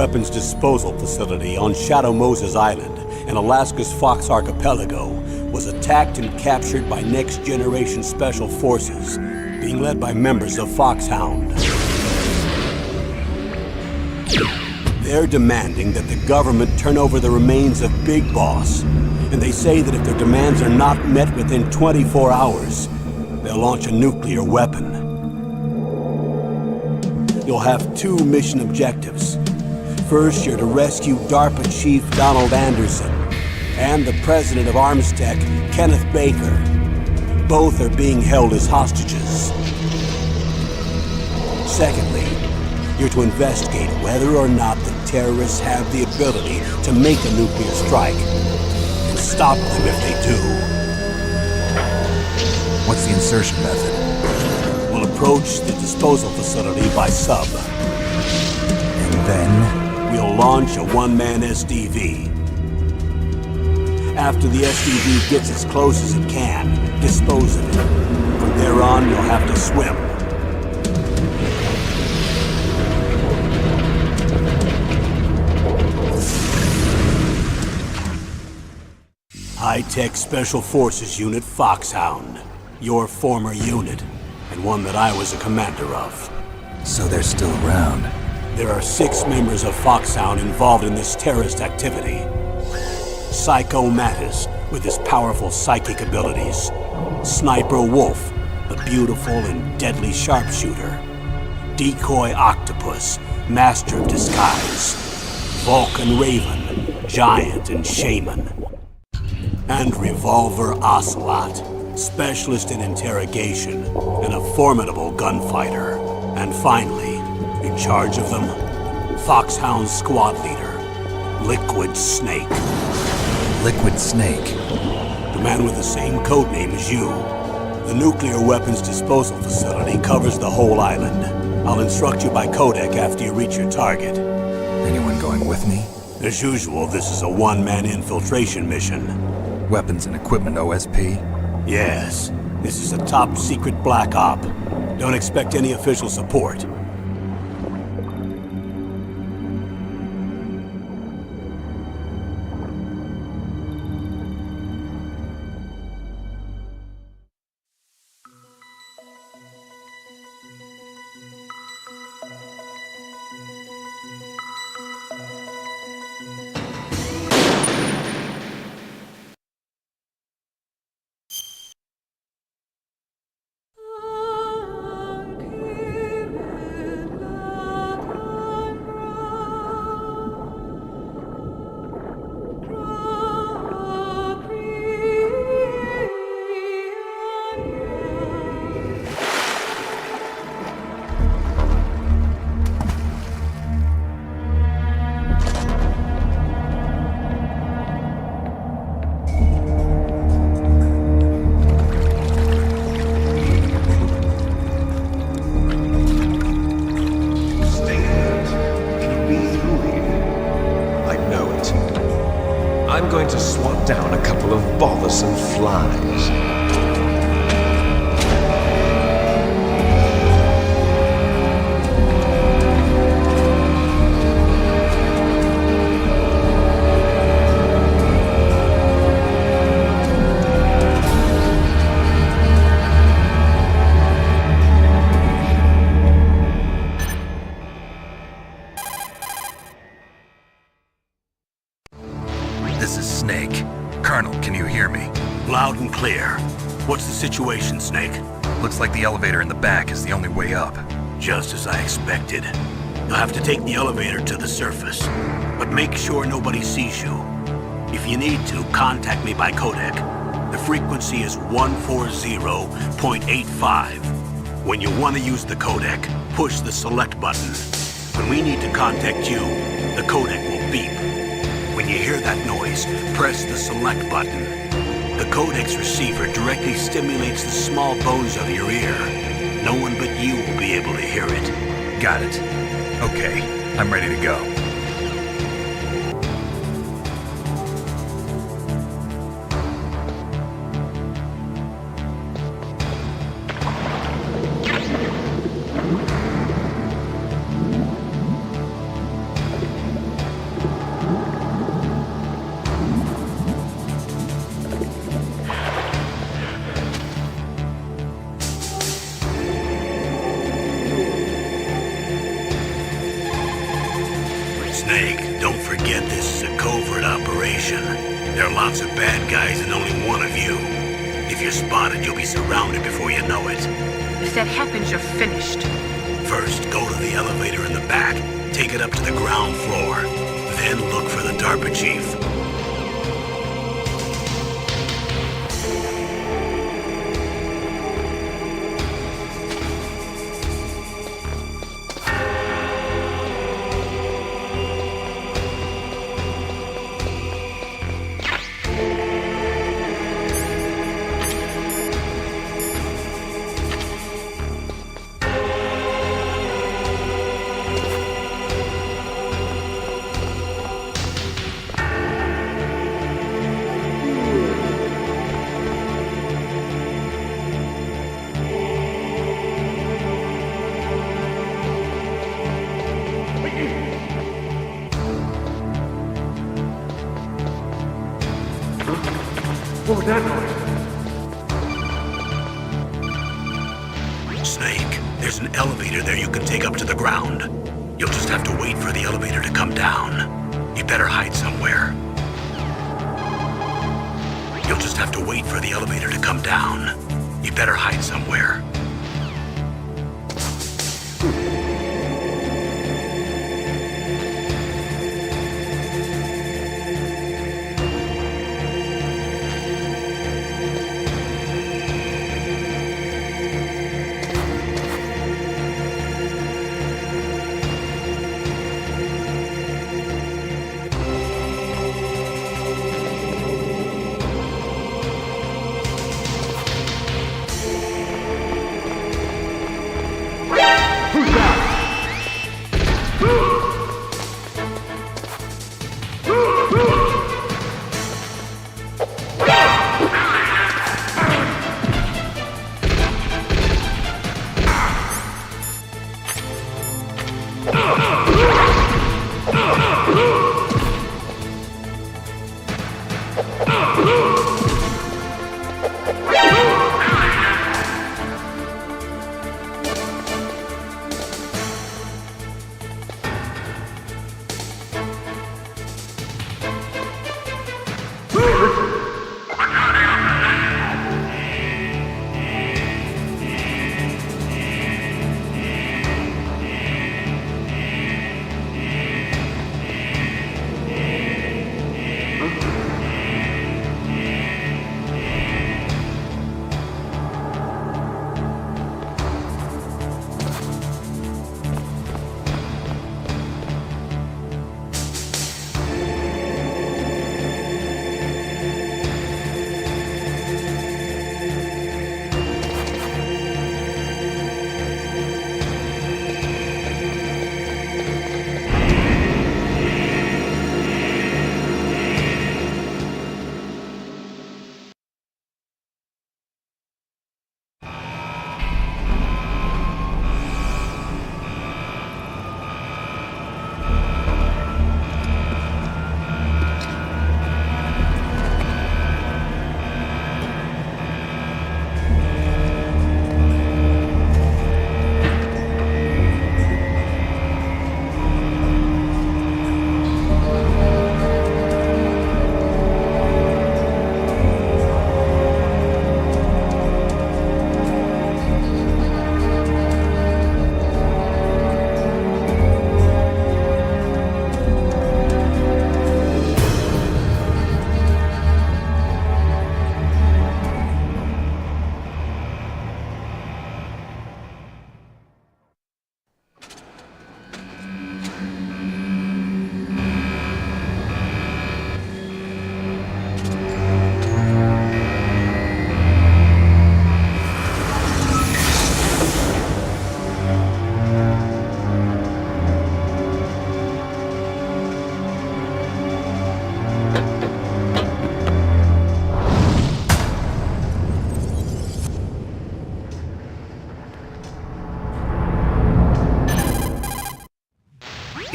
weapons disposal facility on Shadow Moses Island in Alaska's Fox Archipelago was attacked and captured by next-generation special forces, being led by members of Foxhound. They're demanding that the government turn over the remains of Big Boss, and they say that if their demands are not met within 24 hours, they'll launch a nuclear weapon. You'll have two mission objectives. First, you're to rescue DARPA Chief Donald Anderson and the president of Armstech, Kenneth Baker. Both are being held as hostages. Secondly, you're to investigate whether or not the terrorists have the ability to make a nuclear strike, and stop them if they do. What's the insertion method? We'll approach the disposal facility by sub. And then? We'll launch a one-man SDV. After the SDV gets as close as it can, dispose of it. From there on, you'll have to swim. High-Tech Special Forces Unit Foxhound. Your former unit, and one that I was a commander of. So they're still around. There are 6 members of Foxhound involved in this terrorist activity. Psycho Mantis, with his powerful psychic abilities. Sniper Wolf, the beautiful and deadly sharpshooter. Decoy Octopus, master of disguise. Vulcan Raven, giant and shaman. And Revolver Ocelot, specialist in interrogation and a formidable gunfighter. And finally, in charge of them, Foxhound squad leader, Liquid Snake. Liquid Snake? The man with the same codename as you. The nuclear weapons disposal facility covers the whole island. I'll instruct you by codec after you reach your target. Anyone going with me? As usual, this is a one-man infiltration mission. Weapons and equipment OSP? Yes. This is a top-secret black op. Don't expect any official support. I'm going to swat down a couple of bothersome flies. This is Snake. Colonel, can you hear me? Loud and clear. What's the situation, Snake? Looks like the elevator in the back is the only way up. Just as I expected. You'll have to take the elevator to the surface, but make sure nobody sees you. If you need to, contact me by codec. The frequency is 140.85. When you want to use the codec, push the select button. When we need to contact you, the codec will beep. When you hear that noise, press the select button. The codec's receiver directly stimulates the small bones of your ear. No one but you will be able to hear it. Got it. Okay, I'm ready to go. forget this is a covert operation. There are lots of bad guys and only one of you. If you're spotted, you'll be surrounded before you know it. If that happens, you're finished. First, go to the elevator in the back, take it up to the ground floor. Then look for the DARPA chief. What was that noise? Snake, there's an elevator there you can take up to the ground. You'll just have to wait for the elevator to come down. You better hide somewhere. You'll just have to wait for the elevator to come down. You better hide somewhere.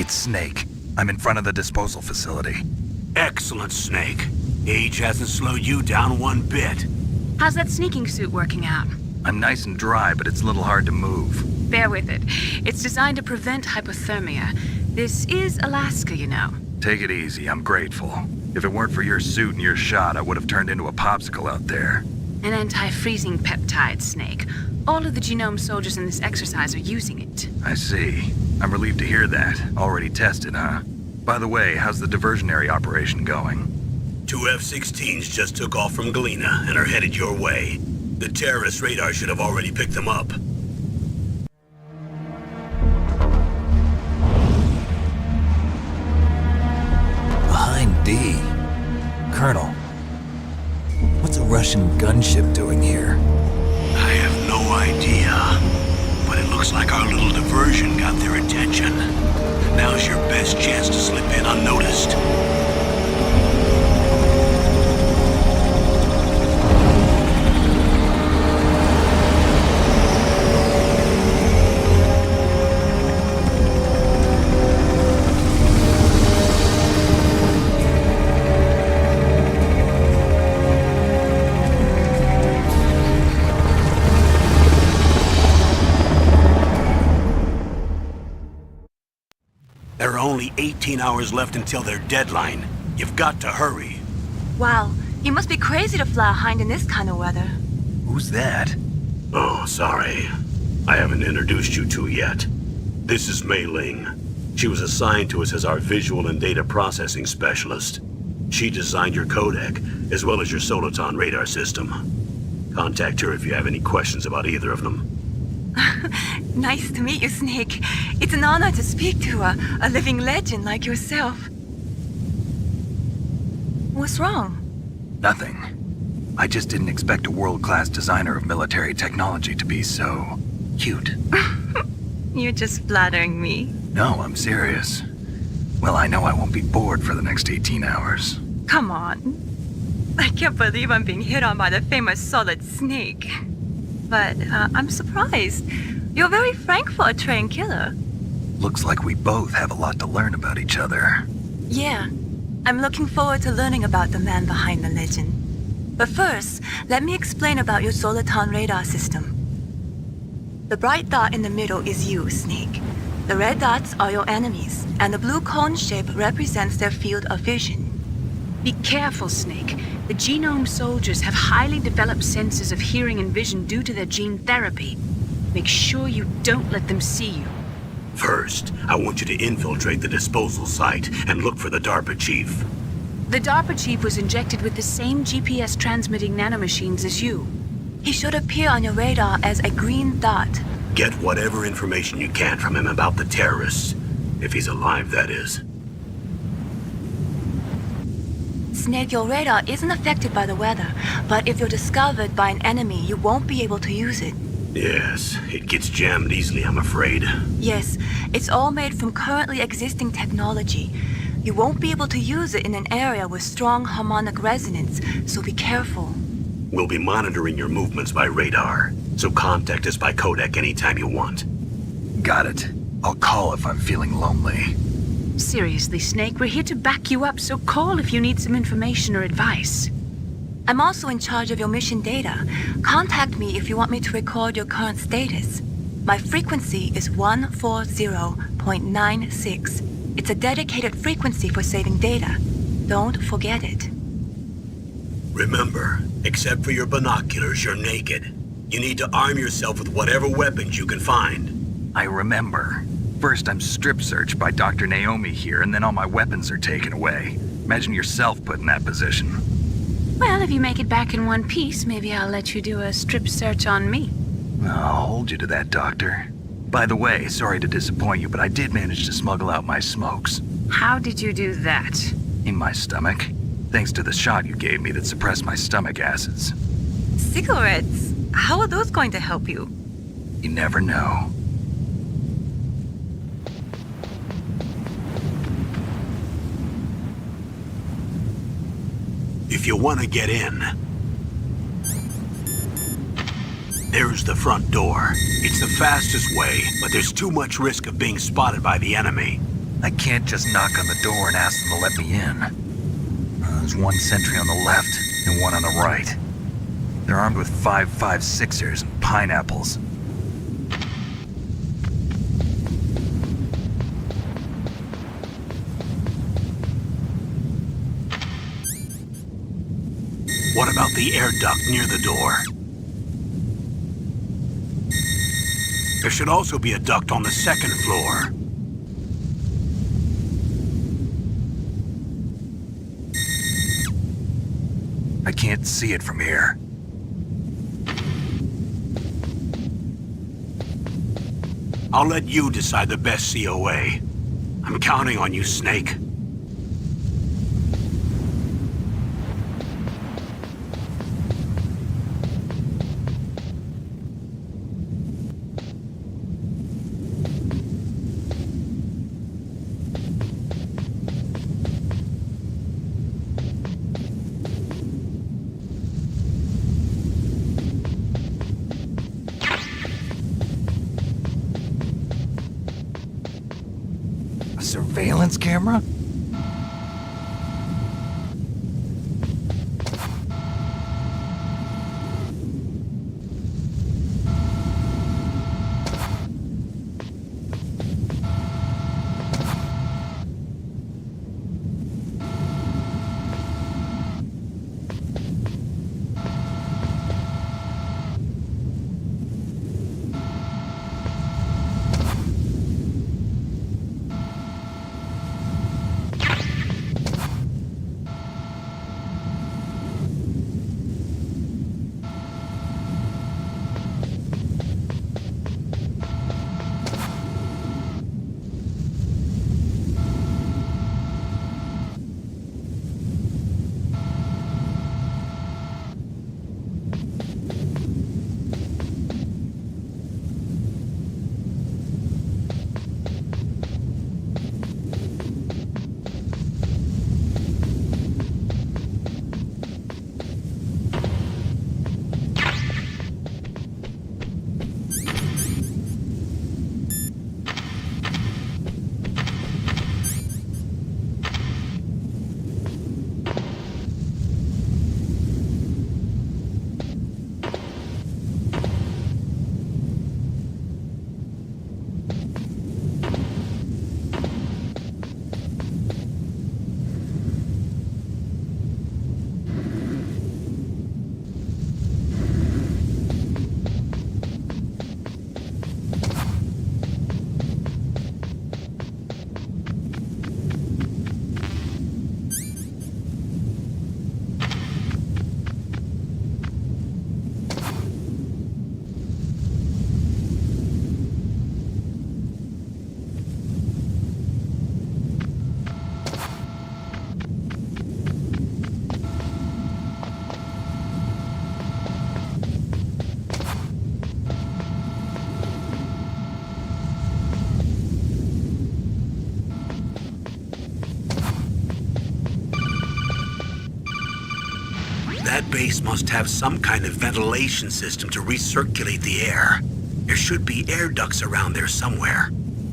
It's Snake. I'm in front of the disposal facility. Excellent, Snake. Age hasn't slowed you down one bit. How's that sneaking suit working out? I'm nice and dry, but it's a little hard to move. Bear with it. It's designed to prevent hypothermia. This is Alaska, you know. Take it easy, I'm grateful. If it weren't for your suit and your shot, I would have turned into a popsicle out there. An anti-freezing peptide, Snake. All of the genome soldiers in this exercise are using it. I see. I'm relieved to hear that. Already tested, huh? By the way, how's the diversionary operation going? 2 F-16s just took off from Galena and are headed your way. The terrorist radar should have already picked them up. Behind D. Colonel, what's a Russian gunship doing here? I have no idea, but it looks like our little diversion got their attention. Now's your best chance to slip in unnoticed. There are only 18 hours left until their deadline. You've got to hurry. Wow, you must be crazy to fly a hind in this kind of weather. Who's that? Oh, sorry. I haven't introduced you two yet. This is Mei Ling. She was assigned to us as our visual and data processing specialist. She designed your codec, as well as your Soliton radar system. Contact her if you have any questions about either of them. Nice to meet you, Snake. It's an honor to speak to a living legend like yourself. What's wrong? Nothing. I just didn't expect a world-class designer of military technology to be so cute. You're just flattering me. No, I'm serious. Well, I know I won't be bored for the next 18 hours. Come on. I can't believe I'm being hit on by the famous Solid Snake. But I'm surprised. You're very frank for a trained killer. Looks like we both have a lot to learn about each other. Yeah. I'm looking forward to learning about the man behind the legend. But first, let me explain about your Soliton radar system. The bright dot in the middle is you, Snake. The red dots are your enemies, and the blue cone shape represents their field of vision. Be careful, Snake. The genome soldiers have highly developed senses of hearing and vision due to their gene therapy. Make sure you don't let them see you. First, I want you to infiltrate the disposal site and look for the DARPA chief. The DARPA chief was injected with the same GPS transmitting nanomachines as you. He should appear on your radar as a green dot. Get whatever information you can from him about the terrorists. If he's alive, that is. Snake, your radar isn't affected by the weather, but if you're discovered by an enemy, you won't be able to use it. Yes, it gets jammed easily, I'm afraid. Yes, it's all made from currently existing technology. You won't be able to use it in an area with strong harmonic resonance, so be careful. We'll be monitoring your movements by radar, so contact us by codec anytime you want. Got it. I'll call if I'm feeling lonely. Seriously, Snake, we're here to back you up, so call if you need some information or advice. I'm also in charge of your mission data. Contact me if you want me to record your current status. My frequency is 140.96. It's a dedicated frequency for saving data. Don't forget it. Remember, except for your binoculars, you're naked. You need to arm yourself with whatever weapons you can find. I remember. First, I'm strip searched by Dr. Naomi here, and then all my weapons are taken away. Imagine yourself put in that position. Well, if you make it back in one piece, maybe I'll let you do a strip search on me. I'll hold you to that, Doctor. By the way, sorry to disappoint you, but I did manage to smuggle out my smokes. How did you do that? In my stomach. Thanks to the shot you gave me that suppressed my stomach acids. Cigarettes? How are those going to help you? You never know. If you want to get in, there's the front door. It's the fastest way, but there's too much risk of being spotted by the enemy. I can't just knock on the door and ask them to let me in. There's one sentry on the left and one on the right. They're armed with 5.56ers and pineapples. What about the air duct near the door? There should also be a duct on the second floor. I can't see it from here. I'll let you decide the best COA. I'm counting on you, Snake. A surveillance camera? That base must have some kind of ventilation system to recirculate the air. There should be air ducts around there somewhere.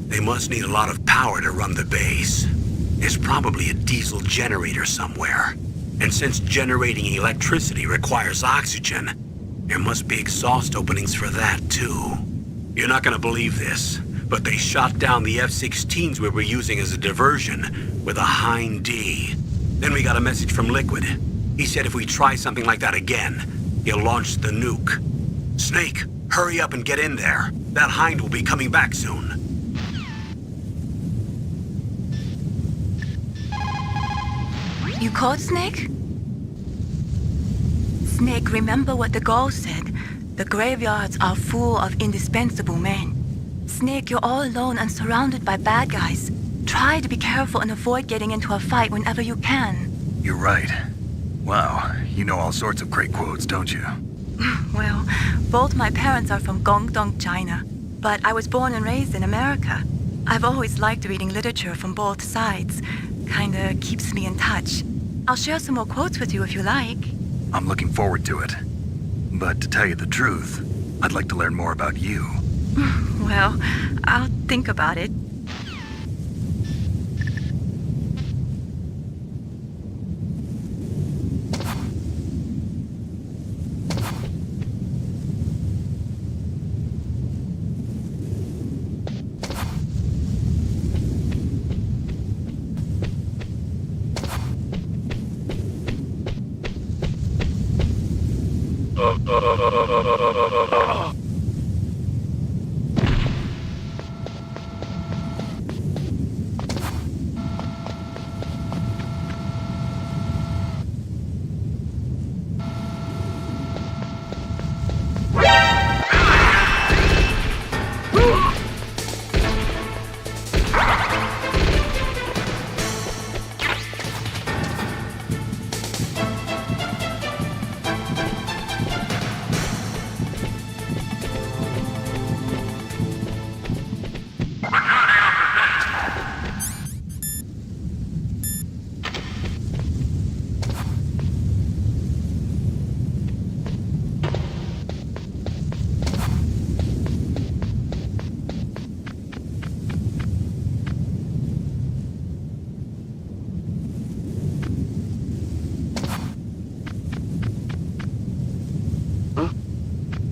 They must need a lot of power to run the base. There's probably a diesel generator somewhere. And since generating electricity requires oxygen, there must be exhaust openings for that too. You're not gonna believe this, but they shot down the F-16s we were using as a diversion with a Hind D. Then we got a message from Liquid. He said if we try something like that again, he'll launch the nuke. Snake, hurry up and get in there. That Hind will be coming back soon. You called Snake? Snake, remember what the girl said. The graveyards are full of indispensable men. Snake, you're all alone and surrounded by bad guys. Try to be careful and avoid getting into a fight whenever you can. You're right. Wow, you know all sorts of great quotes, don't you? Well, both my parents are from Guangdong, China, but I was born and raised in America. I've always liked reading literature from both sides. Kinda keeps me in touch. I'll share some more quotes with you if you like. I'm looking forward to it. But to tell you the truth, I'd like to learn more about you. Well, I'll think about it.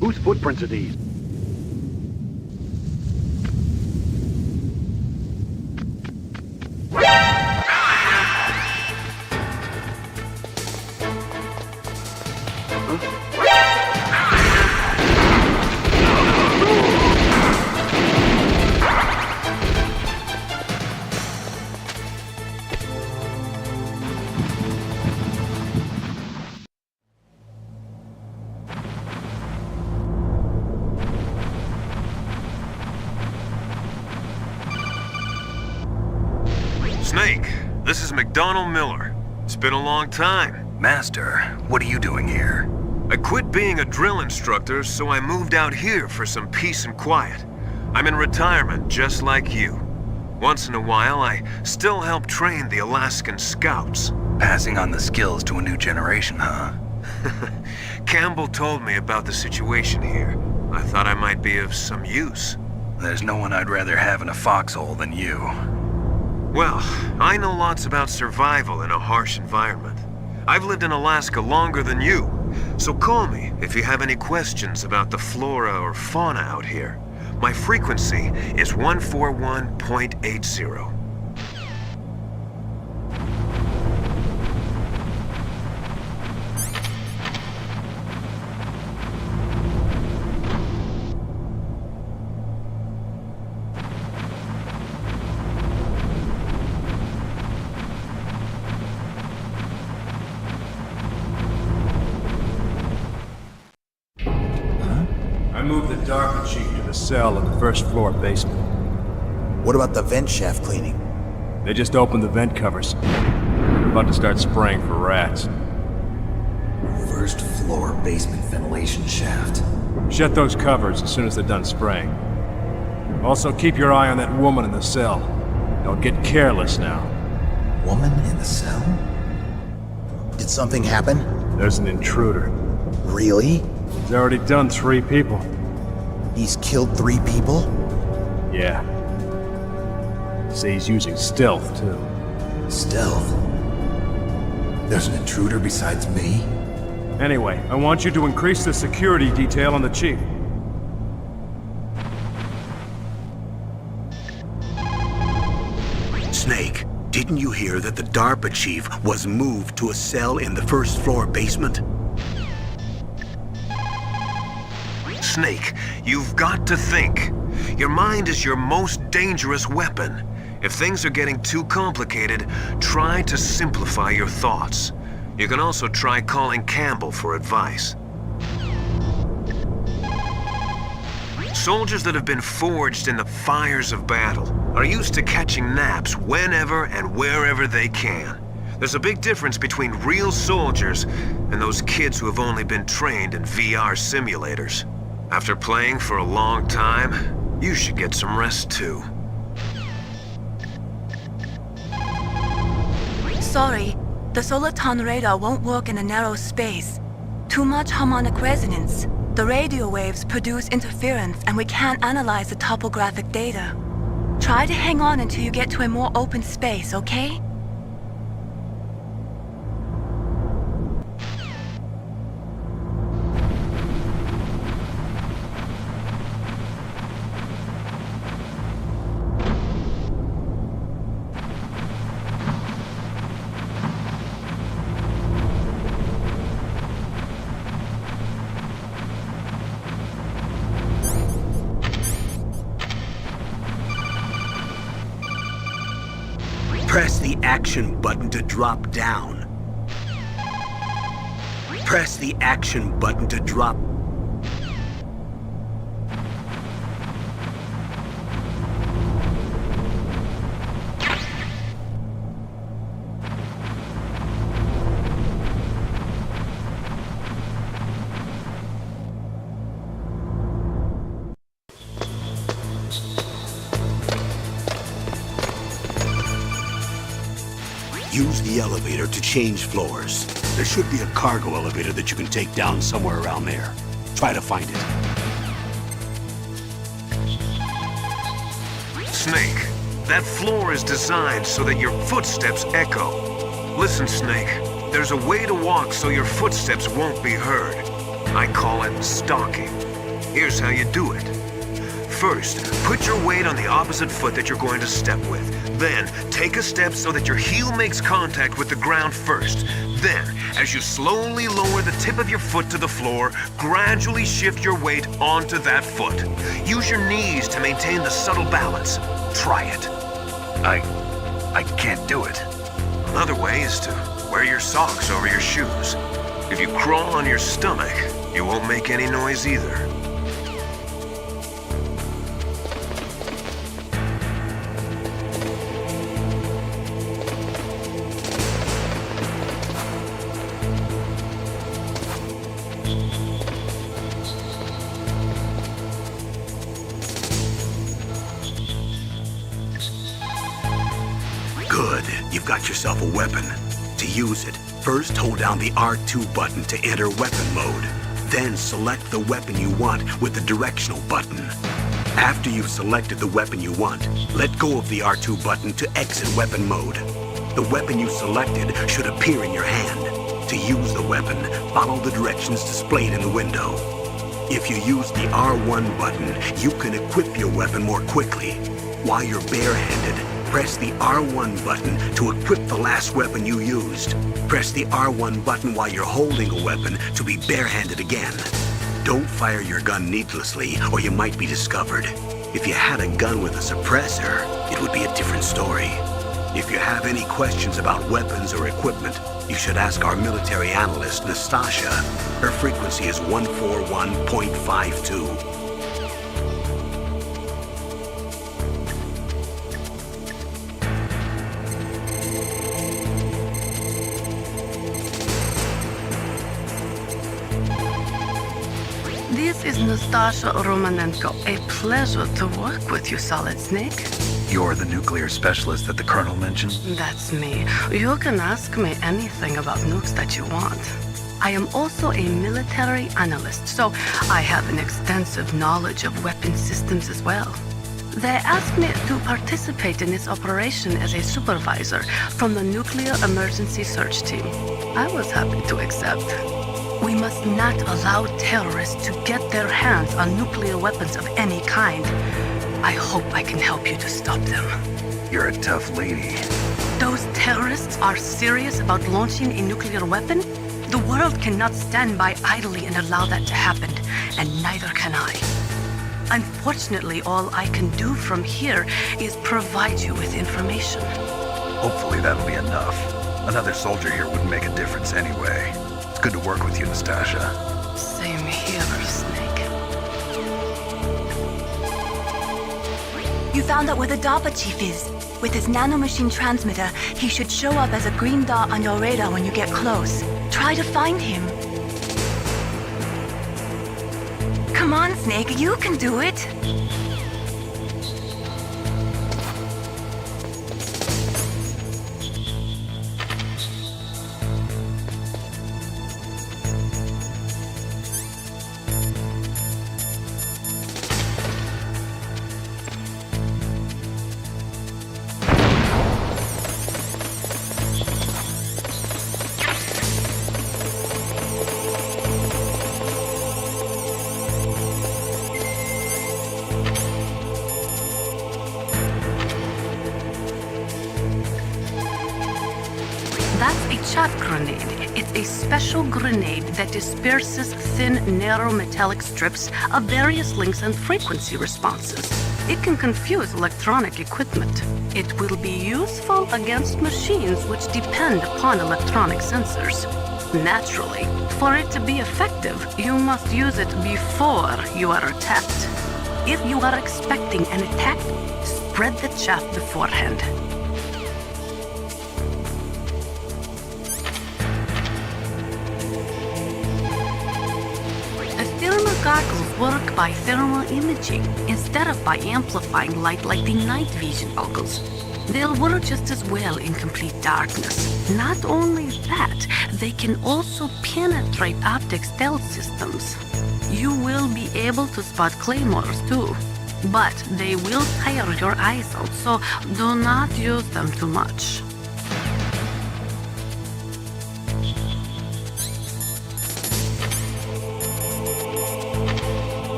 Whose footprints are these? Snake, this is McDonald Miller. It's been a long time. Master, what are you doing here? I quit being a drill instructor, so I moved out here for some peace and quiet. I'm in retirement, just like you. Once in a while, I still help train the Alaskan Scouts. Passing on the skills to a new generation, huh? Campbell told me about the situation here. I thought I might be of some use. There's no one I'd rather have in a foxhole than you. Well, I know lots about survival in a harsh environment. I've lived in Alaska longer than you, so call me if you have any questions about the flora or fauna out here. My frequency is 141.80. I moved the DARPA chief to the cell in the first floor basement. What about the vent shaft cleaning? They just opened the vent covers. They're about to start spraying for rats. First floor basement ventilation shaft. Shut those covers as soon as they're done spraying. Also, keep your eye on that woman in the cell. Don't get careless now. Woman in the cell? Did something happen? There's an intruder. Really? He's already done 3 people. He's killed 3 people? Yeah. Say he's using stealth, too. Stealth? There's an intruder besides me? Anyway, I want you to increase the security detail on the chief. Snake, didn't you hear that the DARPA chief was moved to a cell in the first floor basement? Snake, you've got to think. Your mind is your most dangerous weapon. If things are getting too complicated, try to simplify your thoughts. You can also try calling Campbell for advice. Soldiers that have been forged in the fires of battle are used to catching naps whenever and wherever they can. There's a big difference between real soldiers and those kids who have only been trained in VR simulators. After playing for a long time, you should get some rest too. Sorry, the Soliton radar won't work in a narrow space. Too much harmonic resonance. The radio waves produce interference and we can't analyze the topographic data. Try to hang on until you get to a more open space, okay? action button to drop down. Press the action button to drop. Use the elevator to change floors. There should be a cargo elevator that you can take down somewhere around there. Try to find it. Snake, that floor is designed so that your footsteps echo. Listen, Snake, there's a way to walk so your footsteps won't be heard. I call it stalking. Here's how you do it. First, put your weight on the opposite foot that you're going to step with. Then, take a step so that your heel makes contact with the ground first. Then, as you slowly lower the tip of your foot to the floor, gradually shift your weight onto that foot. Use your knees to maintain the subtle balance. Try it. I can't do it. Another way is to wear your socks over your shoes. If you crawl on your stomach, you won't make any noise either. Good. You've got yourself a weapon. To use it, first hold down the R2 button to enter weapon mode. Then select the weapon you want with the directional button. After you've selected the weapon you want, let go of the R2 button to exit weapon mode. The weapon you selected should appear in your hand. To use the weapon, follow the directions displayed in the window. If you use the R1 button, you can equip your weapon more quickly. While you're barehanded, press the R1 button to equip the last weapon you used. Press the R1 button while you're holding a weapon to be barehanded again. Don't fire your gun needlessly, or you might be discovered. If you had a gun with a suppressor, it would be a different story. If you have any questions about weapons or equipment, you should ask our military analyst, Nastasha. Her frequency is 141.52. This is Nastasha Romanenko. A pleasure to work with you, Solid Snake. You're the nuclear specialist that the Colonel mentioned? That's me. You can ask me anything about nukes that you want. I am also a military analyst, so I have an extensive knowledge of weapon systems as well. They asked me to participate in this operation as a supervisor from the Nuclear Emergency Search Team. I was happy to accept. We must not allow terrorists to get their hands on nuclear weapons of any kind. I hope I can help you to stop them. You're a tough lady. Those terrorists are serious about launching a nuclear weapon? The world cannot stand by idly and allow that to happen, and neither can I. Unfortunately, all I can do from here is provide you with information. Hopefully that'll be enough. Another soldier here wouldn't make a difference anyway. It's good to work with you, Nastasha. Same here, Snake. You found out where the DARPA chief is. With his nanomachine transmitter, he should show up as a green dot on your radar when you get close. Try to find him. Come on, Snake, you can do it. That's a chaff grenade. It's a special grenade that disperses thin, narrow metallic strips of various lengths and frequency responses. It can confuse electronic equipment. It will be useful against machines which depend upon electronic sensors. Naturally, for it to be effective, you must use it before you are attacked. If you are expecting an attack, spread the chaff beforehand. Thermal goggles work by thermal imaging instead of by amplifying light like the night vision goggles. They'll work just as well in complete darkness. Not only that, they can also penetrate optic stealth systems. You will be able to spot claymores too, but they will tire your eyes out, so do not use them too much.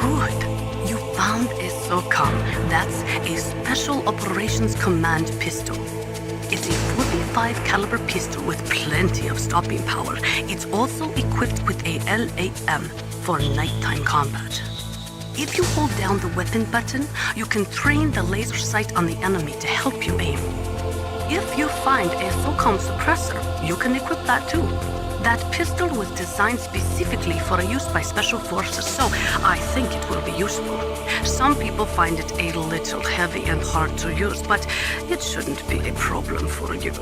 Good. You found a SOCOM. That's a Special Operations Command pistol. It's a 45 caliber pistol with plenty of stopping power. It's also equipped with a LAM for nighttime combat. If you hold down the weapon button, you can train the laser sight on the enemy to help you aim. If you find a SOCOM suppressor, you can equip that too. That pistol was designed specifically for use by special forces, so I think it will be useful. Some people find it a little heavy and hard to use, but it shouldn't be a problem for you.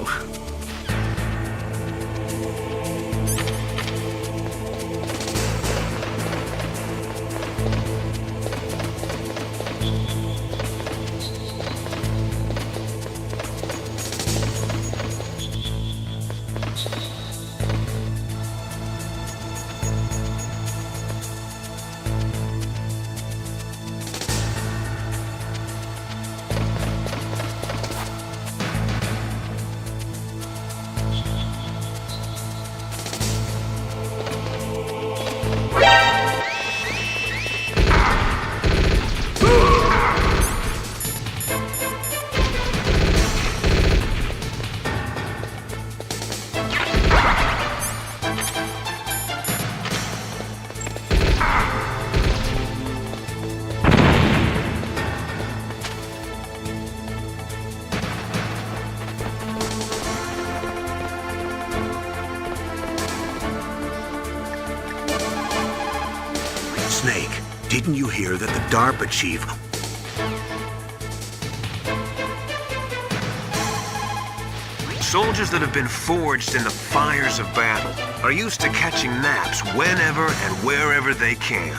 Snake, didn't you hear that the DARPA chief... Soldiers that have been forged in the fires of battle are used to catching naps whenever and wherever they can.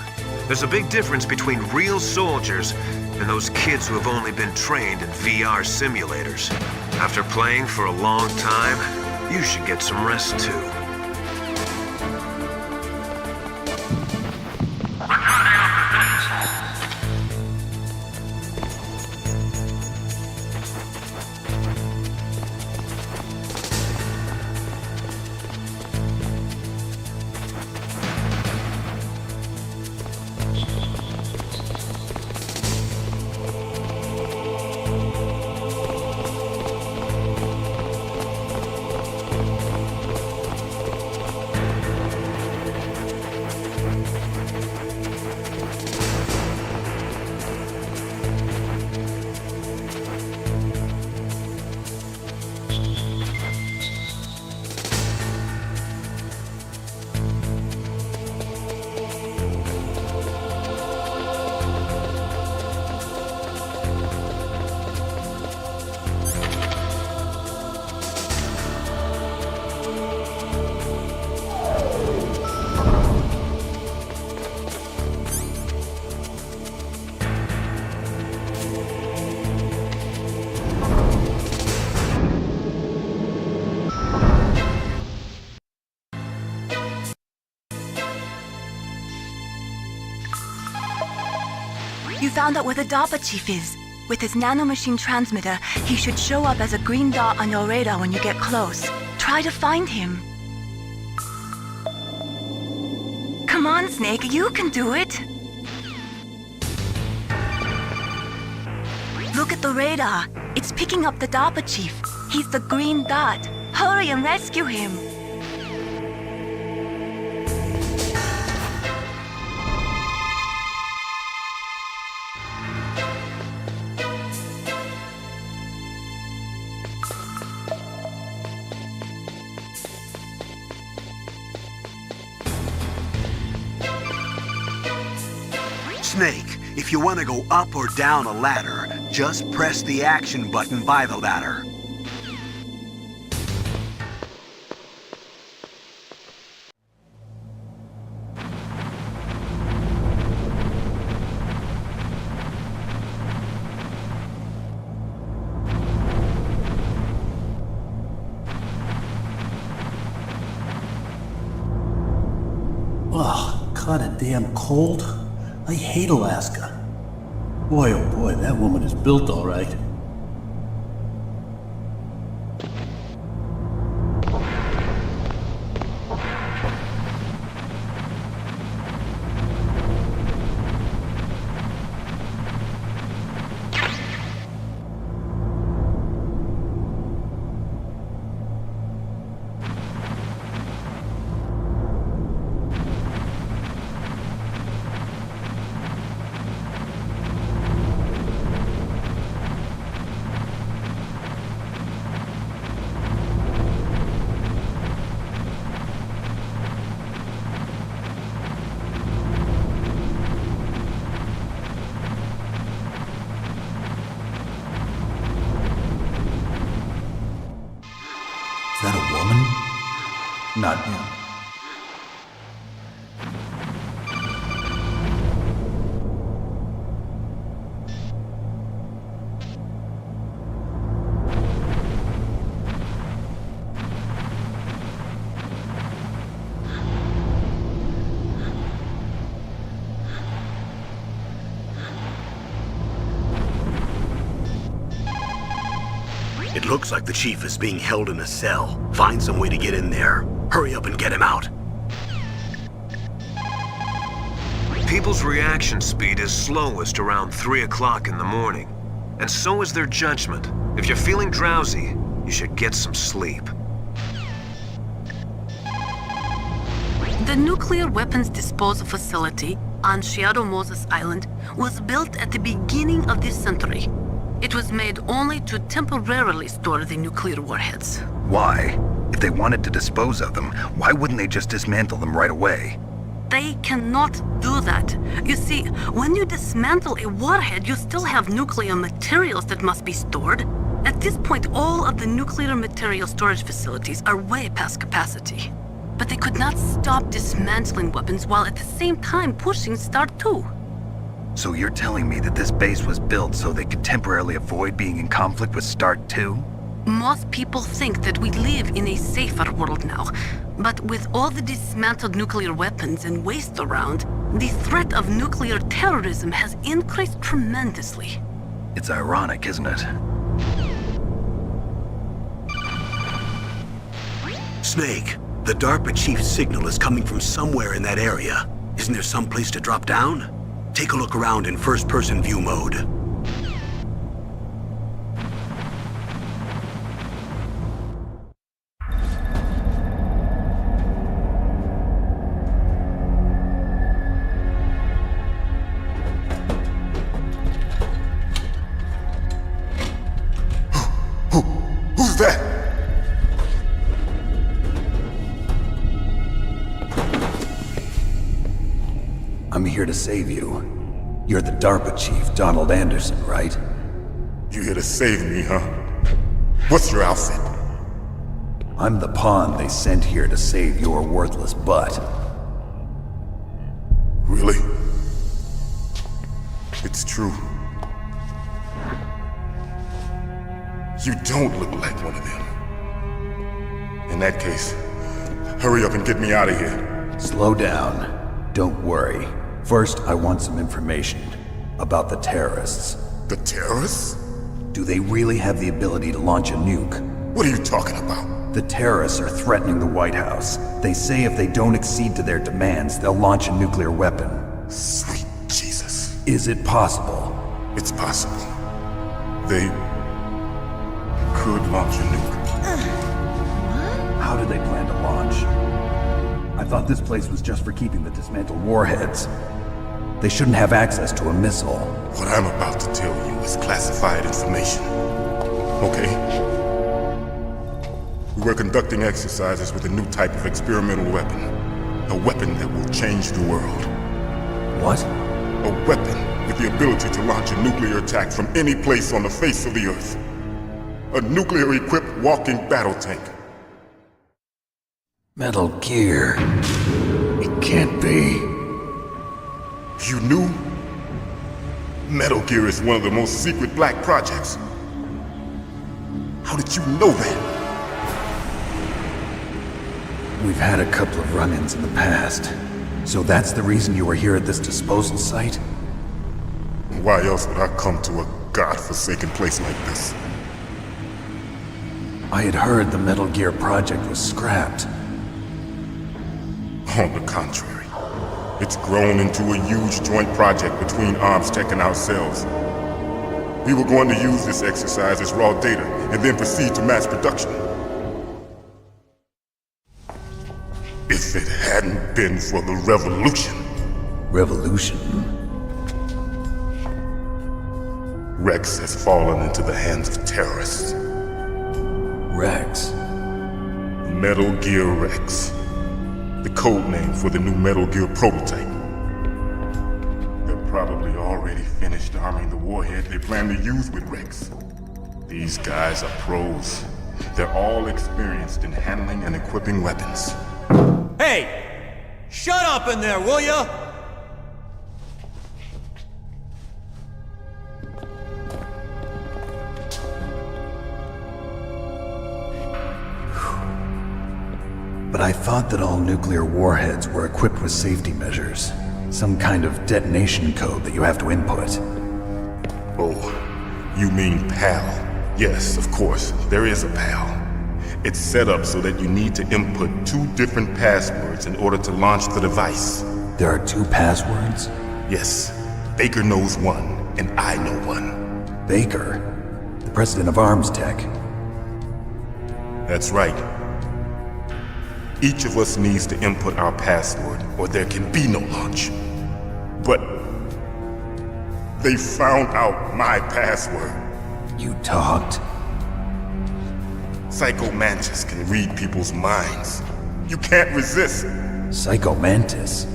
There's a big difference between real soldiers and those kids who have only been trained in VR simulators. After playing for a long time, you should get some rest too. You found out where the DARPA chief is. With his nanomachine transmitter, he should show up as a green dot on your radar when you get close. Try to find him. Come on, Snake, you can do it! Look at the radar. It's picking up the DARPA chief. He's the green dot. Hurry and rescue him. Snake, if you want to go up or down a ladder, just press the action button by the ladder. Ugh, kinda damn cold. I hate Alaska. Boy, oh boy, that woman is built all right. Is that a woman? Not him. It looks like the chief is being held in a cell. Find some way to get in there. Hurry up and get him out. People's reaction speed is slowest around 3 o'clock in the morning. And so is their judgment. If you're feeling drowsy, you should get some sleep. The nuclear weapons disposal facility on Shadow Moses Island was built at the beginning of this century. It was made only to temporarily store the nuclear warheads. Why? If they wanted to dispose of them, why wouldn't they just dismantle them right away? They cannot do that. You see, when you dismantle a warhead, you still have nuclear materials that must be stored. At this point, all of the nuclear material storage facilities are way past capacity. But they could not stop dismantling weapons while at the same time pushing Start 2. So you're telling me that this base was built so they could temporarily avoid being in conflict with Start 2? Most people think that we live in a safer world now. But with all the dismantled nuclear weapons and waste around, the threat of nuclear terrorism has increased tremendously. It's ironic, isn't it? Snake, the DARPA chief's signal is coming from somewhere in that area. Isn't there some place to drop down? Take a look around in first-person view mode. Who's that? I'm here to save you. You're the DARPA chief, Donald Anderson, right? You here to save me, huh? What's your outfit? I'm the pawn they sent here to save your worthless butt. Really? It's true. You don't look like one of them. In that case, hurry up and get me out of here. Slow down. Don't worry. First, I want some information about the terrorists. The terrorists? Do they really have the ability to launch a nuke? What are you talking about? The terrorists are threatening the White House. They say if they don't accede to their demands, they'll launch a nuclear weapon. Sweet Jesus. Is it possible? It's possible. They could launch a nuke. How do they plan to launch? I thought this place was just for keeping the dismantled warheads. They shouldn't have access to a missile. What I'm about to tell you is classified information. Okay? We were conducting exercises with a new type of experimental weapon. A weapon that will change the world. What? A weapon with the ability to launch a nuclear attack from any place on the face of the Earth. A nuclear-equipped walking battle tank. Metal Gear. It can't be. You knew? Metal Gear is one of the most secret black projects. How did you know that? We've had a couple of run-ins in the past. So that's the reason you were here at this disposal site? Why else would I come to a god-forsaken place like this? I had heard the Metal Gear project was scrapped. On the contrary, it's grown into a huge joint project between ArmsTech and ourselves. We were going to use this exercise as raw data and then proceed to mass production. If it hadn't been for the revolution. Revolution? Rex has fallen into the hands of terrorists. Rex? Metal Gear Rex. The code name for the new Metal Gear prototype. They're probably already finished arming the warhead they plan to use with Rex. These guys are pros. They're all experienced in handling and equipping weapons. Hey! Shut up in there, will ya? But I thought that all nuclear warheads were equipped with safety measures. Some kind of detonation code that you have to input. Oh, you mean PAL? Yes, of course, there is a PAL. It's set up so that you need to input 2 different passwords in order to launch the device. There are 2 passwords? Yes. Baker knows one, and I know one. Baker? The president of ArmsTech? That's right. Each of us needs to input our password, or there can be no launch. But they found out my password. You talked? Psycho Mantis can read people's minds. You can't resist. Psycho Mantis?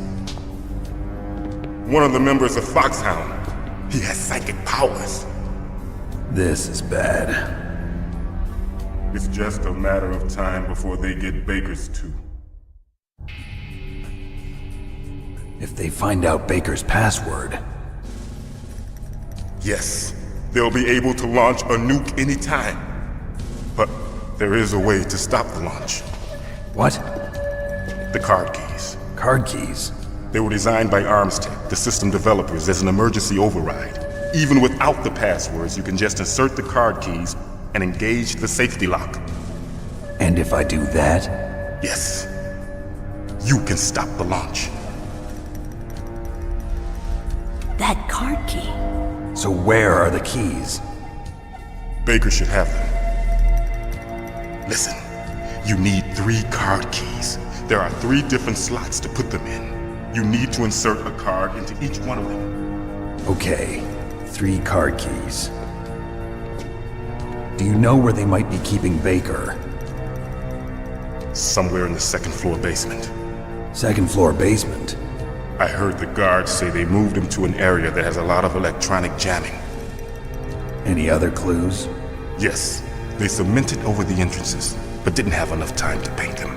One of the members of Foxhound. He has psychic powers. This is bad. It's just a matter of time before they get Baker's too. If they find out Baker's password... Yes, they'll be able to launch a nuke anytime. But there is a way to stop the launch. What? The card keys. Card keys? They were designed by ArmsTech, the system developers, as an emergency override. Even without the passwords, you can just insert the card keys and engage the safety lock. And if I do that? Yes. You can stop the launch. That card key. So where are the keys? Baker should have them. Listen, you need 3 card keys. There are 3 different slots to put them in. You need to insert a card into each one of them. Okay, 3 card keys. Do you know where they might be keeping Baker? Somewhere in the 2nd floor basement. 2nd floor basement? I heard the guards say they moved him to an area that has a lot of electronic jamming. Any other clues? Yes. They cemented over the entrances, but didn't have enough time to paint them.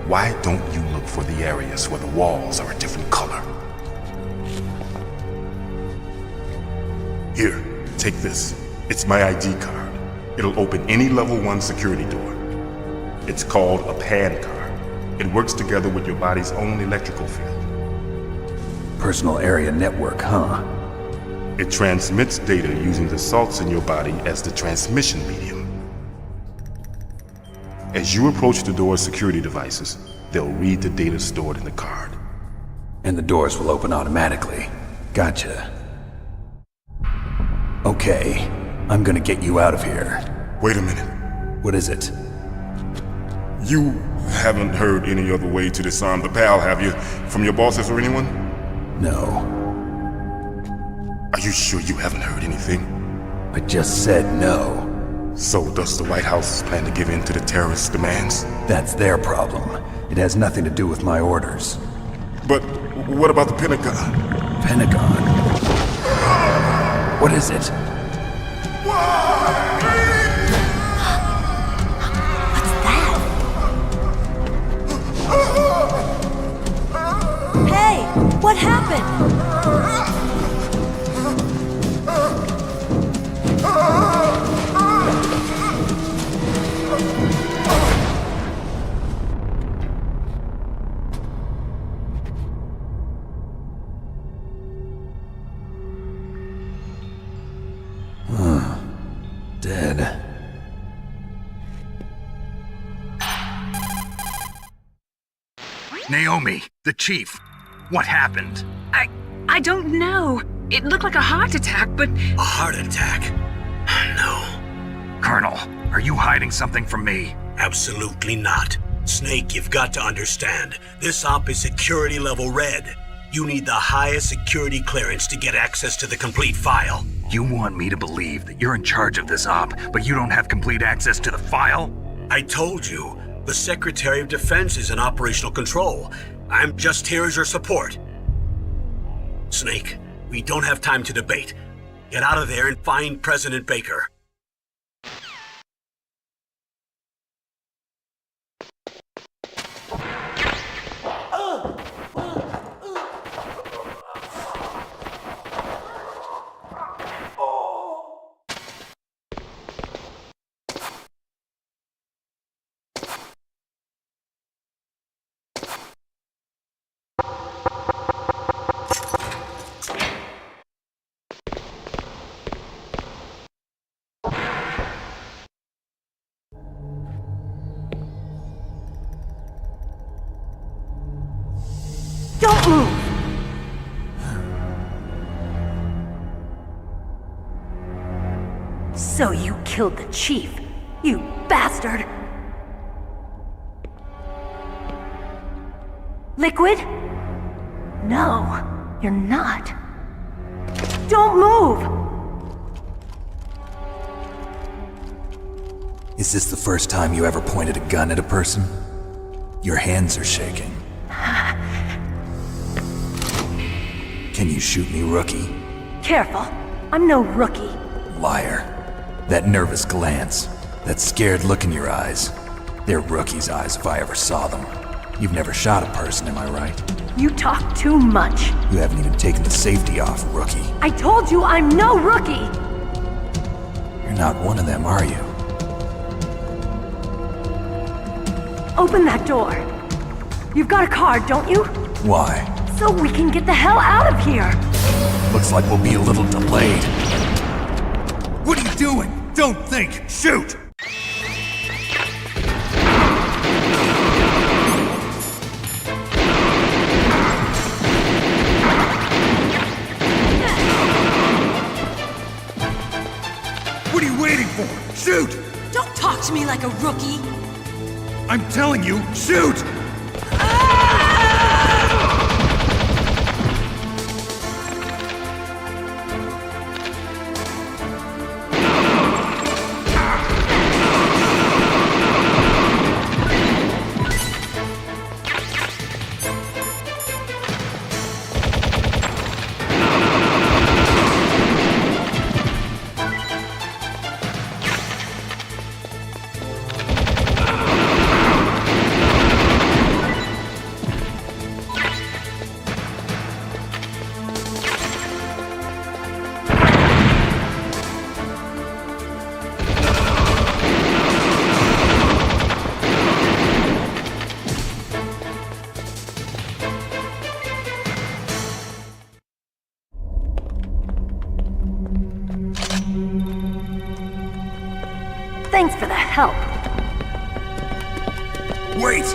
Why don't you look for the areas where the walls are a different color? Here, take this. It's my ID card. It'll open any level 1 security door. It's called a PAN card. It works together with your body's own electrical field. Personal area network, huh? It transmits data using the salts in your body as the transmission medium. As you approach the door's security devices, they'll read the data stored in the card. And the doors will open automatically. Gotcha. Okay, I'm gonna get you out of here. Wait a minute. What is it? You haven't heard any other way to disarm the PAL, have you? From your bosses or anyone? No. Are you sure you haven't heard anything? I just said no. So does the White House plan to give in to the terrorists' demands? That's their problem. It has nothing to do with my orders. But what about the Pentagon? Pentagon. What is it? What's that? Hey, what happened? Dead. Naomi, the chief. What happened? I don't know. It looked like a heart attack, but A heart attack? No, Colonel, are you hiding something from me? absolutely not. Snake, you've got to understand. This op is security level red. You need the highest security clearance to get access to the complete file. You want me to believe that you're in charge of this op, but you don't have complete access to the file? I told you, the Secretary of Defense is in operational control. I'm just here as your support. Snake, we don't have time to debate. Get out of there and find President Baker. Don't move! So you killed the chief, you bastard! Liquid? No, you're not. Don't move! Is this the first time you ever pointed a gun at a person? Your hands are shaking. Can you shoot me, rookie? Careful, I'm no rookie. Liar. That nervous glance, that scared look in your eyes. They're rookie's eyes if I ever saw them. You've never shot a person, am I right? You talk too much. You haven't even taken the safety off, rookie. I told you I'm no rookie! You're not one of them, are you? Open that door. You've got a card, don't you? Why? So we can get the hell out of here! Looks like we'll be a little delayed. What are you doing? Don't think! Shoot! What are you waiting for? Shoot! Don't talk to me like a rookie! I'm telling you, shoot! Thanks for the help. Wait!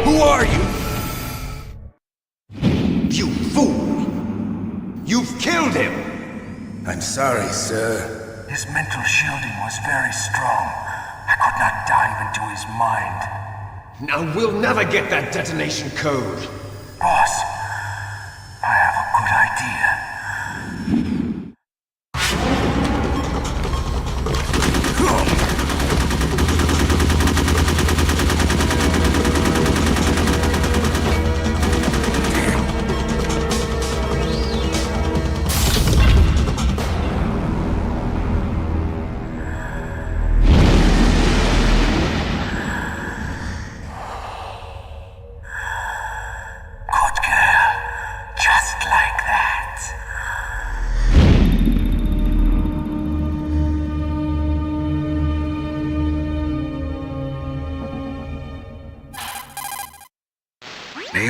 Who are you? You fool! You've killed him! I'm sorry, sir. His mental shielding was very strong. I could not dive into his mind. Now we'll never get that detonation code. Boss, I have a good idea.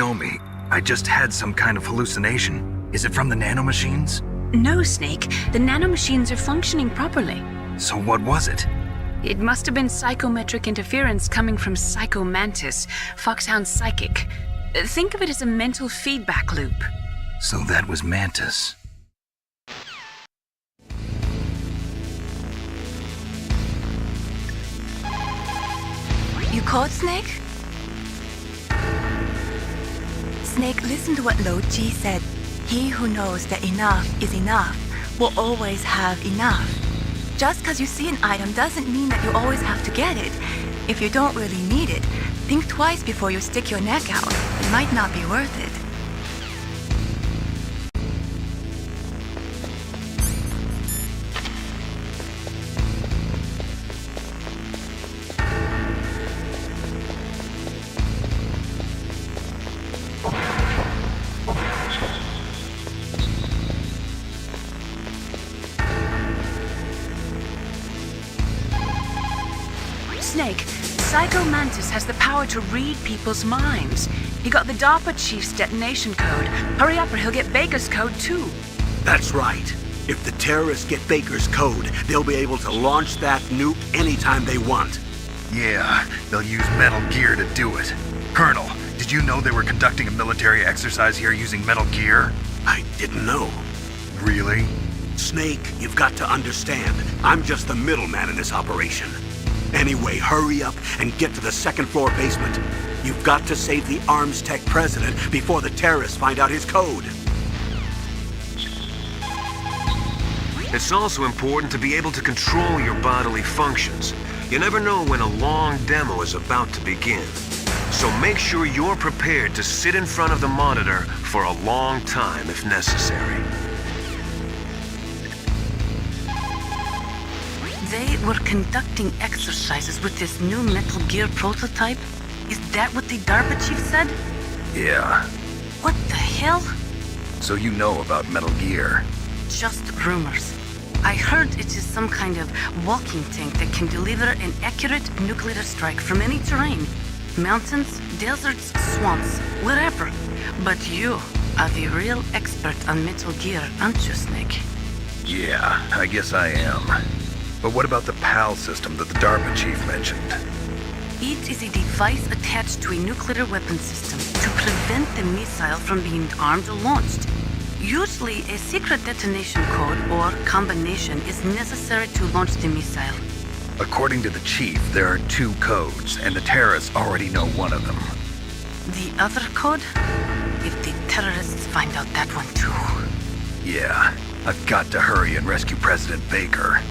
tell me. I just had some kind of hallucination. Is it from the nanomachines? No, Snake. The nanomachines are functioning properly. So what was it? It must have been psychometric interference coming from Psycho Mantis, Foxhound's psychic. Think of it as a mental feedback loop. So that was Mantis. You called, Snake? Snake, listen to what Lo Ji said. He who knows that enough is enough will always have enough. Just because you see an item doesn't mean that you always have to get it. If you don't really need it, think twice before you stick your neck out. It might not be worth it. Snake, Psycho Mantis has the power to read people's minds. He got the DARPA chief's detonation code. Hurry up or he'll get Baker's code too. That's right. If the terrorists get Baker's code, they'll be able to launch that nuke anytime they want. Yeah, they'll use Metal Gear to do it. Colonel, did you know they were conducting a military exercise here using Metal Gear? I didn't know. Really? Snake, you've got to understand. I'm just the middleman in this operation. Anyway, hurry up and get to the second floor basement. You've got to save the Arms Tech president before the terrorists find out his code. It's also important to be able to control your bodily functions. You never know when a long demo is about to begin. So make sure you're prepared to sit in front of the monitor for a long time if necessary. They were conducting exercises with this new Metal Gear prototype? Is that what the DARPA chief said? Yeah. What the hell? So you know about Metal Gear? Just rumors. I heard it is some kind of walking tank that can deliver an accurate nuclear strike from any terrain. Mountains, deserts, swamps, wherever. But you are the real expert on Metal Gear, aren't you, Snake? Yeah, I guess I am. But what about the PAL system that the DARPA chief mentioned? It is a device attached to a nuclear weapon system to prevent the missile from being armed or launched. Usually, a secret detonation code or combination is necessary to launch the missile. According to the chief, there are 2 codes, and the terrorists already know one of them. The other code? If the terrorists find out that one too. Yeah, I've got to hurry and rescue President Baker.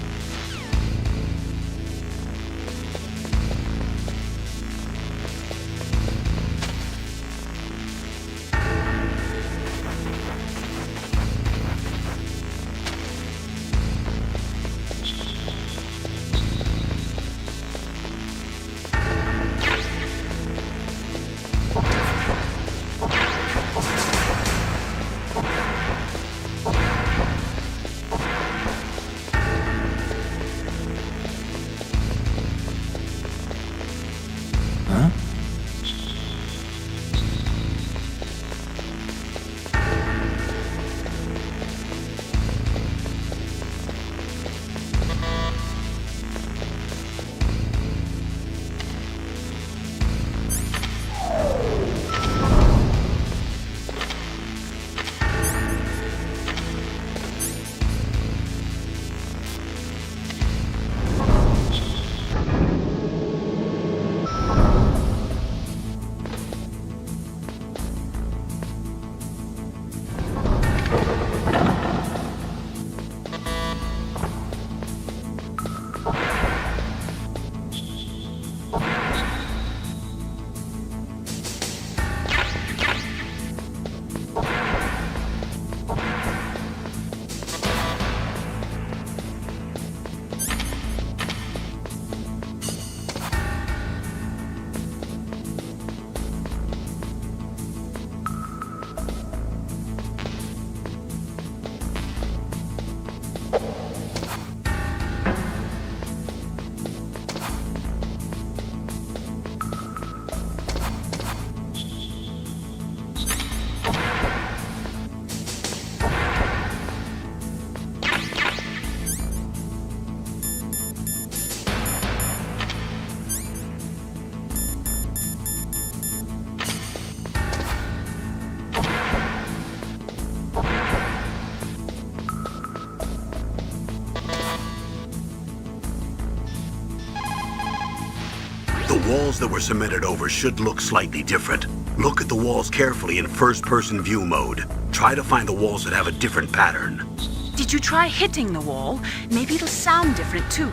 walls that were cemented over should look slightly different. Look at the walls carefully in first-person view mode. Try to find the walls that have a different pattern. Did you try hitting the wall? Maybe it'll sound different too.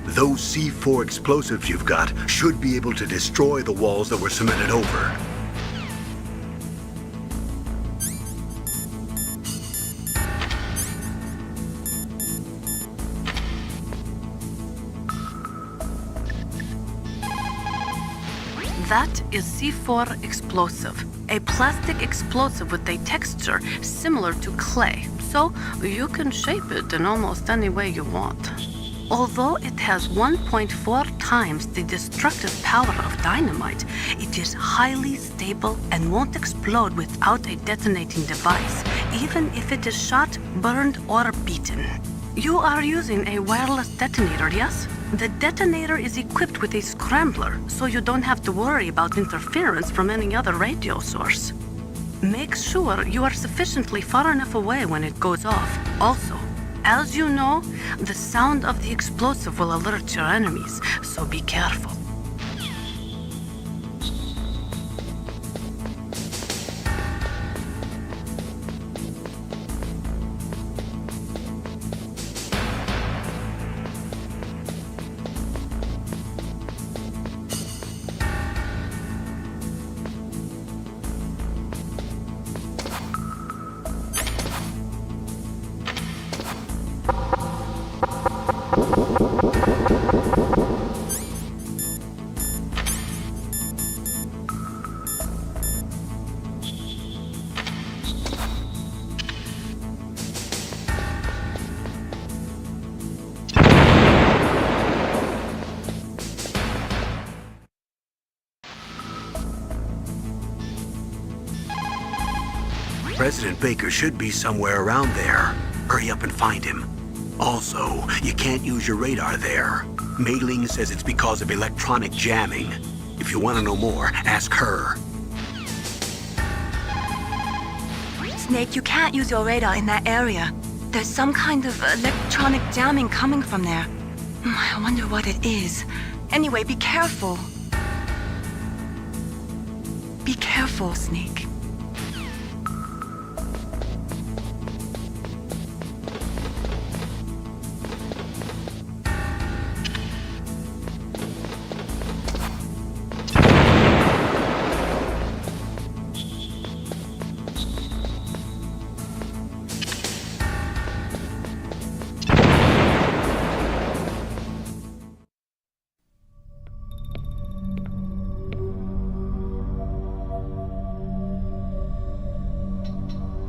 Those C4 explosives you've got should be able to destroy the walls that were cemented over. That is C4 explosive, a plastic explosive with a texture similar to clay, so you can shape it in almost any way you want. Although it has 1.4 times the destructive power of dynamite, it is highly stable and won't explode without a detonating device, even if it is shot, burned, or beaten. You are using a wireless detonator, yes? The detonator is equipped with a scrambler, so you don't have to worry about interference from any other radio source. Make sure you are sufficiently far enough away when it goes off. Also, as you know, the sound of the explosive will alert your enemies, so be careful. President Baker should be somewhere around there. Hurry up and find him. Also, you can't use your radar there. Mei-Ling says it's because of electronic jamming. If you want to know more, ask her. Snake, you can't use your radar in that area. There's some kind of electronic jamming coming from there. I wonder what it is. Anyway, be careful. Be careful, Snake.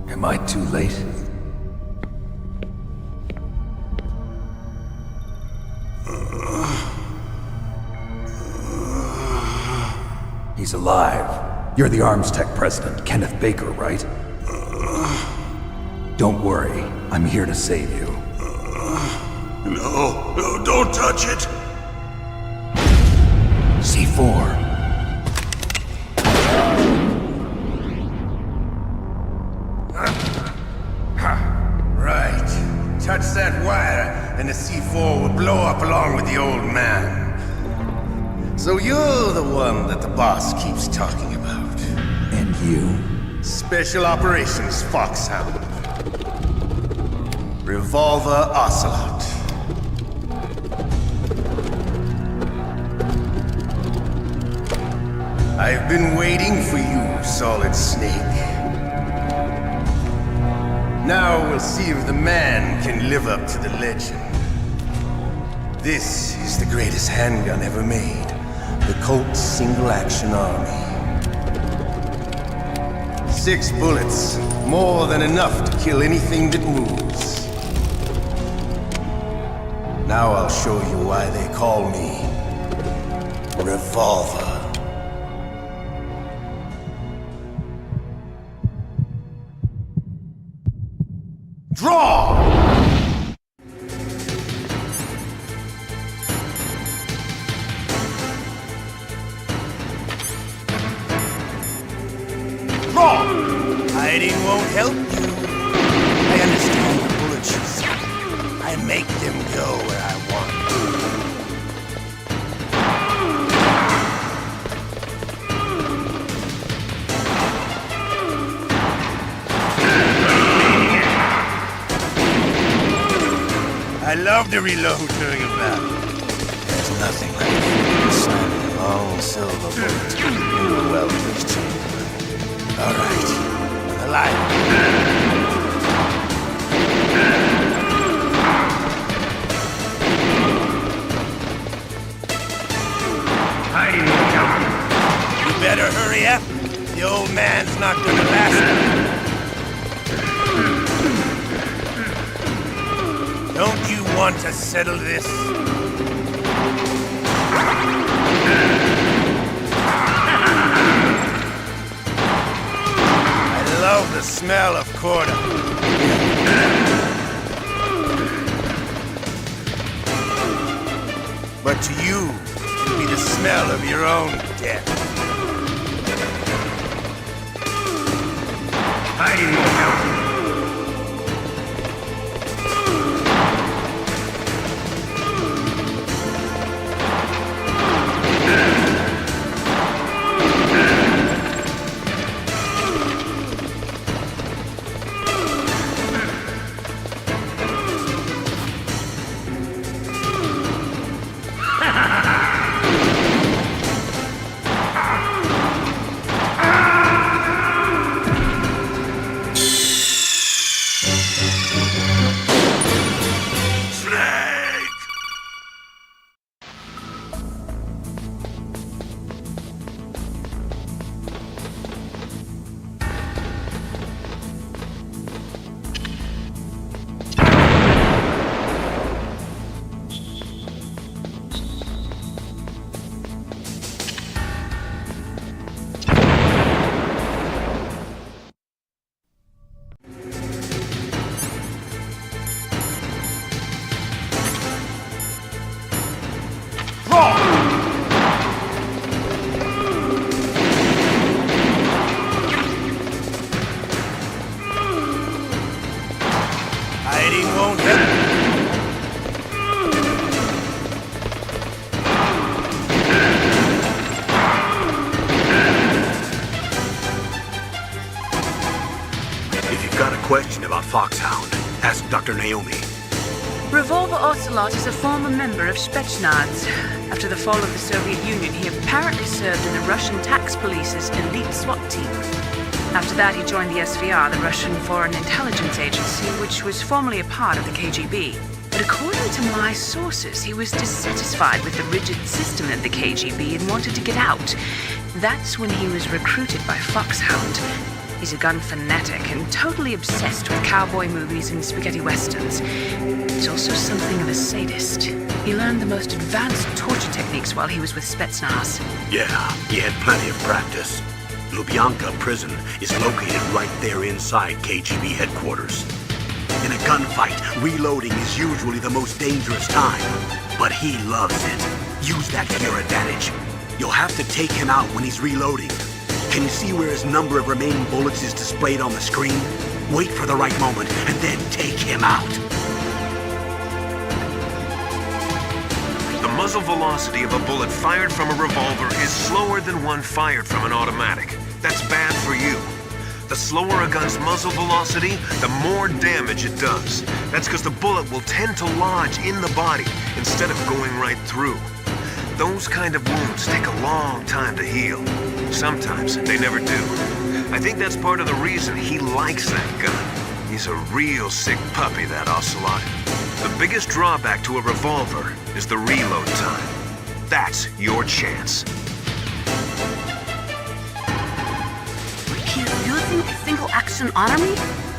Am I too late? He's alive. You're the Arms Tech president, Kenneth Baker, right? Don't worry. I'm here to save you. No, don't touch it! C4. Right. Touch that wire, and the C4 will blow up along with the old man. So you're the one that the boss keeps talking about. And you? Special Operations Foxhound. Revolver Ocelot. I've been waiting for you, Solid Snake. Now we'll see if the man can live up to the legend. This is the greatest handgun ever made. The Colt's Single Action Army. 6 bullets, more than enough to kill anything that moves. Now I'll show you why they call me Revolver. Draw! Hiding won't help you. I understand the bullets you see. I make them go where I want. love to reload during a battle. There's nothing like the feeling of slamming a long silver bullet into a well-placed chamber. All right, I'm alive. You better hurry up. The old man's not gonna last long. Don't you want to settle this? I love the smell of corda. But to you, it'll be the smell of your own death. I need more help. Hiding won't help. If you've got a question about Foxhound, ask Dr. Naomi. Revolver Ocelot is a former member of Spetsnaz. After the fall of the Soviet Union, he apparently served in the Russian tax police's elite SWAT team. After that, he joined the SVR, the Russian Foreign Intelligence Agency, which was formerly a part of the KGB. But according to my sources, he was dissatisfied with the rigid system of the KGB and wanted to get out. That's when he was recruited by Foxhound. He's a gun fanatic and totally obsessed with cowboy movies and spaghetti westerns. He's also something of a sadist. He learned the most advanced torture techniques while he was with Spetsnaz. Yeah, he had plenty of practice. Lubyanka prison is located right there inside KGB headquarters. In a gunfight, reloading is usually the most dangerous time, but he loves it. Use that to your advantage. You'll have to take him out when he's reloading. Can you see where his number of remaining bullets is displayed on the screen? Wait for the right moment and then take him out. The muzzle velocity of a bullet fired from a revolver is slower than one fired from an automatic. That's bad for you. The slower a gun's muzzle velocity, the more damage it does. That's because the bullet will tend to lodge in the body instead of going right through. Those kind of wounds take a long time to heal. Sometimes they never do. I think that's part of the reason he likes that gun. He's a real sick puppy, that Ocelot. The biggest drawback to a revolver is the reload time. That's your chance. He's using a single-action army?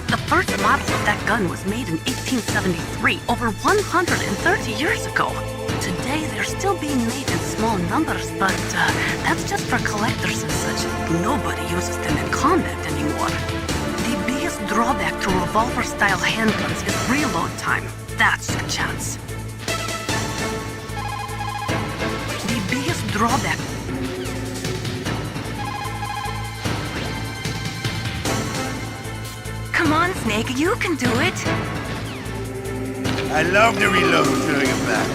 The first model of that gun was made in 1873, over 130 years ago. Today, they're still being made in small numbers, but that's just for collectors and such. Nobody uses them in combat anymore. The biggest drawback to revolver-style handguns is reload time. That's your chance. The biggest drawback... Come on, Snake, you can do it. I love to reload during a battle.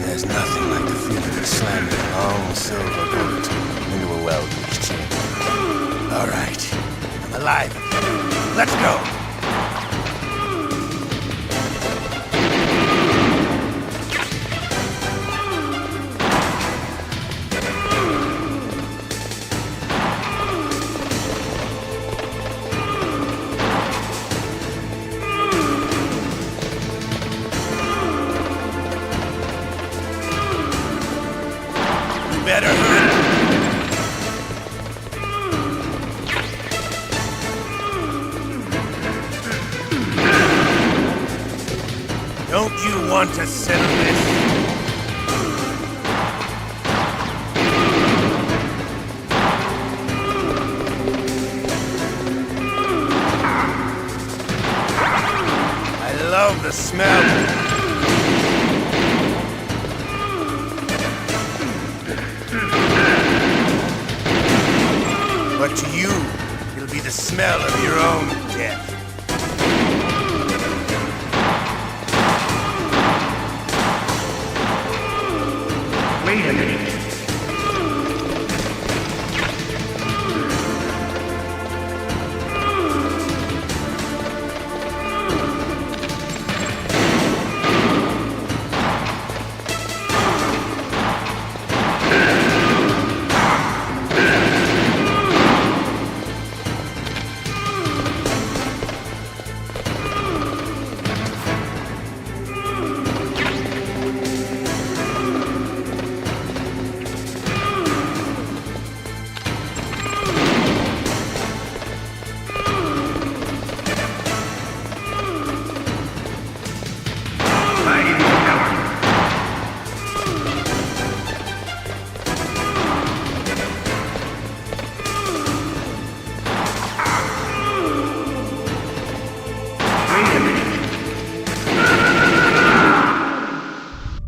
There's nothing like the feeling of slamming a long silver bullet into a well-placed chamber. All right, I'm alive. Let's go. better hunt. Don't you want to settle this? I love the smell. But to you, it'll be the smell of your own death. Wait a minute.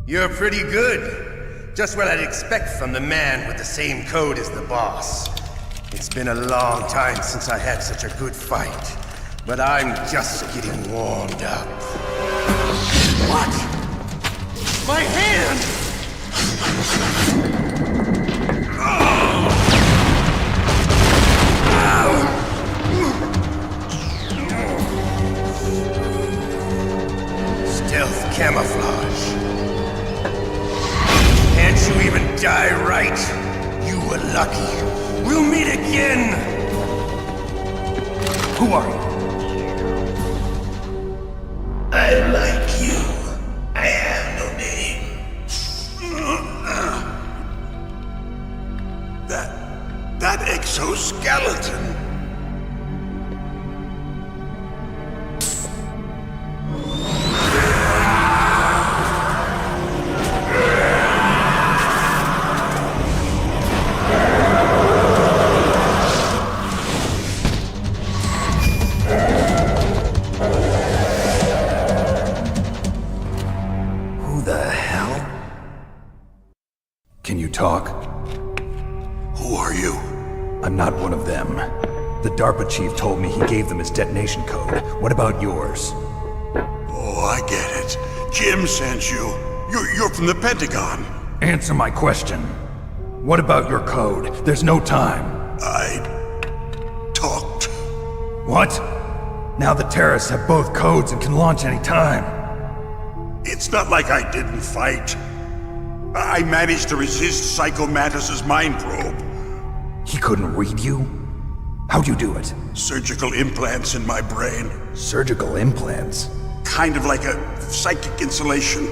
You're pretty good. Just what I'd expect from the man with the same code as the boss. It's been a long time since I had such a good fight, but I'm just getting warmed up. What? My hand! Stealth camouflage. Can't you even die right? You were lucky. We'll meet again! Who are you? I like you. I have no name. That exoskeleton. Can you talk? Who are you? I'm not one of them. The DARPA chief told me he gave them his detonation code. What about yours? Oh, I get it. Jim sent you. You're from the Pentagon. Answer my question. What about your code? There's no time. I talked. What? Now the terrorists have both codes and can launch any time. It's not like I didn't fight. I managed to resist Psycho Mantis's mind probe. He couldn't read you? How'd you do it? Surgical implants in my brain. Surgical implants? Kind of like a psychic insulation.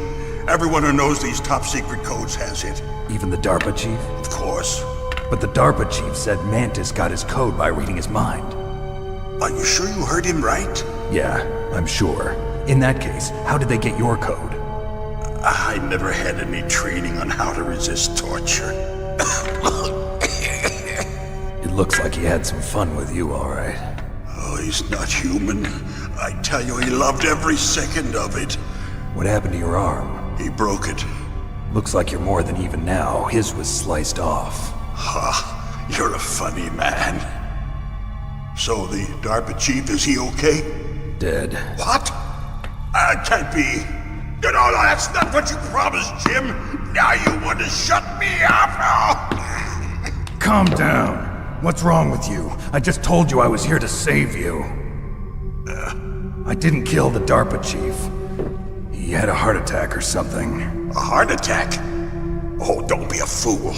Everyone who knows these top secret codes has it. Even the DARPA chief? Of course. But the DARPA chief said Mantis got his code by reading his mind. Are you sure you heard him right? Yeah, I'm sure. In that case, how did they get your code? I never had any training on how to resist torture. It looks like he had some fun with you, all right. Oh, he's not human. I tell you, he loved every second of it. What happened to your arm? He broke it. Looks like you're more than even now. His was sliced off. Ha, you're a funny man. So the DARPA chief, is he okay? Dead. What? Can't be. No, that's not what you promised, Jim. Now you want to shut me up? Calm down. What's wrong with you? I just told you I was here to save you. I didn't kill the DARPA chief. He had a heart attack or something. A heart attack? Oh, don't be a fool.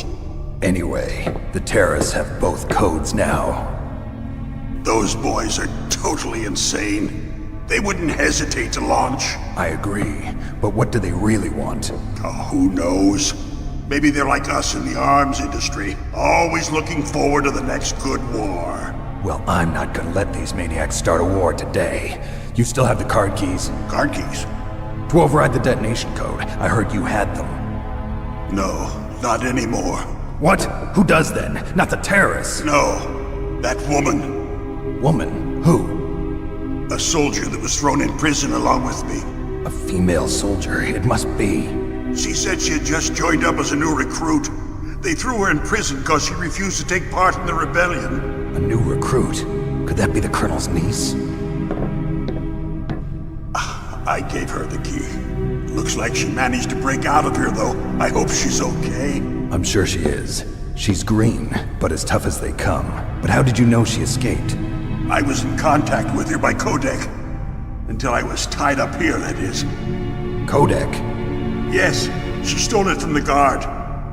Anyway, the terrorists have both codes now. Those boys are totally insane. They wouldn't hesitate to launch. I agree, but what do they really want? Oh, who knows? Maybe they're like us in the arms industry, always looking forward to the next good war. Well, I'm not gonna let these maniacs start a war today. You still have the card keys? Card keys? To override the detonation code. I heard you had them. No, not anymore. What? Who does then? Not the terrorists? No, that woman. Woman? Who? A soldier that was thrown in prison along with me. A female soldier, it must be. She said she had just joined up as a new recruit. They threw her in prison because she refused to take part in the rebellion. A new recruit? Could that be the Colonel's niece? I gave her the key. Looks like she managed to break out of here, though. I hope she's okay. I'm sure she is. She's green, but as tough as they come. But how did you know she escaped? I was in contact with her by codec. Until I was tied up here, that is. Codec? Yes, she stole it from the guard.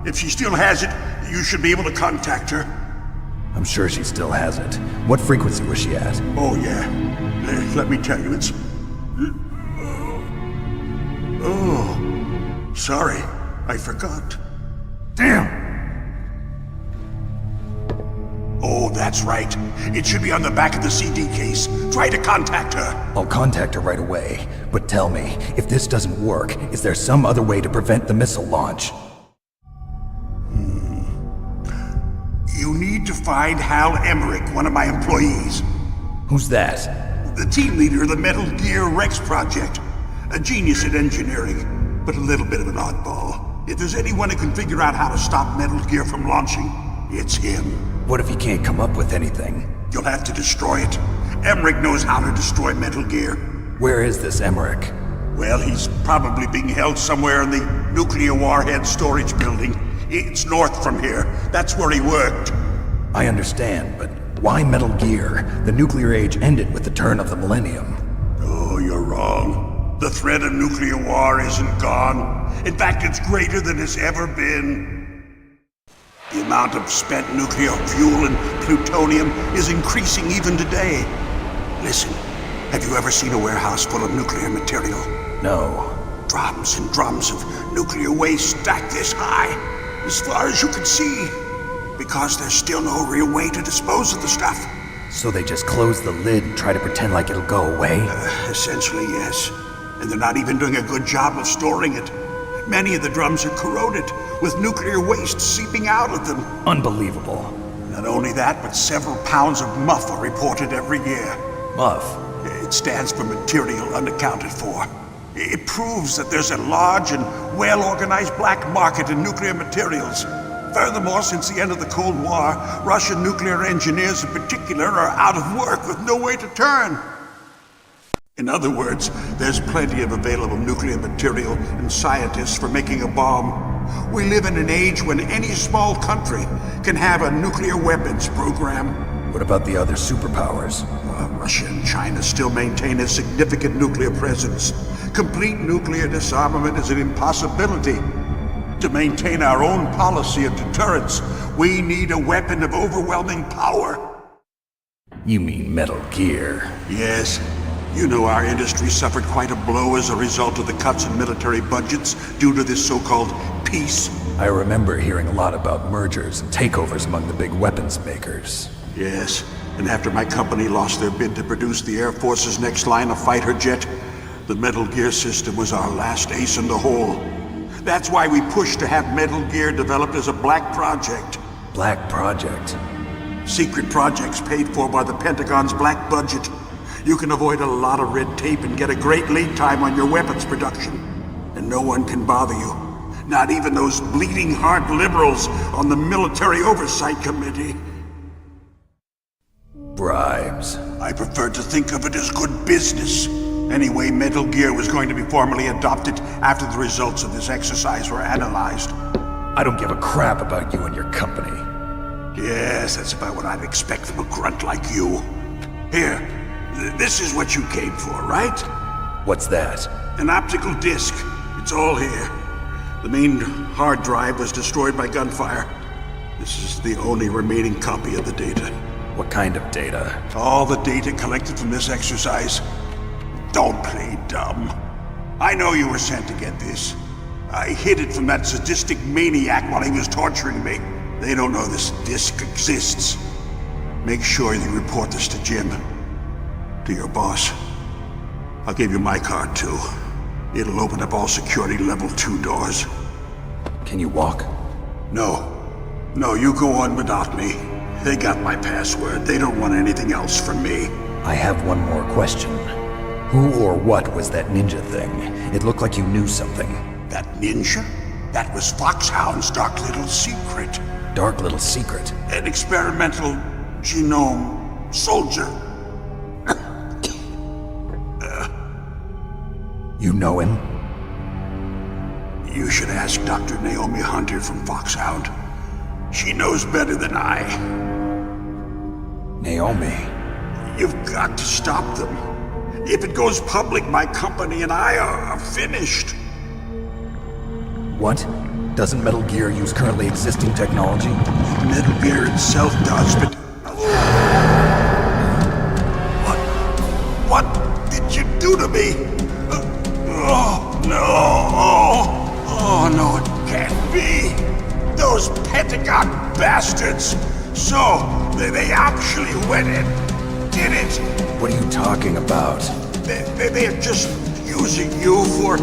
If she still has it, you should be able to contact her. I'm sure she still has it. What frequency was she at? Oh, yeah. Let me tell you, it's... Oh, sorry. I forgot. Damn! Oh, that's right. It should be on the back of the CD case. Try to contact her. I'll contact her right away. But tell me, if this doesn't work, is there some other way to prevent the missile launch? You need to find Hal Emmerich, one of my employees. Who's that? The team leader of the Metal Gear Rex project. A genius at engineering, but a little bit of an oddball. If there's anyone who can figure out how to stop Metal Gear from launching, it's him. What if he can't come up with anything? You'll have to destroy it. Emmerich knows how to destroy Metal Gear. Where is this Emmerich? Well, he's probably being held somewhere in the nuclear warhead storage building. It's north from here. That's where he worked. I understand, but why Metal Gear? The nuclear age ended with the turn of the millennium. Oh, you're wrong. The threat of nuclear war isn't gone. In fact, it's greater than it's ever been. The amount of spent nuclear fuel and plutonium is increasing even today. Listen, have you ever seen a warehouse full of nuclear material? No. Drums and drums of nuclear waste stacked this high, as far as you can see. Because there's still no real way to dispose of the stuff. So they just close the lid and try to pretend like it'll go away? Essentially, yes. And they're not even doing a good job of storing it. Many of the drums are corroded, with nuclear waste seeping out of them. Unbelievable. Not only that, but several pounds of MUF are reported every year. MUF? It stands for material unaccounted for. It proves that there's a large and well-organized black market in nuclear materials. Furthermore, since the end of the Cold War, Russian nuclear engineers in particular are out of work with no way to turn. In other words, there's plenty of available nuclear material and scientists for making a bomb. We live in an age when any small country can have a nuclear weapons program. What about the other superpowers? Russia and China still maintain a significant nuclear presence. Complete nuclear disarmament is an impossibility. To maintain our own policy of deterrence, we need a weapon of overwhelming power. You mean Metal Gear? Yes. You know our industry suffered quite a blow as a result of the cuts in military budgets due to this so-called peace. I remember hearing a lot about mergers and takeovers among the big weapons makers. Yes, and after my company lost their bid to produce the Air Force's next line of fighter jet, the Metal Gear system was our last ace in the hole. That's why we pushed to have Metal Gear developed as a black project. Black project? Secret projects paid for by the Pentagon's black budget. You can avoid a lot of red tape and get a great lead time on your weapons production. And no one can bother you. Not even those bleeding heart liberals on the Military Oversight Committee. Bribes. I prefer to think of it as good business. Anyway, Metal Gear was going to be formally adopted after the results of this exercise were analyzed. I don't give a crap about you and your company. Yes, that's about what I'd expect from a grunt like you. Here. This is what you came for, right? What's that? An optical disc. It's all here. The main hard drive was destroyed by gunfire. This is the only remaining copy of the data. What kind of data? All the data collected from this exercise. Don't play dumb. I know you were sent to get this. I hid it from that sadistic maniac while he was torturing me. They don't know this disk exists. Make sure you report this to Jim. To your boss. I'll give you my card, too. It'll open up all security level 2 doors. Can you walk? No. No, you go on without me. They got my password. They don't want anything else from me. I have one more question. Who or what was that ninja thing? It looked like you knew something. That ninja? That was Foxhound's dark little secret. Dark little secret? An experimental genome soldier. You know him? You should ask Dr. Naomi Hunter from Foxhound. She knows better than I. Naomi? You've got to stop them. If it goes public, my company and I are finished. What? Doesn't Metal Gear use currently existing technology? Metal Gear itself does, but... What did you do to me? Oh, no! Oh, no, it can't be! Those Pentagon bastards! So, they actually went and did it! What are you talking about? They're just using you for...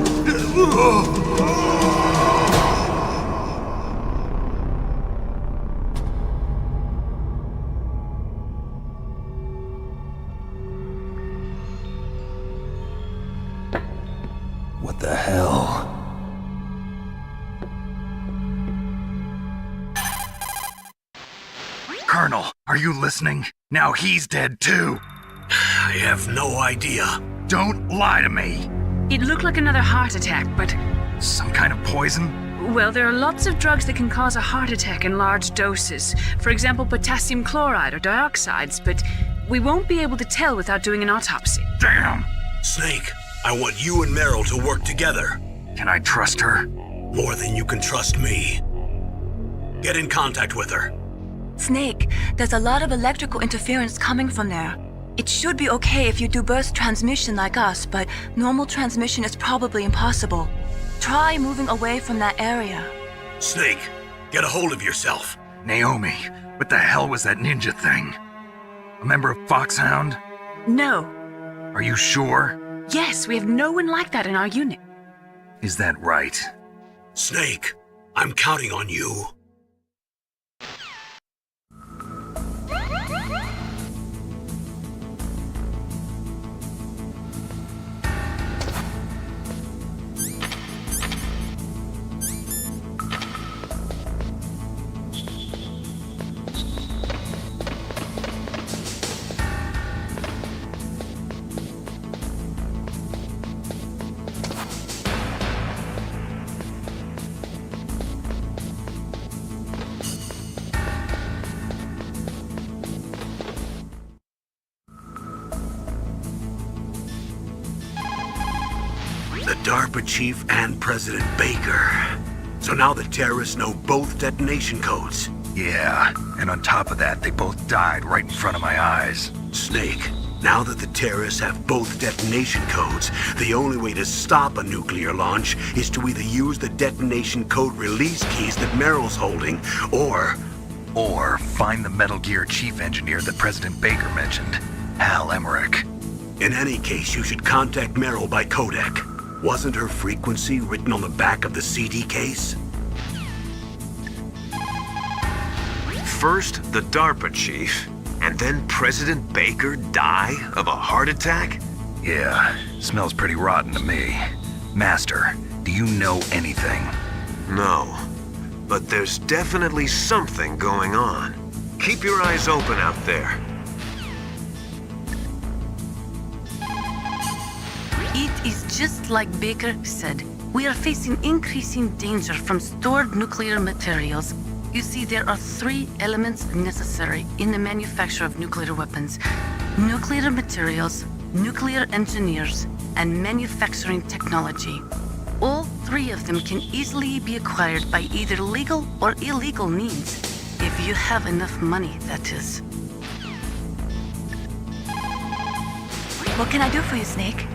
What the hell? Colonel, are you listening? Now he's dead too. I have no idea. Don't lie to me. It looked like another heart attack, but... Some kind of poison? Well, there are lots of drugs that can cause a heart attack in large doses. For example, potassium chloride or dioxides, but we won't be able to tell without doing an autopsy. Damn! Snake, I want you and Meryl to work together. Can I trust her? More than you can trust me. Get in contact with her. Snake, there's a lot of electrical interference coming from there. It should be okay if you do burst transmission like us, but normal transmission is probably impossible. Try moving away from that area. Snake, get a hold of yourself. Naomi, what the hell was that ninja thing? A member of Foxhound? No. Are you sure? Yes, we have no one like that in our unit. Is that right? Snake, I'm counting on you. The DARPA chief and President Baker. So now the terrorists know both detonation codes. Yeah, and on top of that, they both died right in front of my eyes. Snake, now that the terrorists have both detonation codes, the only way to stop a nuclear launch is to either use the detonation code release keys that Meryl's holding, or find the Metal Gear chief engineer that President Baker mentioned, Hal Emmerich. In any case, you should contact Meryl by codec. Wasn't her frequency written on the back of the CD case? First, the DARPA chief, and then President Baker die of a heart attack? Yeah, smells pretty rotten to me. Master, do you know anything? No, but there's definitely something going on. Keep your eyes open out there. It is just like Baker said. We are facing increasing danger from stored nuclear materials. You see, there are 3 elements necessary in the manufacture of nuclear weapons: nuclear materials, nuclear engineers, and manufacturing technology. All 3 of them can easily be acquired by either legal or illegal means. If you have enough money, that is. What can I do for you, Snake?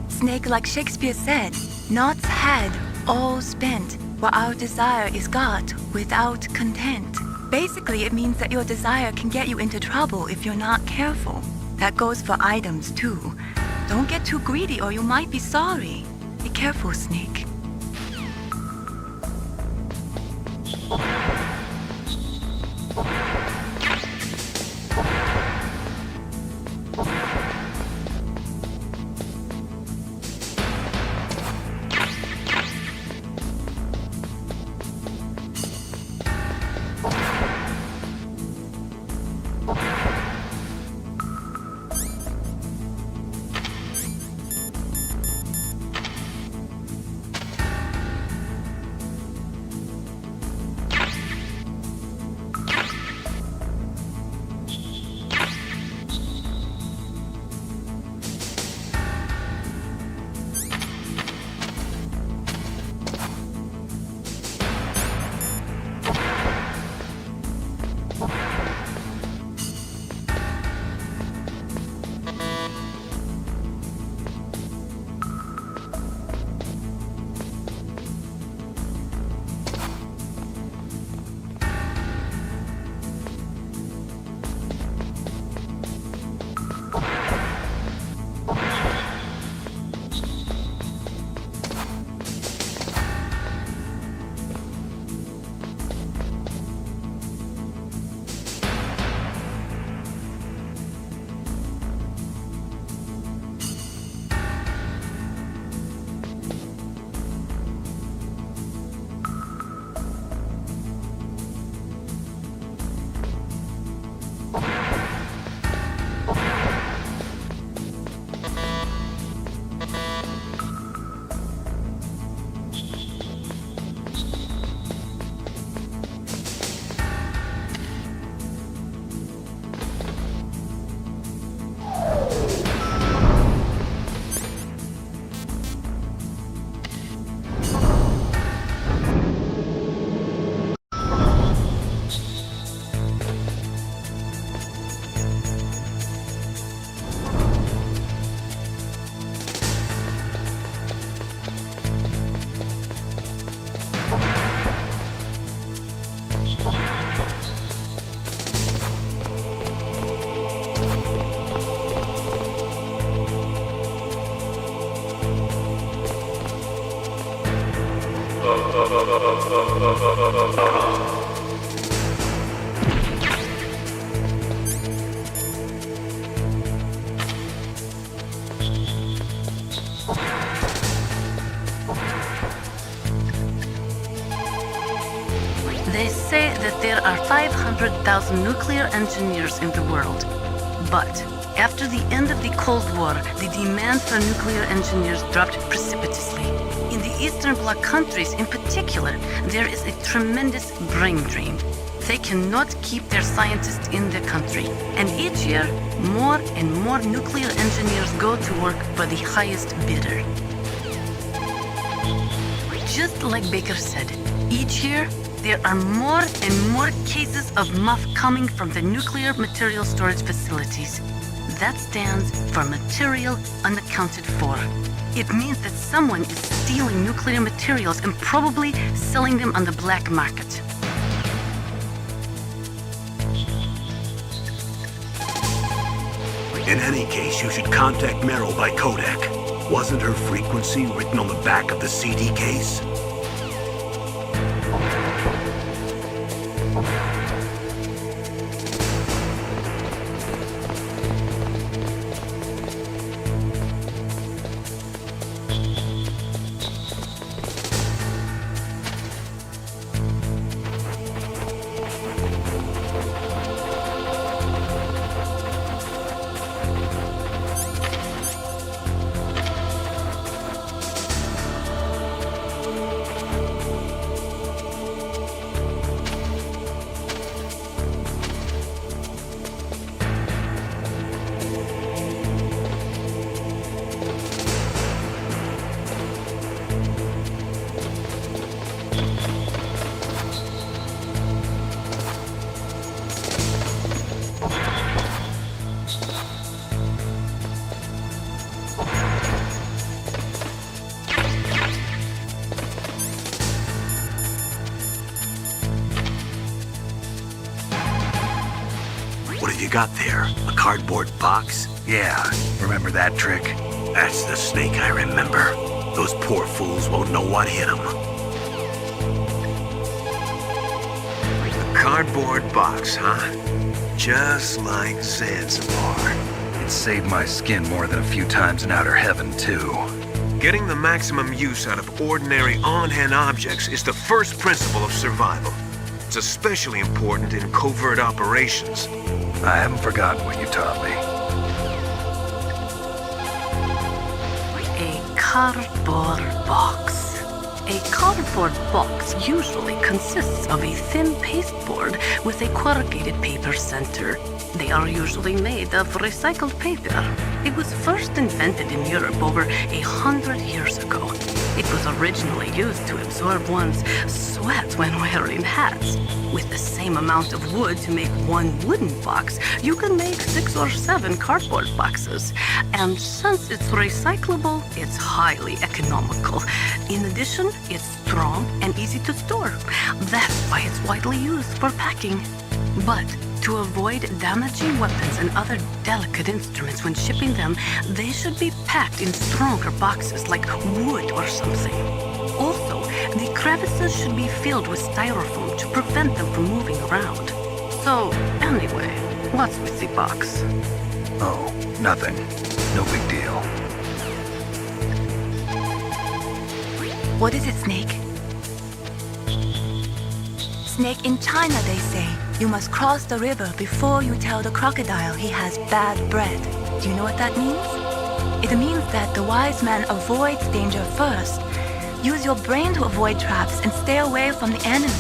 Snake, like Shakespeare said, Nought's had all spent, while our desire is got without content. Basically, it means that your desire can get you into trouble if you're not careful. That goes for items, too. Don't get too greedy or you might be sorry. Be careful, Snake. They say that there are 500,000 nuclear engineers in the world. But after the end of the Cold War, the demand for nuclear engineers dropped precipitously. In the Eastern Bloc countries in particular, there is a tremendous brain drain. They cannot keep their scientists in the country. And each year, more and more nuclear engineers go to work for the highest bidder. Just like Baker said, each year, there are more and more cases of muff coming from the nuclear material storage facilities. That stands for material unaccounted for. It means that someone is stealing nuclear materials and probably selling them on the black market. In any case, you should contact Meryl by codec. Wasn't her frequency written on the back of the CD case? have you got there? A cardboard box? Yeah, remember that trick? That's the snake I remember. Those poor fools won't know what hit them. A cardboard box, huh? Just like Zanzibar. It saved my skin more than a few times in outer heaven, too. Getting the maximum use out of ordinary on-hand objects is the first principle of survival. It's especially important in covert operations. I haven't forgotten what you taught me. A cardboard box. A cardboard box usually consists of a thin pasteboard with a corrugated paper center. They are usually made of recycled paper. It was first invented in Europe over 100 years ago. It was originally used to absorb one's sweat when wearing hats. With the same amount of wood to make one wooden box, you can make 6 or 7 cardboard boxes. And since it's recyclable, it's highly economical. In addition, it's strong and easy to store. That's why it's widely used for packing. But to avoid damaging weapons and other delicate instruments when shipping them, they should be packed in stronger boxes like wood or something. Also, the crevices should be filled with styrofoam to prevent them from moving around. So, anyway, what's with the box? Oh, nothing. No big deal. What is it, Snake? Snake, in China they say, you must cross the river before you tell the crocodile he has bad bread. Do you know what that means? It means that the wise man avoids danger first. Use your brain to avoid traps and stay away from the enemy.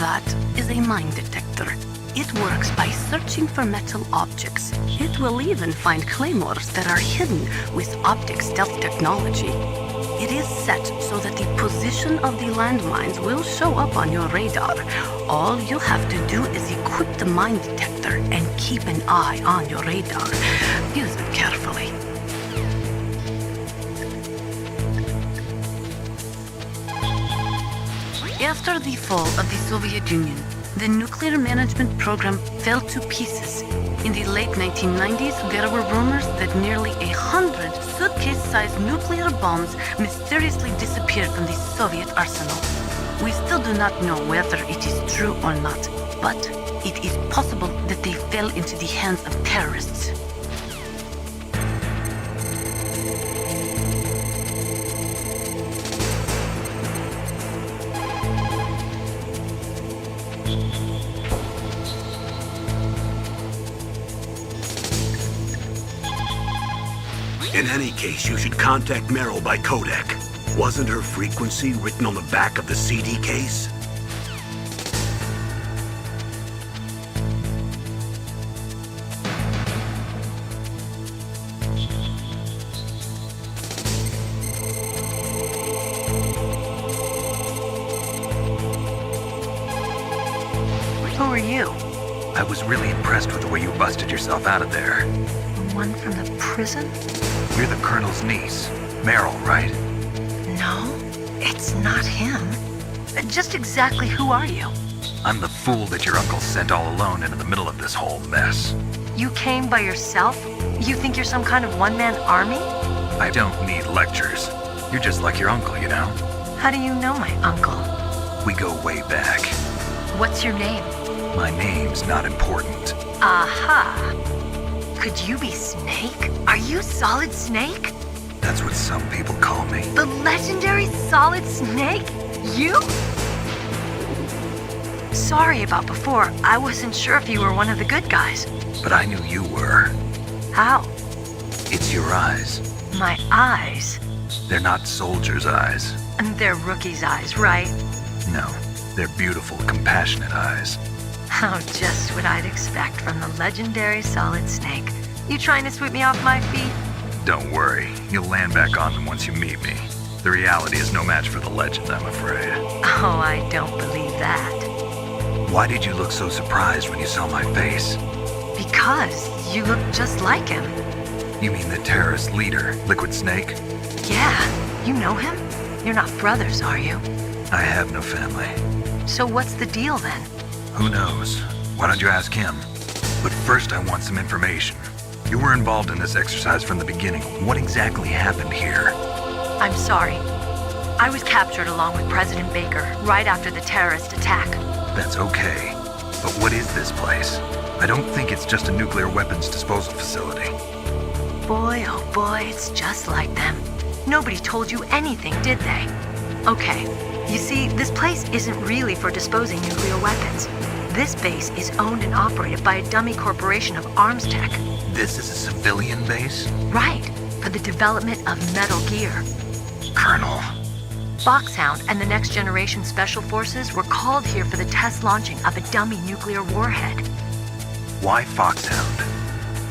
That is a mine detector. It works by searching for metal objects. It will even find claymores that are hidden with optic stealth technology. It is set so that the position of the landmines will show up on your radar. All you have to do is equip the mine detector and keep an eye on your radar. Use it carefully. After the fall of the Soviet Union, the nuclear management program fell to pieces. In the late 1990s, there were rumors that nearly 100 suitcase-sized nuclear bombs mysteriously disappeared from the Soviet arsenal. We still do not know whether it is true or not, but it is possible that they fell into the hands of terrorists. In any case, you should contact Merrill by codec. Wasn't her frequency written on the back of the CD case? Who are you? I was really impressed with the way you busted yourself out of there. The one from the prison? You're the Colonel's niece, Meryl, right? No, it's not him. Just exactly who are you? I'm the fool that your uncle sent all alone into the middle of this whole mess. You came by yourself? You think you're some kind of one-man army? I don't need lectures. You're just like your uncle, you know? How do you know my uncle? We go way back. What's your name? My name's not important. Aha! Could you be Snake? Are you Solid Snake? That's what some people call me. The legendary Solid Snake? You? Sorry about before. I wasn't sure if you were one of the good guys. But I knew you were. How? It's your eyes. My eyes? They're not soldiers' eyes. And they're rookies' eyes, right? No, they're beautiful, compassionate eyes. Oh, just what I'd expect from the legendary Solid Snake. You trying to sweep me off my feet? Don't worry, you'll land back on them once you meet me. The reality is no match for the legend, I'm afraid. Oh, I don't believe that. Why did you look so surprised when you saw my face? Because you look just like him. You mean the terrorist leader, Liquid Snake? Yeah, you know him? You're not brothers, are you? I have no family. So what's the deal then? Who knows? Why don't you ask him? But first I want some information. You were involved in this exercise from the beginning. What exactly happened here? I'm sorry. I was captured along with President Baker right after the terrorist attack. That's okay. But what is this place? I don't think it's just a nuclear weapons disposal facility. Boy, oh boy, it's just like them. Nobody told you anything, did they? Okay, you see, this place isn't really for disposing nuclear weapons. This base is owned and operated by a dummy corporation of arms tech. This is a civilian base? Right, for the development of Metal Gear. Colonel. Foxhound and the Next Generation Special Forces were called here for the test launching of a dummy nuclear warhead. Why Foxhound?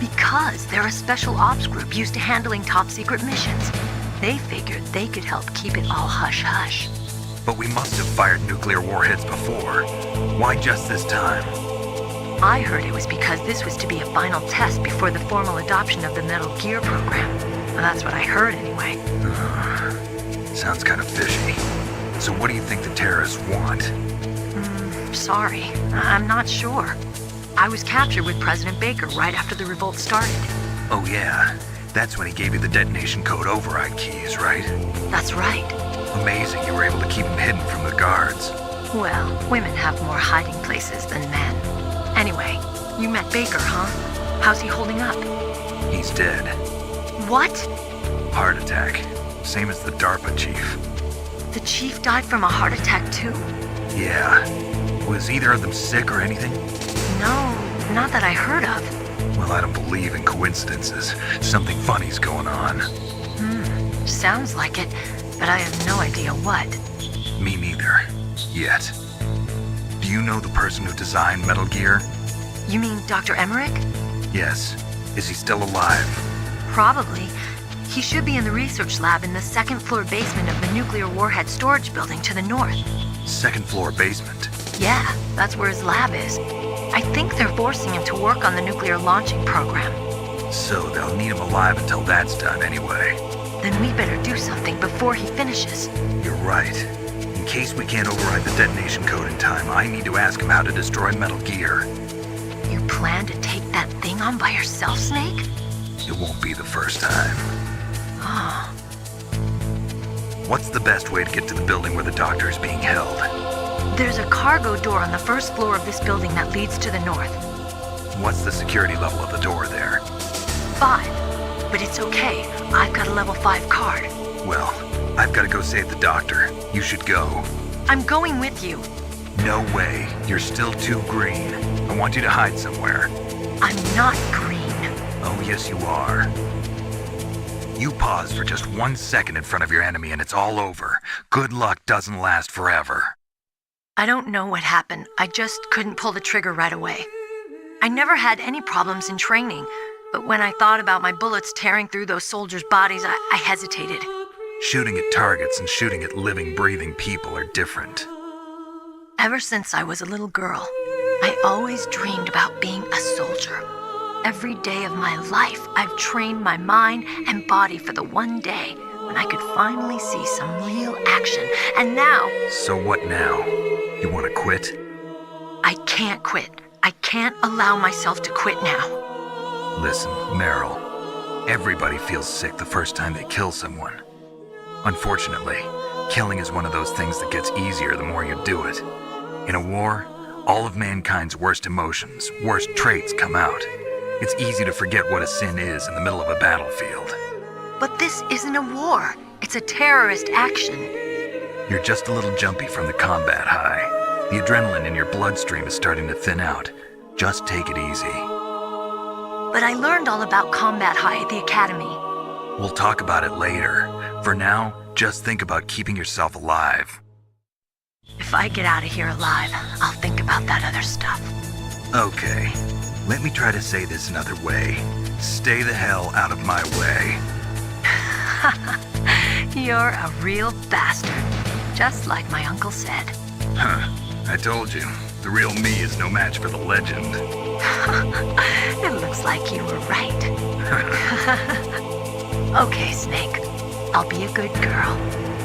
Because they're a special ops group used to handling top-secret missions. They figured they could help keep it all hush-hush. But we must have fired nuclear warheads before. Why just this time? I heard it was because this was to be a final test before the formal adoption of the Metal Gear program. Well, that's what I heard anyway. Sounds kind of fishy. So what do you think the terrorists want? Sorry, I'm not sure. I was captured with President Baker right after the revolt started. Oh yeah, that's when he gave you the detonation code override keys, right? That's right. Amazing you were able to keep him hidden from the guards. Well, women have more hiding places than men. Anyway, you met Baker, huh? How's he holding up? He's dead. What? Heart attack. Same as the DARPA chief. The chief died from a heart attack too? Yeah. Was either of them sick or anything? No, not that I heard of. Well, I don't believe in coincidences. Something funny's going on. Sounds like it, but I have no idea what. Me neither. Yet. Do you know the person who designed Metal Gear? You mean Dr. Emmerich? Yes. Is he still alive? Probably. He should be in the research lab in the second floor basement of the nuclear warhead storage building to the north. Second floor basement? Yeah, that's where his lab is. I think they're forcing him to work on the nuclear launching program. So they'll need him alive until that's done anyway. Then we better do something before he finishes. You're right. In case we can't override the detonation code in time, I need to ask him how to destroy Metal Gear. You plan to take that thing on by yourself, Snake? It won't be the first time. Oh. What's the best way to get to the building where the doctor is being held? There's a cargo door on the first floor of this building that leads to the north. What's the security level of the door there? 5. But it's okay. I've got a level 5 card. Well, I've got to go save the doctor. You should go. I'm going with you. No way. You're still too green. I want you to hide somewhere. I'm not green. Oh, yes, you are. You pause for just 1 second in front of your enemy and it's all over. Good luck doesn't last forever. I don't know what happened. I just couldn't pull the trigger right away. I never had any problems in training, but when I thought about my bullets tearing through those soldiers' bodies, I hesitated. Shooting at targets and shooting at living, breathing people are different. Ever since I was a little girl, I always dreamed about being a soldier. Every day of my life, I've trained my mind and body for the one day when I could finally see some real action. And now... So what now? You want to quit? I can't quit. I can't allow myself to quit now. Listen, Meryl, everybody feels sick the first time they kill someone. Unfortunately, killing is one of those things that gets easier the more you do it. In a war, all of mankind's worst emotions, worst traits come out. It's easy to forget what a sin is in the middle of a battlefield. But this isn't a war. It's a terrorist action. You're just a little jumpy from the combat high. The adrenaline in your bloodstream is starting to thin out. Just take it easy. But I learned all about combat high at the academy. We'll talk about it later. For now, just think about keeping yourself alive. If I get out of here alive, I'll think about that other stuff. Okay, let me try to say this another way. Stay the hell out of my way. You're a real bastard, just like my uncle said. Huh, I told you, the real me is no match for the legend. It looks like you were right. Okay, Snake, I'll be a good girl.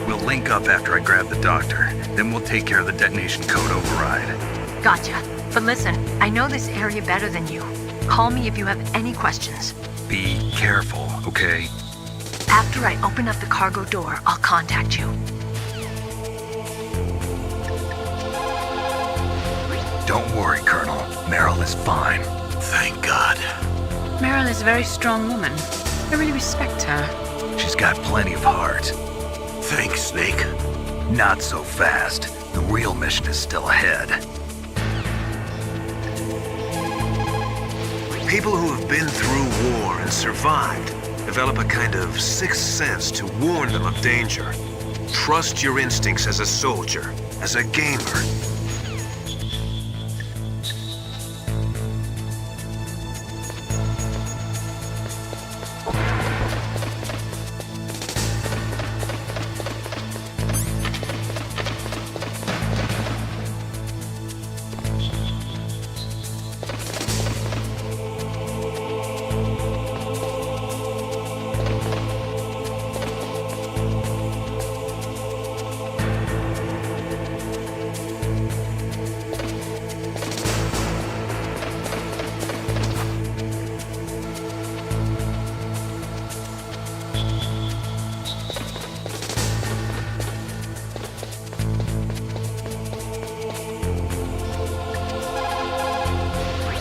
We'll link up after I grab the doctor, then we'll take care of the detonation code override. Gotcha. But listen, I know this area better than you. Call me if you have any questions. Be careful, okay? After I open up the cargo door, I'll contact you. Don't worry, Colonel. Meryl is fine. Thank God. Meryl is a very strong woman. I really respect her. She's got plenty of heart. Thanks, Snake. Not so fast. The real mission is still ahead. People who have been through war and survived develop a kind of sixth sense to warn them of danger. Trust your instincts as a soldier, as a gamer.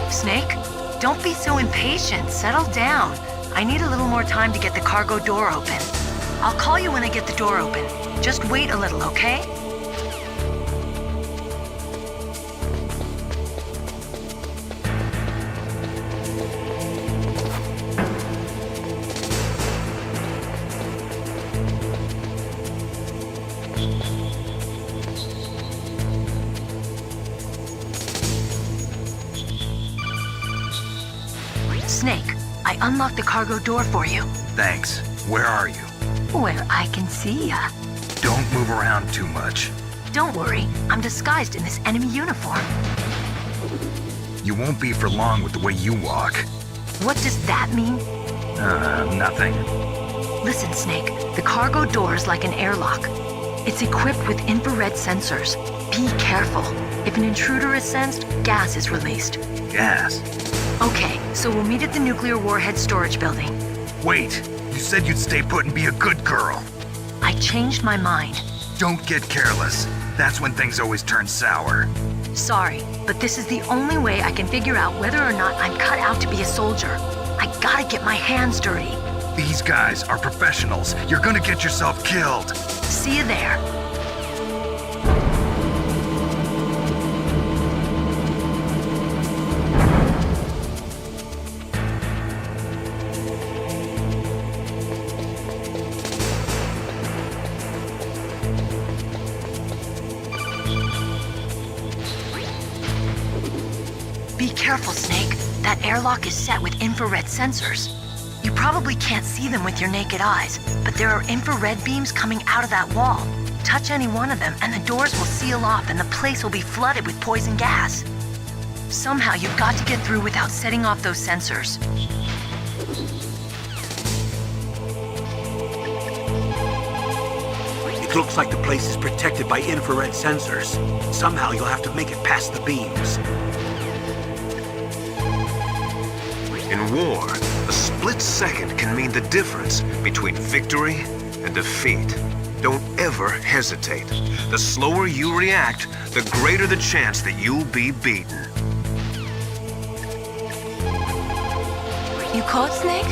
Snake, don't be so impatient. Settle down. I need a little more time to get the cargo door open. I'll call you when I get the door open. Just wait a little, okay? Snake, I unlocked the cargo door for you. Thanks. Where are you? Where I can see ya. Don't move around too much. Don't worry, I'm disguised in this enemy uniform. You won't be for long with the way you walk. What does that mean? Nothing. Listen, Snake, the cargo door is like an airlock. It's equipped with infrared sensors. Be careful. If an intruder is sensed, gas is released. Gas? Okay, so we'll meet at the nuclear warhead storage building. Wait, you said you'd stay put and be a good girl. I changed my mind. Don't get careless. That's when things always turn sour. Sorry, but this is the only way I can figure out whether or not I'm cut out to be a soldier. I gotta get my hands dirty. These guys are professionals. You're gonna get yourself killed. See you there. careful, Snake. That airlock is set with infrared sensors. You probably can't see them with your naked eyes, but there are infrared beams coming out of that wall. Touch any one of them and the doors will seal off and the place will be flooded with poison gas. Somehow you've got to get through without setting off those sensors. It looks like the place is protected by infrared sensors. Somehow you'll have to make it past the beams. In war, a split second can mean the difference between victory and defeat. Don't ever hesitate. The slower you react, the greater the chance that you'll be beaten. You called, Snake?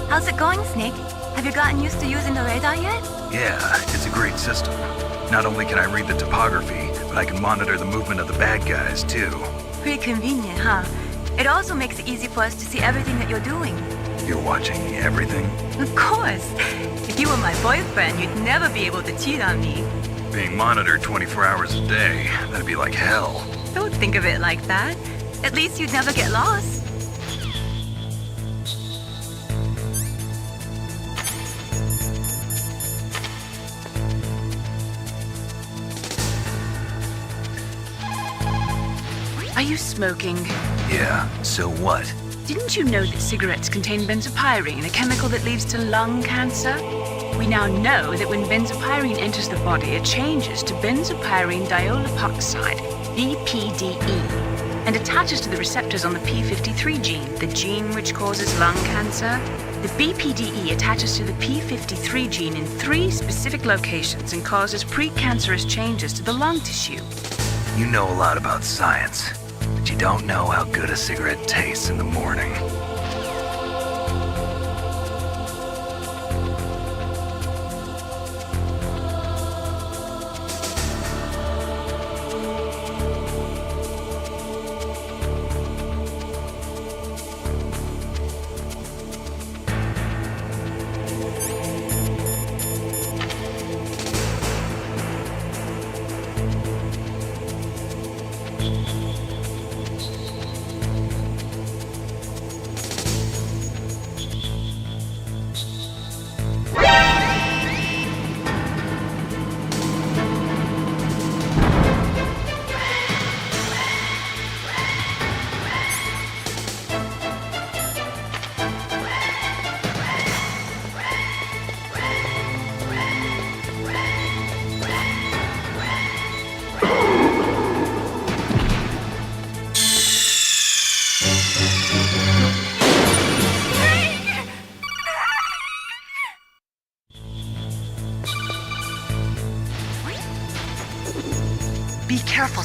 How's it going, Snake? Have you gotten used to using the radar yet? Yeah, it's a great system. Not only can I read the topography, but I can monitor the movement of the bad guys, too. Pretty convenient, huh? It also makes it easy for us to see everything that you're doing. You're watching everything? Of course. If you were my boyfriend, you'd never be able to cheat on me. Being monitored 24 hours a day, that'd be like hell. Don't think of it like that. At least you'd never get lost. Are you smoking? Yeah, so what? Didn't you know that cigarettes contain benzopyrene, a chemical that leads to lung cancer? We now know that when benzopyrene enters the body, it changes to benzopyrene diolipoxide, BPDE, and attaches to the receptors on the p53 gene, the gene which causes lung cancer. The BPDE attaches to the p53 gene in 3 specific locations and causes precancerous changes to the lung tissue. You know a lot about science, but you don't know how good a cigarette tastes in the morning. Be careful.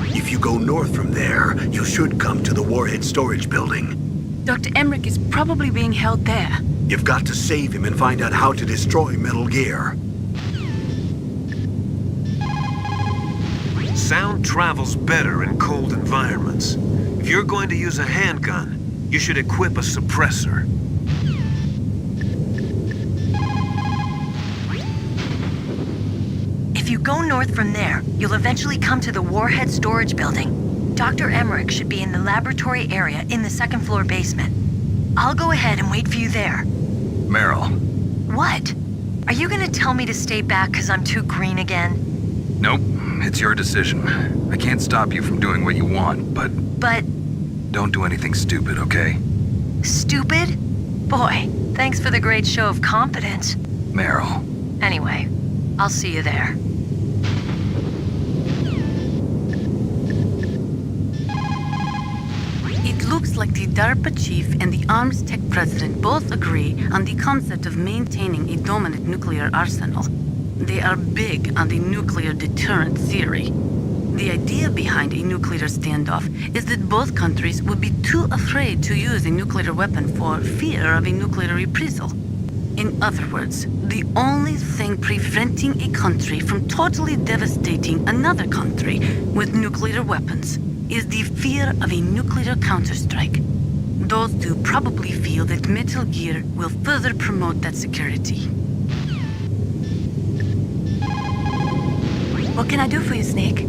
If you go north from there, you should come to the warhead storage building. Dr. Emmerich is probably being held there. You've got to save him and find out how to destroy Metal Gear. Sound travels better in cold environments. If you're going to use a handgun, you should equip a suppressor. If you go north from there, you'll eventually come to the warhead storage building. Dr. Emmerich should be in the laboratory area in the second floor basement. I'll go ahead and wait for you there. Meryl. What? Are you gonna tell me to stay back because I'm too green again? Nope, it's your decision. I can't stop you from doing what you want, but... But... Don't do anything stupid, okay? Stupid? Boy, thanks for the great show of confidence. Meryl. Anyway, I'll see you there. looks like the DARPA chief and the Arms Tech president both agree on the concept of maintaining a dominant nuclear arsenal. They are big on the nuclear deterrent theory. The idea behind a nuclear standoff is that both countries would be too afraid to use a nuclear weapon for fear of a nuclear reprisal. In other words, the only thing preventing a country from totally devastating another country with nuclear weapons is the fear of a nuclear counterstrike. Those two probably feel that Metal Gear will further promote that security. What can I do for you, Snake?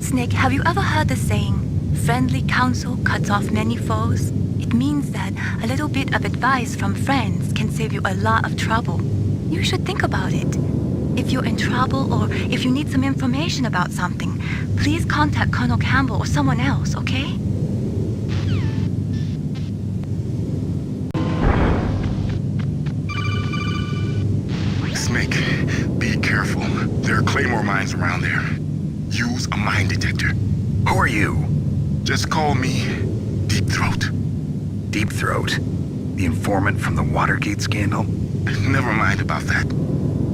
Snake, have you ever heard the saying, friendly counsel cuts off many foes? It means that a little bit of advice from friends can save you a lot of trouble. You should think about it. If you're in trouble or if you need some information about something, please contact Colonel Campbell or someone else, okay? Snake, be careful. There are claymore mines around there. Use a mine detector. Who are you? Just call me Deep Throat. Deep Throat? The informant from the Watergate scandal? Never mind about that.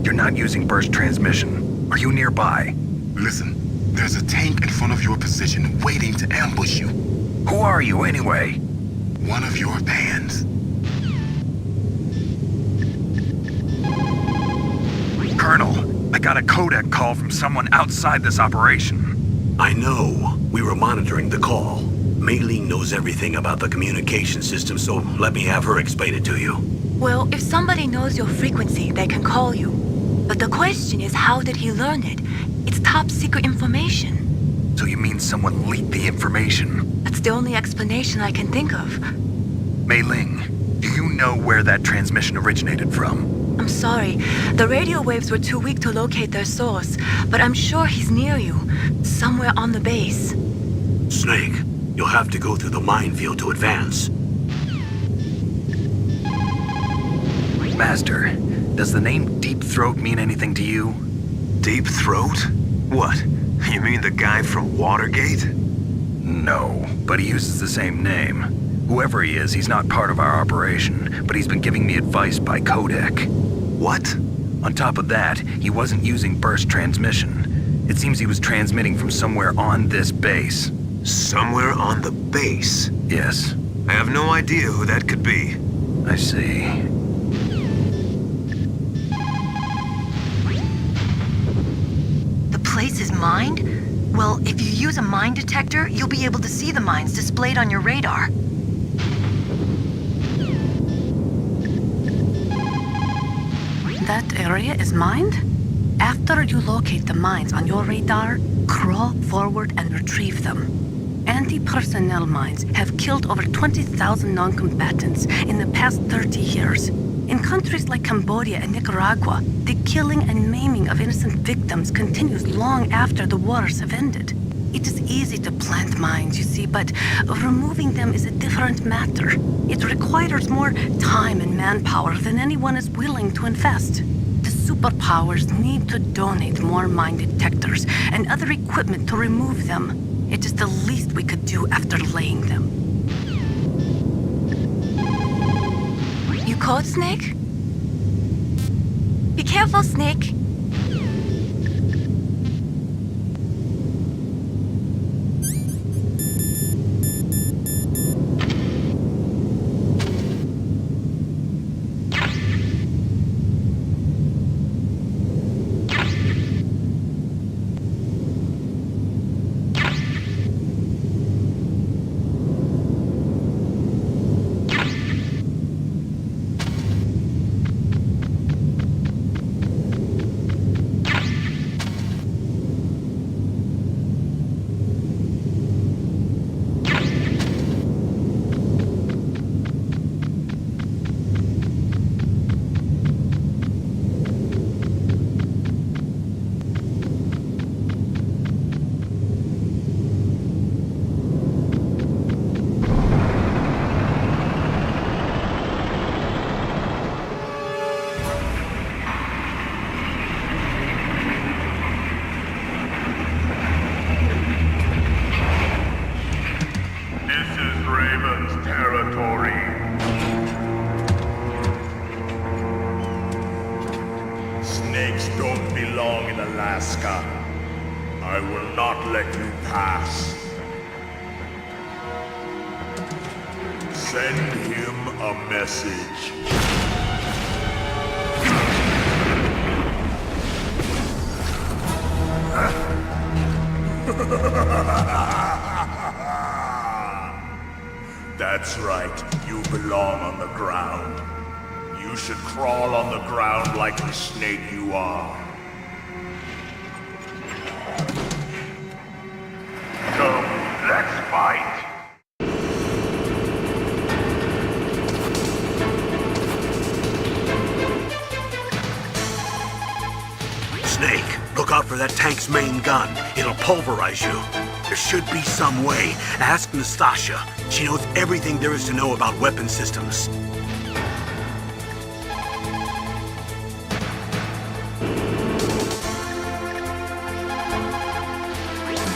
You're not using burst transmission. Are you nearby? Listen, there's a tank in front of your position waiting to ambush you. Who are you anyway? One of your bands. Colonel, I got a codec call from someone outside this operation. I know. We were monitoring the call. Mei Ling knows everything about the communication system, so let me have her explain it to you. Well, if somebody knows your frequency, they can call you. But the question is, how did he learn it? It's top secret information. So you mean someone leaked the information? That's the only explanation I can think of. Mei Ling, do you know where that transmission originated from? I'm sorry. The radio waves were too weak to locate their source, but I'm sure he's near you, somewhere on the base. Snake, you'll have to go through the minefield to advance. Master, does the name Deep Throat mean anything to you? Deep Throat? What? You mean the guy from Watergate? No, but he uses the same name. Whoever he is, he's not part of our operation, but he's been giving me advice by codec. What? On top of that, he wasn't using burst transmission. It seems he was transmitting from somewhere on this base. Somewhere on the base? Yes. I have no idea who that could be. I see. The place is mined? Well, if you use a mine detector, you'll be able to see the mines displayed on your radar. That area is mined? After you locate the mines on your radar, crawl forward and retrieve them. Anti-personnel mines have killed over 20,000 non-combatants in the past 30 years. In countries like Cambodia and Nicaragua, the killing and maiming of innocent victims continues long after the wars have ended. It is easy to plant mines, you see, but removing them is a different matter. It requires more time and manpower than anyone is willing to invest. The superpowers need to donate more mine detectors and other equipment to remove them. It is the least we could do after laying them. You called, Snake? Be careful, Snake. belong in Alaska. I will not let you pass. Send him a message. That's right, you belong on the ground. You should crawl on the ground like the snake you are. Come, let's fight! Snake, look out for that tank's main gun. It'll pulverize you. There should be some way. Ask Nastasha. She knows everything there is to know about weapon systems.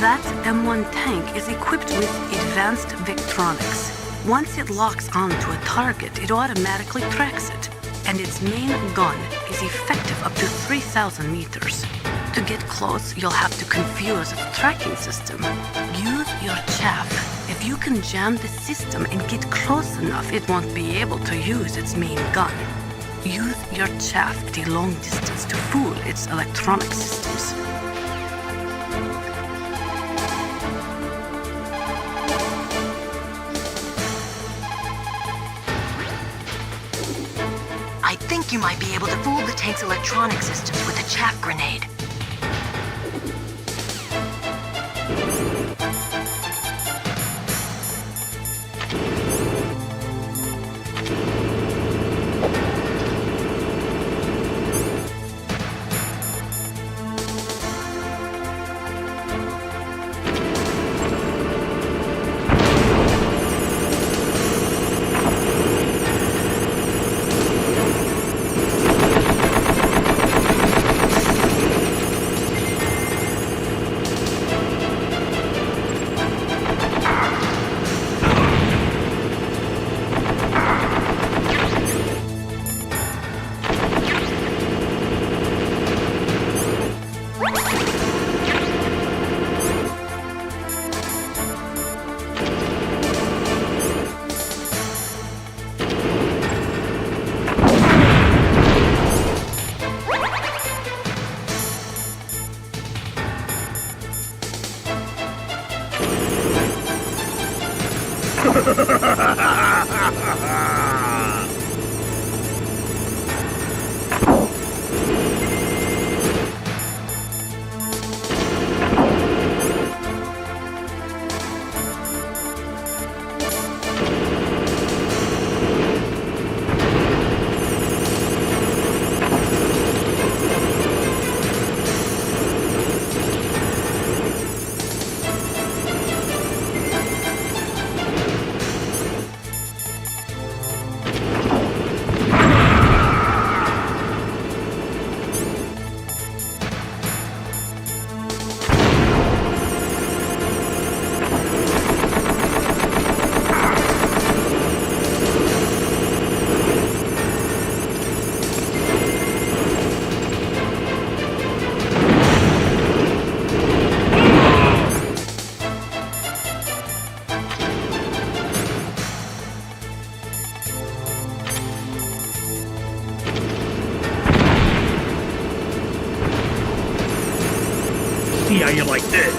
That M1 tank is equipped with advanced Victronics. Once it locks onto a target, it automatically tracks it. And its main gun is effective up to 3,000 meters. To get close, you'll have to confuse its tracking system. Use your chaff. If you can jam the system and get close enough, it won't be able to use its main gun. Use your chaff at a long distance to fool its electronic systems. I think you might be able to fool the tank's electronic systems with a chaff grenade. See how you like this?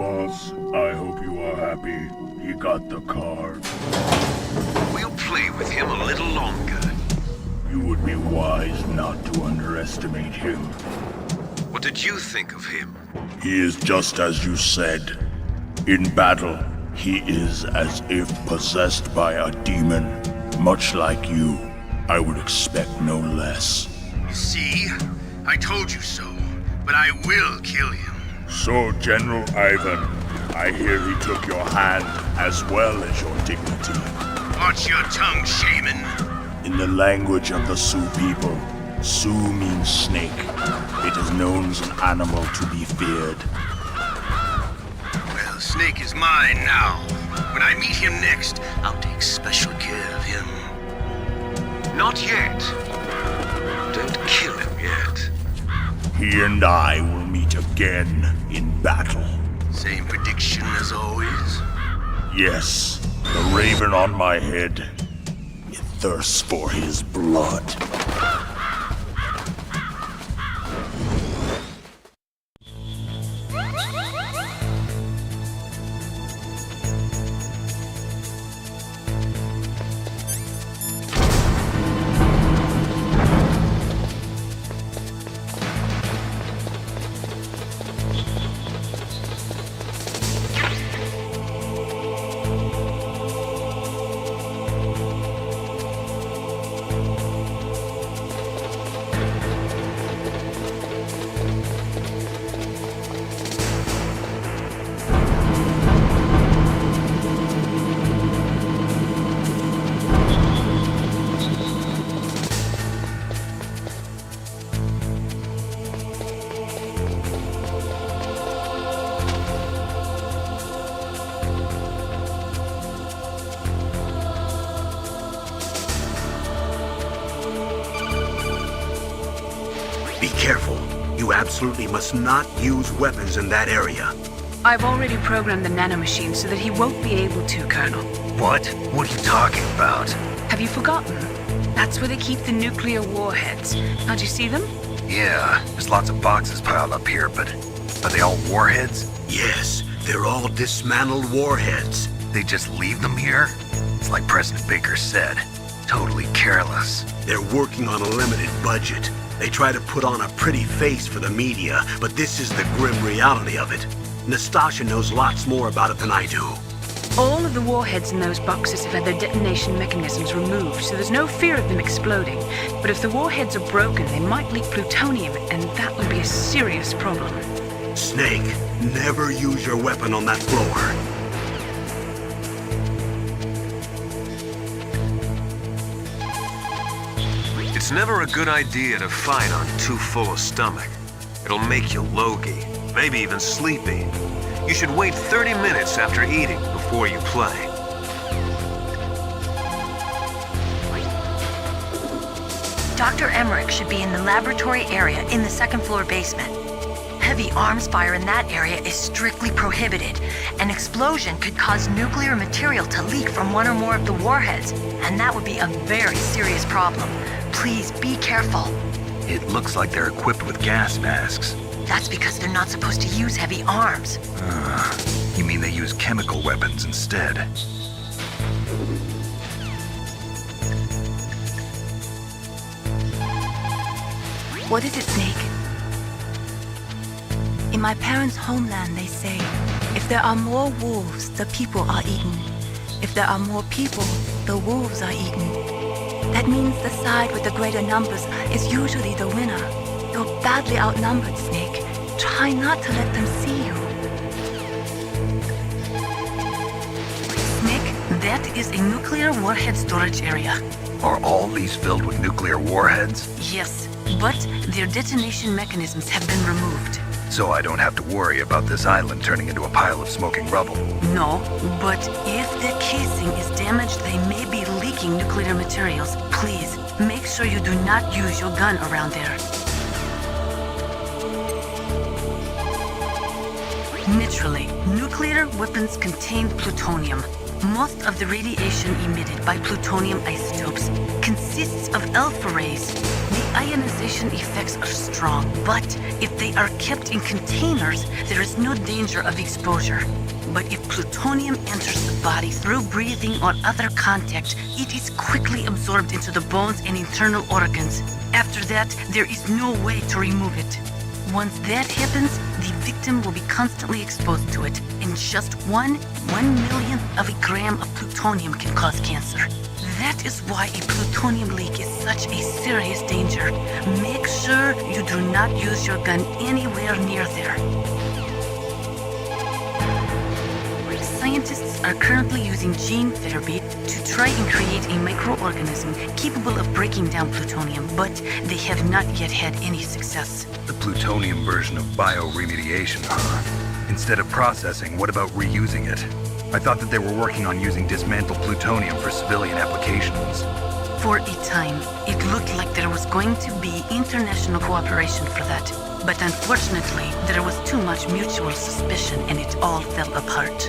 boss. I hope you are happy. He got the card. We'll play with him a little longer. You would be wise not to underestimate him. What did you think of him? He is just as you said. In battle, he is as if possessed by a demon. Much like you, I would expect no less. See? I told you so. But I will kill him. So, General Ivan, I hear he took your hand as well as your dignity. Watch your tongue, shaman. In the language of the Sioux people, Sioux means snake. It is known as an animal to be feared. Well, Snake is mine now. When I meet him next, I'll take special care of him. Not yet. Don't kill him yet. He and I will meet again in battle. Same prediction as always? Yes, the raven on my head. It thirsts for his blood. Be careful. You absolutely must not use weapons in that area. I've already programmed the nanomachine so that he won't be able to, Colonel. What? What are you talking about? Have you forgotten? That's where they keep the nuclear warheads. Don't you see them? Yeah, there's lots of boxes piled up here, but are they all warheads? Yes, they're all dismantled warheads. They just leave them here? It's like President Baker said. Totally careless. They're working on a limited budget. They try to put on a pretty face for the media, but this is the grim reality of it. Nastasha knows lots more about it than I do. All of the warheads in those boxes have had their detonation mechanisms removed, so there's no fear of them exploding. But if the warheads are broken, they might leak plutonium, and that would be a serious problem. Snake, never use your weapon on that floor. It's never a good idea to fight on too full a stomach. It'll make you logy, maybe even sleepy. You should wait 30 minutes after eating before you play. Dr. Emmerich should be in the laboratory area in the second floor basement. Heavy arms fire in that area is strictly prohibited. An explosion could cause nuclear material to leak from one or more of the warheads, and that would be a very serious problem. Please be careful. It looks like they're equipped with gas masks. That's because they're not supposed to use heavy arms. You mean they use chemical weapons instead? What is it, Snake? In my parents' homeland, they say, if there are more wolves, the people are eaten. If there are more people, the wolves are eaten. That means the side with the greater numbers is usually the winner. You're badly outnumbered, Snake. Try not to let them see you. Snake, that is a nuclear warhead storage area. Are all these filled with nuclear warheads? Yes, but their detonation mechanisms have been removed. So I don't have to worry about this island turning into a pile of smoking rubble. No, but if the casing is damaged, they may be leaking nuclear materials. Please, make sure you do not use your gun around there. Naturally, nuclear weapons contain plutonium. Most of the radiation emitted by plutonium isotopes consists of alpha rays. The ionization effects are strong, but if they are kept in containers, there is no danger of exposure. But if plutonium enters the body through breathing or other contact, it is quickly absorbed into the bones and internal organs. After that, there is no way to remove it. Once that happens, the victim will be constantly exposed to it, and just 1/1,000,000th of a gram of plutonium can cause cancer. That is why a plutonium leak is such a serious danger. Make sure you do not use your gun anywhere near there. Scientists are currently using gene therapy to try and create a microorganism capable of breaking down plutonium, but they have not yet had any success. The plutonium version of bioremediation, huh? Instead of processing, what about reusing it? I thought that they were working on using dismantled plutonium for civilian applications. For a time, it looked like there was going to be international cooperation for that. But unfortunately, there was too much mutual suspicion and it all fell apart.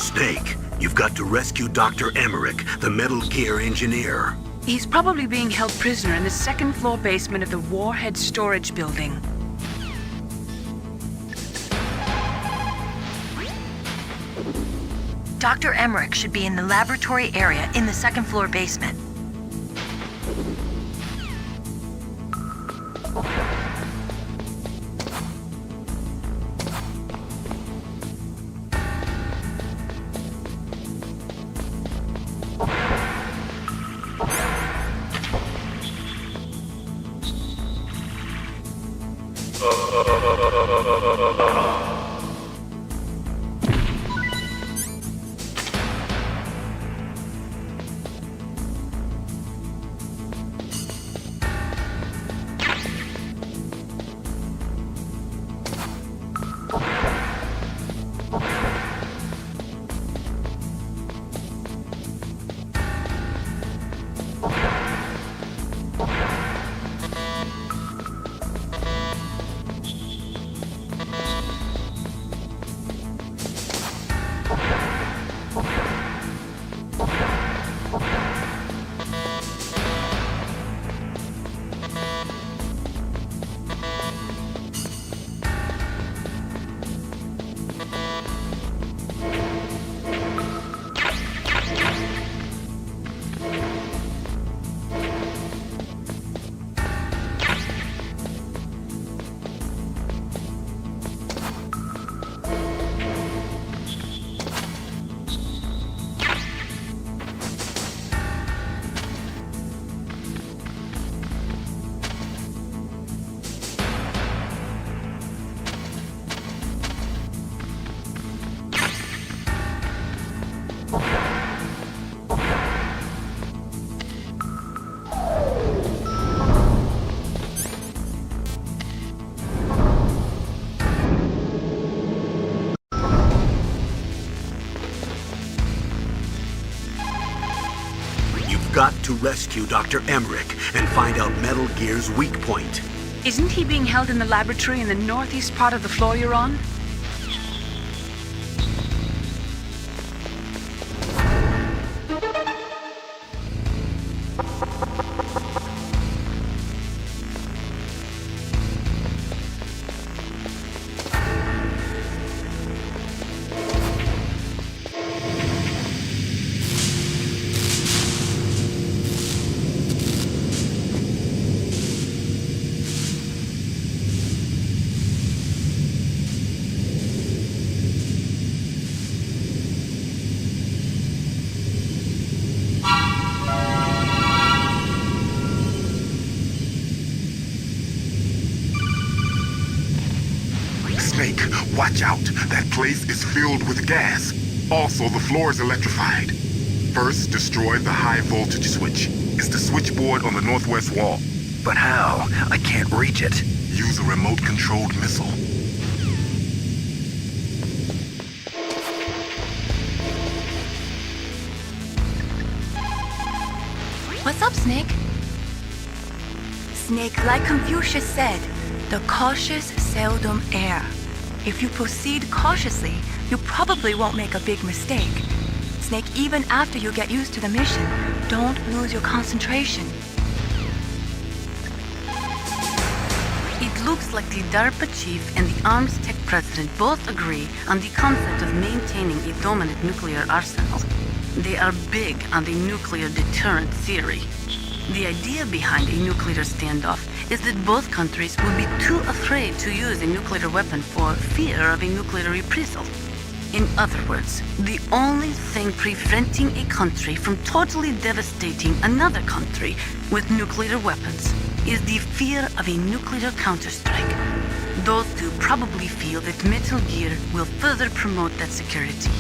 Snake, you've got to rescue Dr. Emmerich, the Metal Gear engineer. He's probably being held prisoner in the second-floor basement of the Warhead Storage Building. Dr. Emmerich should be in the laboratory area in the second-floor basement. Got to rescue Dr. Emmerich and find out Metal Gear's weak point. Isn't he being held in the laboratory in the northeast part of the floor you're on? Snake, watch out. That place is filled with gas. Also, the floor is electrified. First, destroy the high voltage switch. It's the switchboard on the northwest wall. But how? I can't reach it. Use a remote-controlled missile. What's up, Snake? Snake, like Confucius said, the cautious seldom err. If you proceed cautiously, you probably won't make a big mistake. Snake, even after you get used to the mission, don't lose your concentration. It looks like the DARPA chief and the arms tech president both agree on the concept of maintaining a dominant nuclear arsenal. They are big on the nuclear deterrent theory. The idea behind a nuclear standoff is that both countries will be too afraid to use a nuclear weapon for fear of a nuclear reprisal. In other words, the only thing preventing a country from totally devastating another country with nuclear weapons is the fear of a nuclear counterstrike. Those two probably feel that Metal Gear will further promote that security.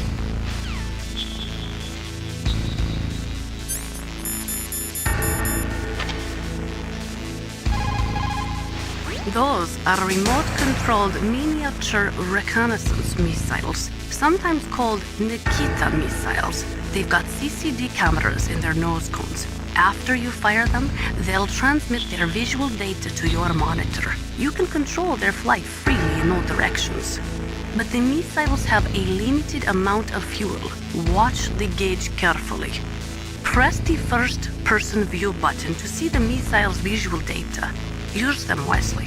Those are remote-controlled miniature reconnaissance missiles, sometimes called Nikita missiles. They've got CCD cameras in their nose cones. After you fire them, they'll transmit their visual data to your monitor. You can control their flight freely in all directions. but the missiles have a limited amount of fuel. Watch the gauge carefully. Press the first-person view button to see the missile's visual data. Use them wisely.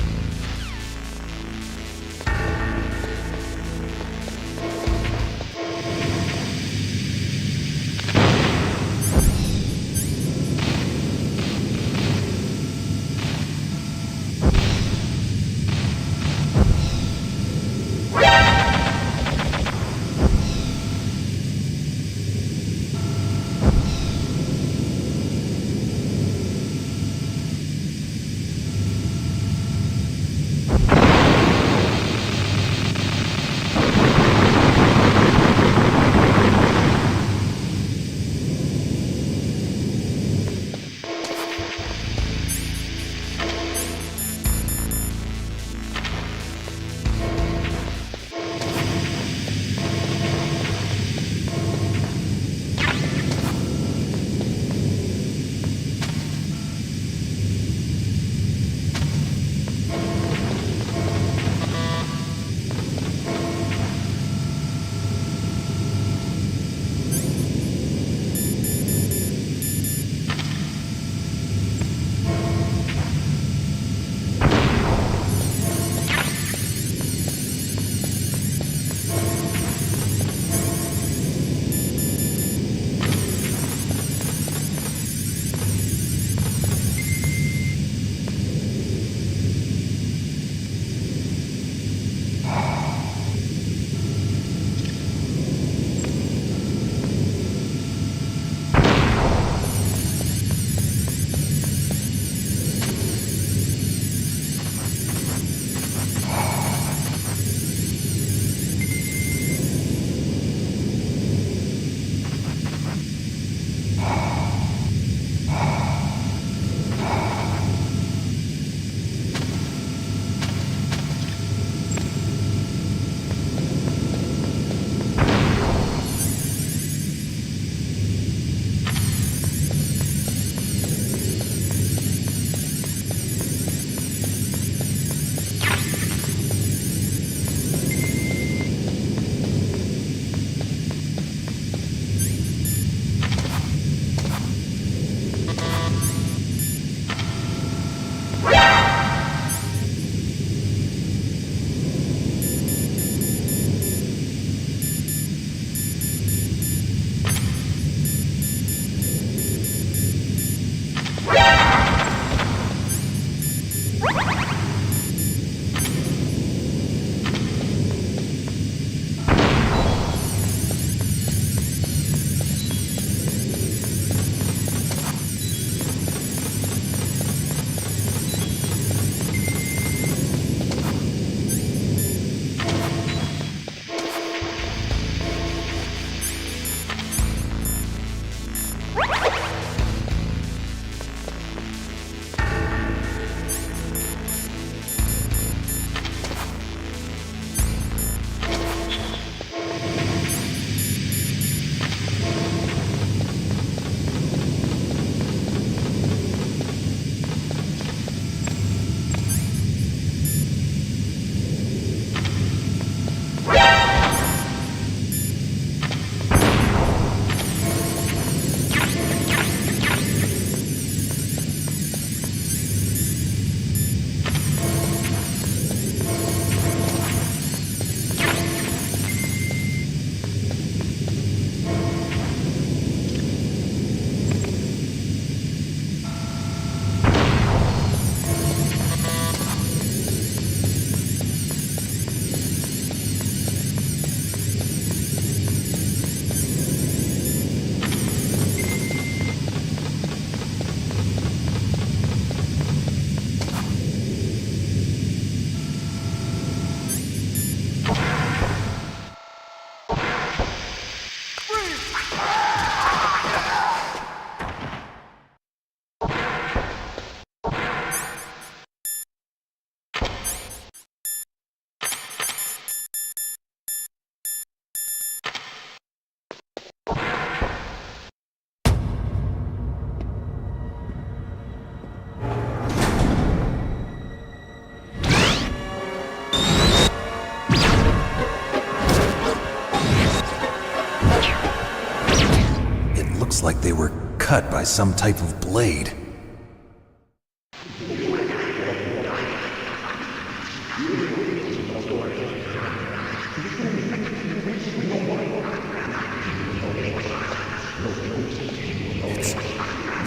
like they were cut by some type of blade.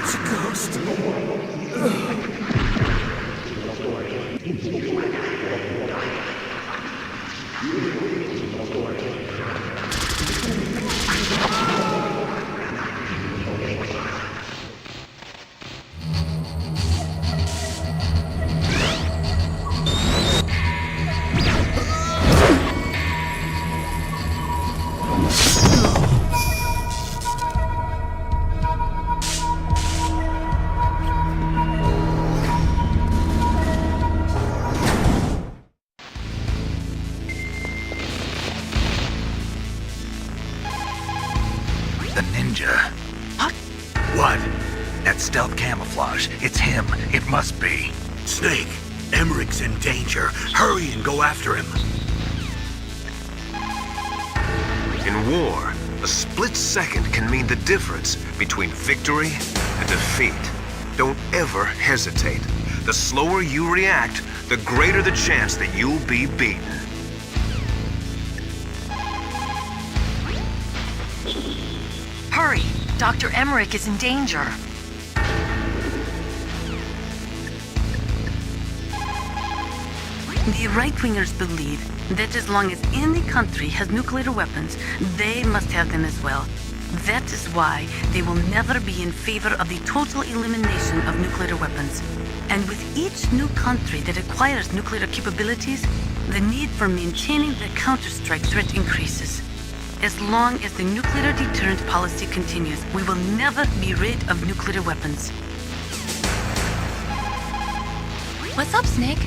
It's a ghost. The ninja. What? What? That stealth camouflage. It's him. It must be. Snake, Emmerich's in danger. Hurry and go after him. In war, a split second can mean the difference between victory and defeat. Don't ever hesitate. The slower you react, the greater the chance that you'll be beaten. Hurry! Dr. Emmerich is in danger. The right-wingers believe that as long as any country has nuclear weapons, they must have them as well. That is why they will never be in favor of the total elimination of nuclear weapons. And with each new country that acquires nuclear capabilities, the need for maintaining the counter-strike threat increases. As long as the nuclear deterrent policy continues, we will never be rid of nuclear weapons. What's up, Snake?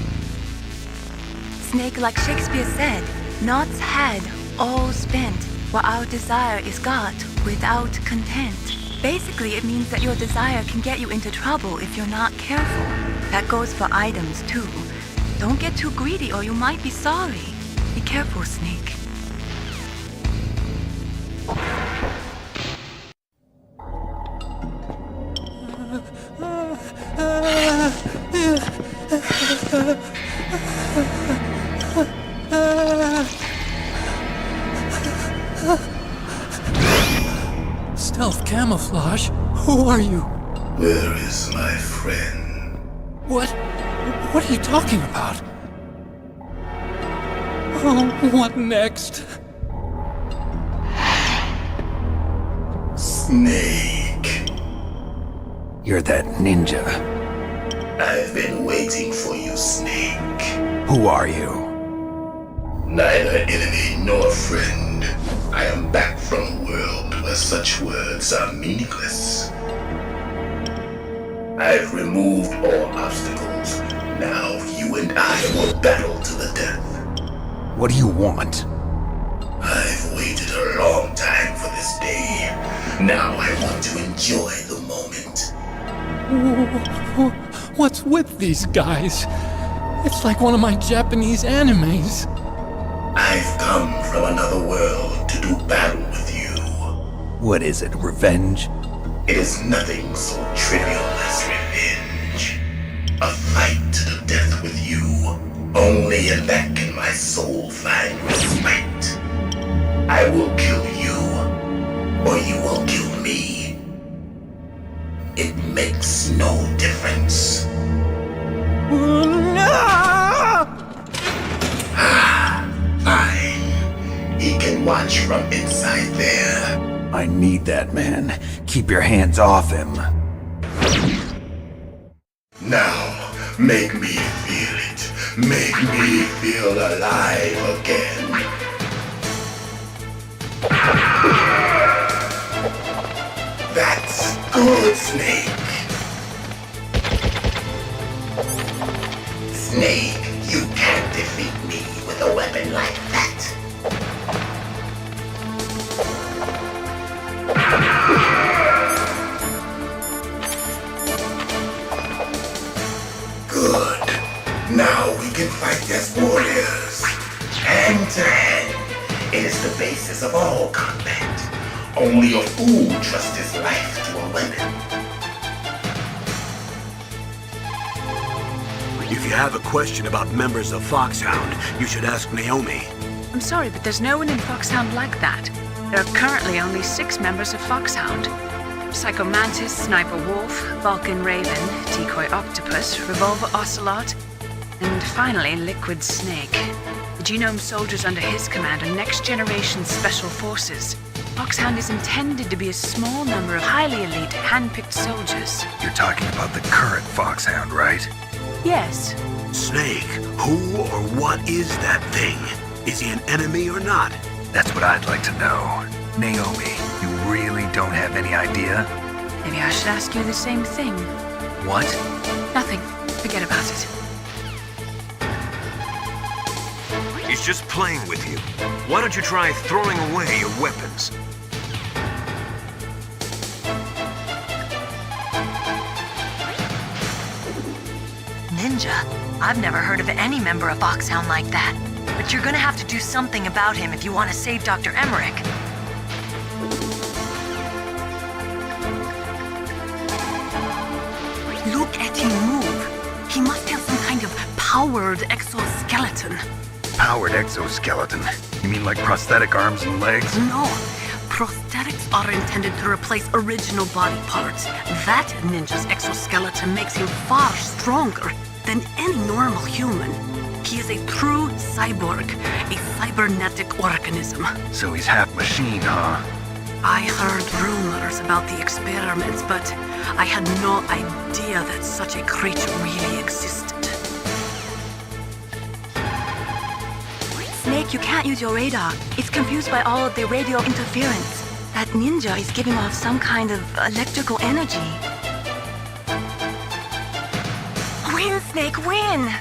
Snake, like Shakespeare said, naught's had, all spent, while our desire is got without content. Basically, it means that your desire can get you into trouble if you're not careful. That goes for items, too. Don't get too greedy or you might be sorry. Be careful, Snake. Stealth camouflage? Who are you? Where is my friend? What are you talking about? Oh, what next? Snake. You're that ninja. I've been waiting for you, Snake. Who are you? Neither enemy nor friend. I am back from a world where such words are meaningless. I've removed all obstacles. Now you and I will battle to the death. What do you want? I've waited a long time for this day. Now I want to enjoy the moment. What's with these guys? It's like one of my Japanese animes. I've come from another world to do battle with you. What is it, revenge? It is nothing so trivial as revenge. A fight to the death with you. Only in that can my soul find respite. I will kill you, or you will kill me. It makes no difference. Fine. He can watch from inside there. I need that man. Keep your hands off him. Now, make me feel it. Make me feel alive again. That's good, Snake. Snake, you can't defeat me with a weapon like that. Good. Now we can fight as warriors. Hand to hand. It is the basis of all combat. Only a fool trusts his life to a weapon. If you have a question about members of Foxhound, you should ask Naomi. I'm sorry, but there's no one in Foxhound like that. There are currently only 6 members of Foxhound. Psycho Mantis, Sniper Wolf, Vulcan Raven, Decoy Octopus, Revolver Ocelot, and finally Liquid Snake. The Genome soldiers under his command are next-generation special forces. Foxhound is intended to be a small number of highly elite, hand-picked soldiers. You're talking about the current Foxhound, right? Yes. Snake, who or what is that thing? Is he an enemy or not? That's what I'd like to know. Naomi, you really don't have any idea? Maybe I should ask you the same thing. What? Nothing. Forget about it. He's just playing with you. Why don't you try throwing away your weapons? Ninja? I've never heard of any member of Foxhound like that. But you're gonna have to do something about him if you want to save Dr. Emmerich. Look at him move. He must have some kind of powered exoskeleton. Powered exoskeleton? You mean like prosthetic arms and legs? No. Prosthetics are intended to replace original body parts. That ninja's exoskeleton makes him far stronger than any normal human. He is a true cyborg, a cybernetic organism. So he's half machine, huh? I heard rumors about the experiments, but I had no idea that such a creature really existed. Snake, you can't use your radar. It's confused by all of the radio interference. That ninja is giving off some kind of electrical energy. Win, Snake, win!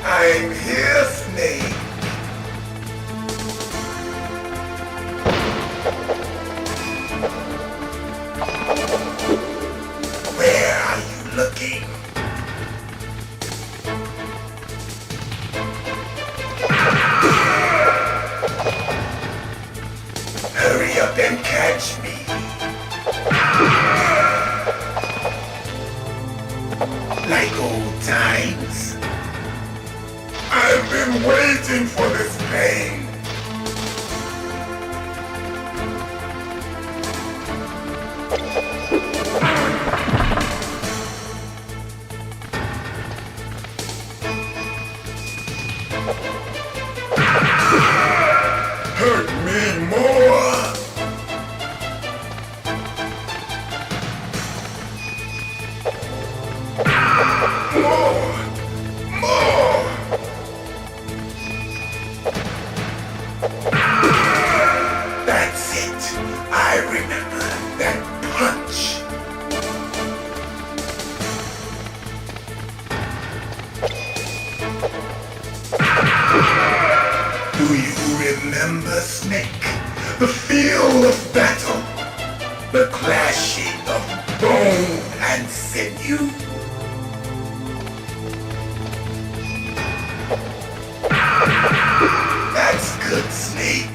I'm here, Snake. Where are you looking? Hurry up and catch me. Like old times. I've been waiting for this pain. Hurt me more. That's it. I remember that punch. remember, Snake? The feel of battle. The clashing of bone and sinew. That's good, Snake.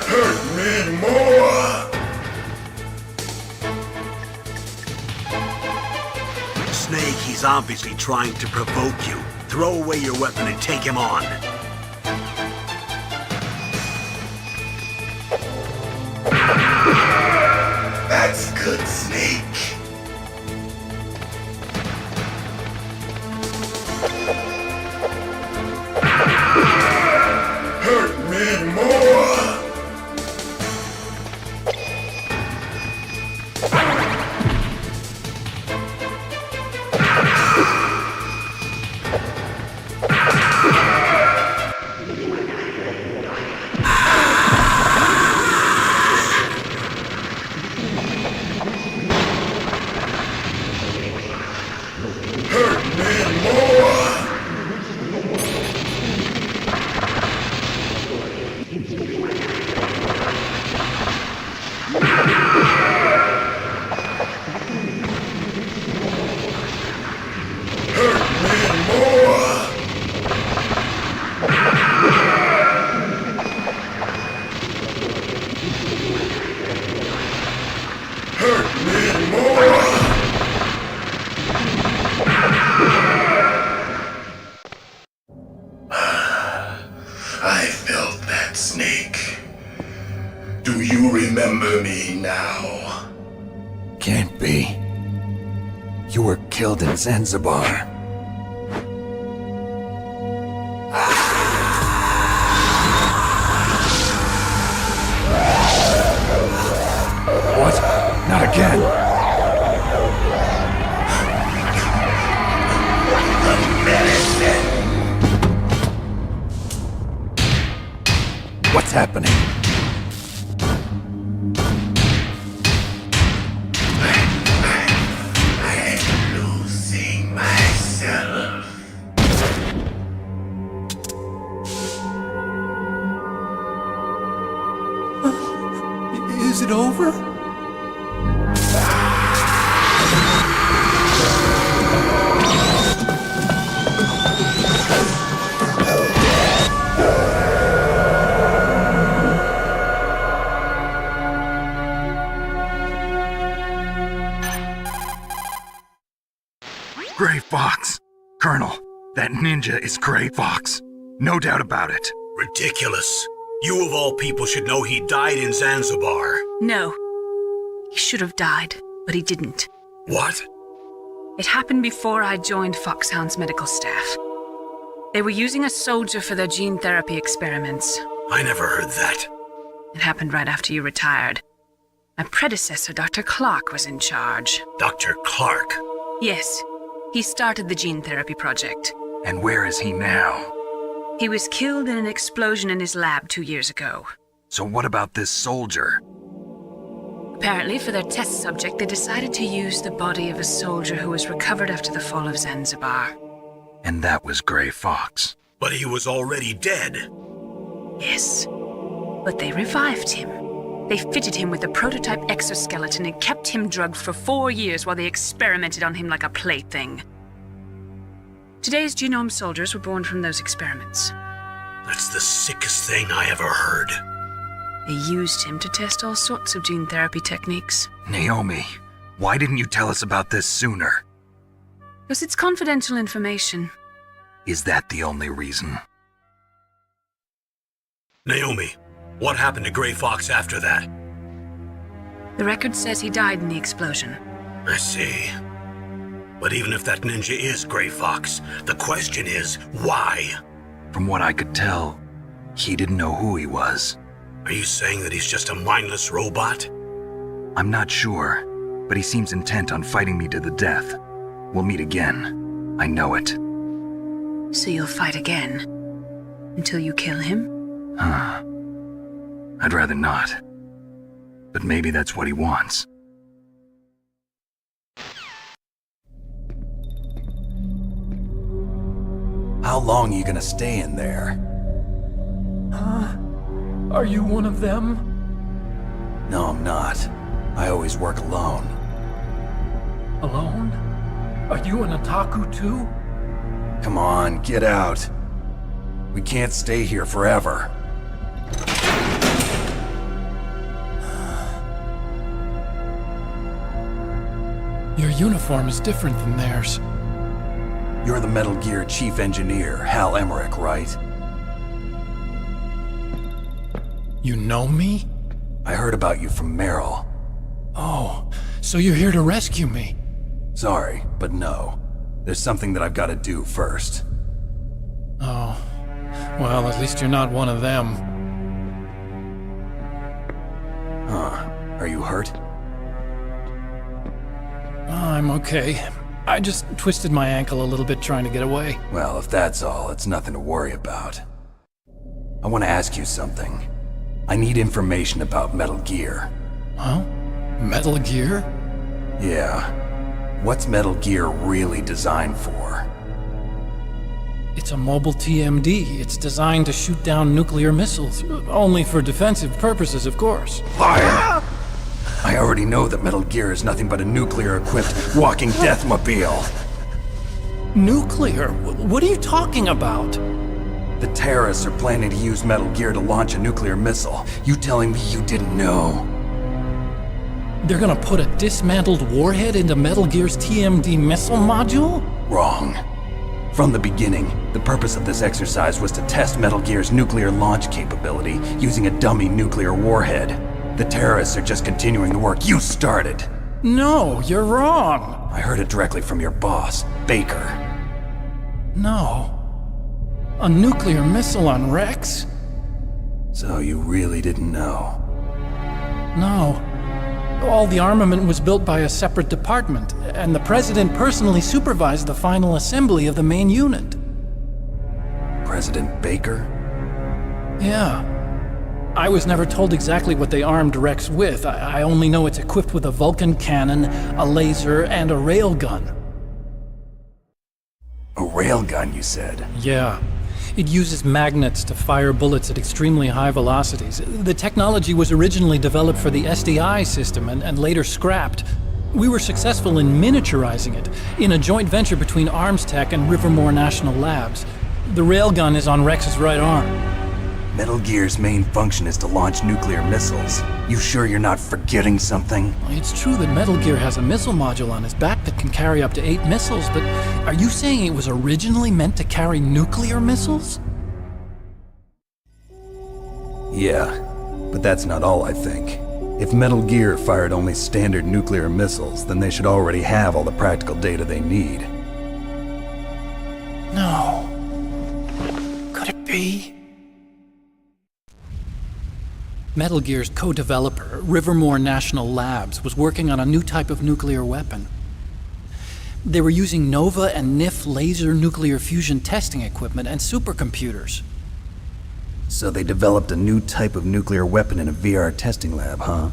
Hurt me more. Snake, he's obviously trying to provoke you. Throw away your weapon and take him on. That's good, Snake. Hurt me more. I felt that, Snake. Do you remember me now? Can't be. You were killed in Zanzibar. What? Not again! What's happening? I'm losing myself. Is it over? Gray Fox! Colonel, that ninja is Gray Fox. No doubt about it. Ridiculous. You of all people should know he died in Zanzibar. No. He should have died, but he didn't. What? It happened before I joined Foxhound's medical staff. They were using a soldier for their gene therapy experiments. I never heard that. It happened right after you retired. My predecessor, Dr. Clark, was in charge. Dr. Clark? Yes. He started the gene therapy project. And where is he now? He was killed in an explosion in his lab 2 years ago. So what about this soldier? Apparently, for their test subject, they decided to use the body of a soldier who was recovered after the fall of Zanzibar. And that was Gray Fox. But he was already dead. Yes. But they revived him. They fitted him with a prototype exoskeleton and kept him drugged for 4 years while they experimented on him like a plaything. Today's genome soldiers were born from those experiments. That's the sickest thing I ever heard. They used him to test all sorts of gene therapy techniques. Naomi, why didn't you tell us about this sooner? Because it's confidential information. Is that the only reason? Naomi, what happened to Gray Fox after that? The record says he died in the explosion. I see. But even if that ninja is Gray Fox, the question is, why? From what I could tell, he didn't know who he was. Are you saying that he's just a mindless robot? I'm not sure, but he seems intent on fighting me to the death. We'll meet again. I know it. So you'll fight again? Until you kill him? Huh. I'd rather not. But maybe that's what he wants. How long are you gonna stay in there? Are you one of them? No, I'm not. I always work alone. Alone? Are you an otaku too? Come on, get out. We can't stay here forever. Your uniform is different than theirs. You're the Metal Gear Chief Engineer, Hal Emmerich, right? You know me? I heard about you from Meryl. Oh, so you're here to rescue me? Sorry, but no. There's something that I've got to do first. Oh, well, at least you're not one of them. Huh. Are you hurt? I'm okay. I just twisted my ankle a little bit trying to get away. Well, if that's all, it's nothing to worry about. I want to ask you something. I need information about Metal Gear. Huh? Metal Gear? Yeah. What's Metal Gear really designed for? It's a mobile TMD. It's designed to shoot down nuclear missiles. Only for defensive purposes, of course. Liar! I already know that Metal Gear is nothing but a nuclear-equipped walking deathmobile. Nuclear? What are you talking about? The terrorists are planning to use Metal Gear to launch a nuclear missile. You telling me you didn't know? They're gonna put a dismantled warhead into Metal Gear's TMD missile module? Wrong. From the beginning, the purpose of this exercise was to test Metal Gear's nuclear launch capability using a dummy nuclear warhead. The terrorists are just continuing the work you started. No, you're wrong. I heard it directly from your boss, Baker. No. A nuclear missile on Rex? So you really didn't know? No. All the armament was built by a separate department, and the President personally supervised the final assembly of the main unit. President Baker? Yeah. I was never told exactly what they armed Rex with. I only know it's equipped with a Vulcan cannon, a laser, and a railgun. A railgun, you said? Yeah. It uses magnets to fire bullets at extremely high velocities. The technology was originally developed for the SDI system and later scrapped. We were successful in miniaturizing it, in a joint venture between Arms Tech and Rivermore National Labs. The railgun is on Rex's right arm. Metal Gear's main function is to launch nuclear missiles. You sure you're not forgetting something? It's true that Metal Gear has a missile module on his back that can carry up to 8 missiles, but are you saying it was originally meant to carry nuclear missiles? Yeah, but that's not all, I think. If Metal Gear fired only standard nuclear missiles, then they should already have all the practical data they need. No. Could it be? Metal Gear's co-developer, Rivermore National Labs, was working on a new type of nuclear weapon. They were using NOVA and NIF laser nuclear fusion testing equipment and supercomputers. So they developed a new type of nuclear weapon in a VR testing lab, huh?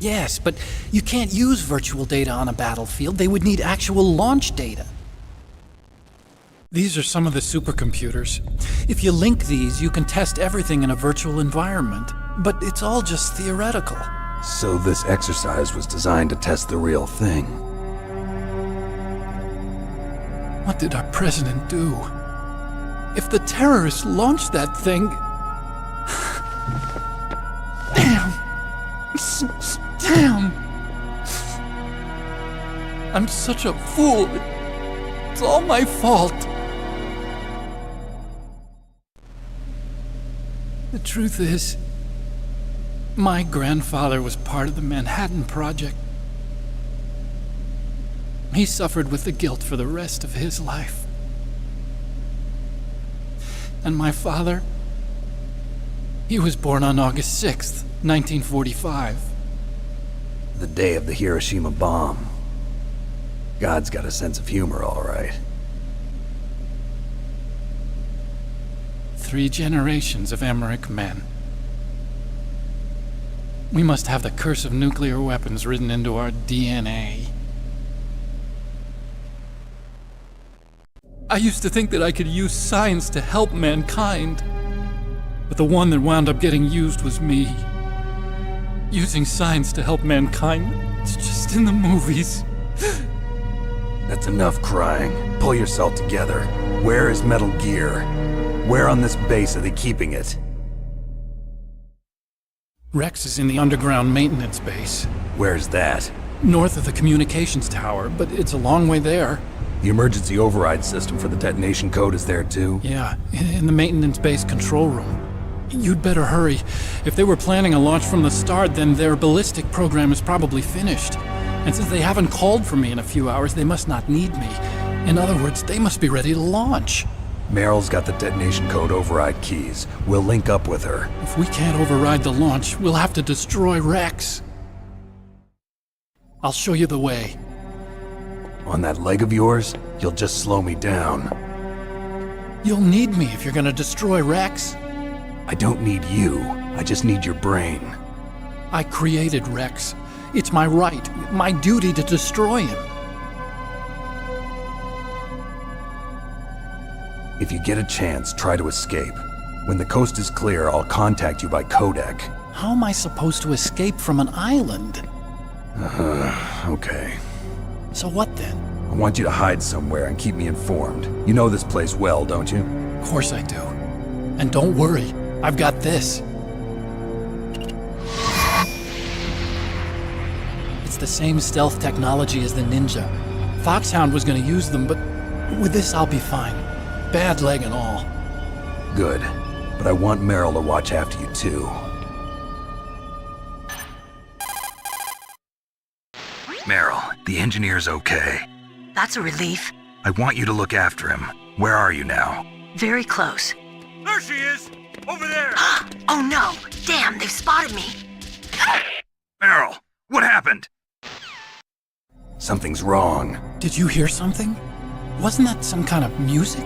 Yes, but you can't use virtual data on a battlefield. They would need actual launch data. These are some of the supercomputers. If you link these, you can test everything in a virtual environment. But it's all just theoretical. So this exercise was designed to test the real thing. What did our president do? If the terrorists launched that thing... Damn! Damn! I'm such a fool. It's all my fault. The truth is, my grandfather was part of the Manhattan Project. He suffered with the guilt for the rest of his life. And my father, he was born on August 6th, 1945. The day of the Hiroshima bomb. God's got a sense of humor, all right. 3 generations of Emmerich men. We must have the curse of nuclear weapons written into our DNA. I used to think that I could use science to help mankind. But the one that wound up getting used was me. Using science to help mankind, it's just in the movies. That's enough crying. Pull yourself together. Where is Metal Gear? Where on this base are they keeping it? Rex is in the underground maintenance base. Where's that? North of the communications tower, but it's a long way there. The emergency override system for the detonation code is there too? Yeah, in the maintenance base control room. You'd better hurry. If they were planning a launch from the start, then their ballistic program is probably finished. And since they haven't called for me in a few hours, they must not need me. In other words, they must be ready to launch. Meryl's got the detonation code override keys. We'll link up with her. If we can't override the launch, we'll have to destroy Rex. I'll show you the way. On that leg of yours, you'll just slow me down. You'll need me if you're gonna destroy Rex. I don't need you. I just need your brain. I created Rex. It's my right, my duty to destroy him. If you get a chance, try to escape. When the coast is clear, I'll contact you by codec. How am I supposed to escape from an island? Okay. So what then? I want you to hide somewhere and keep me informed. You know this place well, don't you? Of course I do. And don't worry, I've got this. It's the same stealth technology as the Ninja. Foxhound was gonna use them, but with this I'll be fine. Bad leg and all. Good. But I want Meryl to watch after you too. Meryl, the engineer's okay. That's a relief. I want you to look after him. Where are you now? Very close. There she is! Over there! Oh no! Damn, they've spotted me! Meryl, what happened? Something's wrong. Did you hear something? Wasn't that some kind of music?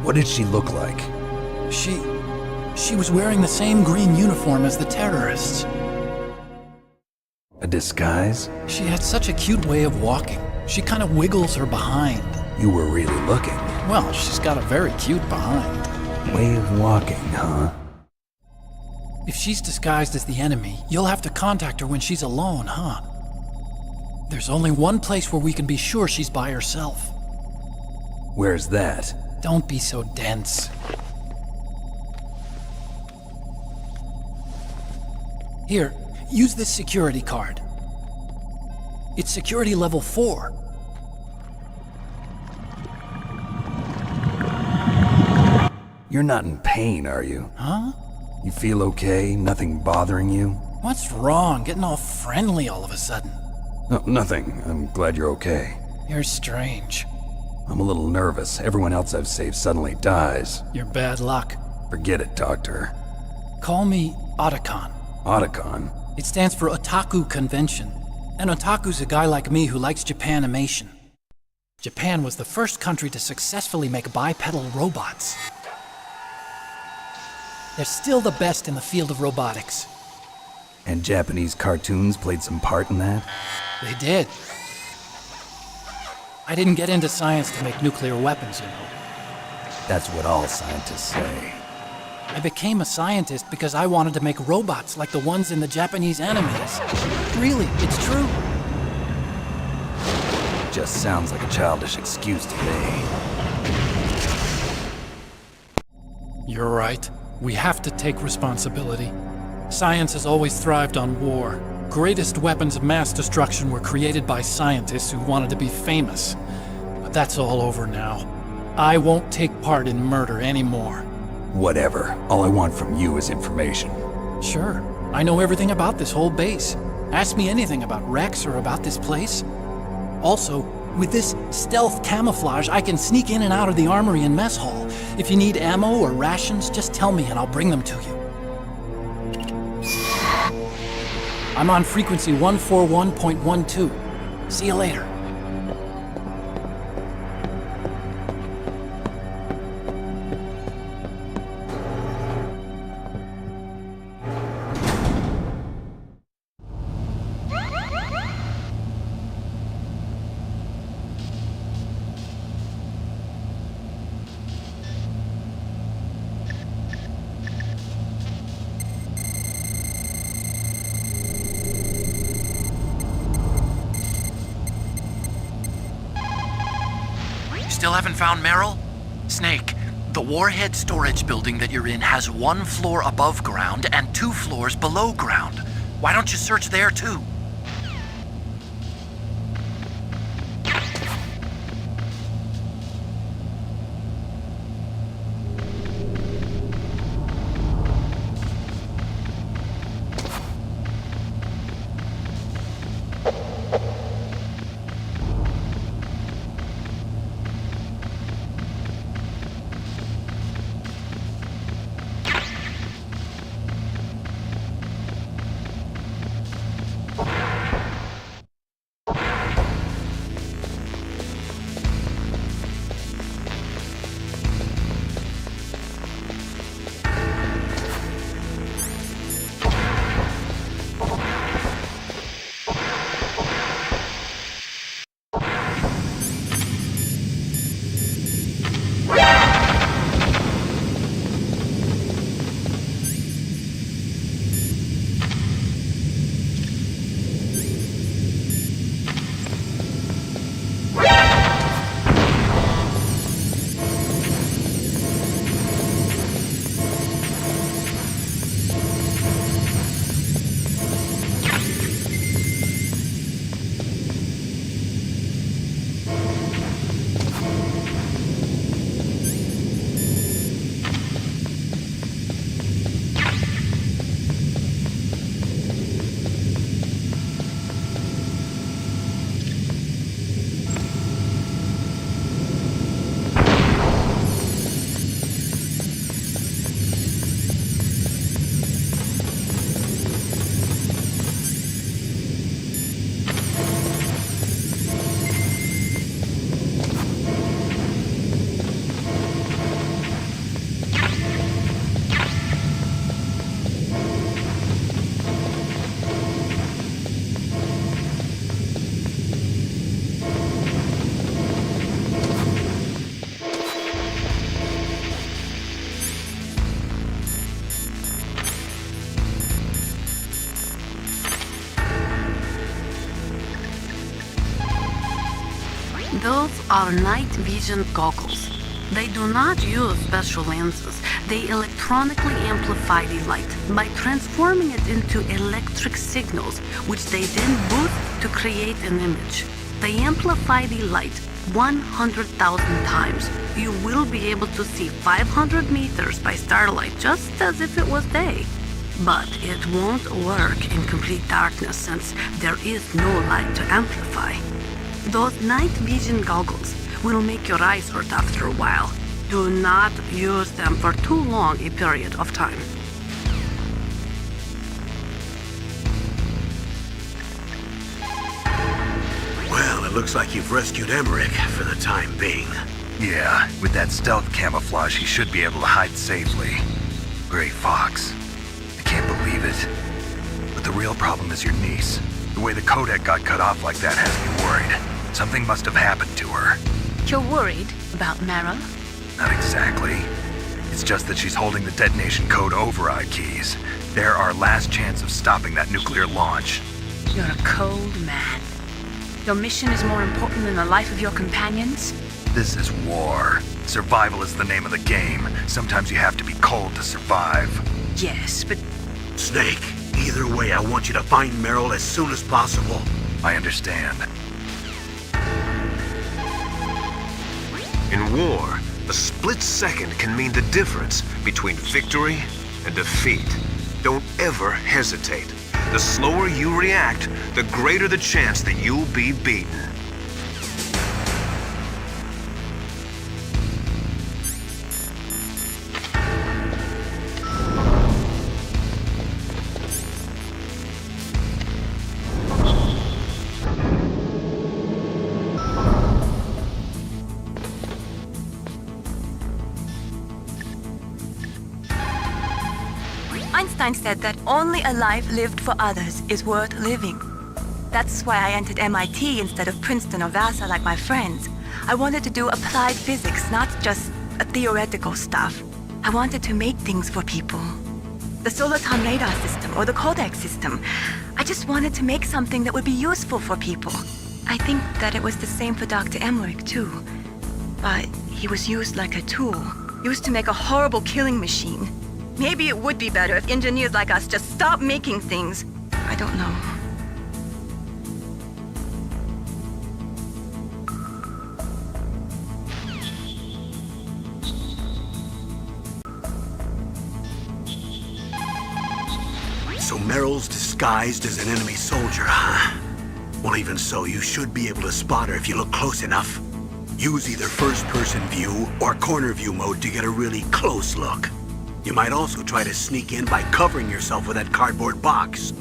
What did she look like? She was wearing the same green uniform as the terrorists. A disguise? She had such a cute way of walking. She kind of wiggles her behind. You were really looking. Well, she's got a very cute behind. Way of walking, huh? If she's disguised as the enemy, you'll have to contact her when she's alone, huh? There's only one place where we can be sure she's by herself. Where's that? Don't be so dense. Here, use this security card. It's security level 4. You're not in pain, are you? Huh? You feel okay? Nothing bothering you? What's wrong? Getting all friendly all of a sudden. No, nothing. I'm glad you're okay. You're strange. I'm a little nervous. Everyone else I've saved suddenly dies. You're bad luck. Forget it, Doctor. Call me Otacon. Otacon? It stands for Otaku Convention. An otaku's a guy like me who likes Japanimation. Japan was the first country to successfully make bipedal robots. They're still the best in the field of robotics. And Japanese cartoons played some part in that? They did. I didn't get into science to make nuclear weapons, you know. That's what all scientists say. I became a scientist because I wanted to make robots like the ones in the Japanese animes. Really, it's true. Just sounds like a childish excuse to me. You're right. We have to take responsibility. Science has always thrived on war. Greatest weapons of mass destruction were created by scientists who wanted to be famous. But that's all over now. I won't take part in murder anymore. Whatever. All I want from you is information. Sure. I know everything about this whole base. Ask me anything about Rex or about this place. Also, with this stealth camouflage, I can sneak in and out of the armory and mess hall. If you need ammo or rations, just tell me and I'll bring them to you. I'm on frequency 141.12. See you later. still haven't found Meryl? Snake, the warhead storage building that you're in has 1 floor above ground and 2 floors below ground. Why don't you search there too? Those are night vision goggles. They do not use special lenses. They electronically amplify the light by transforming it into electric signals, which they then boost to create an image. They amplify the light 100,000 times. You will be able to see 500 meters by starlight, just as if it was day. But it won't work in complete darkness since there is no light to amplify. Those night vision goggles will make your eyes hurt after a while. Do not use them for too long a period of time. Well, it looks like you've rescued Emmerich for the time being. Yeah, with that stealth camouflage, he should be able to hide safely. Gray Fox. I can't believe it. But the real problem is your niece. The way the codec got cut off like that has me worried. Something must have happened to her. You're worried about Meryl? Not exactly. It's just that she's holding the detonation code override keys. They're our last chance of stopping that nuclear launch. You're a cold man. Your mission is more important than the life of your companions? This is war. Survival is the name of the game. Sometimes you have to be cold to survive. Yes, but... Snake, either way, I want you to find Meryl as soon as possible. I understand. In war, a split second can mean the difference between victory and defeat. Don't ever hesitate. The slower you react, the greater the chance that you'll be beaten. Einstein said that only a life lived for others is worth living. That's why I entered MIT instead of Princeton or Vassar like my friends. I wanted to do applied physics, not just theoretical stuff. I wanted to make things for people. The Soliton radar system or the codec system. I just wanted to make something that would be useful for people. I think that it was the same for Dr. Emmerich, too. But he was used like a tool, used to make a horrible killing machine. Maybe it would be better if engineers like us just stopped making things. I don't know. So Meryl's disguised as an enemy soldier, huh? Well, even so, you should be able to spot her if you look close enough. Use either first-person view or corner view mode to get a really close look. You might also try to sneak in by covering yourself with that cardboard box.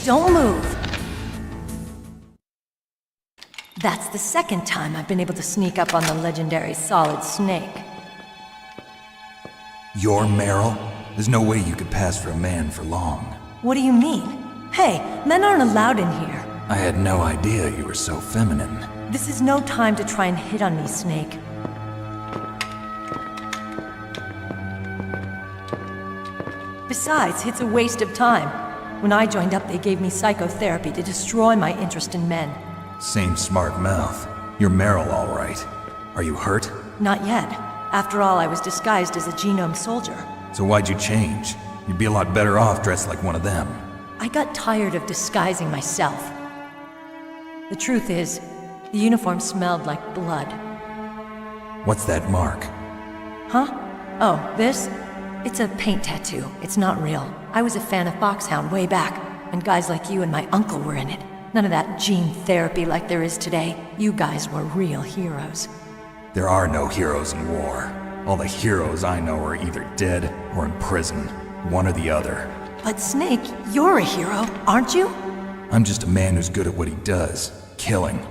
Don't move. That's the second time I've been able to sneak up on the legendary Solid Snake. You're Meryl? There's no way you could pass for a man for long. What do you mean? Hey, men aren't allowed in here. I had no idea you were so feminine. This is no time to try and hit on me, Snake. Besides, it's a waste of time. When I joined up, they gave me psychotherapy to destroy my interest in men. Same smart mouth. You're Meryl, all right. Are you hurt? Not yet. After all, I was disguised as a genome soldier. So why'd you change? You'd be a lot better off dressed like one of them. I got tired of disguising myself. The truth is, the uniform smelled like blood. What's that mark? Huh? Oh, this? It's a paint tattoo. It's not real. I was a fan of Foxhound way back, and guys like you and my uncle were in it. None of that gene therapy like there is today. You guys were real heroes. There are no heroes in war. All the heroes I know are either dead or in prison. One or the other. But Snake, you're a hero, aren't you? I'm just a man who's good at what he does. Killing.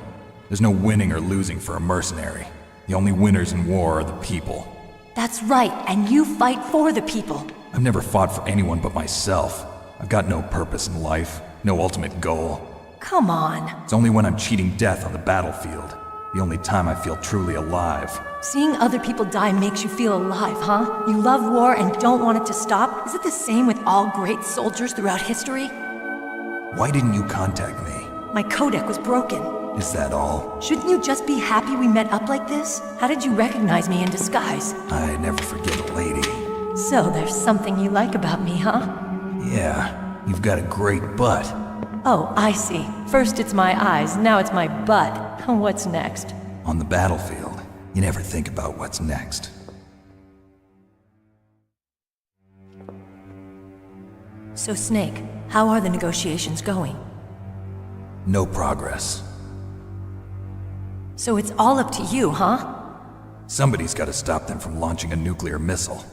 There's no winning or losing for a mercenary. The only winners in war are the people. That's right, and you fight for the people. I've never fought for anyone but myself. I've got no purpose in life, no ultimate goal. Come on. It's only when I'm cheating death on the battlefield. The only time I feel truly alive. Seeing other people die makes you feel alive, huh? You love war and don't want it to stop? Is it the same with all great soldiers throughout history? Why didn't you contact me? My codec was broken. Is that all? Shouldn't you just be happy we met up like this? How did you recognize me in disguise? I never forget a lady. So there's something you like about me, huh? Yeah, you've got a great butt. Oh, I see. First it's my eyes, now it's my butt. What's next? On the battlefield, you never think about what's next. So, Snake, how are the negotiations going? No progress. So it's all up to you, huh? Somebody's got to stop them from launching a nuclear missile.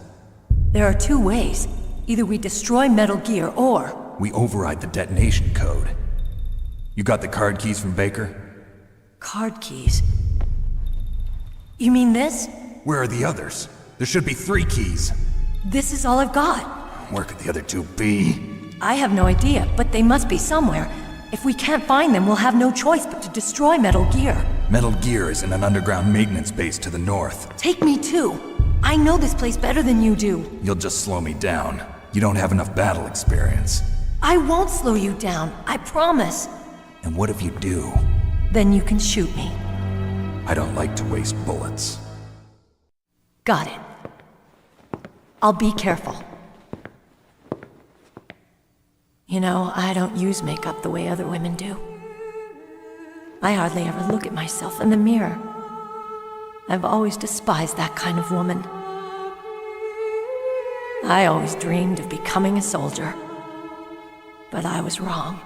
There are two ways. Either we destroy Metal Gear, or... we override the detonation code. You got the card keys from Baker? Card keys? You mean this? Where are the others? There should be 3 keys. This is all I've got. Where could the other 2 be? I have no idea, but they must be somewhere. If we can't find them, we'll have no choice but to destroy Metal Gear. Metal Gear is in an underground maintenance base to the north. Take me too. I know this place better than you do. You'll just slow me down. You don't have enough battle experience. I won't slow you down, I promise. And what if you do? Then you can shoot me. I don't like to waste bullets. Got it. I'll be careful. You know, I don't use makeup the way other women do. I hardly ever look at myself in the mirror. I've always despised that kind of woman. I always dreamed of becoming a soldier. But I was wrong.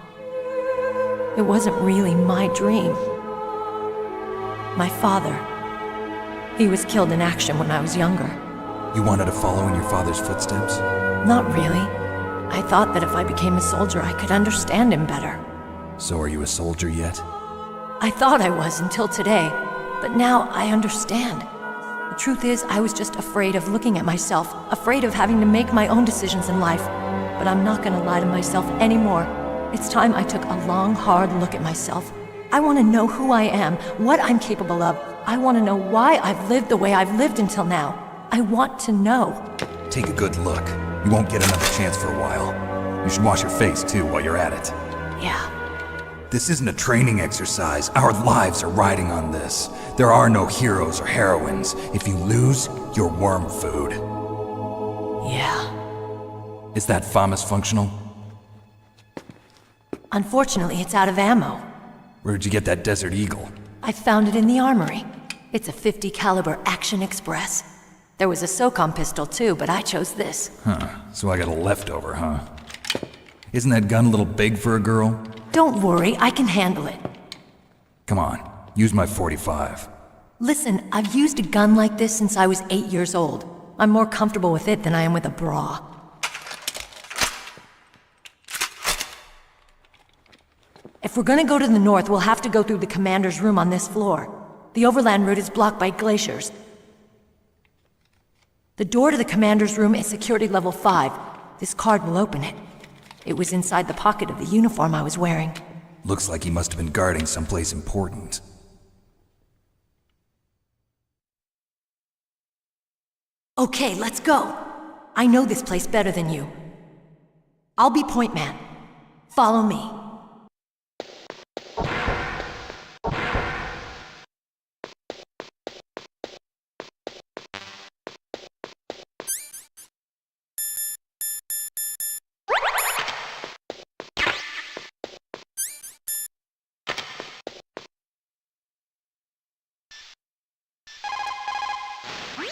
It wasn't really my dream. My father, he was killed in action when I was younger. You wanted to follow in your father's footsteps? Not really. I thought that if I became a soldier, I could understand him better. So are you a soldier yet? I thought I was until today, but now I understand. The truth is, I was just afraid of looking at myself, afraid of having to make my own decisions in life. But I'm not gonna lie to myself anymore. It's time I took a long, hard look at myself. I want to know who I am, what I'm capable of. I want to know why I've lived the way I've lived until now. I want to know. Take a good look. You won't get another chance for a while. You should wash your face, too, while you're at it. Yeah. This isn't a training exercise. Our lives are riding on this. There are no heroes or heroines. If you lose, you're worm food. Yeah. Is that FAMAS functional? Unfortunately, it's out of ammo. Where'd you get that Desert Eagle? I found it in the armory. It's a .50 caliber Action Express. There was a SOCOM pistol too, but I chose this. Huh, so I got a leftover, huh? Isn't that gun a little big for a girl? Don't worry, I can handle it. Come on, use my .45. Listen, I've used a gun like this since I was 8 years old. I'm more comfortable with it than I am with a bra. If we're gonna go to the north, we'll have to go through the commander's room on this floor. The overland route is blocked by glaciers. The door to the commander's room is security level 5. This card will open it. It was inside the pocket of the uniform I was wearing. Looks like he must have been guarding someplace important. Okay, let's go. I know this place better than you. I'll be point man. Follow me.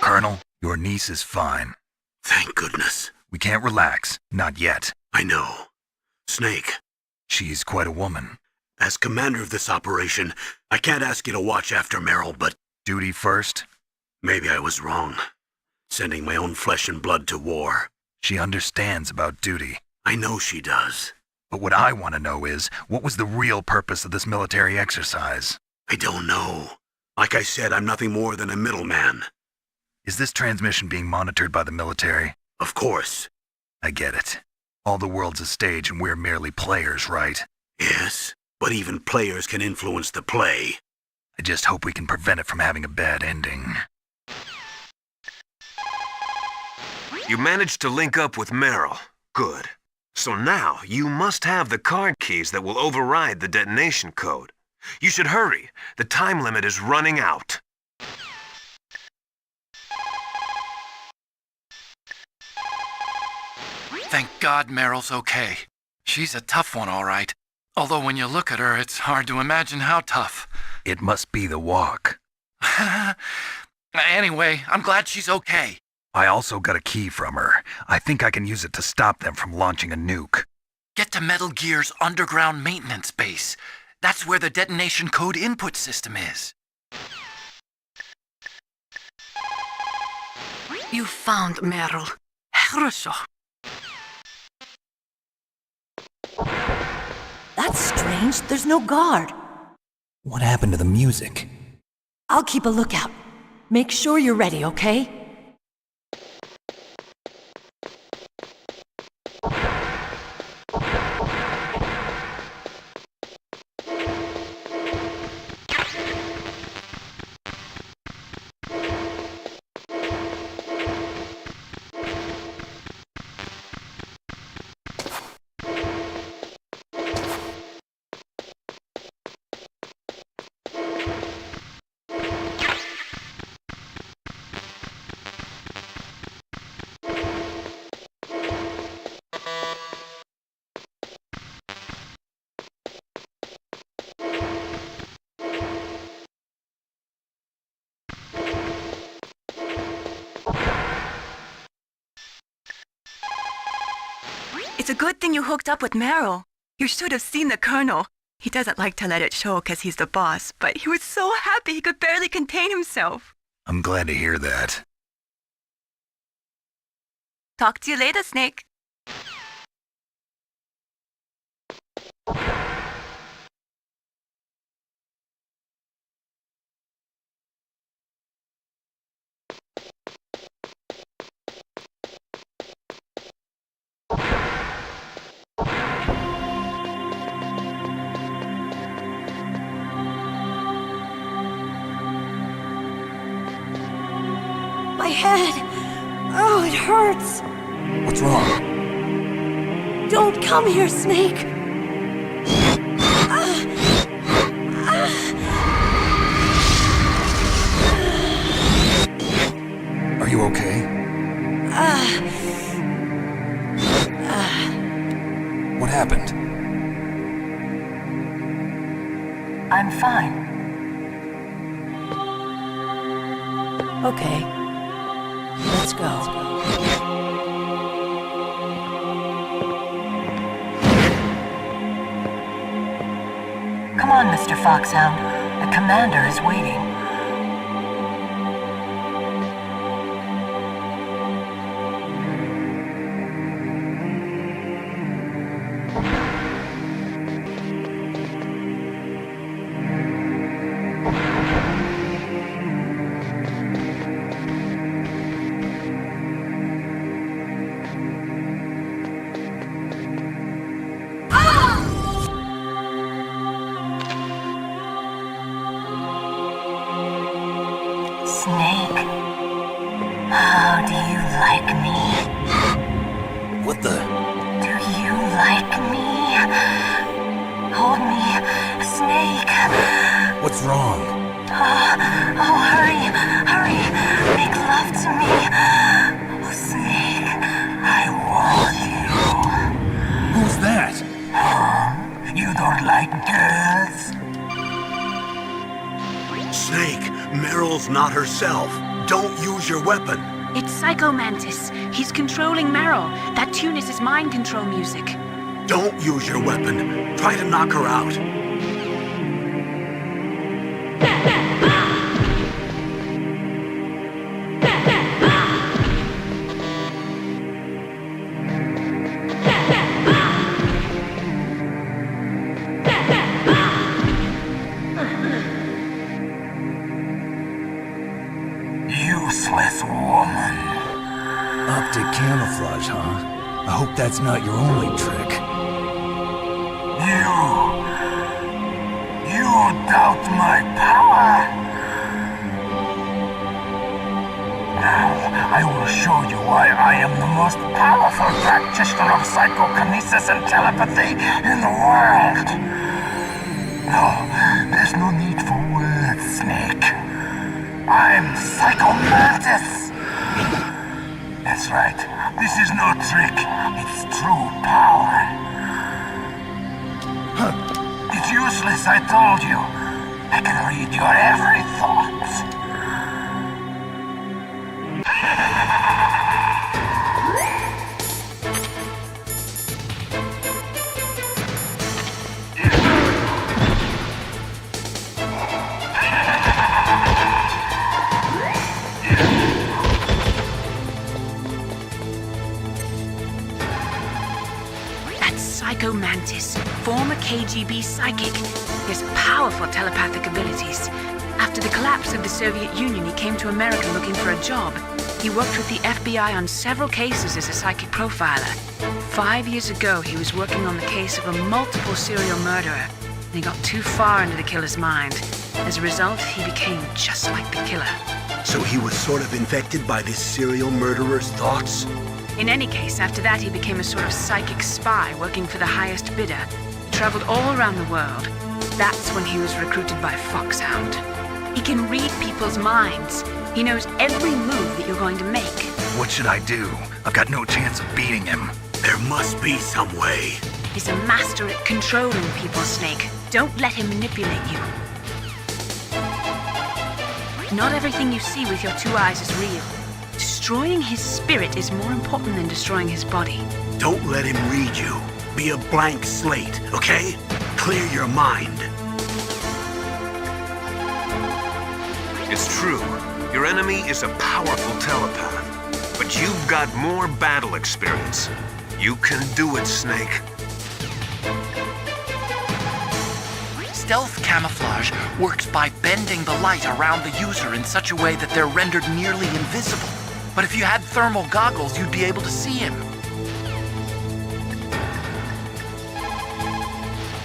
Colonel, your niece is fine. Thank goodness. We can't relax. Not yet. I know. Snake. She's quite a woman. As commander of this operation, I can't ask you to watch after Meryl, but... Duty first? Maybe I was wrong. Sending my own flesh and blood to war. She understands about duty. I know she does. But what I want to know is, what was the real purpose of this military exercise? I don't know. Like I said, I'm nothing more than a middleman. Is this transmission being monitored by the military? Of course. I get it. All the world's a stage and we're merely players, right? Yes, but even players can influence the play. I just hope we can prevent it from having a bad ending. You managed to link up with Meryl. Good. So now, you must have the card keys that will override the detonation code. You should hurry. The time limit is running out. Thank God Meryl's okay. She's a tough one, all right. Although when you look at her, it's hard to imagine how tough. It must be the walk. Anyway, I'm glad she's okay. I also got a key from her. I think I can use it to stop them from launching a nuke. Get to Metal Gear's underground maintenance base. That's where the detonation code input system is. You found Meryl. хорошо. That's strange. There's no guard. What happened to the music? I'll keep a lookout. Make sure you're ready, okay? It's a good thing you hooked up with Meryl. You should have seen the Colonel. He doesn't like to let it show because he's the boss, but he was so happy he could barely contain himself. I'm glad to hear that. Talk to you later, Snake. My head! Oh, it hurts! What's wrong? Don't come here, Snake! Are you okay? What happened? I'm fine. Okay. Let's go. Come on, Mr. Foxhound. The commander is waiting. Snake, how do you like me? What the? Do you like me? Hold me, Snake. What's wrong? Oh, hurry, hurry. Make love to me. Oh, Snake, I want you. Who's that? Oh, you don't like girls? Snake, Meryl's not herself. Don't use your weapon. It's Psycho Mantis. He's controlling Meryl. That tune is his mind control music. Don't use your weapon. Try to knock her out. Useless woman. Optic camouflage, huh? I hope that's not your only trick. You doubt my power? Now, I will show you why I am the most powerful practitioner of psychokinesis and telepathy in the world. No, there's no need for words, Snake. I'm Psycho Mantis. That's right. This is no trick. It's true power. It's useless, I told you. I can read your every thought. Psycho Mantis, former KGB psychic. He has powerful telepathic abilities. After the collapse of the Soviet Union, he came to America looking for a job. He worked with the FBI on several cases as a psychic profiler. 5 years ago, he was working on the case of a multiple serial murderer, and he got too far into the killer's mind. As a result, he became just like the killer. So he was sort of infected by this serial murderer's thoughts? In any case, after that, he became a sort of psychic spy working for the highest bidder. He traveled all around the world. That's when he was recruited by Foxhound. He can read people's minds. He knows every move that you're going to make. What should I do? I've got no chance of beating him. There must be some way. He's a master at controlling people, Snake. Don't let him manipulate you. Not everything you see with your two eyes is real. Destroying his spirit is more important than destroying his body. Don't let him read you. Be a blank slate, okay? Clear your mind. It's true. Your enemy is a powerful telepath. But you've got more battle experience. You can do it, Snake. Stealth camouflage works by bending the light around the user in such a way that they're rendered nearly invisible. But if you had thermal goggles, you'd be able to see him.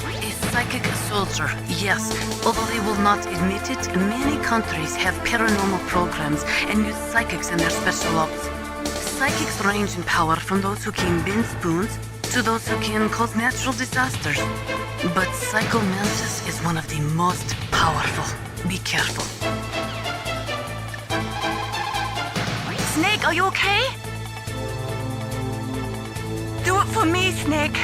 A psychic soldier, yes. Although they will not admit it, many countries have paranormal programs and use psychics in their special ops. Psychics range in power from those who can bend spoons to those who can cause natural disasters. But Psycho Mantis is one of the most powerful. Be careful. Snake, are you okay? Do it for me, Snake.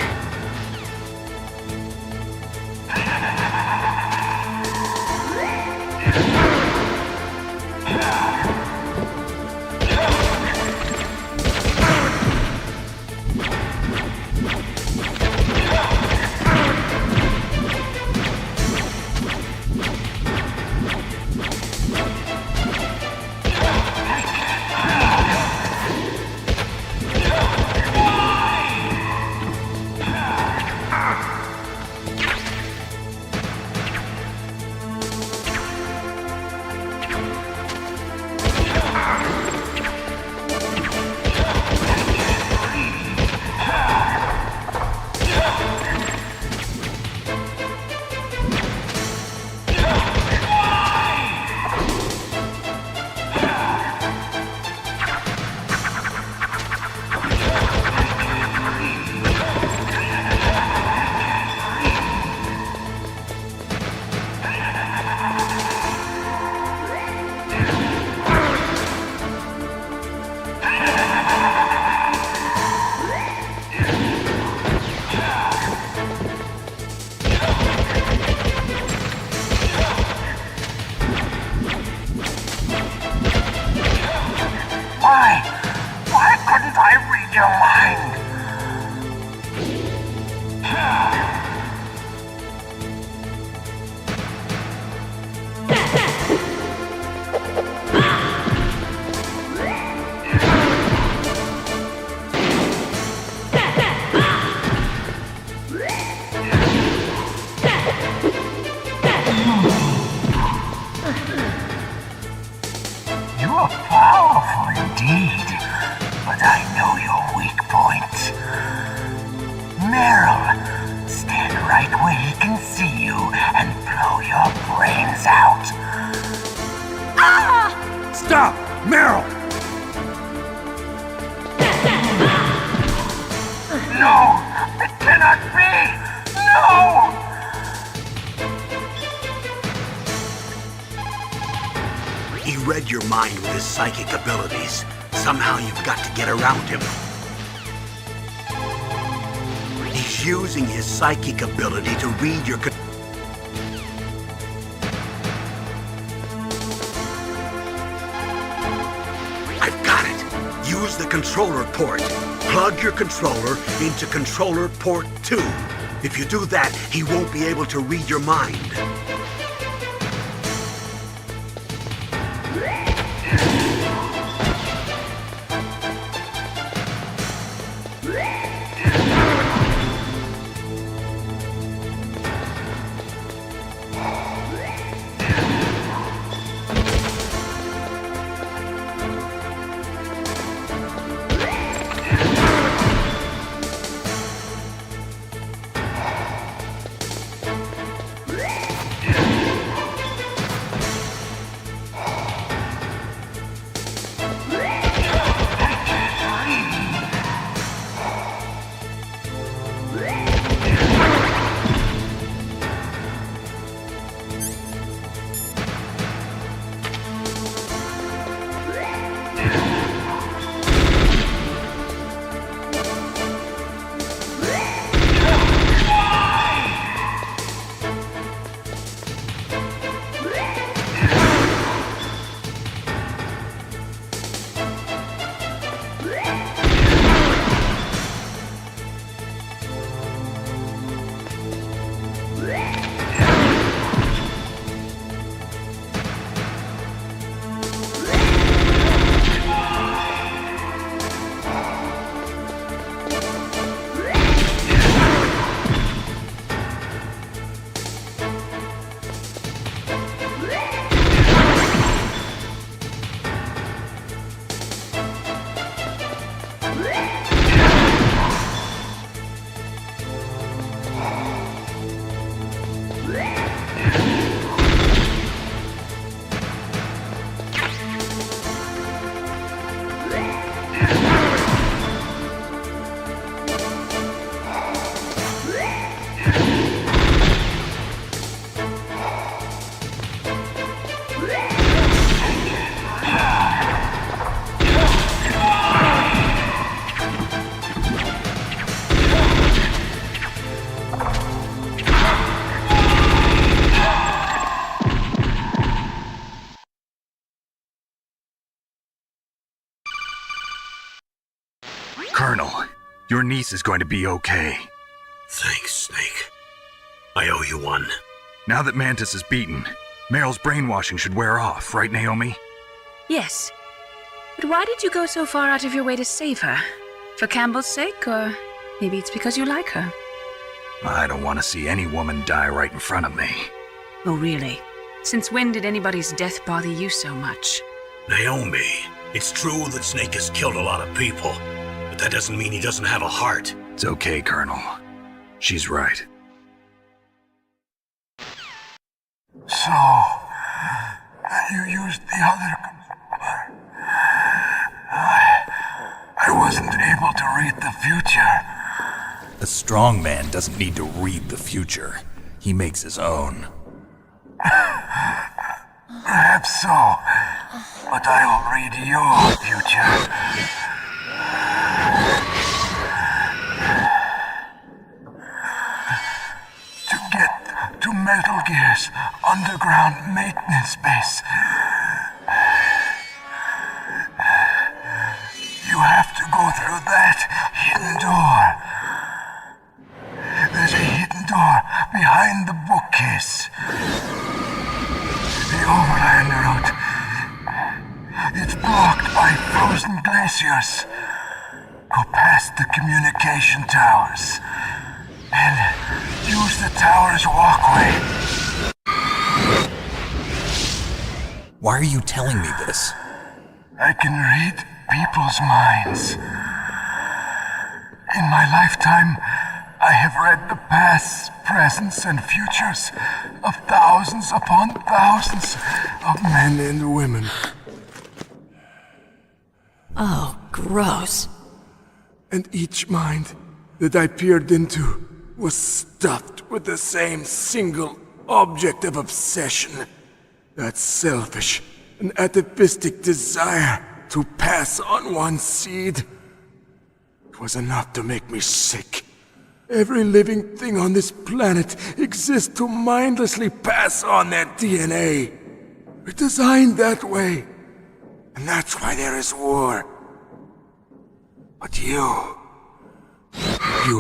Why couldn't I read your mind? You're powerful indeed, but I know your weak point. Meryl, stand right where he can see you and blow your brains out. Stop! Meryl! me! No! He read your mind with his psychic abilities. Somehow you've got to get around him. He's using his psychic ability to read your... I've got it! Use the controller port. Plug your controller into controller port 2. If you do that, he won't be able to read your mind. Colonel, your niece is going to be okay. Thanks, Snake. I owe you one. Now that Mantis is beaten, Meryl's brainwashing should wear off, right, Naomi? Yes. But why did you go so far out of your way to save her? For Campbell's sake, or maybe it's because you like her? I don't want to see any woman die right in front of me. Oh, really? Since when did anybody's death bother you so much? Naomi, it's true that Snake has killed a lot of people, but that doesn't mean he doesn't have a heart. It's okay, Colonel. She's right. So, you used the other... I wasn't able to read the future. A strong man doesn't need to read the future. He makes his own. Perhaps so, but I'll read your future. To get to Metal Gear's underground maintenance base, you have to go through that hidden door. There's a hidden door behind the bookcase. The overland route. It's blocked by frozen glaciers. Go past the communication towers and use the tower's walkway. Why are you telling me this? I can read people's minds. In my lifetime, I have read the pasts, presents, and futures of thousands upon thousands of men and women. Oh, gross. And each mind that I peered into was stuffed with the same single object of obsession. That selfish and atavistic desire to pass on one's seed. It was enough to make me sick. Every living thing on this planet exists to mindlessly pass on their DNA. We're designed that way. And that's why there is war. But you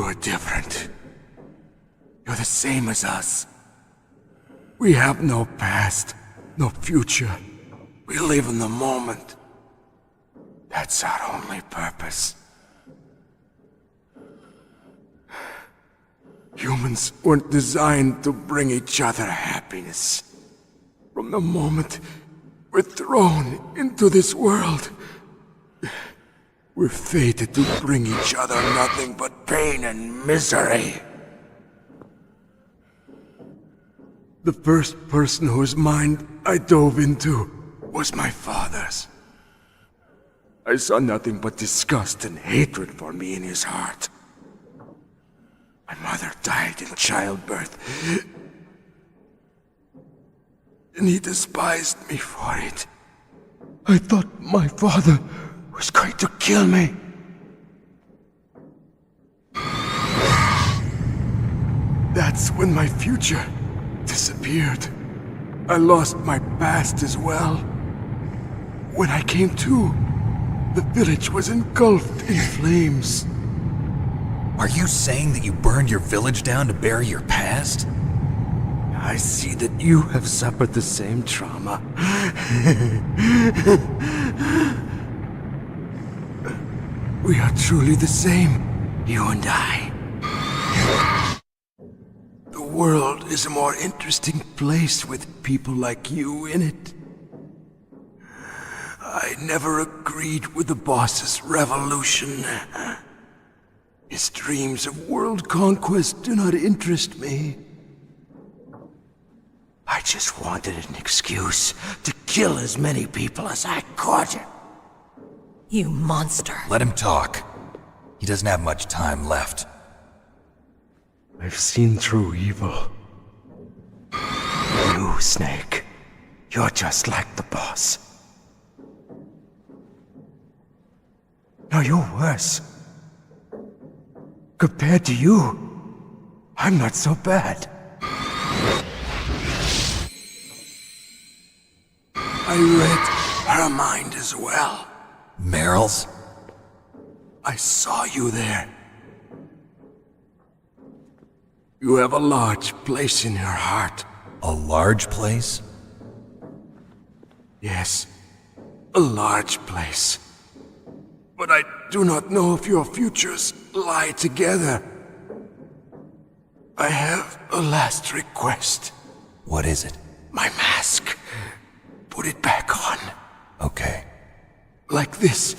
are different. You're the same as us. We have no past, no future. We live in the moment. That's our only purpose. Humans weren't designed to bring each other happiness. From the moment we're thrown into this world, we're fated to bring each other nothing but pain and misery. The first person whose mind I dove into was my father's. I saw nothing but disgust and hatred for me in his heart. My mother died in childbirth, and he despised me for it. I thought my father was going to kill me. That's when my future disappeared. I lost my past as well. When I came to, the village was engulfed in flames. Are you saying that you burned your village down to bury your past? I see that you have suffered the same trauma. We are truly the same, you and I. The world is a more interesting place with people like you in it. I never agreed with the boss's revolution. His dreams of world conquest do not interest me. I just wanted an excuse to kill as many people as I could. You monster. Let him talk. He doesn't have much time left. I've seen through evil. You, Snake, you're just like the boss. No, you're worse. Compared to you, I'm not so bad. I read her mind as well. Meryl's? I saw you there. You have a large place in her heart. A large place? Yes, a large place. But I do not know if your futures lie together. I have a last request. What is it? My mask. Put it back on. Okay. Like this,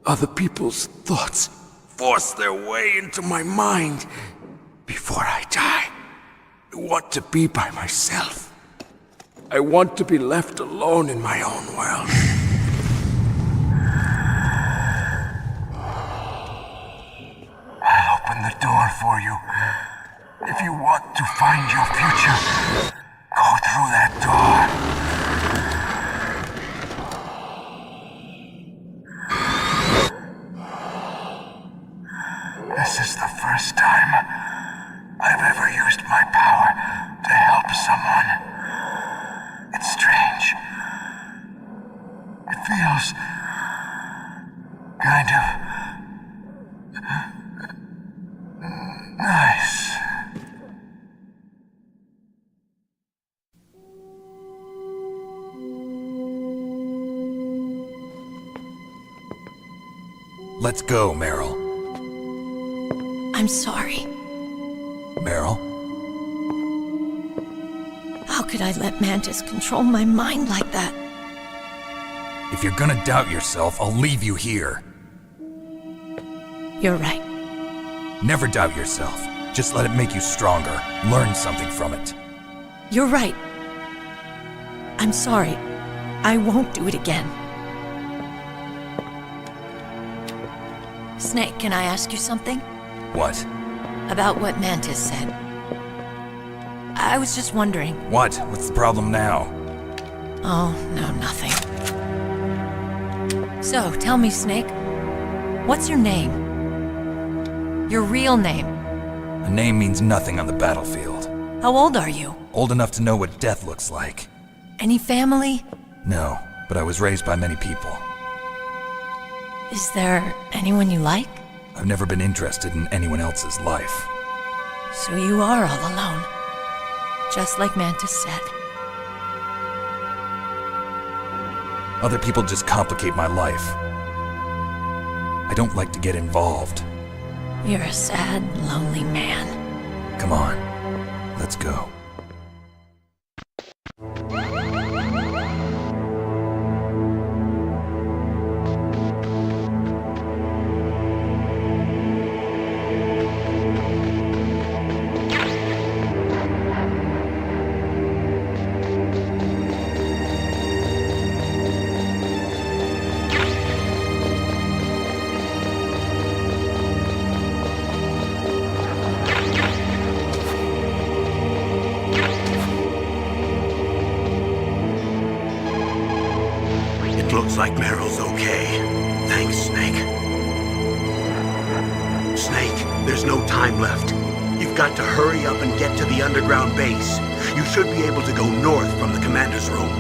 other people's thoughts force their way into my mind. Before I die, I want to be by myself. I want to be left alone in my own world. I'll open the door for you. If you want to find your future, go through that door. This is the first time I've ever used my power to help someone. It's strange. It feels kind of nice. Let's go, Meryl. I'm sorry. Meryl? How could I let Mantis control my mind like that? If you're gonna doubt yourself, I'll leave you here. You're right. Never doubt yourself. Just let it make you stronger. Learn something from it. You're right. I'm sorry. I won't do it again. Snake, can I ask you something? What? About what Mantis said. I was just wondering. What? What's the problem now? Oh, no, nothing. So, tell me, Snake. What's your name? Your real name? A name means nothing on the battlefield. How old are you? Old enough to know what death looks like. Any family? No, but I was raised by many people. Is there anyone you like? I've never been interested in anyone else's life. So you are all alone. Just like Mantis said. Other people just complicate my life. I don't like to get involved. You're a sad, lonely man. Come on, let's go. Looks like Meryl's okay. Thanks, Snake. Snake, there's no time left. You've got to hurry up and get to the underground base. You should be able to go north from the commander's room.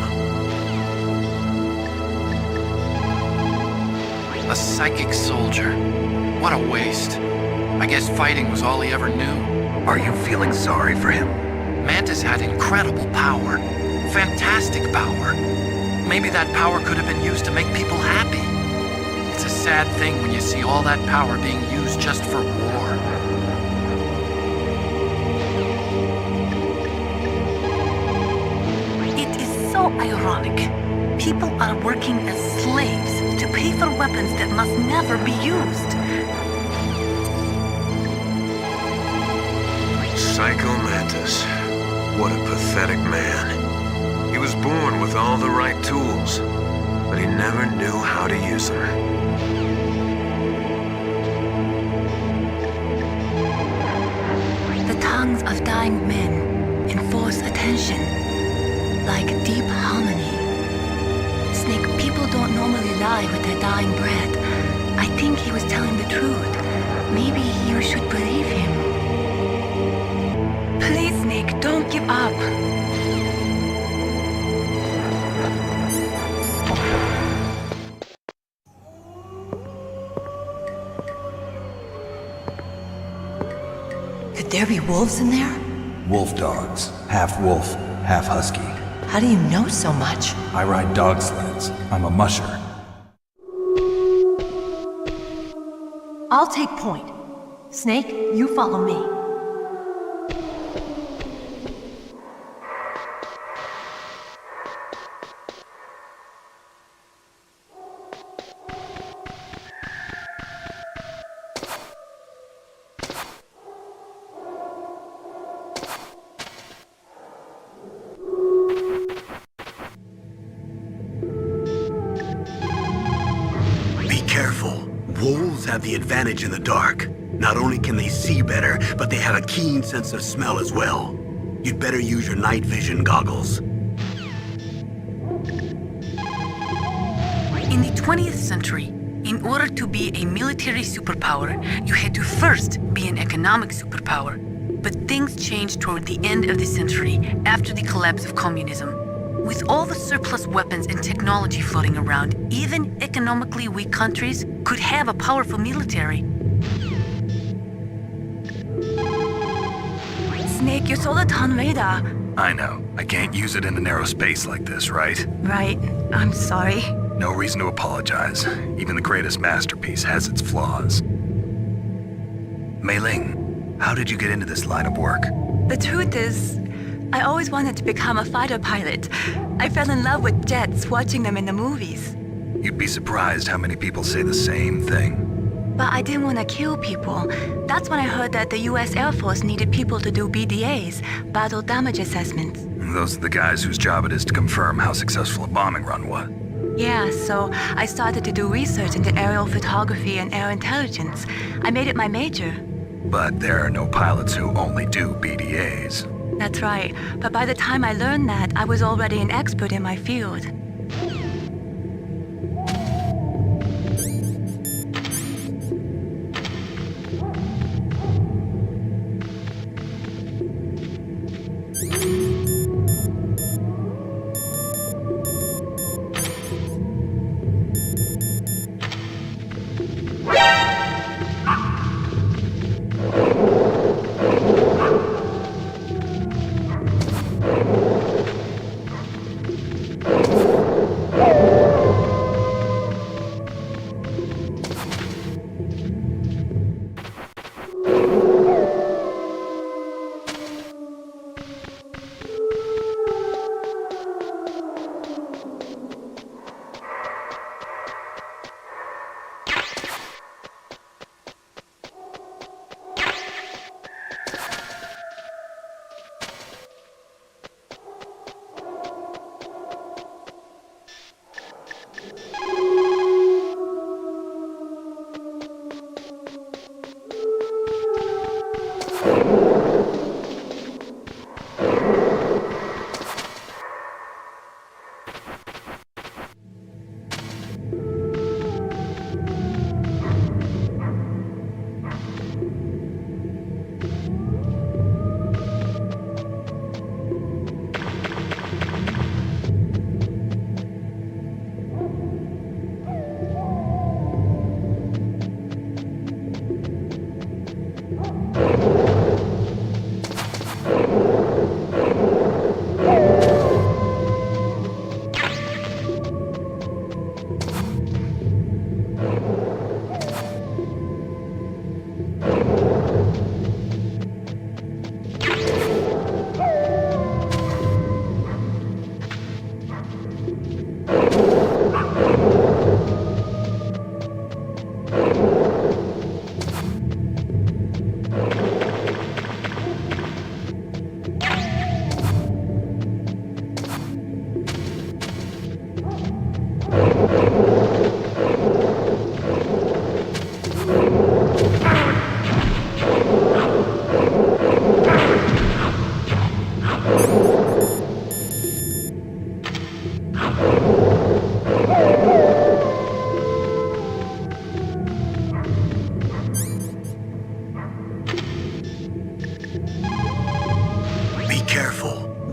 A psychic soldier. What a waste. I guess fighting was all he ever knew. Are you feeling sorry for him? Mantis had incredible power. Fantastic power. Maybe that power could have been used to make people happy. It's a sad thing when you see all that power being used just for war. It is so ironic. People are working as slaves to pay for weapons that must never be used. Psycho Mantis. What a pathetic man. He was born with all the right tools, but he never knew how to use them. The tongues of dying men enforce attention, like deep harmony. Snake, people don't normally lie with their dying breath. I think he was telling the truth. Maybe you should believe him. Please, Snake, don't give up. Could there be wolves in there? Wolf dogs. Half wolf, half husky. How do you know so much? I ride dog sleds. I'm a musher. I'll take point. Snake, you follow me. Wolves have the advantage in the dark. Not only can they see better, but they have a keen sense of smell as well. You'd better use your night vision goggles. In the 20th century, in order to be a military superpower, you had to first be an economic superpower. But things changed toward the end of the century, after the collapse of communism. With all the surplus weapons and technology floating around, even economically weak countries could have a powerful military. Snake, your Soliton radar. I know. I can't use it in a narrow space like this, right? Right. I'm sorry. No reason to apologize. Even the greatest masterpiece has its flaws. Mei Ling, how did you get into this line of work? The truth is, I always wanted to become a fighter pilot. I fell in love with jets watching them in the movies. You'd be surprised how many people say the same thing. But I didn't want to kill people. That's when I heard that the US Air Force needed people to do BDAs, battle damage assessments. And those are the guys whose job it is to confirm how successful a bombing run was. Yeah, so I started to do research into aerial photography and air intelligence. I made it my major. But there are no pilots who only do BDAs. That's right, but by the time I learned that, I was already an expert in my field.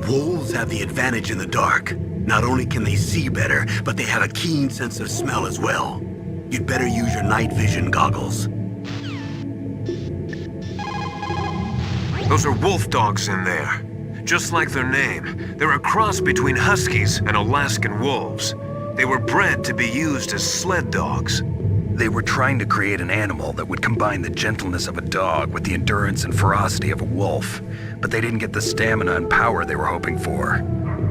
Wolves have the advantage in the dark. Not only can they see better, but they have a keen sense of smell as well. You'd better use your night vision goggles. Those are wolf dogs in there. Just like their name, they're a cross between huskies and Alaskan wolves. They were bred to be used as sled dogs. They were trying to create an animal that would combine the gentleness of a dog with the endurance and ferocity of a wolf, but they didn't get the stamina and power they were hoping for.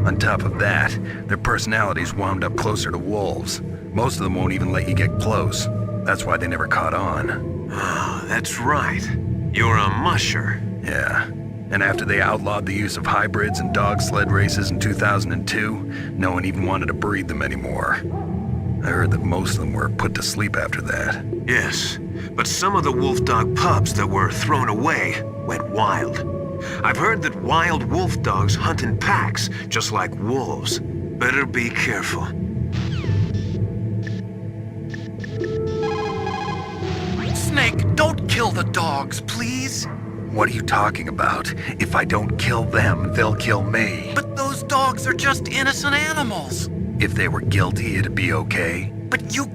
On top of that, their personalities wound up closer to wolves. Most of them won't even let you get close. That's why they never caught on. Ah, that's right. You're a musher. Yeah. And after they outlawed the use of hybrids and dog sled races in 2002, no one even wanted to breed them anymore. I heard that most of them were put to sleep after that. Yes, but some of the wolf dog pups that were thrown away went wild. I've heard that wild wolf dogs hunt in packs, just like wolves. Better be careful. Snake, don't kill the dogs, please. What are you talking about? If I don't kill them, they'll kill me. But those dogs are just innocent animals. If they were guilty, it'd be okay. But you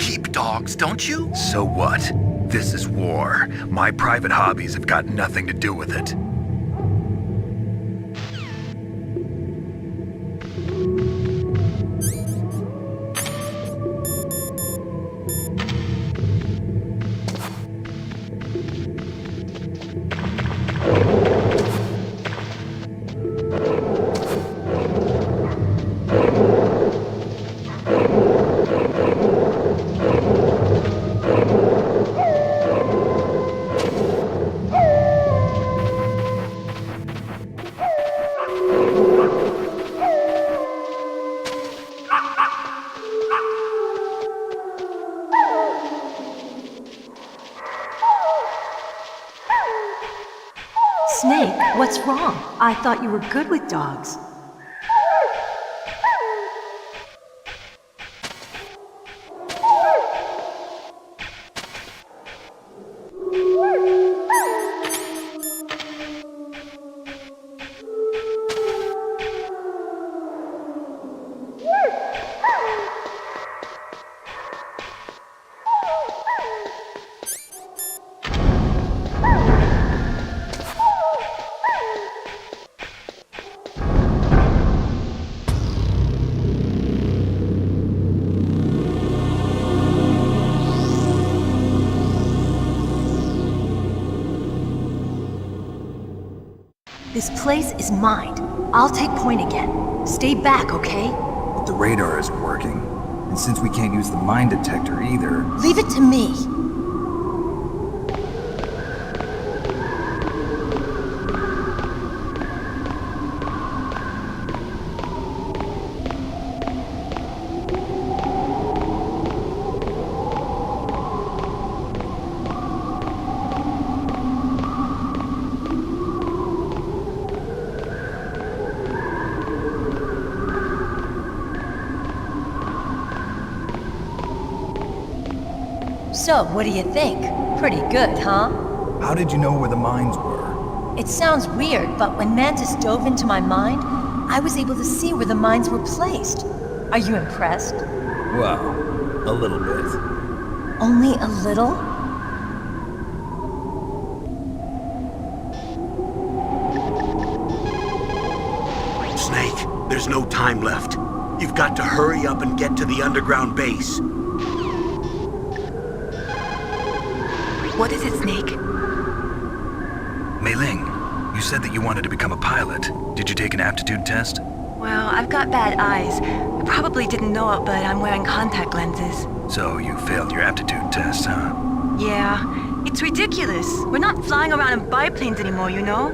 keep dogs, don't you? So what? This is war. My private hobbies have got nothing to do with it. Snake, what's wrong? I thought you were good with dogs. This place is mine. I'll take point again. Stay back, okay? But the radar isn't working. And since we can't use the mine detector either... Leave it to me. So, what do you think? Pretty good, huh? How did you know where the mines were? It sounds weird, but when Mantis dove into my mind, I was able to see where the mines were placed. Are you impressed? Well, a little bit. Only a little? Snake, there's no time left. You've got to hurry up and get to the underground base. What is it, Snake? Mei Ling, you said that you wanted to become a pilot. Did you take an aptitude test? Well, I've got bad eyes. You probably didn't know it, but I'm wearing contact lenses. So you failed your aptitude test, huh? Yeah. It's ridiculous. We're not flying around in biplanes anymore, you know?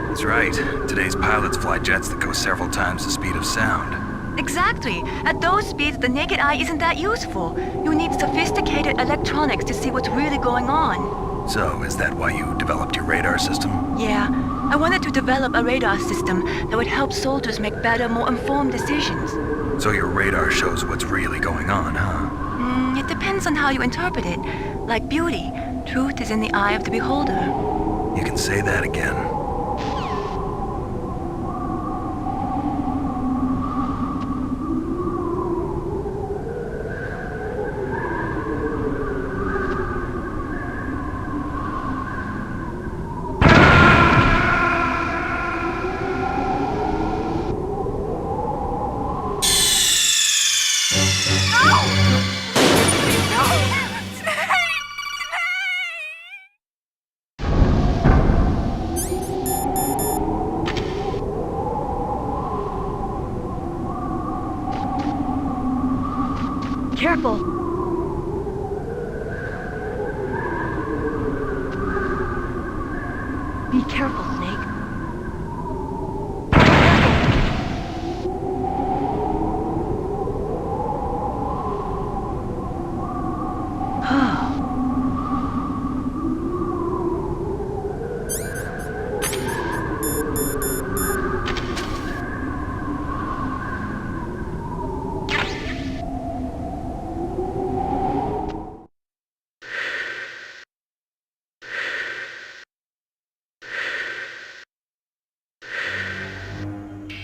That's right. Today's pilots fly jets that go several times the speed of sound. Exactly. At those speeds, the naked eye isn't that useful. You need sophisticated electronics to see what's really going on. So, is that why you developed your radar system? Yeah. I wanted to develop a radar system that would help soldiers make better, more informed decisions. So your radar shows what's really going on, huh? It depends on how you interpret it. Like beauty, truth is in the eye of the beholder. You can say that again. Careful. Be careful, Snake.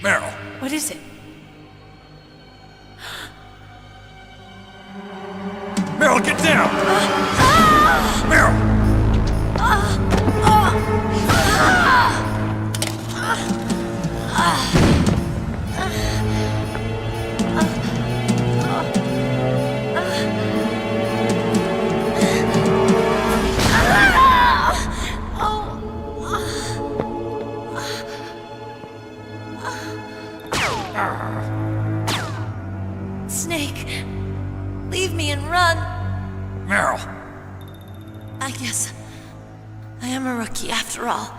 Meryl! What is it? Meryl, get down! Meryl! Snake, leave me and run. Meryl! I guess I am a rookie after all.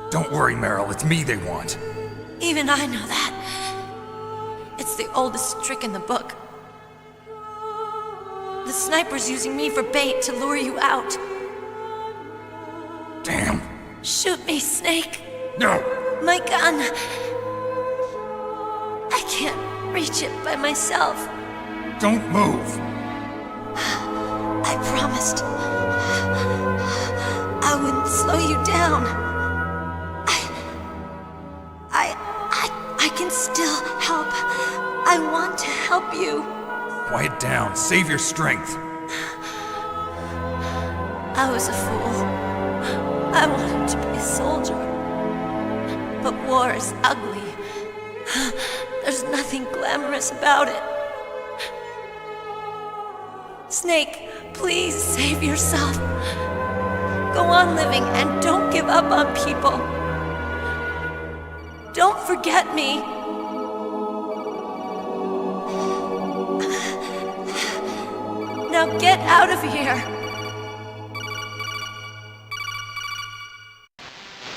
Don't worry, Meryl. It's me they want. Even I know that. It's the oldest trick in the book. The sniper's using me for bait to lure you out. Damn. Shoot me, Snake. No! My gun. I can't reach it by myself. Don't move! I promised. I wouldn't slow you down. I can still help. I want to help you. Quiet down. Save your strength. I was a fool. I wanted to be a soldier. But war is ugly. There's nothing glamorous about it. Snake, please save yourself. Go on living and don't give up on people. Don't forget me. Now get out of here.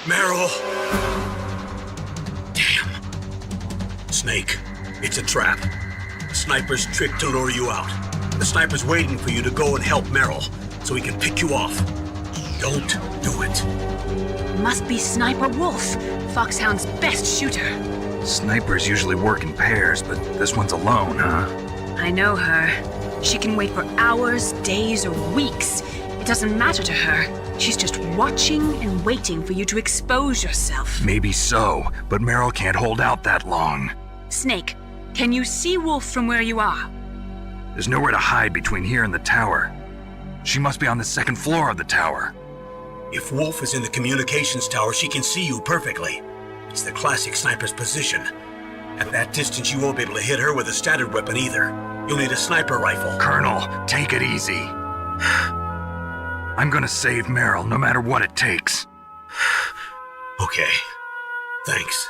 Meryl! Damn. Snake, it's a trap. The sniper's trick to lure you out. The sniper's waiting for you to go and help Meryl, so he can pick you off. Don't do it. Must be Sniper Wolf, Foxhound's best shooter. Snipers usually work in pairs, but this one's alone, huh? I know her. She can wait for hours, days, or weeks. It doesn't matter to her. She's just watching and waiting for you to expose yourself. Maybe so, but Meryl can't hold out that long. Snake, can you see Wolf from where you are? There's nowhere to hide between here and the tower. She must be on the second floor of the tower. If Wolf is in the communications tower, she can see you perfectly. It's the classic sniper's position. At that distance, you won't be able to hit her with a standard weapon either. You'll need a sniper rifle. Colonel, take it easy. I'm gonna save Meryl no matter what it takes. Okay. Thanks.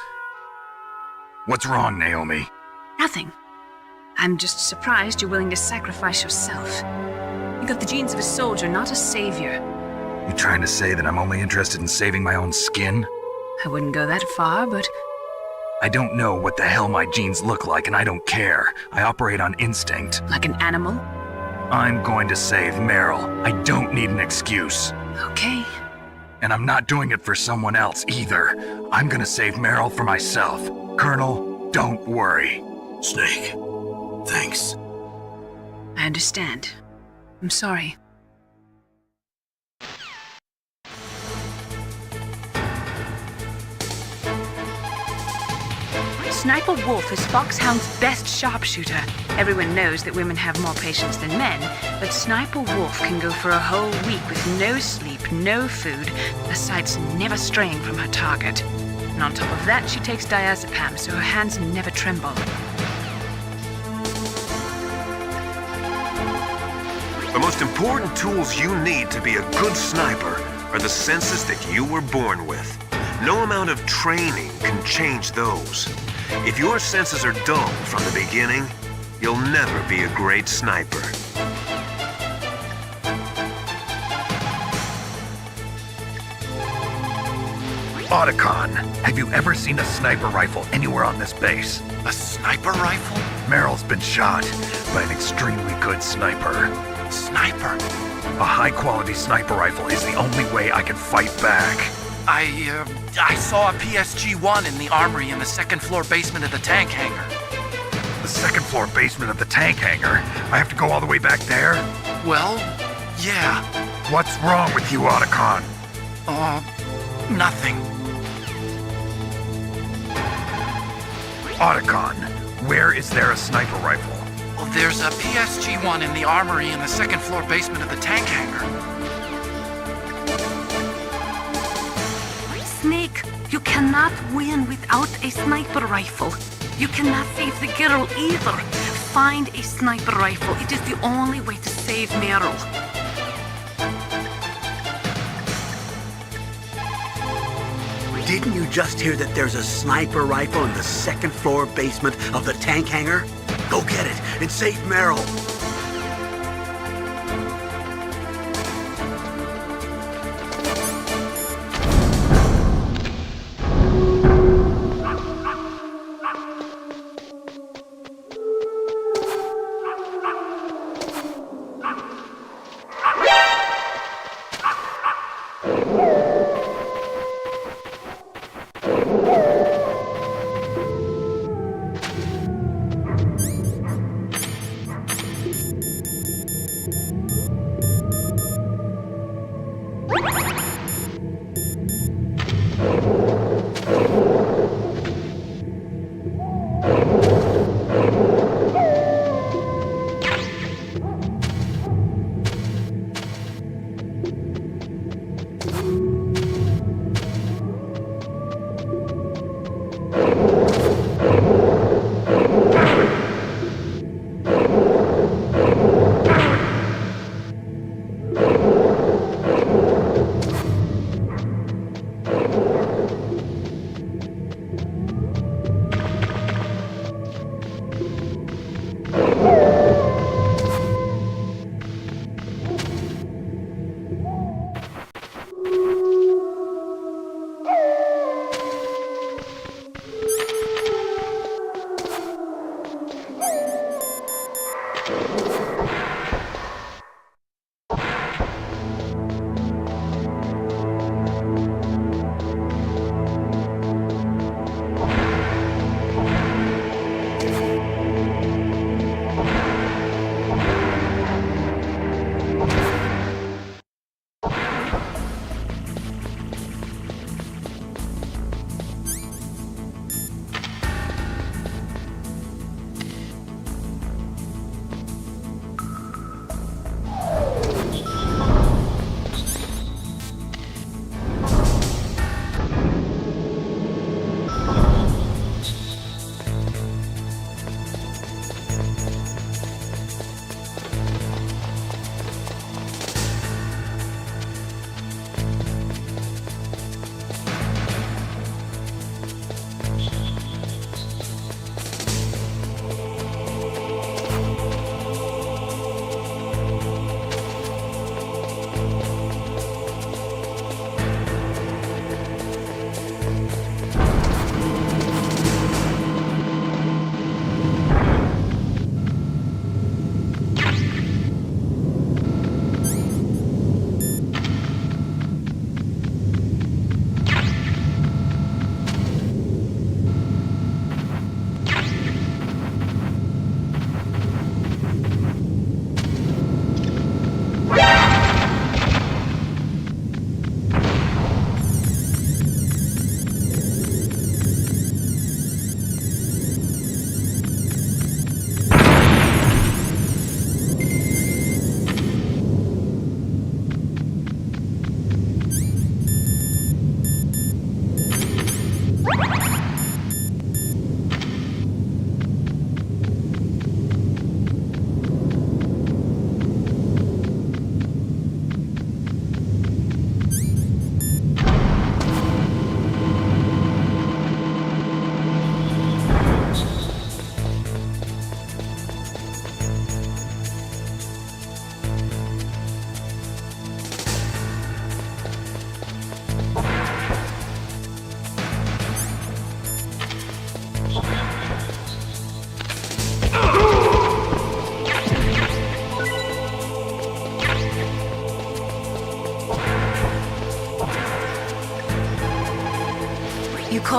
What's wrong, Naomi? Nothing. I'm just surprised you're willing to sacrifice yourself. You got the genes of a soldier, not a savior. You trying to say that I'm only interested in saving my own skin? I wouldn't go that far, but... I don't know what the hell my genes look like, and I don't care. I operate on instinct. Like an animal? I'm going to save Meryl. I don't need an excuse. Okay. And I'm not doing it for someone else either. I'm gonna save Meryl for myself. Colonel, don't worry. Snake, thanks. I understand. I'm sorry. Sniper Wolf is Foxhound's best sharpshooter. Everyone knows that women have more patience than men, but Sniper Wolf can go for a whole week with no sleep, no food, her sights never straying from her target. And on top of that, she takes diazepam, so her hands never tremble. The most important tools you need to be a good sniper are the senses that you were born with. No amount of training can change those. If your senses are dull from the beginning, you'll never be a great sniper. Otacon, have you ever seen a sniper rifle anywhere on this base? A sniper rifle? Meryl's been shot by an extremely good sniper. Sniper? A high-quality sniper rifle is the only way I can fight back. I saw a PSG-1 in the armory in the second-floor basement of the tank hangar. The second-floor basement of the tank hangar? I have to go all the way back there? Well, yeah. What's wrong with you, Otacon? Nothing. Otacon, where is there a sniper rifle? Well, there's a PSG-1 in the armory in the second-floor basement of the tank hangar. Snake, you cannot win without a sniper rifle. You cannot save the girl either. Find a sniper rifle. It is the only way to save Meryl. Didn't you just hear that there's a sniper rifle in the second floor basement of the tank hangar? Go get it and save Meryl.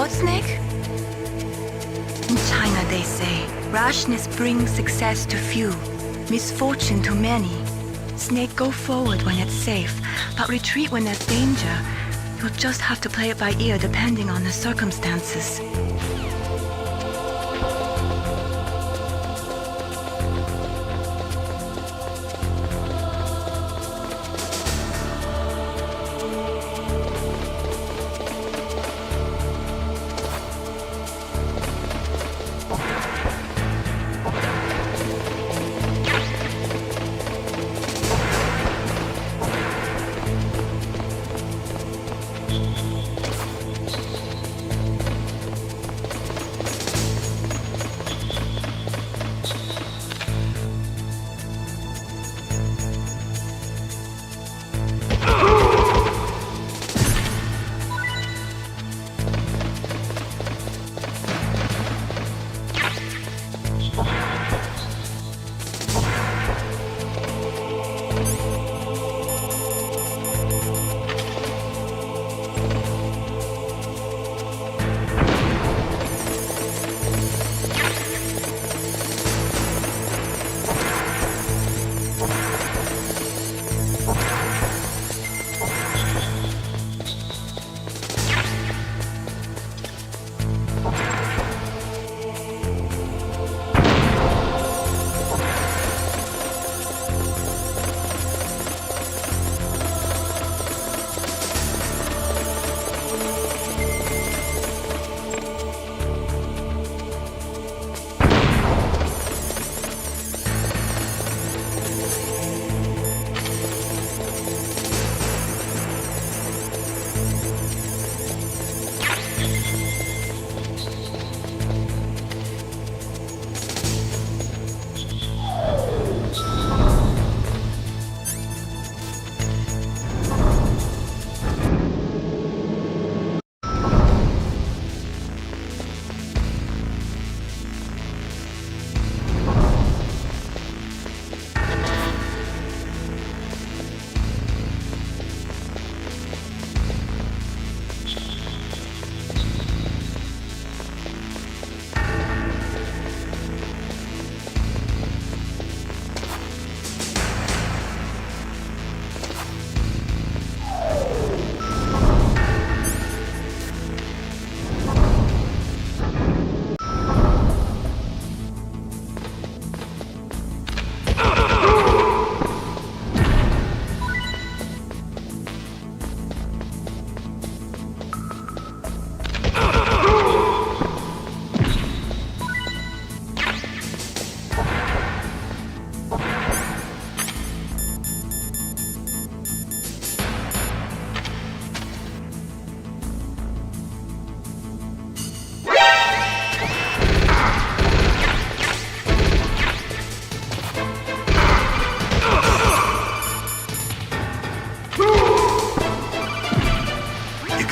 thought, Snake? In China, they say, rashness brings success to few, misfortune to many. Snake, go forward when it's safe, but retreat when there's danger. You'll just have to play it by ear depending on the circumstances.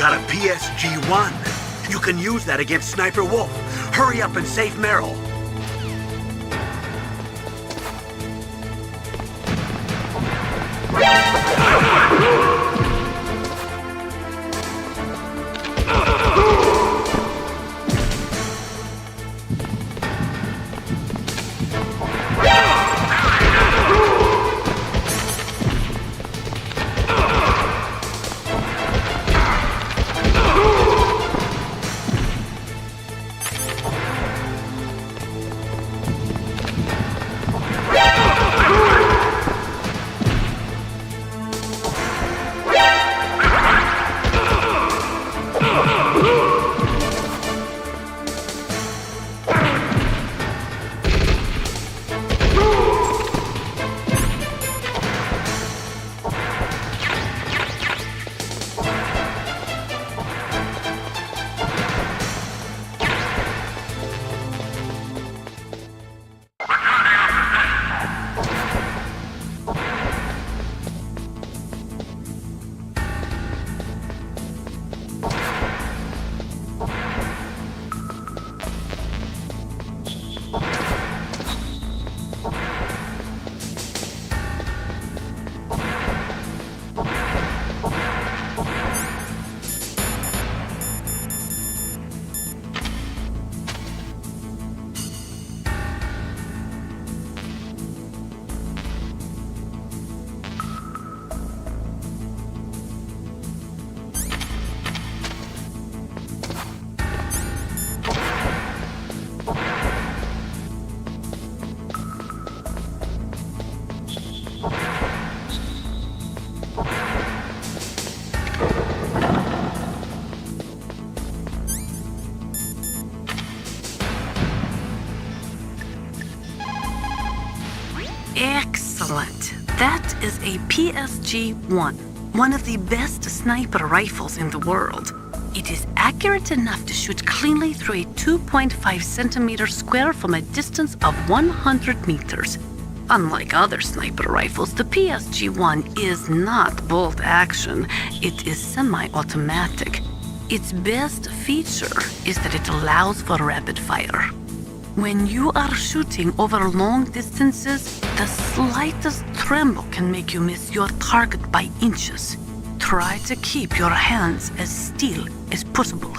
Got a PSG-1. You can use that against Sniper Wolf. Hurry up and save Meryl. Excellent. That is a PSG-1, one of the best sniper rifles in the world. It is accurate enough to shoot cleanly through a 2.5 centimeter square from a distance of 100 meters. Unlike other sniper rifles, the PSG-1 is not bolt action. It is semi-automatic. Its best feature is that it allows for rapid fire. When you are shooting over long distances, the slightest tremble can make you miss your target by inches. Try to keep your hands as still as possible.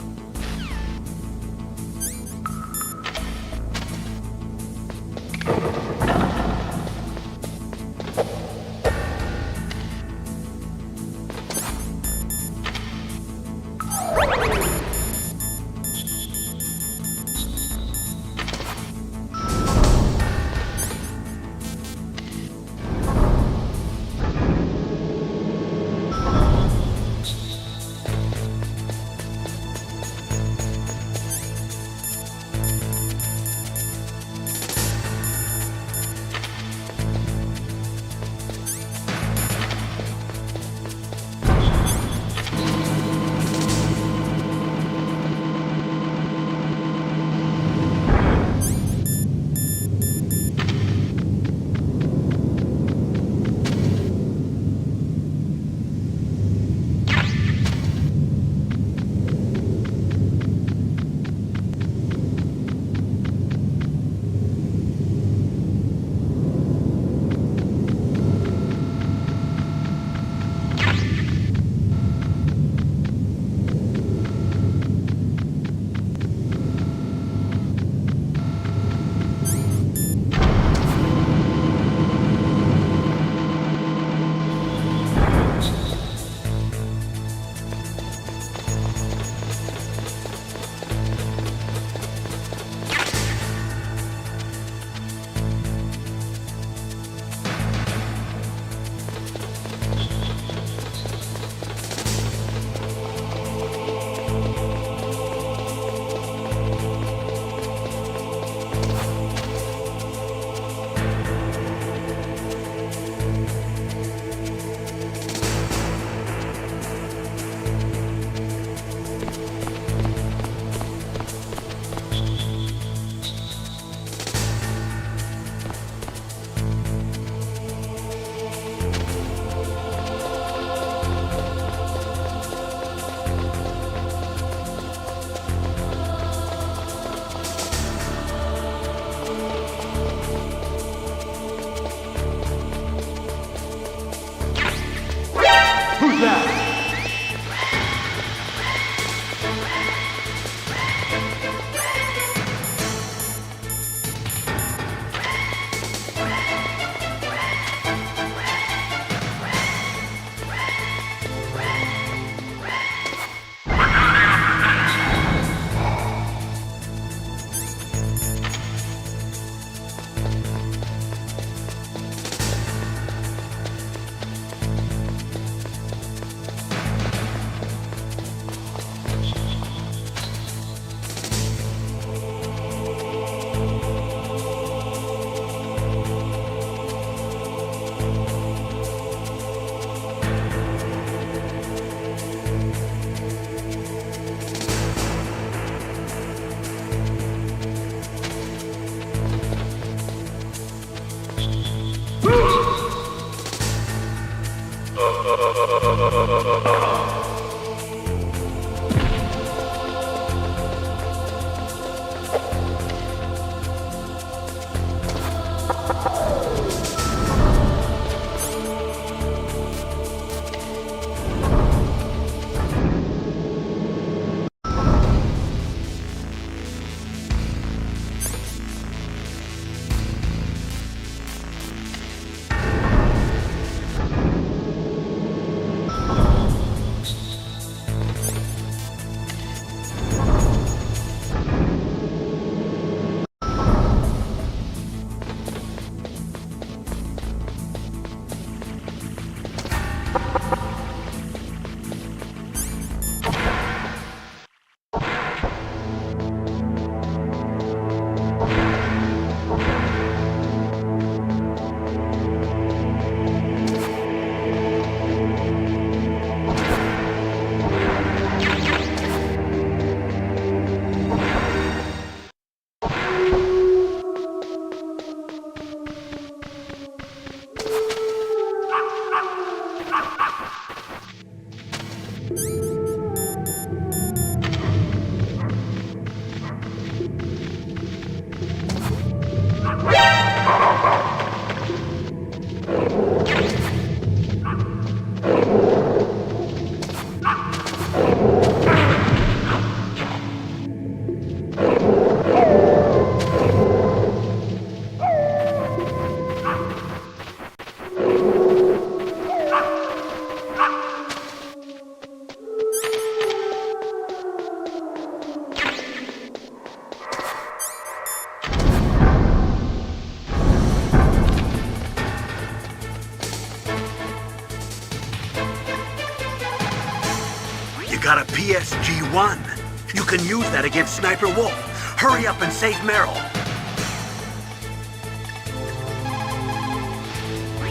got a PSG-1. You can use that against Sniper Wolf. Hurry up and save Meryl.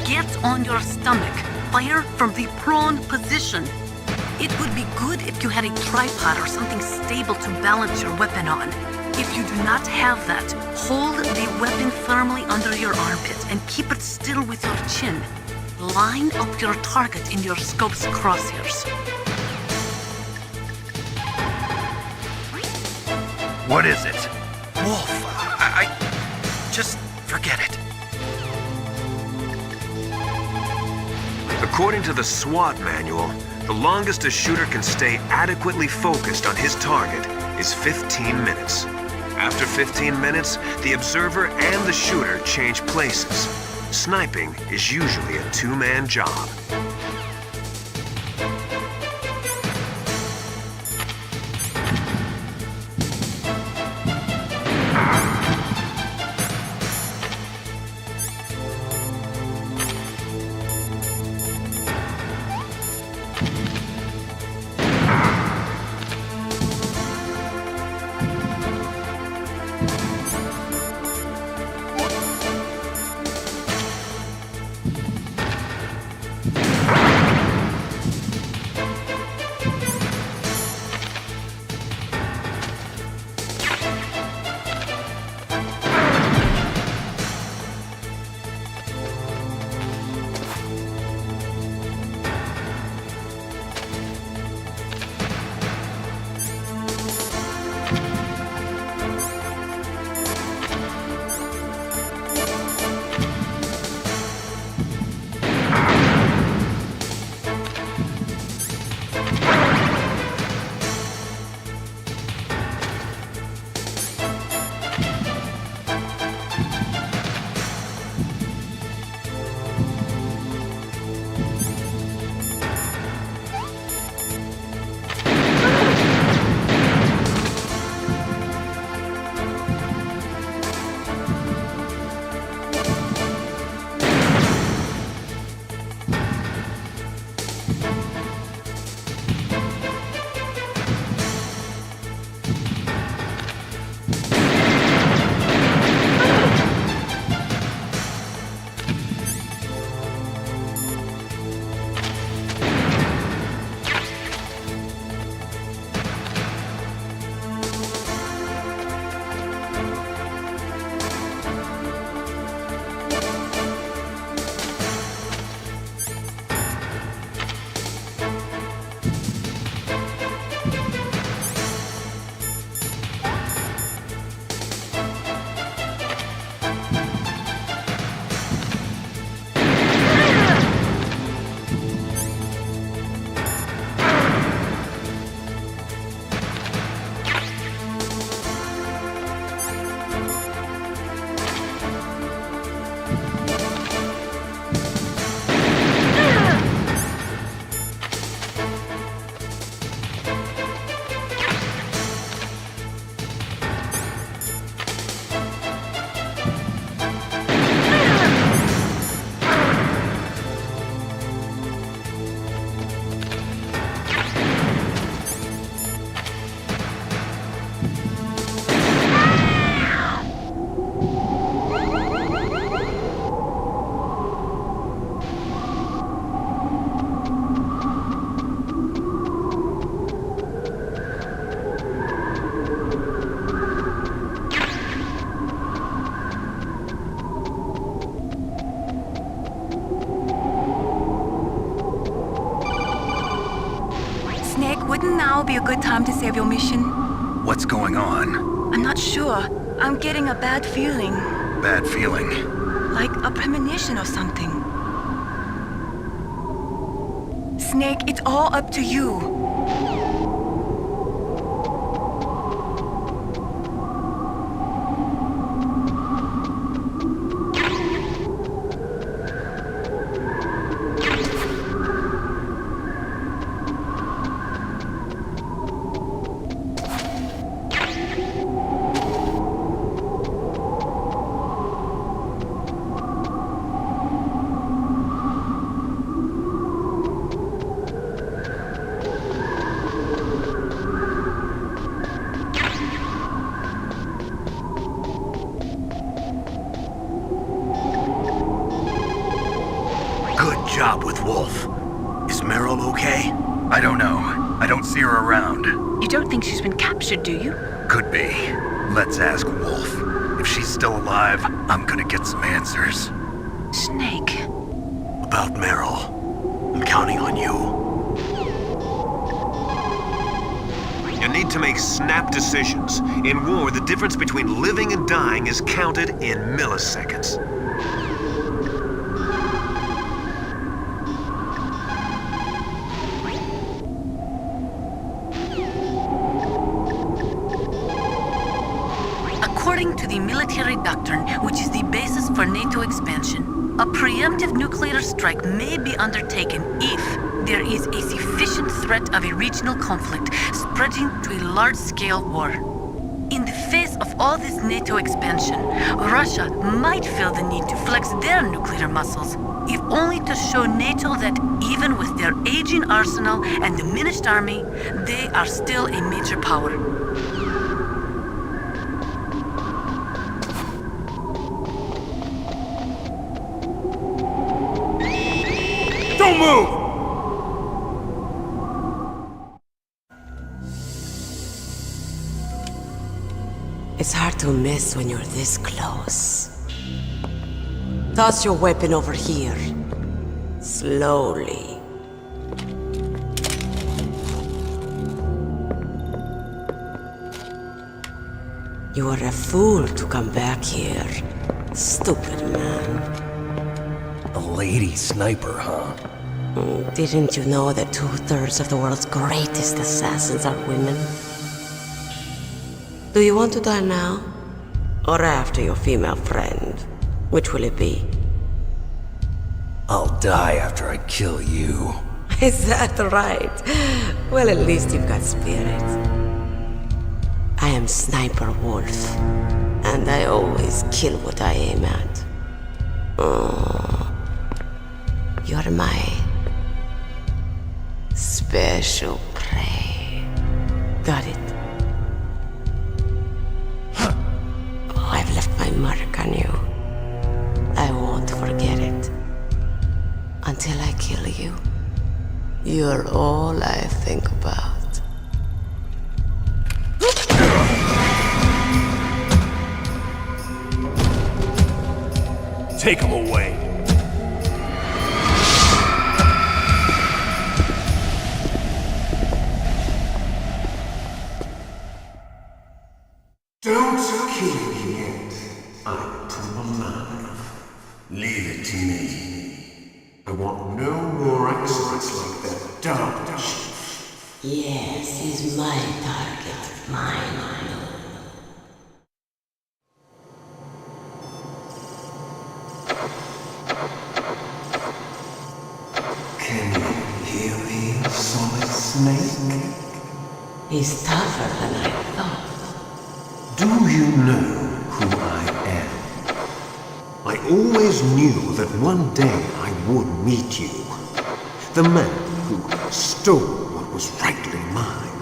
Get on your stomach. Fire from the prone position. It would be good if you had a tripod or something stable to balance your weapon on. If you do not have that, hold the weapon firmly under your armpit and keep it still with your chin. Line up your target in your scope's crosshairs. What is it? Wolf, I just forget it. According to the SWAT manual, the longest a shooter can stay adequately focused on his target is 15 minutes. After 15 minutes, the observer and the shooter change places. Sniping is usually a two-man job. Wouldn't now be a good time to save your mission? What's going on? I'm not sure. I'm getting a bad feeling. Bad feeling? Like a premonition or something. Snake, it's all up to you. job with Wolf. Is Meryl okay? I don't know. I don't see her around. You don't think she's been captured, do you? Could be. Let's ask Wolf. If she's still alive, I'm gonna get some answers. Snake. About Meryl. I'm counting on you. You need to make snap decisions. In war, the difference between living and dying is counted in milliseconds. According to the military doctrine, which is the basis for NATO expansion, a preemptive nuclear strike may be undertaken if there is a sufficient threat of a regional conflict spreading to a large-scale war. In the face of all this NATO expansion, Russia might feel the need to flex their nuclear muscles, if only to show NATO that even with their aging arsenal and diminished army, they are still a major power. Don't move! It's hard to miss when you're this close. Toss your weapon over here. Slowly. You were a fool to come back here. Stupid man. A lady sniper, huh? Didn't you know that 2/3 of the world's greatest assassins are women? Do you want to die now? Or after your female friend? Which will it be? I'll die after I kill you. Is that right? Well, at least you've got spirit. I am Sniper Wolf, and I always kill what I aim at. You're my special prey. Got it? I've left my mark on you. I won't forget it. Until I kill you. You're all I think about. Take him away. Don't kill me yet. I'm too alive. Leave it to me. I want no more accidents like that dark chief. Yes, he's my target. Mine. Can you hear me, Solid Snake? He's tougher than I thought. Do you know who I am? I always knew that one day I would meet you. The man who stole what was rightly mine.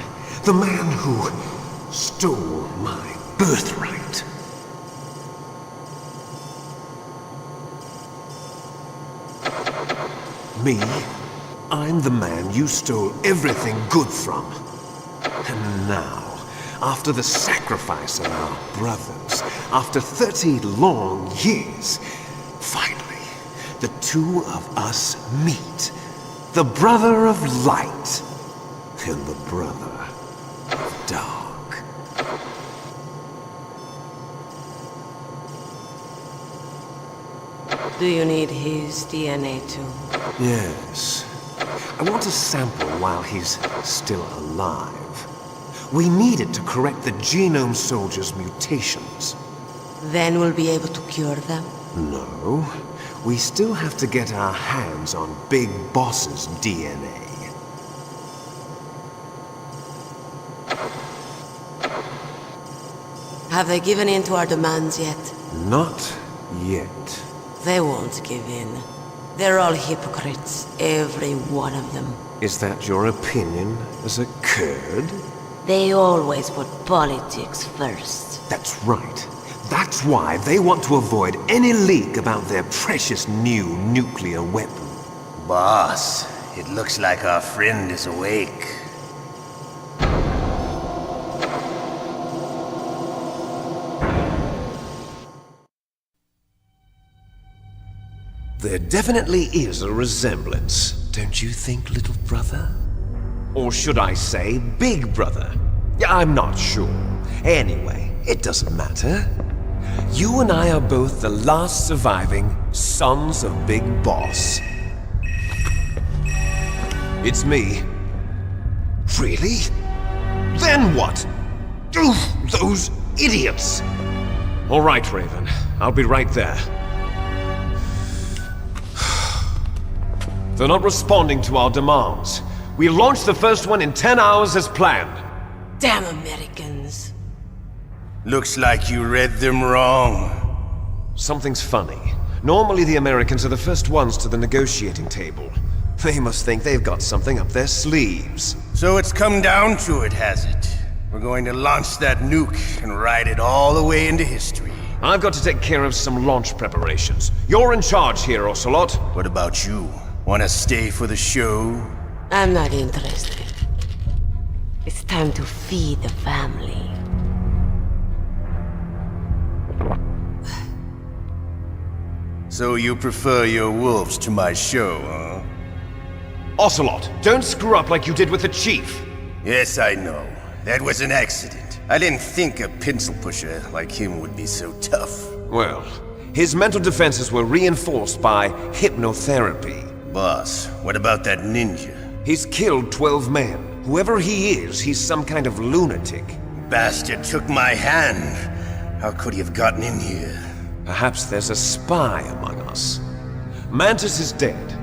The man who stole my birthright. Me? I'm the man you stole everything good from. And now, after the sacrifice of our brothers, after 30 long years, finally, the two of us meet. The brother of light and the brother of dark. Do you need his DNA too? Yes. I want a sample while he's still alive. We need it to correct the Genome Soldier's mutations. Then we'll be able to cure them? No. We still have to get our hands on Big Boss's DNA. Have they given in to our demands yet? Not yet. They won't give in. They're all hypocrites, every one of them. Is that your opinion as a Kurd? They always put politics first. That's right. That's why they want to avoid any leak about their precious new nuclear weapon. Boss, it looks like our friend is awake. There definitely is a resemblance, don't you think, little brother? Or should I say, big brother? I'm not sure. Anyway, it doesn't matter. You and I are both the last surviving sons of Big Boss. It's me. Really? Then what? Oof, those idiots! All right, Raven. I'll be right there. They're not responding to our demands. We launched the first one in 10 hours as planned. Damn Americans. Looks like you read them wrong. Something's funny. Normally the Americans are the first ones to the negotiating table. They must think they've got something up their sleeves. So it's come down to it, has it? We're going to launch that nuke and ride it all the way into history. I've got to take care of some launch preparations. You're in charge here, Ocelot. What about you? Wanna stay for the show? I'm not interested. It's time to feed the family. So you prefer your wolves to my show, huh? Ocelot, don't screw up like you did with the Chief. Yes, I know. That was an accident. I didn't think a pencil pusher like him would be so tough. Well, his mental defenses were reinforced by hypnotherapy. Boss, what about that ninja? He's killed 12 men. Whoever he is, he's some kind of lunatic. Bastard took my hand. How could he have gotten in here? Perhaps there's a spy among us. Mantis is dead.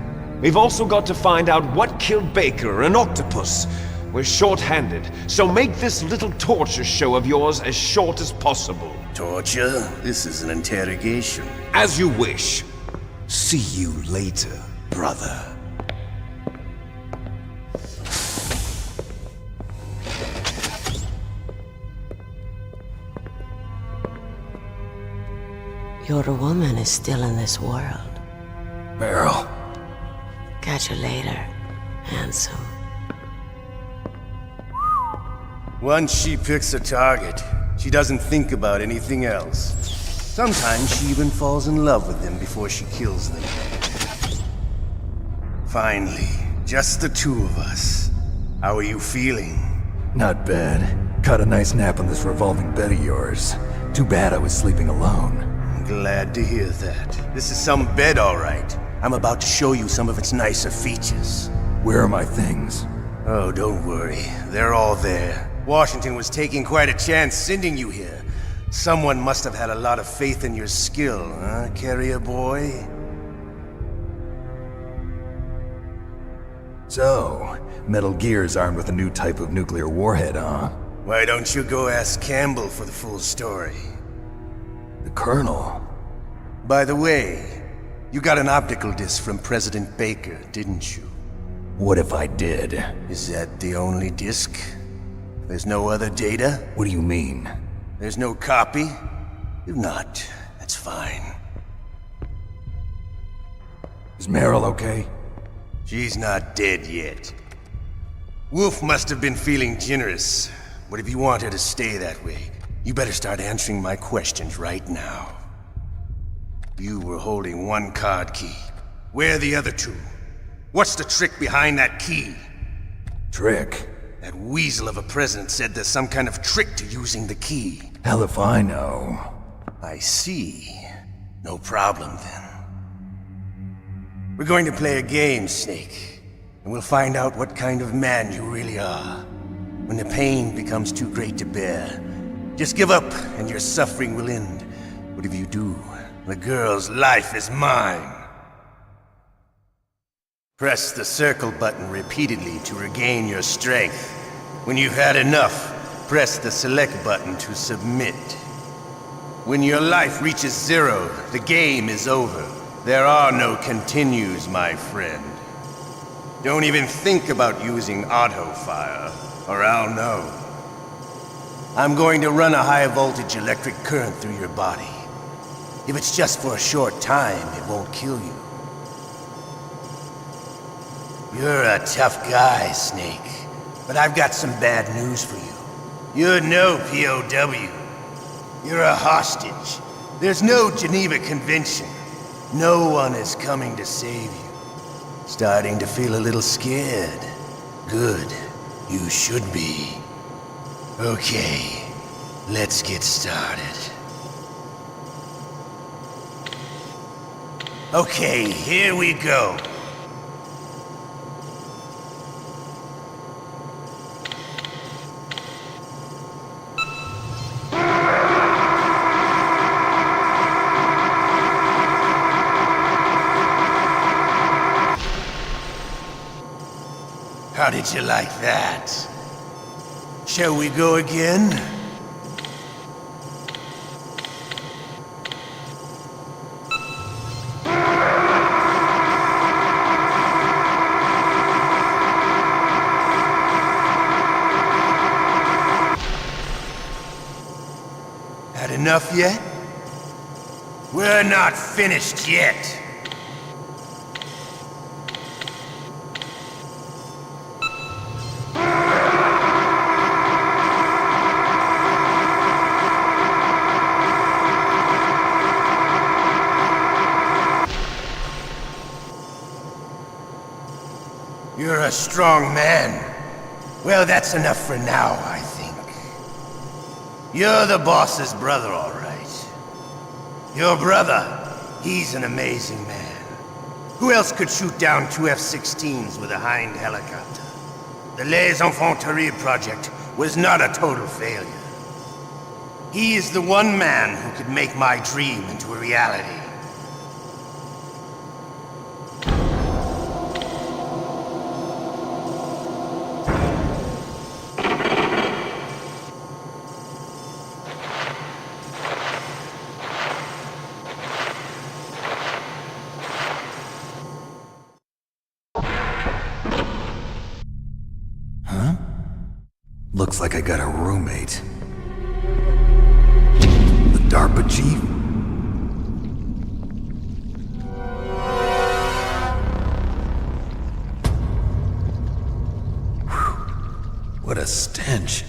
We've also got to find out what killed Baker, an octopus. We're short-handed, so make this little torture show of yours as short as possible. Torture? This is an interrogation. As you wish. See you later, brother. Your woman is still in this world. Meryl. Catch you later, handsome. Once she picks a target, she doesn't think about anything else. Sometimes she even falls in love with them before she kills them. Finally, just the two of us. How are you feeling? Not bad. Caught a nice nap on this revolving bed of yours. Too bad I was sleeping alone. I'm glad to hear that. This is some bed, all right. I'm about to show you some of its nicer features. Where are my things? Oh, don't worry. They're all there. Washington was taking quite a chance sending you here. Someone must have had a lot of faith in your skill, huh, carrier boy? So, Metal Gear's armed with a new type of nuclear warhead, huh? Why don't you go ask Campbell for the full story? The Colonel? By the way, you got an optical disc from President Baker, didn't you? What if I did? Is that the only disc? There's no other data? What do you mean? There's no copy? If not, that's fine. Is Meryl okay? She's not dead yet. Wolf must have been feeling generous, but if you want her to stay that way, you better start answering my questions right now. You were holding one card key. Where are the other two? What's the trick behind that key? Trick? That weasel of a president said there's some kind of trick to using the key. Hell if I know. I see. No problem then. We're going to play a game, Snake. And we'll find out what kind of man you really are. When the pain becomes too great to bear, just give up and your suffering will end. But if you do, the girl's life is mine. Press the circle button repeatedly to regain your strength. When you've had enough, press the select button to submit. When your life reaches 0, the game is over. There are no continues, my friend. Don't even think about using auto fire, or I'll know. I'm going to run a high voltage electric current through your body. If it's just for a short time, it won't kill you. You're a tough guy, Snake. But I've got some bad news for you. You're no POW. You're a hostage. There's no Geneva Convention. No one is coming to save you. Starting to feel a little scared. Good. You should be. Okay, let's get started. Okay, here we go. How did you like that? Shall we go again? Had enough yet? We're not finished yet. You're a strong man. Well, that's enough for now, I think. You're the boss's brother, all right. Your brother, he's an amazing man. Who else could shoot down two F-16s with a Hind helicopter? The Les Infanteries project was not a total failure. He is the one man who could make my dream into a reality. Looks like I got a roommate. The DARPA chief? Whew. What a stench.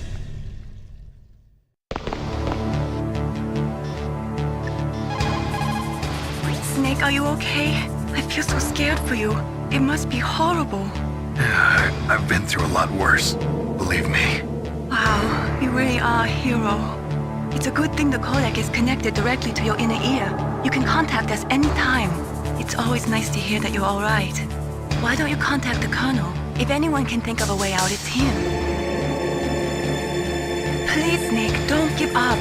Snake, are you okay? I feel so scared for you. It must be horrible. I've been through a lot worse. Believe me. Wow, you really are a hero. It's a good thing the codec is connected directly to your inner ear. You can contact us anytime. It's always nice to hear that you're all right. Why don't you contact the Colonel? If anyone can think of a way out, it's him. Please, Snake, don't give up.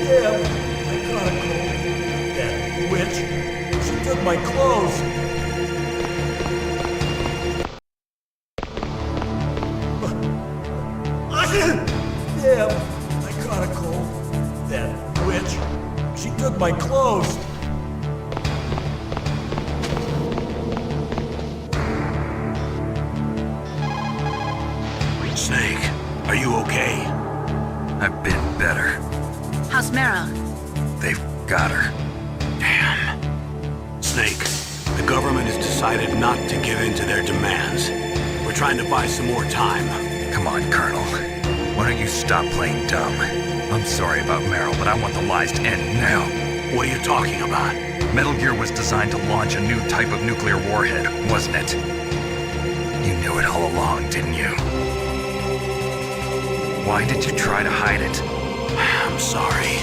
Yeah, I got a cold. That witch. She took my clothes. Yeah, I caught a cold. That witch. She took my clothes. Snake, are you okay? I've been better. How's Mara? They've got her. Damn. Snake, the government has decided not to give in to their demands. We're trying to buy some more time. Come on, Colonel. Why don't you stop playing dumb? I'm sorry about Meryl, but I want the lies to end now. What are you talking about? Metal Gear was designed to launch a new type of nuclear warhead, wasn't it? You knew it all along, didn't you? Why did you try to hide it? I'm sorry.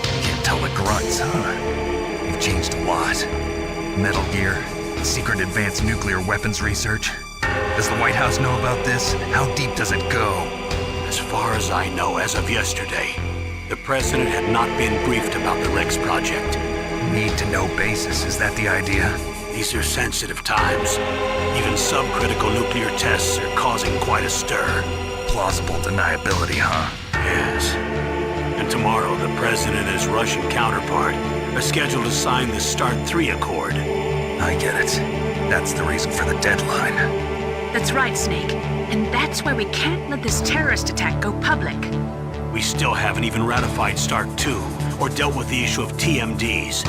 Can't tell the grunts, huh? You've changed a lot. Metal Gear, secret advanced nuclear weapons research. Does the White House know about this? How deep does it go? As far as I know, as of yesterday, the President had not been briefed about the Rex project. Need-to-know basis, is that the idea? These are sensitive times. Even subcritical nuclear tests are causing quite a stir. Plausible deniability, huh? Yes. And tomorrow, the President and his Russian counterpart are scheduled to sign the START 3 Accord. I get it. That's the reason for the deadline. That's right, Snake. And that's why we can't let this terrorist attack go public. We still haven't even ratified START 2 or dealt with the issue of TMDs.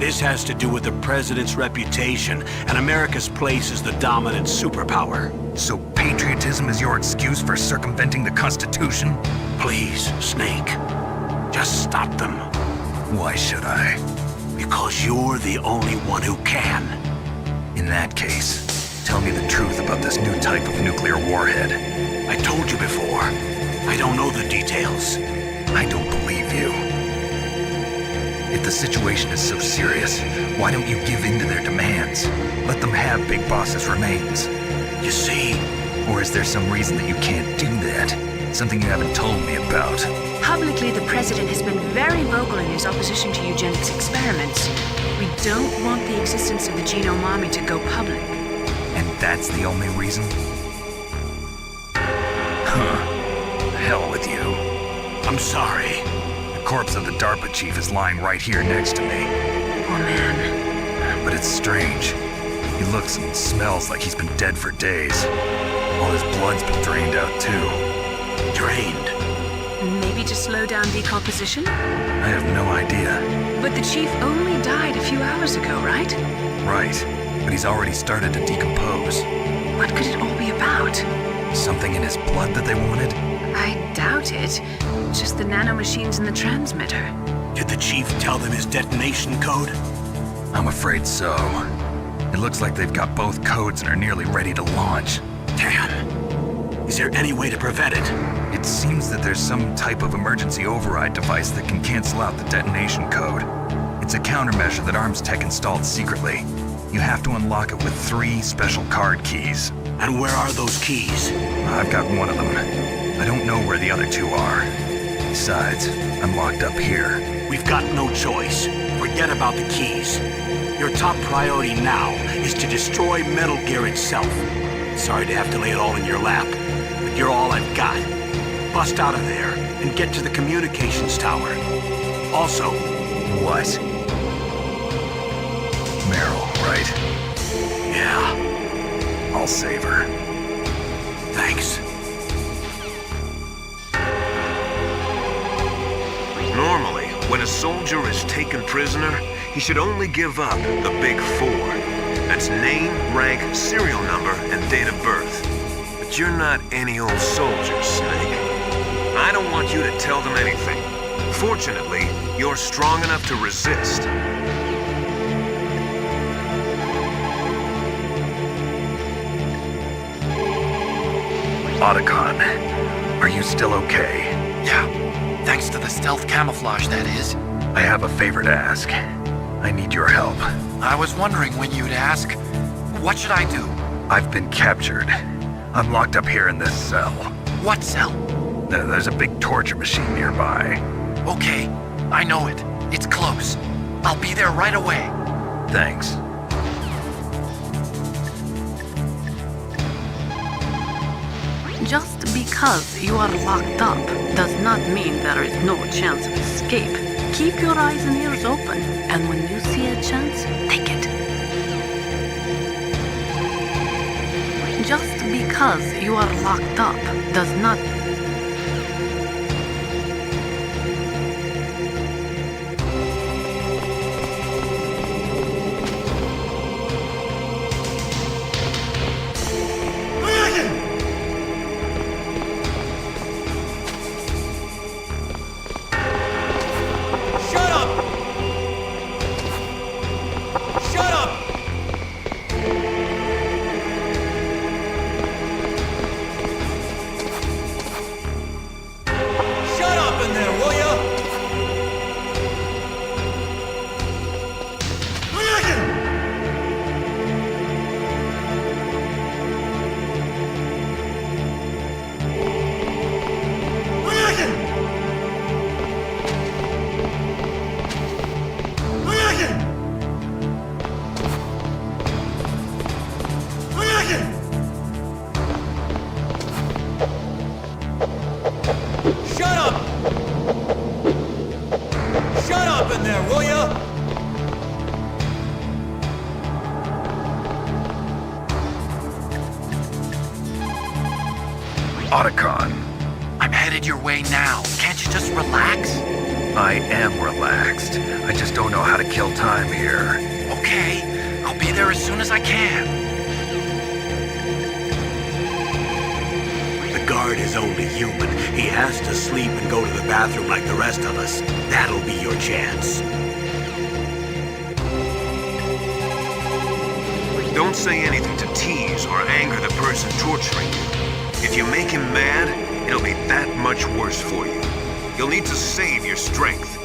This has to do with the President's reputation and America's place as the dominant superpower. So patriotism is your excuse for circumventing the Constitution? Please, Snake. Just stop them. Why should I? Because you're the only one who can. In that case, tell me the truth about this new type of nuclear warhead. I told you before. I don't know the details. I don't believe you. If the situation is so serious, why don't you give in to their demands? Let them have Big Boss's remains. You see? Or is there some reason that you can't do that? Something you haven't told me about? Publicly, the President has been very vocal in his opposition to eugenics experiments. We don't want the existence of the genome army to go public. And that's the only reason? Huh. Hell with you. I'm sorry. The corpse of the DARPA chief is lying right here next to me. Oh, man. But it's strange. He looks and smells like he's been dead for days. All his blood's been drained out, too. Drained? Maybe to slow down decomposition? I have no idea. But the chief only died a few hours ago, right? Right. But he's already started to decompose. What could it all be about? Something in his blood that they wanted? I doubt it. Just the nanomachines in the transmitter. Did the chief tell them his detonation code? I'm afraid so. It looks like they've got both codes and are nearly ready to launch. Damn. Is there any way to prevent it? It seems that there's some type of emergency override device that can cancel out the detonation code. It's a countermeasure that Arms Tech installed secretly. You have to unlock it with 3 special card keys. And where are those keys? I've got one of them. I don't know where the other 2 are. Besides, I'm locked up here. We've got no choice. Forget about the keys. Your top priority now is to destroy Metal Gear itself. Sorry to have to lay it all in your lap, but you're all I've got. Bust out of there and get to the communications tower. Also... What? Meryl, right? Yeah. I'll save her. Thanks. Normally, when a soldier is taken prisoner, he should only give up the big 4. That's name, rank, serial number, and date of birth. But you're not any old soldier, Snake. I don't want you to tell them anything. Fortunately, you're strong enough to resist. Otacon, are you still okay? Yeah, thanks to the stealth camouflage, that is. I have a favor to ask. I need your help. I was wondering when you'd ask. What should I do? I've been captured. I'm locked up here in this cell. What cell? There's a big torture machine nearby. Okay, I know it. It's close. I'll be there right away. Thanks. Just because you are locked up does not mean there is no chance of escape. Keep your eyes and ears open, and when you see a chance, take it. Just because you are locked up does not... Otacon. I'm headed your way now. Can't you just relax? I am relaxed. I just don't know how to kill time here. Okay, I'll be there as soon as I can. The guard is only human. He has to sleep and go to the bathroom like the rest of us. That'll be your chance. Don't say anything to tease or anger the person torturing you. If you make him mad, it'll be that much worse for you. You'll need to save your strength.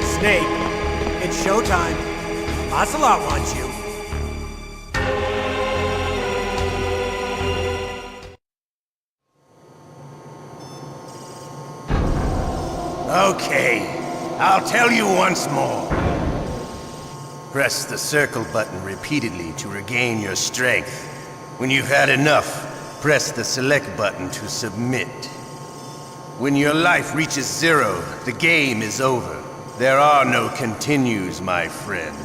Snake, it's showtime. Ocelot wants you. Okay, I'll tell you once more. Press the circle button repeatedly to regain your strength. When you've had enough, press the select button to submit. When your life reaches 0, the game is over. There are no continues, my friend.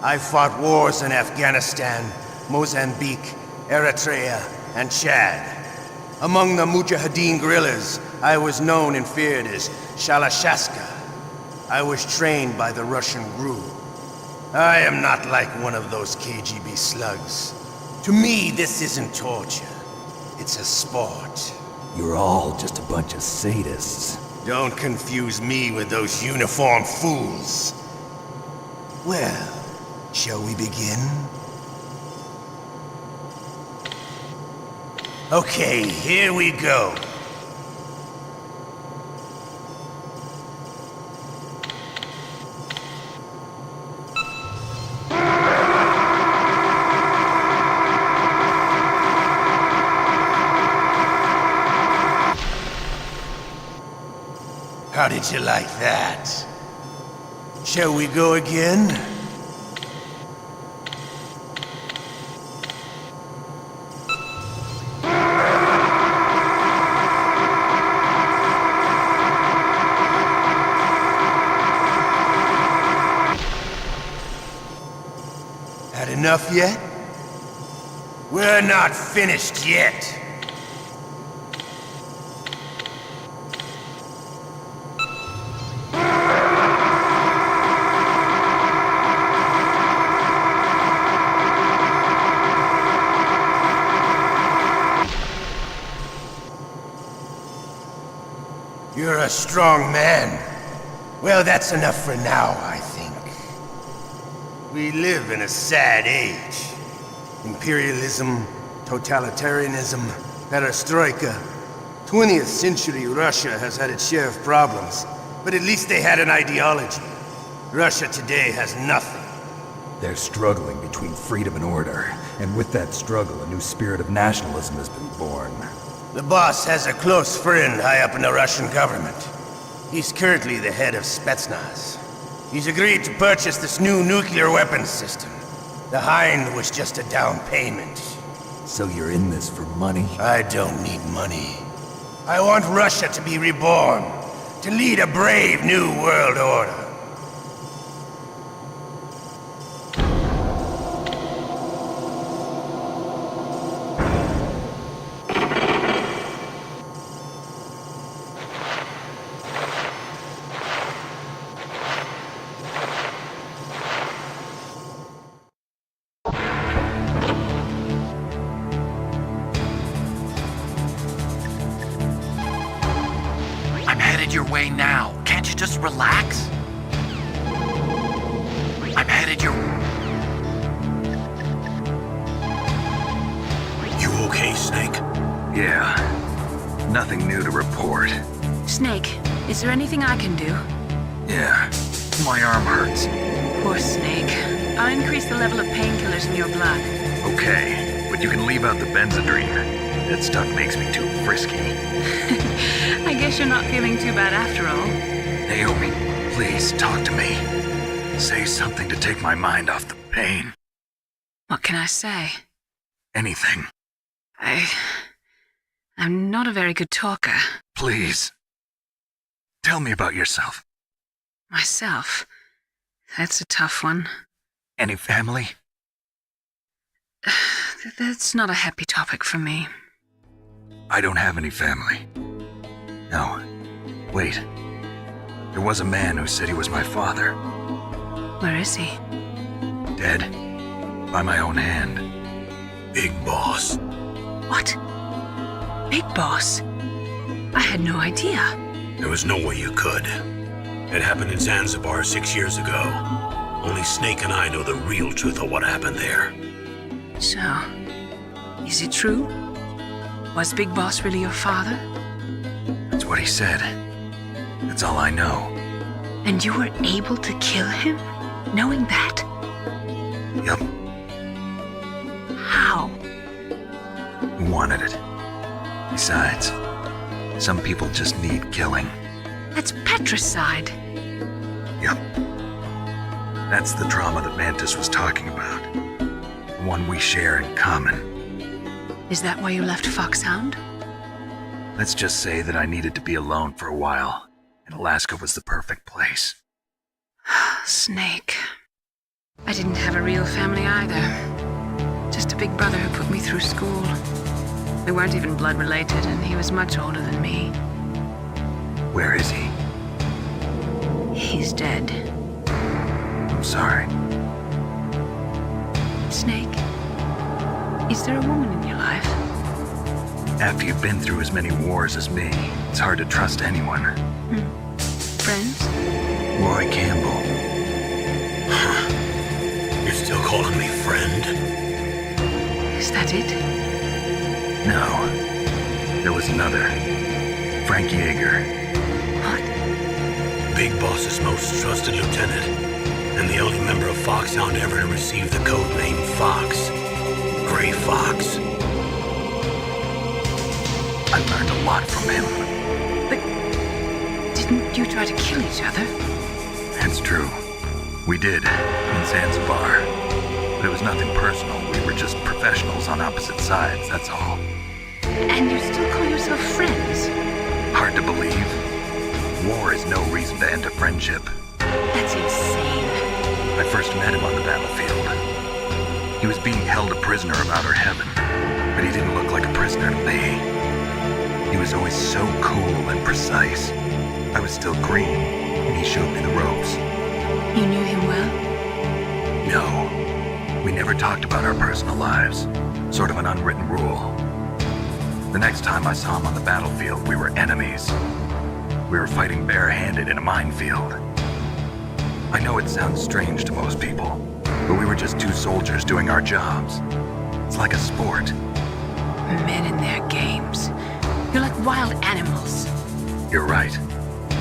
I fought wars in Afghanistan, Mozambique, Eritrea, and Chad. Among the Mujahideen guerrillas, I was known and feared as Shalashaska. I was trained by the Russian GRU. I am not like one of those KGB slugs. To me, this isn't torture. It's a sport. You're all just a bunch of sadists. Don't confuse me with those uniformed fools. Well, shall we begin? Okay, here we go. How did you like that? Shall we go again? Had enough yet? We're not finished yet. You're a strong man. Well, that's enough for now, I think. We live in a sad age. Imperialism, totalitarianism, perestroika. 20th century Russia has had its share of problems, but at least they had an ideology. Russia today has nothing. They're struggling between freedom and order, and with that struggle, a new spirit of nationalism has been born. The boss has a close friend high up in the Russian government. He's currently the head of Spetsnaz. He's agreed to purchase this new nuclear weapons system. The Hind was just a down payment. So you're in this for money? I don't need money. I want Russia to be reborn, to lead a brave new world order. Your way now. Can't you just relax? I'm headed your... You okay, Snake? Yeah. Nothing new to report. Snake, is there anything I can do? Yeah. My arm hurts. Poor Snake. I'll increase the level of painkillers in your blood. Okay, but you can leave out the Benzedrine. That stuff makes me too frisky. I guess you're not feeling too bad after all. Naomi, please talk to me. Say something to take my mind off the pain. What can I say? Anything. I'm not a very good talker. Please. Tell me about yourself. Myself? That's a tough one. Any family? That's not a happy topic for me. I don't have any family. No. Wait. There was a man who said he was my father. Where is he? Dead. By my own hand. Big Boss. What? Big Boss? I had no idea. There was no way you could. It happened in Zanzibar 6 years ago. Only Snake and I know the real truth of what happened there. So, is it true? Was Big Boss really your father? That's what he said. That's all I know. And you were able to kill him, knowing that? Yep. How? He wanted it. Besides, some people just need killing. That's patricide. Yep. That's the trauma that Mantis was talking about. The one we share in common. Is that why you left Foxhound? Let's just say that I needed to be alone for a while, and Alaska was the perfect place. Snake. I didn't have a real family either. Just a big brother who put me through school. We weren't even blood related, and he was much older than me. Where is he? He's dead. I'm sorry. Snake, is there a woman in your life? After you've been through as many wars as me, it's hard to trust anyone. Friends? Roy Campbell. You're still calling me friend? Is that it? No. There was another. Frank Yeager. What? Big Boss's most trusted lieutenant, and the only member of Foxhound ever to receive the code name Fox. Gray Fox. I learned a lot from him. But didn't you try to kill each other? That's true. We did, in Zanzibar. But it was nothing personal. We were just professionals on opposite sides, that's all. And you still call yourself friends? Hard to believe. War is no reason to end a friendship. That's insane. I first met him on the battlefield. He was being held a prisoner of outer heaven, but he didn't look like a prisoner to me. He was always so cool and precise. I was still green, and he showed me the ropes. You knew him well? No. We never talked about our personal lives. Sort of an unwritten rule. The next time I saw him on the battlefield, we were enemies. We were fighting barehanded in a minefield. I know it sounds strange to most people, but we were just two soldiers doing our jobs. It's like a sport. Men in their games. You're like wild animals. You're right.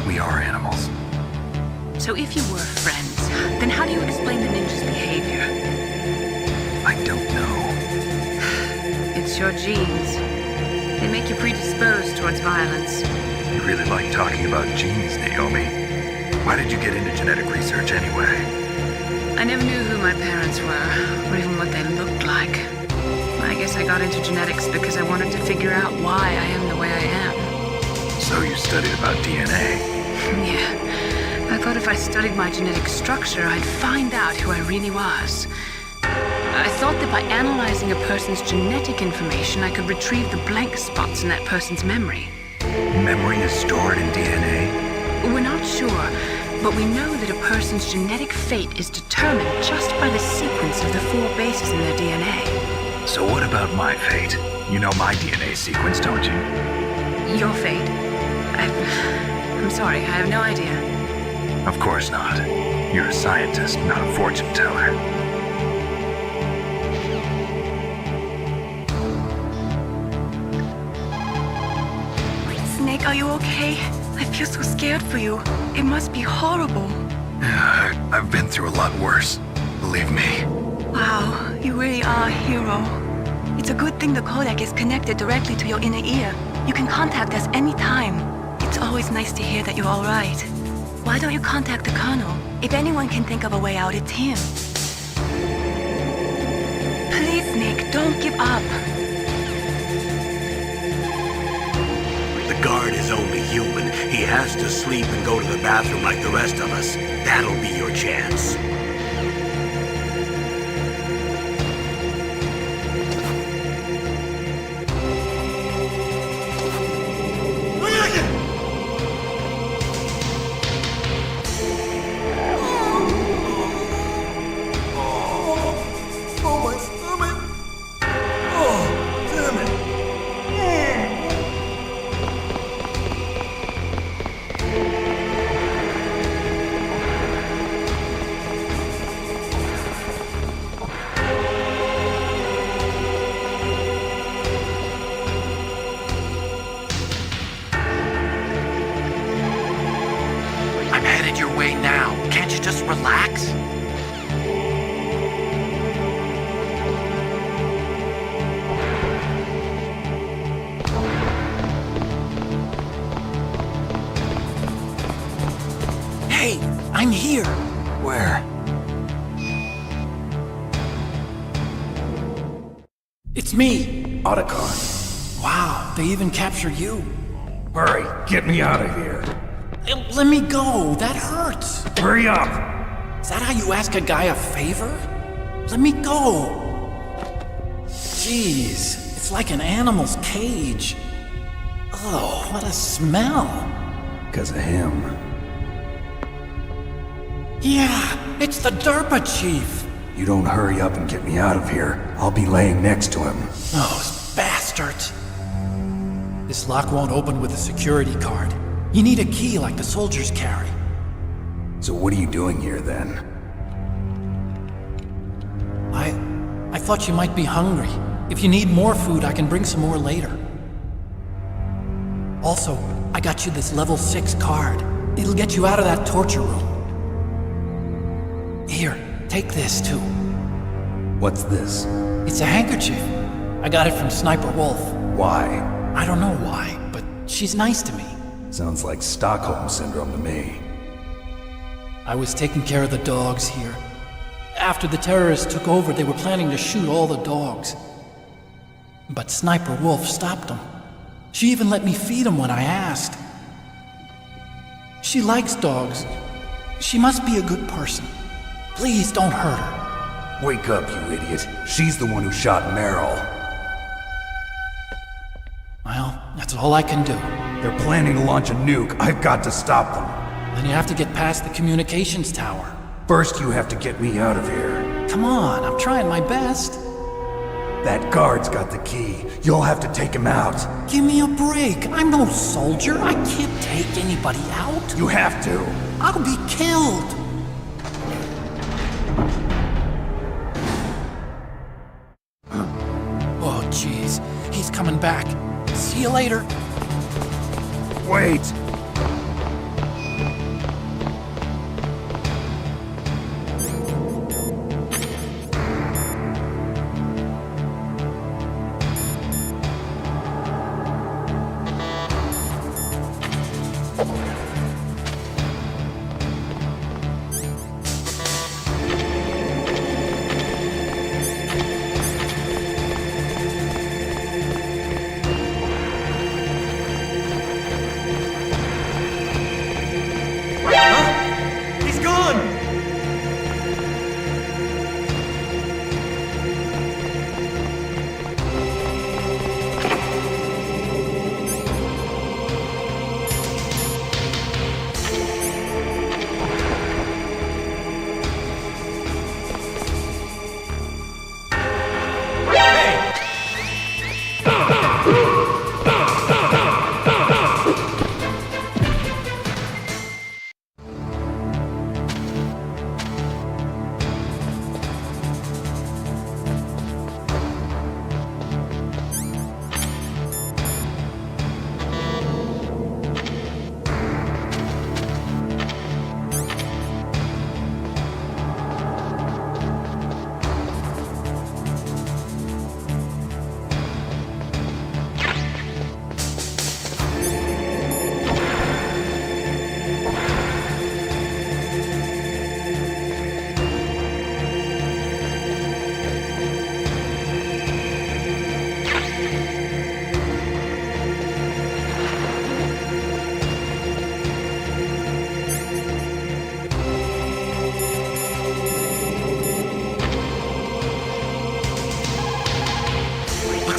We are animals. So if you were friends, then how do you explain the ninja's behavior? I don't know. It's your genes. They make you predisposed towards violence. You really like talking about genes, Naomi. Why did you get into genetic research anyway? I never knew who my parents were, or even what they looked like. I guess I got into genetics because I wanted to figure out why I am the way I am. So you studied about DNA? Yeah. I thought if I studied my genetic structure, I'd find out who I really was. I thought that by analyzing a person's genetic information, I could retrieve the blank spots in that person's memory. Memory is stored in DNA? We're not sure, but we know that a person's genetic fate is determined just by the sequence of the 4 bases in their DNA. So what about my fate? You know my DNA sequence, don't you? Your fate? I'm sorry, I have no idea. Of course not. You're a scientist, not a fortune teller. Snake, are you okay? I feel so scared for you. It must be horrible. I've been through a lot worse. Believe me. Wow, you really are a hero. It's a good thing the codec is connected directly to your inner ear. You can contact us anytime. It's always nice to hear that you're all right. Why don't you contact the Colonel? If anyone can think of a way out, it's him. Please, Snake, don't give up. The guard is only human. He has to sleep and go to the bathroom like the rest of us. That'll be your chance. Rex. Hey, I'm here. Where? It's me. Otacon. Wow, they even captured you. Hurry, get me out of here. Let me go. That hurts. Hurry up. Is that how you ask a guy a favor? Let me go. Jeez, it's like an animal's cage. Oh, what a smell. Because of him. Yeah, it's the DARPA chief. You don't hurry up and get me out of here, I'll be laying next to him. Those bastards. This lock won't open with a security card. You need a key like the soldiers carry. So what are you doing here then? I thought you might be hungry. If you need more food, I can bring some more later. Also, I got you this level 6 card. It'll get you out of that torture room. Here, take this too. What's this? It's a handkerchief. I got it from Sniper Wolf. Why? I don't know why, but she's nice to me. Sounds like Stockholm Syndrome to me. I was taking care of the dogs here. After the terrorists took over, they were planning to shoot all the dogs. But Sniper Wolf stopped them. She even let me feed them when I asked. She likes dogs. She must be a good person. Please don't hurt her. Wake up, you idiot. She's the one who shot Meryl. Well, that's all I can do. They're planning to launch a nuke. I've got to stop them. Then you have to get past the communications tower. First, you have to get me out of here. Come on, I'm trying my best. That guard's got the key. You'll have to take him out. Give me a break. I'm no soldier. I can't take anybody out. You have to. I'll be killed. Oh, jeez. He's coming back. See you later. Wait.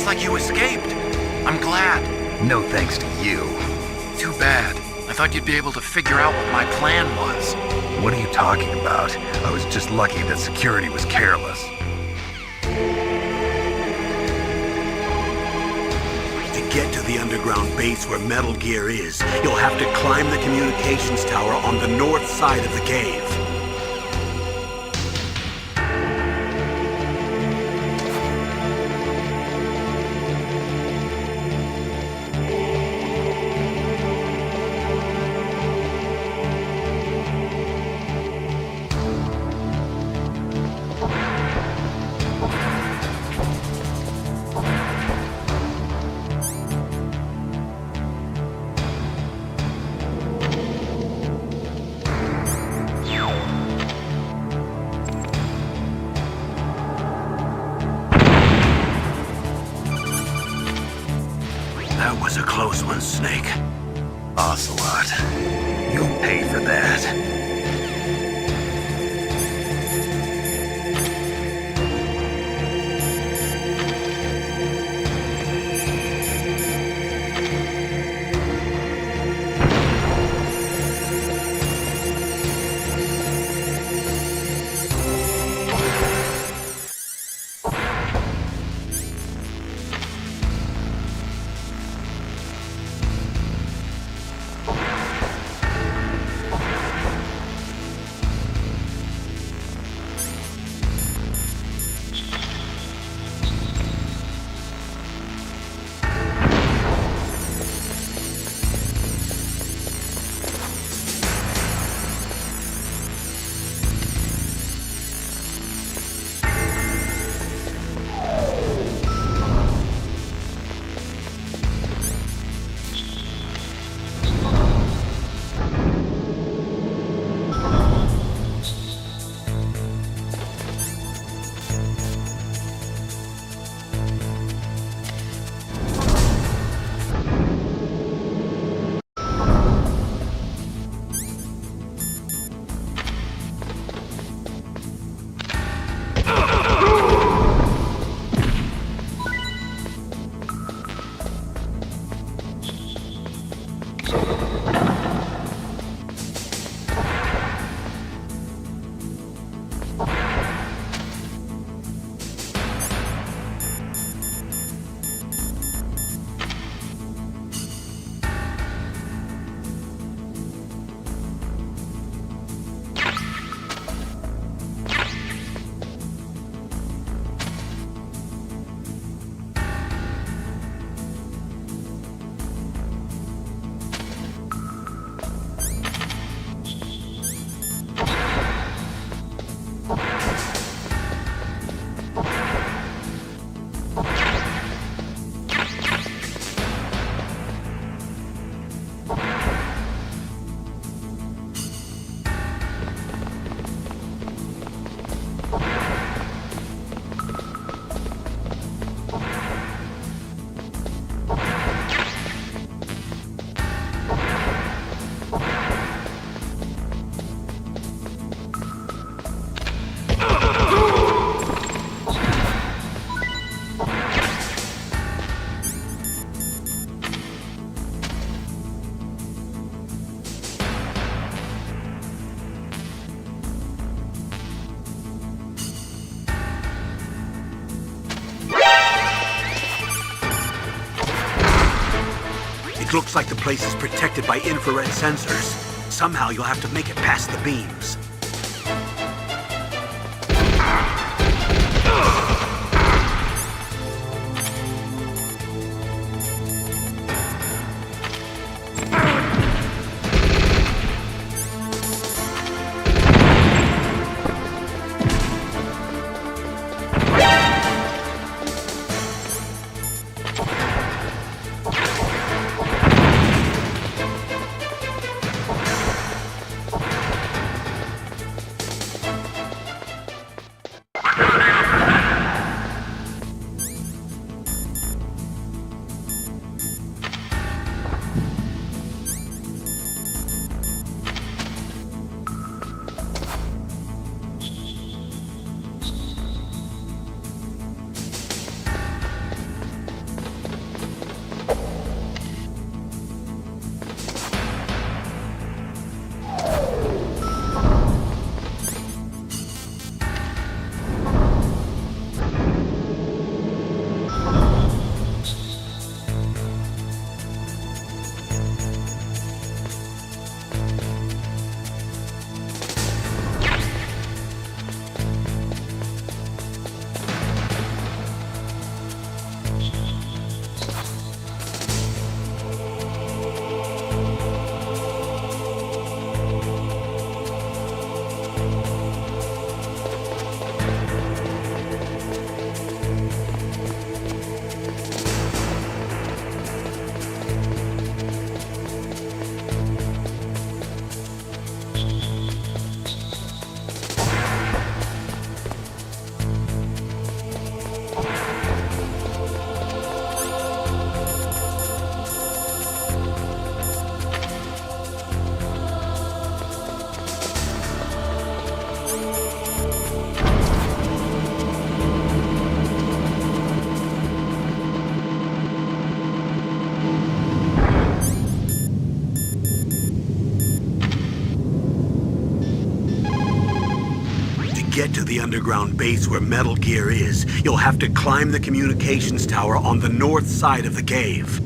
Like you escaped. I'm glad. No thanks to you. Too bad. I thought you'd be able to figure out what my plan was. What are you talking about? I was just lucky that security was careless. To get to the underground base where Metal Gear is, you'll have to climb the communications tower on the north side of the cave. close one, Snake. Ocelot, you'll pay for that. It looks like the place is protected by infrared sensors. Somehow you'll have to make it past the beams. get to the underground base where Metal Gear is, you'll have to climb the communications tower on the north side of the cave.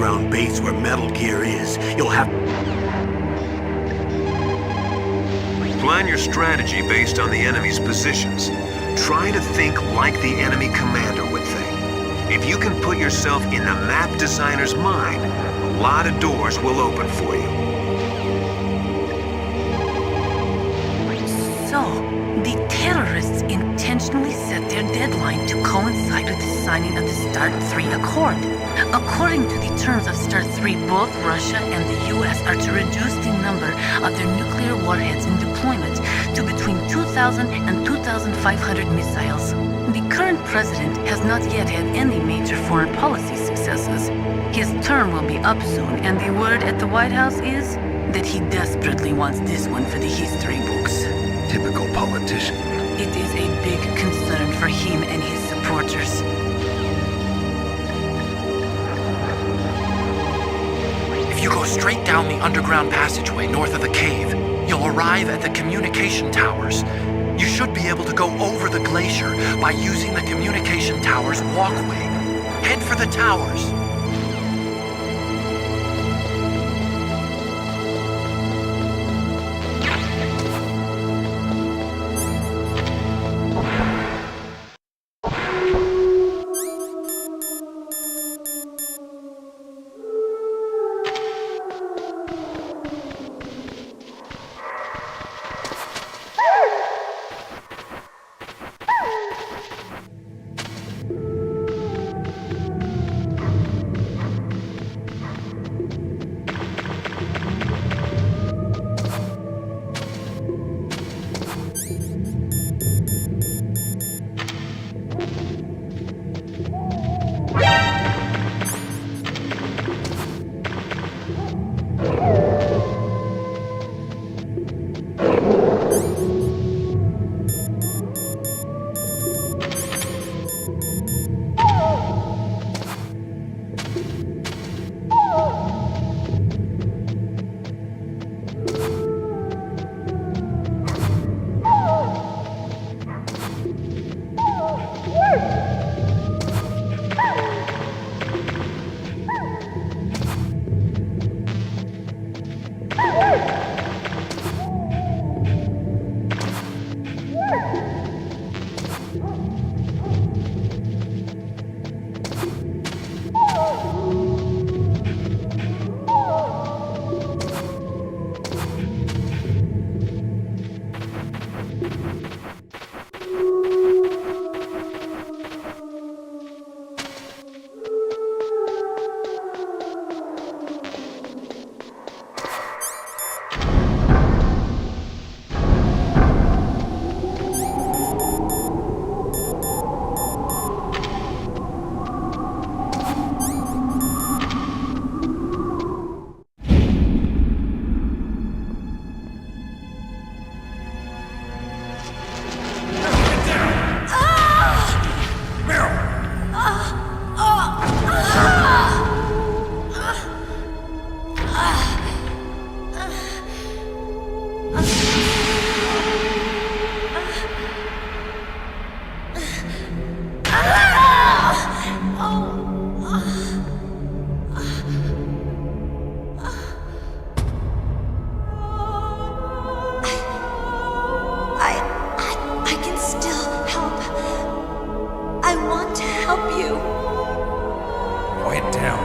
underground base where Metal Gear is. You'll have... Plan your strategy based on the enemy's positions. Try to think like the enemy commander would think. If you can put yourself in the map designer's mind, a lot of doors will open for you. So, the terrorists intentionally set their deadline to coincide with the signing of the START 3 Accord. According to the terms of START 3, both Russia and the US are to reduce the number of their nuclear warheads in deployment to between 2,000 and 2,500 missiles. The current president has not yet had any major foreign policy successes. His term will be up soon, and the word at the White House is that he desperately wants this one for the history books. Typical politician. It is a big concern for him and his supporters. If you go straight down the underground passageway north of the cave, you'll arrive at the communication towers. You should be able to go over the glacier by using the communication tower's walkway. Head for the towers.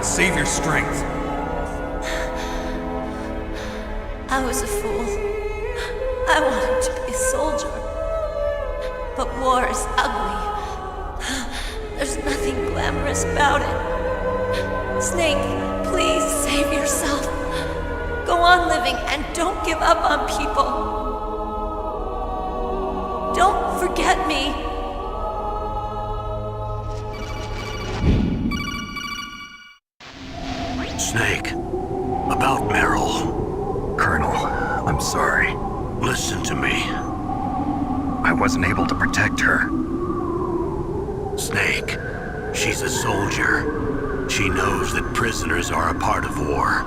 Save your strength. I was a fool. I wanted to be a soldier. But war is ugly. There's nothing glamorous about it. Snake, please save yourself. Go on living and don't give up on people. Don't forget me. Snake, about Meryl. Colonel, I'm sorry. Listen to me. I wasn't able to protect her. Snake, she's a soldier. She knows that prisoners are a part of war.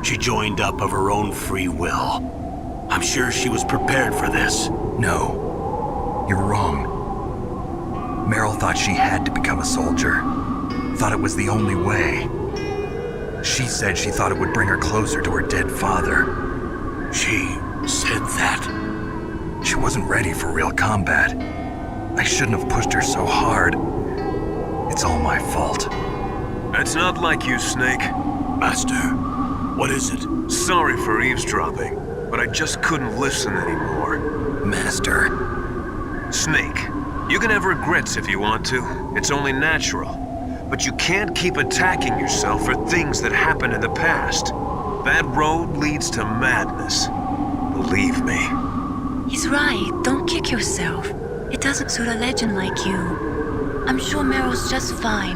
She joined up of her own free will. I'm sure she was prepared for this. No, you're wrong. Meryl thought she had to become a soldier. Thought it was the only way. She said she thought it would bring her closer to her dead father. She said that? She wasn't ready for real combat. I shouldn't have pushed her so hard. It's all my fault. That's not like you, Snake. Master, what is it? Sorry for eavesdropping, but I just couldn't listen anymore. Master. Snake, you can have regrets if you want to. It's only natural. But you can't keep attacking yourself for things that happened in the past. That road leads to madness. Believe me. He's right. Don't kick yourself. It doesn't suit a legend like you. I'm sure Meryl's just fine.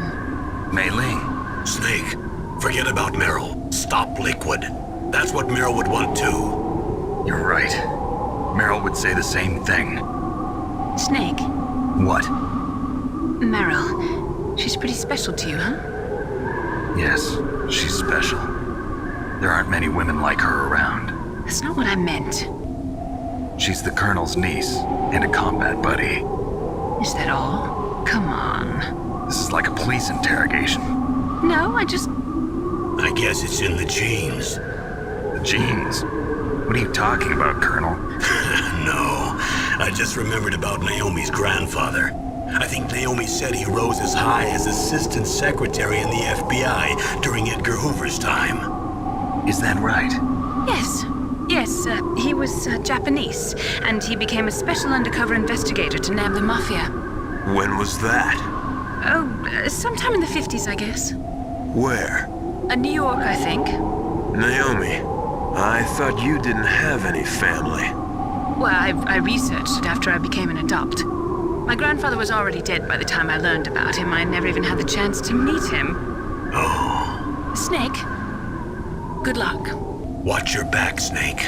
Mei Ling. Snake, forget about Meryl. Stop Liquid. That's what Meryl would want too. You're right. Meryl would say the same thing. Snake, What? Meryl. She's pretty special to you, huh? Yes, she's special. There aren't many women like her around. That's not what I meant. She's the Colonel's niece and a combat buddy. Is that all? Come on. This is like a police interrogation. No, I guess it's in the genes. The genes? What are you talking about, Colonel? No, I just remembered about Naomi's grandfather. I think Naomi said he rose as high as assistant secretary in the FBI during Edgar Hoover's time. Is that right? Yes. Yes, he was Japanese, and he became a special undercover investigator to nab the Mafia. When was that? Oh, sometime in the 50s, I guess. Where? New York, I think. Naomi, I thought you didn't have any family. Well, I researched it after I became an adopt. My grandfather was already dead by the time I learned about him. I never even had the chance to meet him. Oh. Snake, good luck. Watch your back, Snake.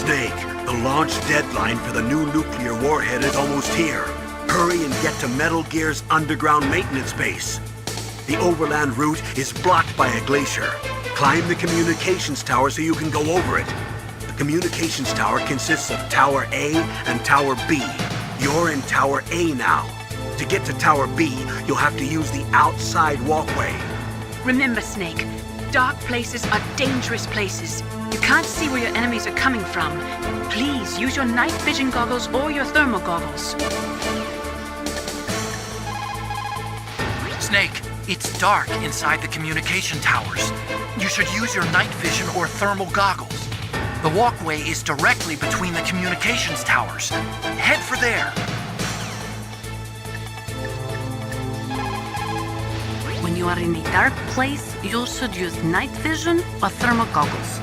Snake, the launch deadline for the new nuclear warhead is almost here. Hurry and get to Metal Gear's underground maintenance base. The overland route is blocked by a glacier. Climb the communications tower so you can go over it. The communications tower consists of Tower A and Tower B. You're in Tower A now. To get to Tower B, you'll have to use the outside walkway. Remember, Snake, dark places are dangerous places. You can't see where your enemies are coming from. Please use your night vision goggles or your thermal goggles. Snake, it's dark inside the communication towers. You should use your night vision or thermal goggles. The walkway is directly between the communications towers. Head for there. When you are in a dark place, you should use night vision or thermal goggles.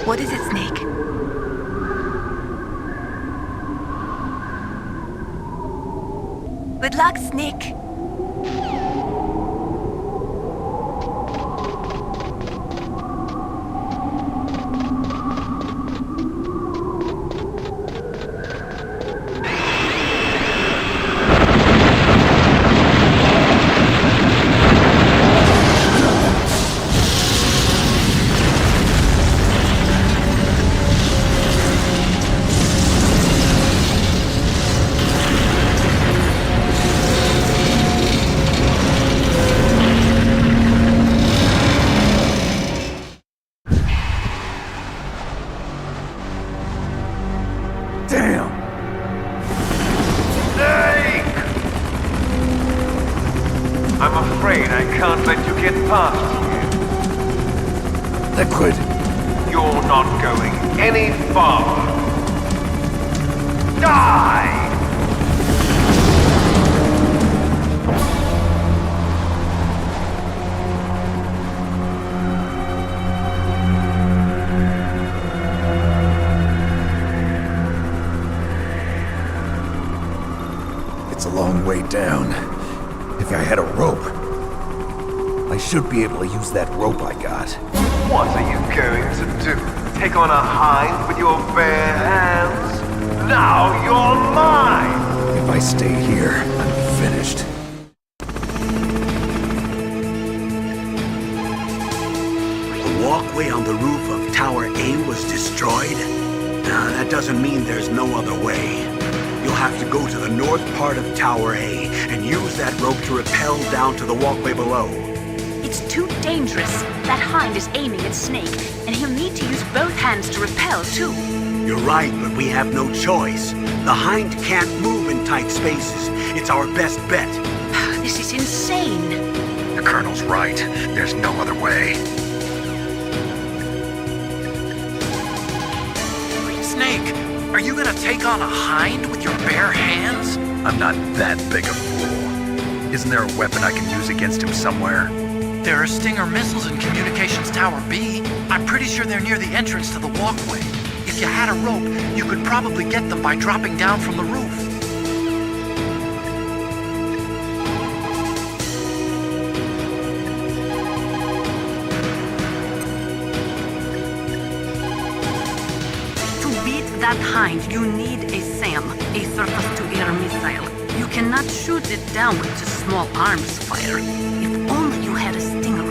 What is it, Snake? Good luck, Snake. I'm afraid I can't let you get past here. Liquid! You're not going any farther. Die! It's a long way down. If I had a rope, I should be able to use that rope I got. What are you going to do? Take on a hind with your bare hands? Now you're mine! If I stay here, I'm finished. The walkway on the roof of Tower A was destroyed? Nah, that doesn't mean there's no other way. You'll have to go to the north part of Tower A and use that rope to rappel down to the walkway below. It's too dangerous. That hind is aiming at Snake, and he'll need to use both hands to repel, too. You're right, but we have no choice. The hind can't move in tight spaces. It's our best bet. This is insane. The Colonel's right. There's no other way. Snake, are you gonna take on a hind with your bare hands? I'm not that big a fool. Isn't there a weapon I can use against him somewhere? There are Stinger missiles in Communications Tower B. I'm pretty sure they're near the entrance to the walkway. If you had a rope, you could probably get them by dropping down from the roof. To beat that hind, you need a SAM, a surface-to-air missile. You cannot shoot it down with just small arms fire. If only you had a Stinger.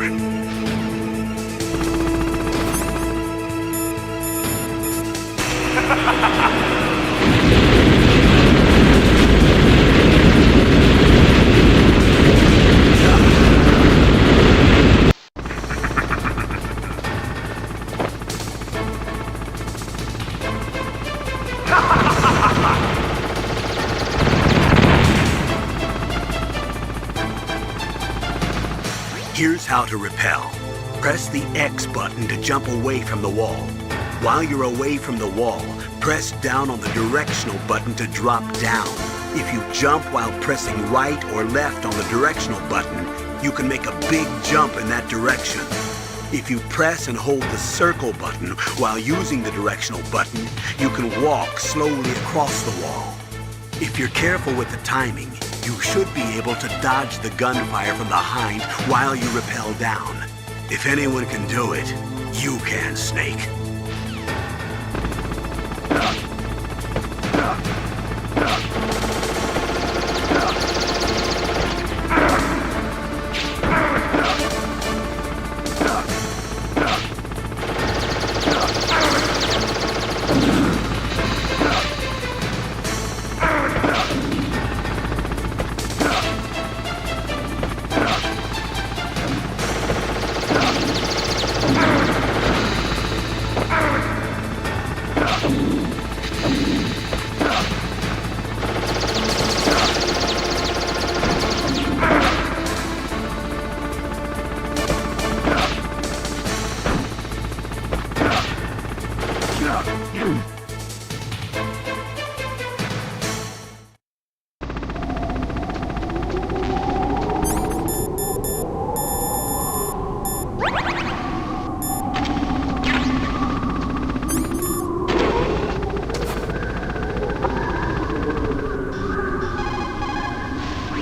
Here's how to rappel. Press the X button to jump away from the wall. While you're away from the wall, press down on the directional button to drop down. If you jump while pressing right or left on the directional button, you can make a big jump in that direction. If you press and hold the circle button while using the directional button, you can walk slowly across the wall. If you're careful with the timing, you should be able to dodge the gunfire from the hind while you rappel down. If anyone can do it, you can, Snake.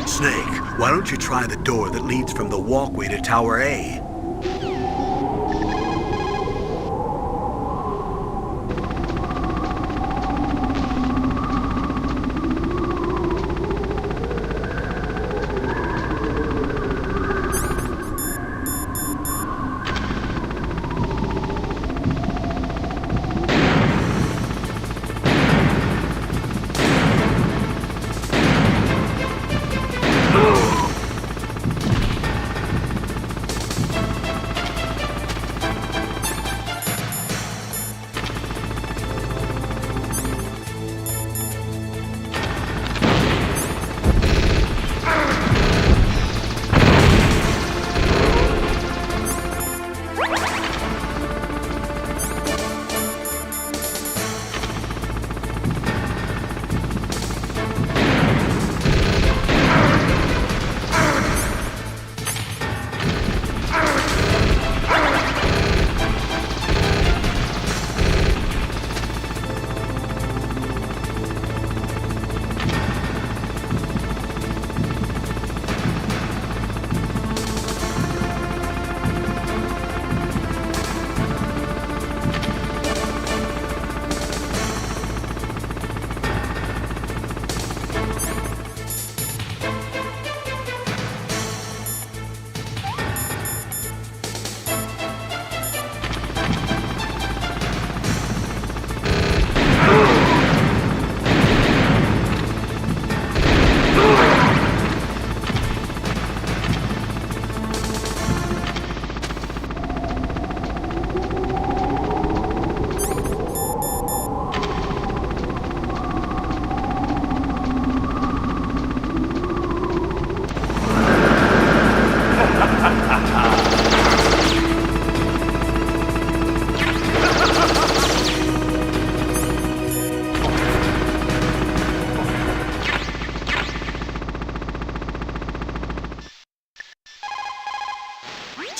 Snake, why don't you try the door that leads from the walkway to Tower A?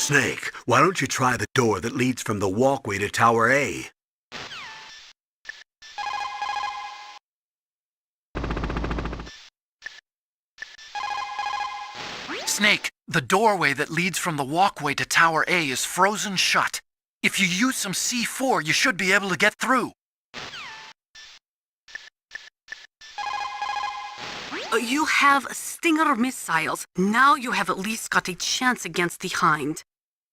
Snake, why don't you try the door that leads from the walkway to Tower A? Snake, the doorway that leads from the walkway to Tower A is frozen shut. If you use some C4, you should be able to get through. You have Stinger missiles. Now you have at least got a chance against the Hind.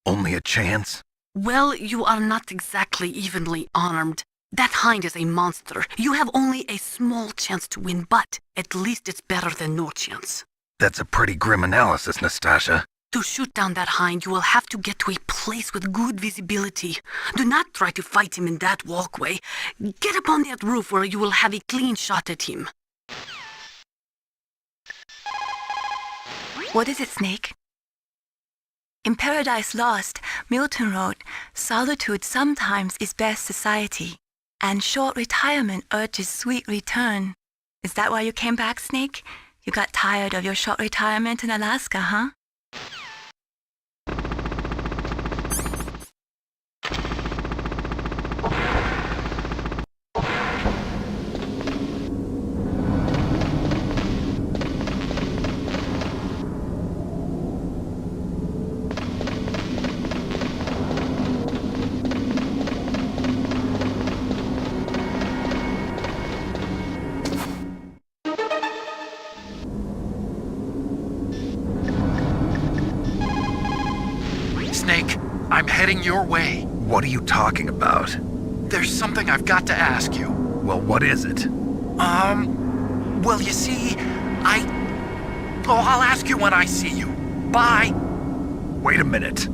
Only a chance? Well, you are not exactly evenly armed. That Hind is a monster. You have only a small chance to win, but at least it's better than no chance. That's a pretty grim analysis, Nastasha. To shoot down that Hind, you will have to get to a place with good visibility. Do not try to fight him in that walkway. Get up on that roof where you will have a clean shot at him. What is it, Snake? In Paradise Lost, Milton wrote, "Solitude sometimes is best society, and short retirement urges sweet return." Is that why you came back, Snake? You got tired of your short retirement in Alaska, huh? Snake, I'm heading your way. What are you talking about? There's something I've got to ask you. Well, what is it? Well, you see, I'll ask you when I see you. Bye. Wait a minute.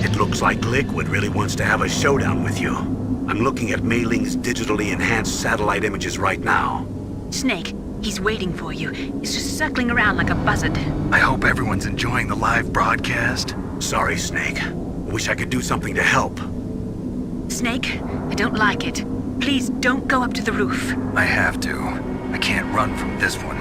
It looks like Liquid really wants to have a showdown with you. I'm looking at Mei Ling's digitally enhanced satellite images right now. Snake, he's waiting for you. He's just circling around like a buzzard. I hope everyone's enjoying the live broadcast. Sorry, Snake. I wish I could do something to help. Snake, I don't like it. Please don't go up to the roof. I have to. I can't run from this one.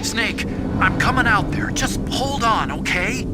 Snake, I'm coming out there. Just hold on, okay?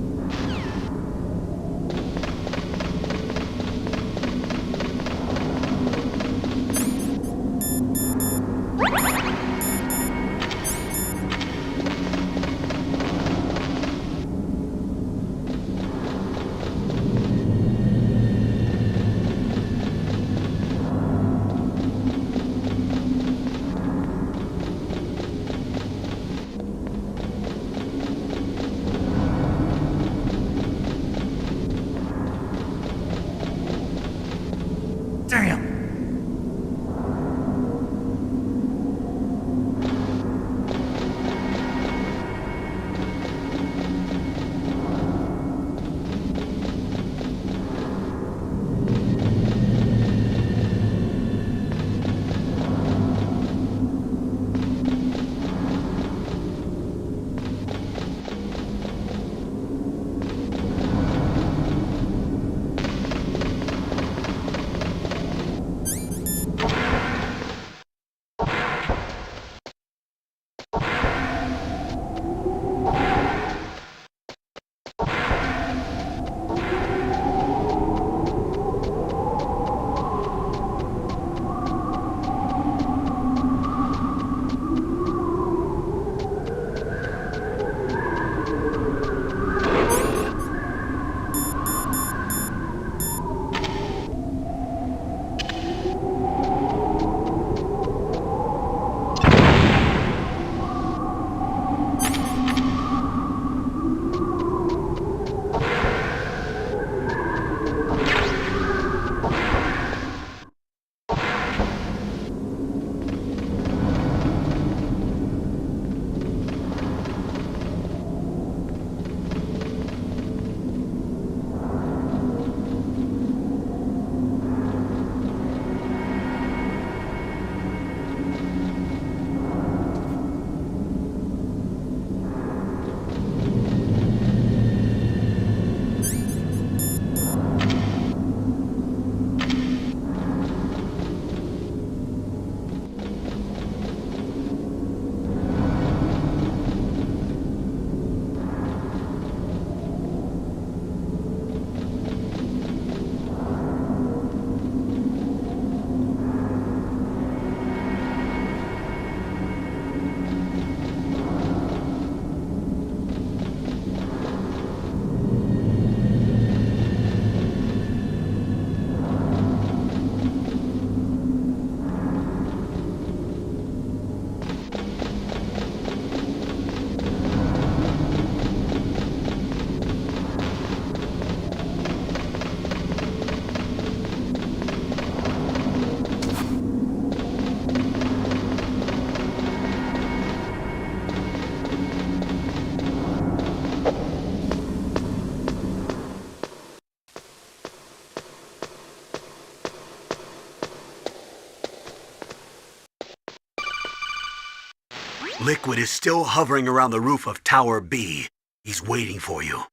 Liquid is still hovering around the roof of Tower B. He's waiting for you.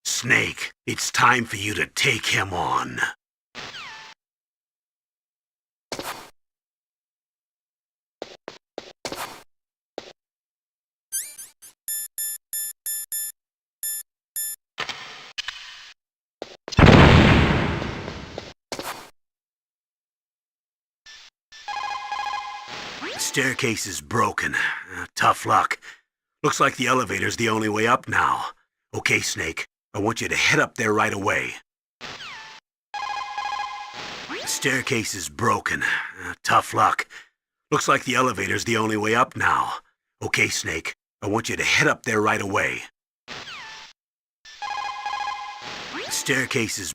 Snake, it's time for you to take him on. The staircase is broken. Tough luck. Looks like the elevator's the only way up now. Okay, Snake, I want you to head up there right away. The staircase is broken. Tough luck. Looks like the elevator's the only way up now. Okay, Snake, I want you to head up there right away. The staircase is...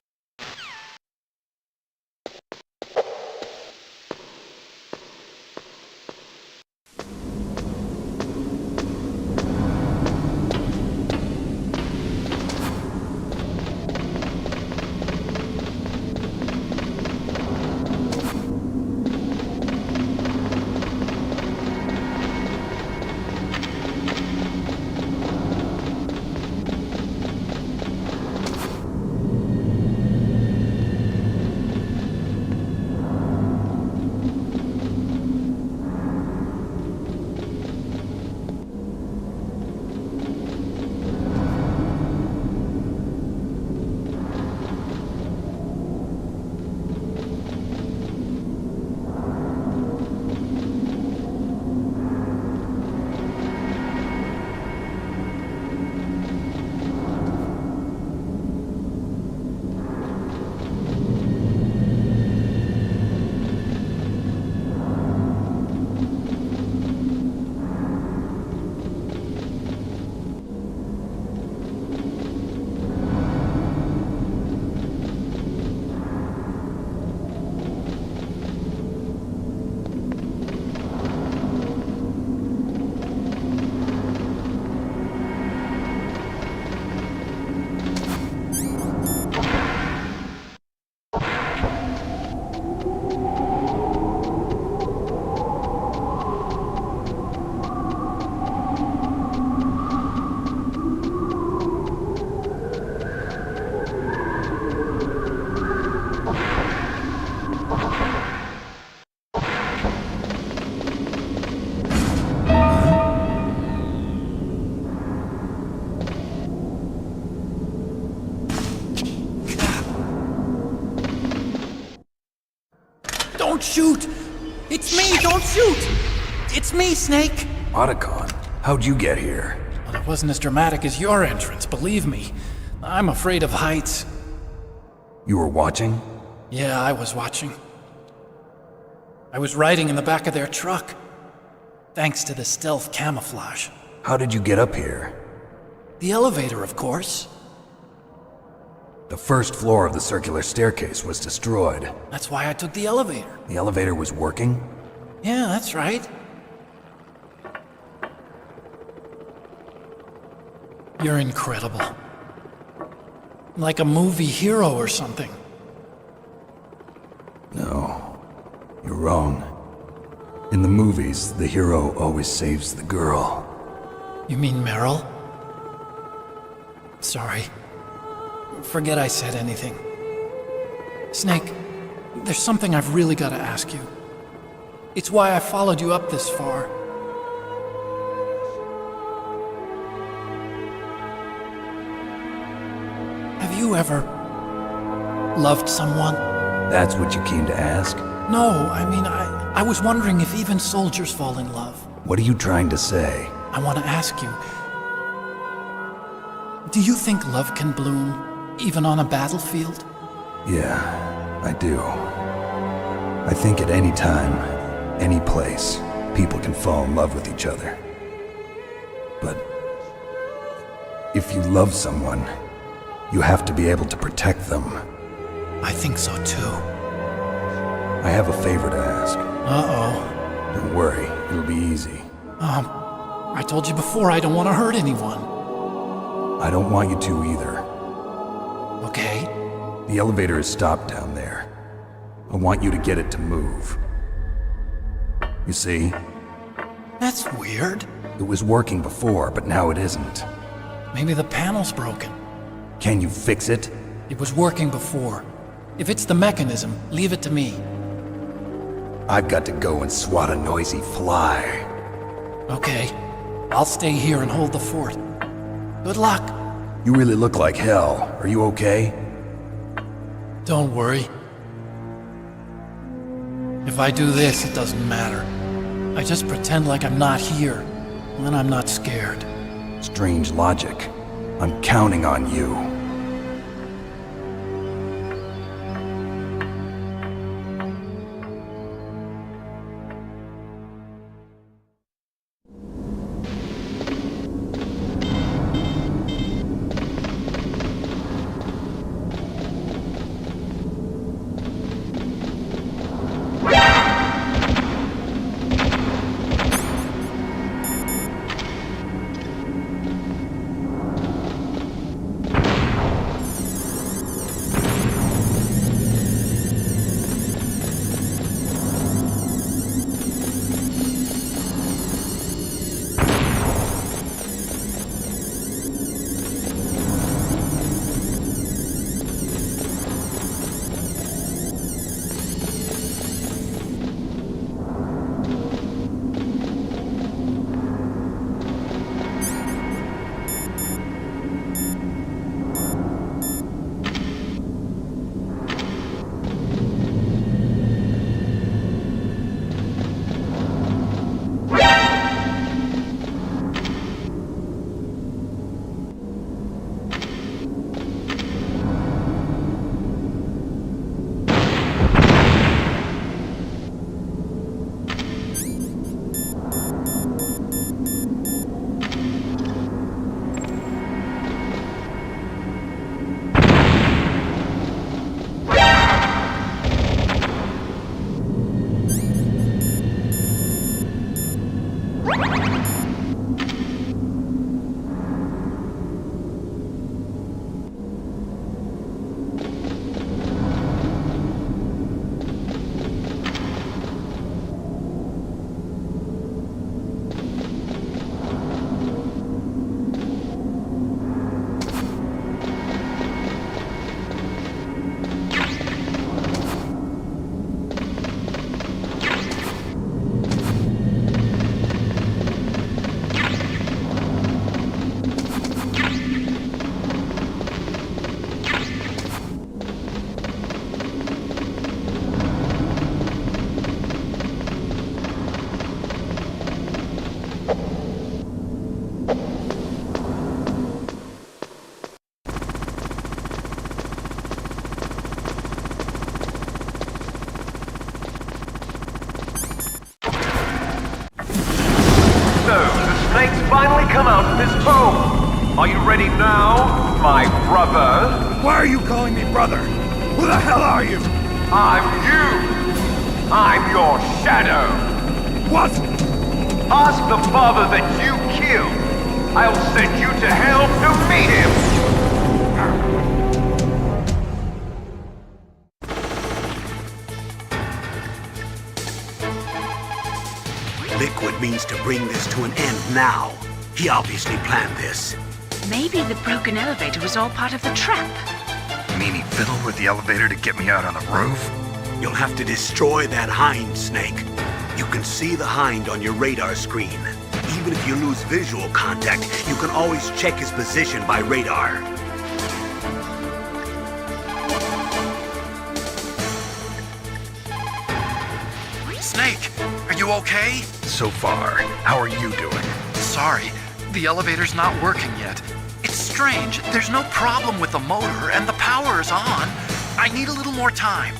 Don't shoot! It's me, don't shoot! It's me, Snake! Otacon, how'd you get here? Well, it wasn't as dramatic as your entrance, believe me. I'm afraid of heights. You were watching? Yeah, I was watching. I was riding in the back of their truck. Thanks to the stealth camouflage. How did you get up here? The elevator, of course. The first floor of the circular staircase was destroyed. That's why I took the elevator. The elevator was working? Yeah, that's right. You're incredible. Like a movie hero or something. No, you're wrong. In the movies, the hero always saves the girl. You mean Meryl? Sorry. Forget I said anything. Snake, there's something I've really got to ask you. It's why I followed you up this far. Have you ever loved someone? That's what you came to ask? No, I mean, I was wondering if even soldiers fall in love. What are you trying to say? I want to ask you, do you think love can bloom even on a battlefield? Yeah, I do. I think at any time, any place, people can fall in love with each other. But if you love someone, you have to be able to protect them. I think so too. I have a favor to ask. Uh-oh. Don't worry, it'll be easy. I told you before I don't want to hurt anyone. I don't want you to either. Okay. The elevator is stopped down there. I want you to get it to move. You see, That's weird. It was working before, but now it isn't. Maybe the panel's broken. Can you fix it? It was working before. If it's the mechanism, leave it to me. I've got to go and swat a noisy fly. Okay. I'll stay here and hold the fort. Good luck. You really look like hell. Are you okay? Don't worry. If I do this, it doesn't matter. I just pretend like I'm not here, and then I'm not scared. Strange logic. I'm counting on you. finally come out of this tomb. Are you ready now, my brother? Why are you calling me brother? Who the hell are you? I'm you. I'm your shadow. What? Ask the father that you killed. I'll send you to hell to meet him. Liquid means to bring this to an end now. He obviously planned this. Maybe the broken elevator was all part of the trap. You mean he fiddled with the elevator to get me out on the roof? You'll have to destroy that hind, Snake. You can see the hind on your radar screen. Even if you lose visual contact, you can always check his position by radar. Snake, are you okay? So far, how are you doing? Sorry, the elevator's not working yet. It's strange, there's no problem with the motor and the power is on. I need a little more time.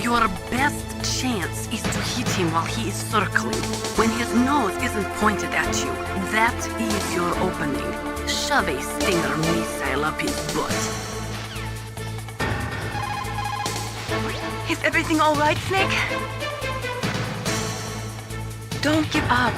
Your best chance is to hit him while he is circling. When his nose isn't pointed at you, that is your opening. Shove a Stinger missile up his butt. Is everything all right, Snake? Don't give up.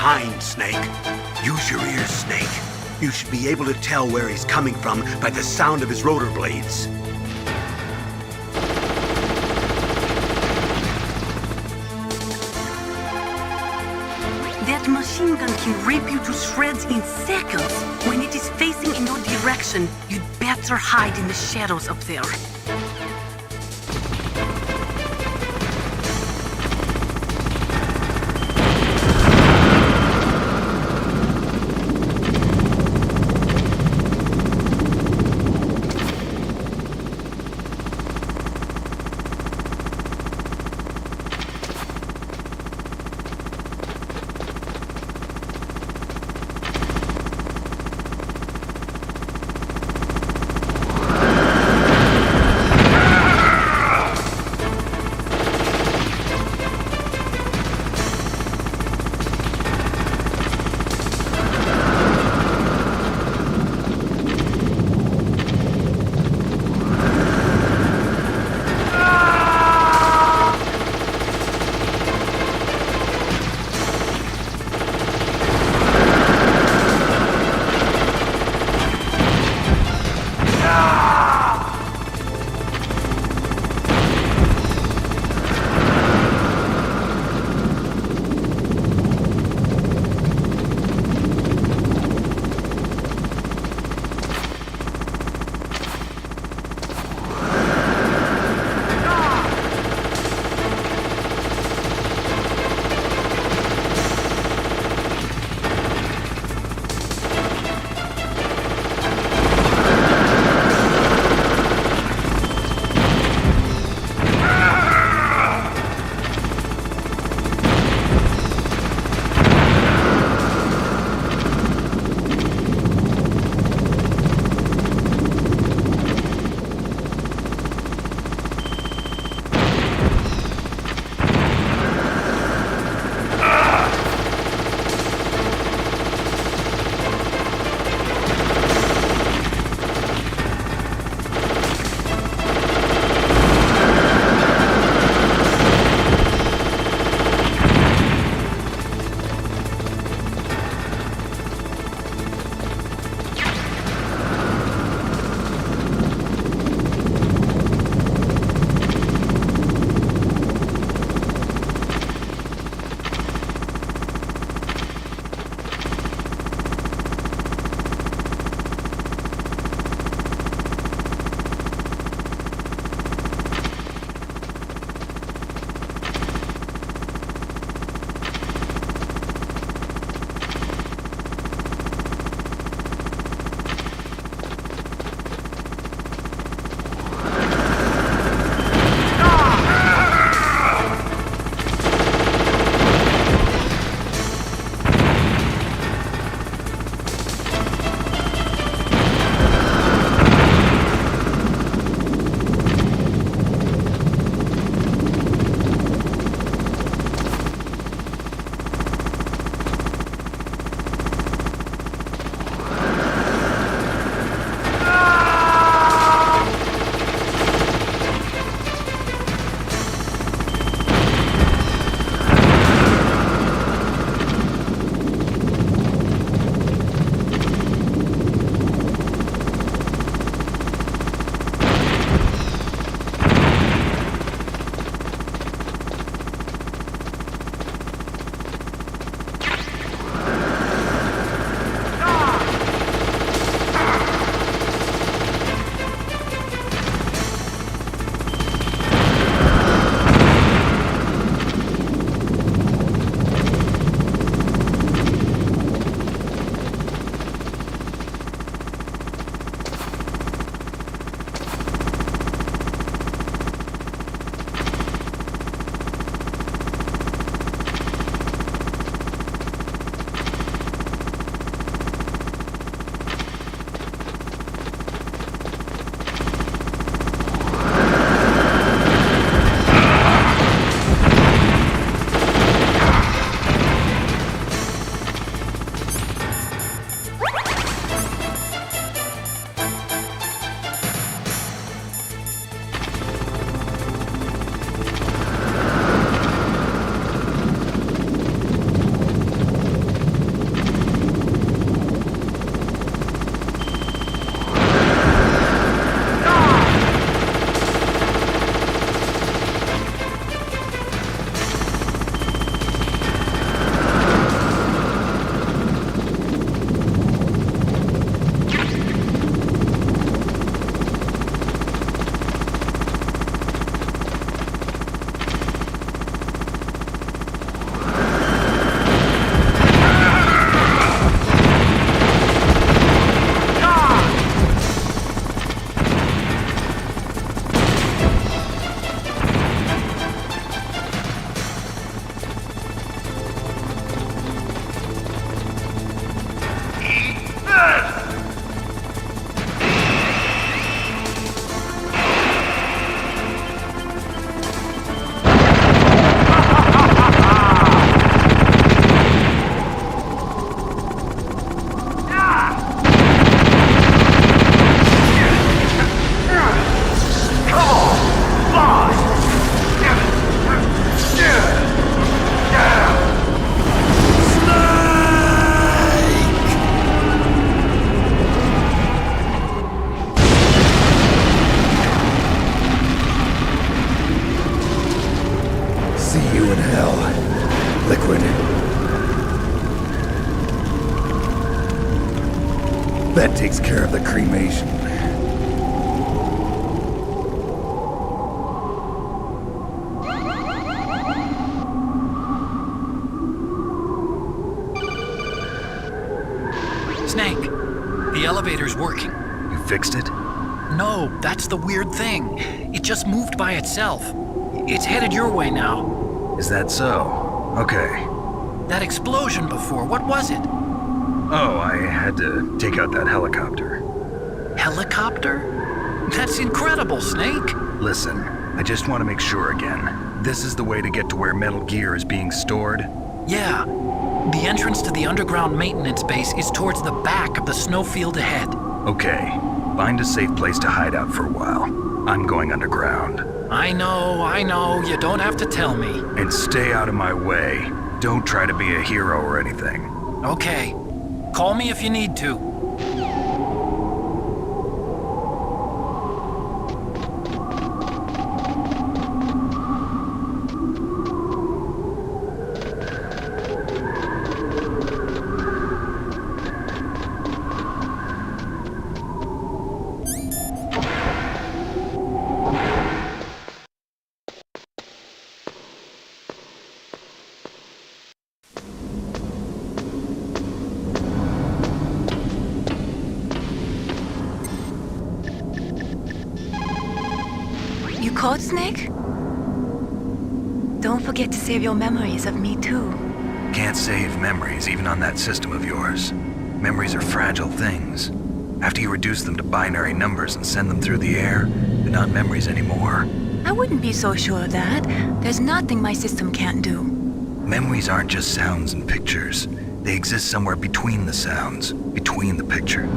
behind, Snake. Use your ears, Snake. You should be able to tell where he's coming from by the sound of his rotor blades. That machine gun can rip you to shreds in seconds. When it is facing in your direction, you'd better hide in the shadows up there. information. Snake, the elevator's working. You fixed it? No, that's the weird thing. It just moved by itself. It's headed your way now. Is that so? Okay. That explosion before, what was it? Oh, I had to take out that helicopter. Helicopter? That's incredible, Snake. Listen, I just want to make sure again. This is the way to get to where Metal Gear is being stored? Yeah. The entrance to the underground maintenance base is towards the back of the snowfield ahead. Okay. Find a safe place to hide out for a while. I'm going underground. I know. You don't have to tell me. And stay out of my way. Don't try to be a hero or anything. Okay. Call me if you need to. You called, Snake? Don't forget to save your memories of me, too. Can't save memories even on that system of yours. Memories are fragile things. After you reduce them to binary numbers and send them through the air, they're not memories anymore. I wouldn't be so sure of that. There's nothing my system can't do. Memories aren't just sounds and pictures. They exist somewhere between the sounds, between the picture.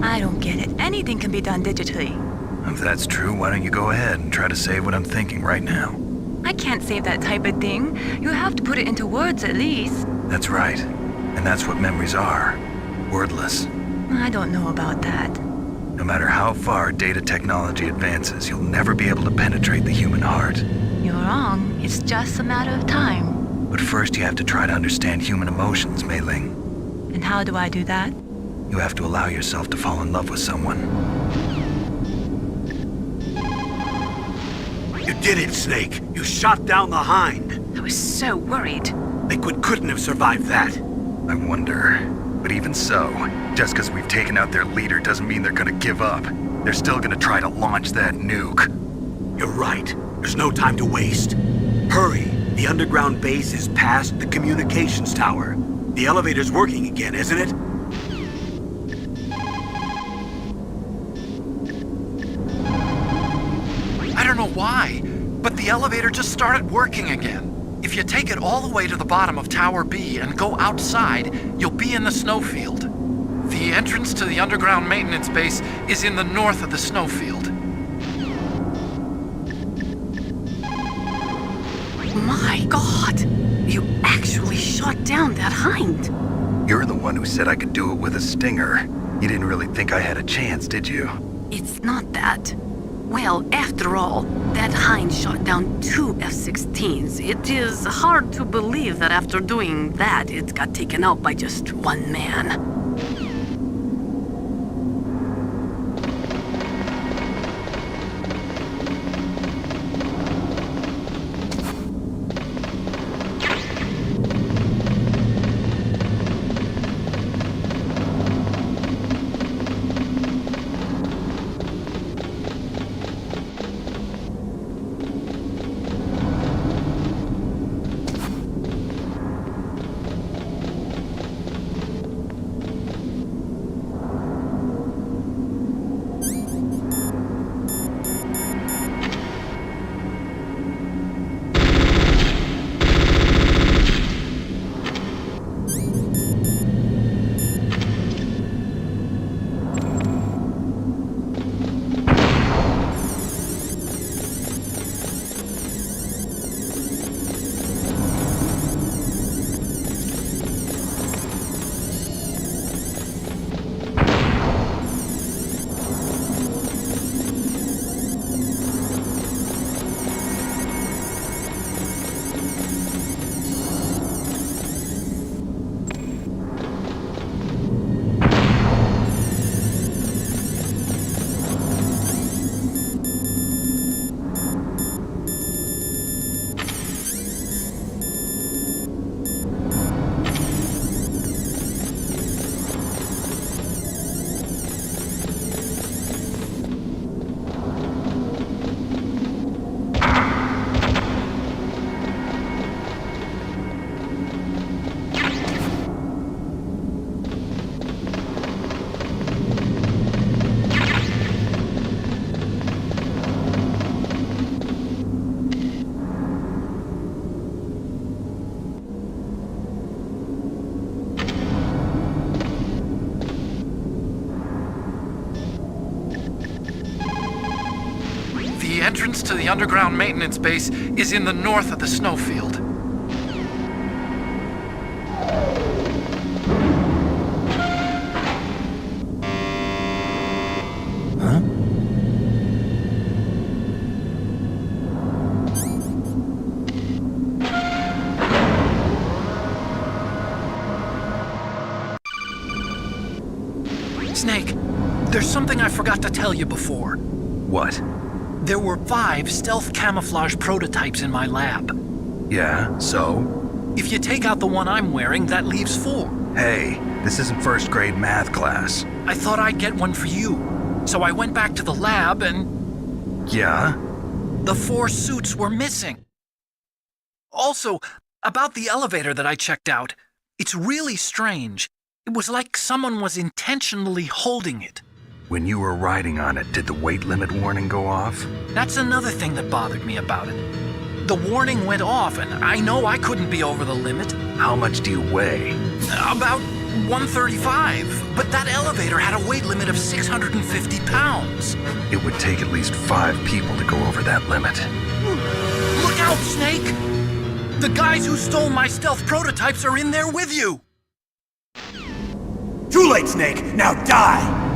I don't get it. Anything can be done digitally. If that's true, why don't you go ahead and try to save what I'm thinking right now? I can't save that type of thing. You have to put it into words at least. That's right. And that's what memories are. Wordless. I don't know about that. No matter how far data technology advances, you'll never be able to penetrate the human heart. You're wrong. It's just a matter of time. But first you have to try to understand human emotions, Mei Ling. And how do I do that? You have to allow yourself to fall in love with someone. You did it, Snake. You shot down the Hind. I was so worried. Liquid couldn't have survived that. I wonder. But even so, just because we've taken out their leader doesn't mean they're gonna give up. They're still gonna try to launch that nuke. You're right. There's no time to waste. Hurry. The underground base is past the communications tower. The elevator's working again, isn't it? I don't know why, but the elevator just started working again. If you take it all the way to the bottom of Tower B and go outside, you'll be in the snowfield. The entrance to the underground maintenance base is in the north of the snowfield. My God! You actually shot down that Hind! You're the one who said I could do it with a stinger. You didn't really think I had a chance, did you? It's not that. Well, after all, that Hind shot down 2 F-16s. It is hard to believe that after doing that, it got taken out by just one man. entrance to the underground maintenance base is in the north of the snowfield. Huh? Snake, there's something I forgot to tell you before. What? There were 5 stealth camouflage prototypes in my lab. Yeah, so? If you take out the one I'm wearing, that leaves 4. Hey, this isn't first grade math class. I thought I'd get one for you. So I went back to the lab and... Yeah? The 4 suits were missing. Also, about the elevator that I checked out, it's really strange. It was like someone was intentionally holding it. When you were riding on it, did the weight limit warning go off? That's another thing that bothered me about it. The warning went off, and I know I couldn't be over the limit. How much do you weigh? About 135, but that elevator had a weight limit of 650 pounds. It would take at least 5 people to go over that limit. Look out, Snake! The guys who stole my stealth prototypes are in there with you! Too late, Snake! Now die!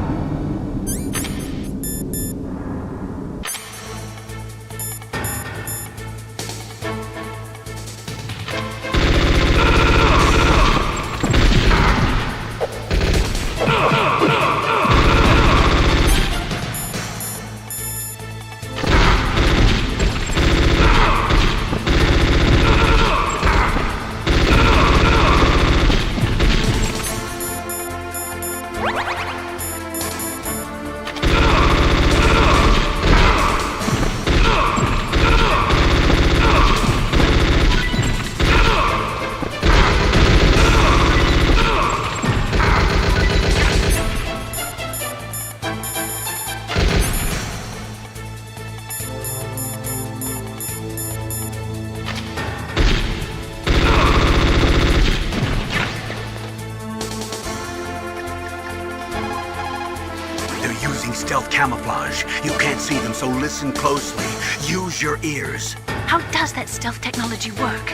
Stealth camouflage. You can't see them, so listen closely. Use your ears. How does that stealth technology work?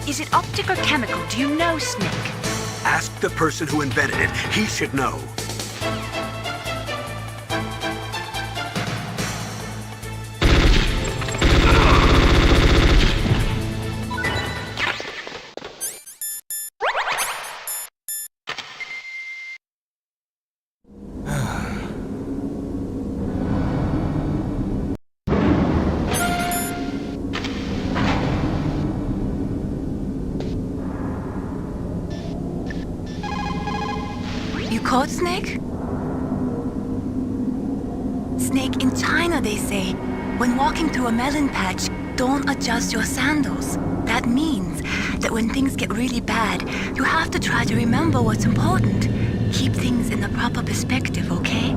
Is it optic or chemical? Do you know, Snake? Ask the person who invented it. He should know. Caught, Snake? Snake, in China they say, when walking through a melon patch, don't adjust your sandals. That means that when things get really bad, you have to try to remember what's important. Keep things in the proper perspective, okay?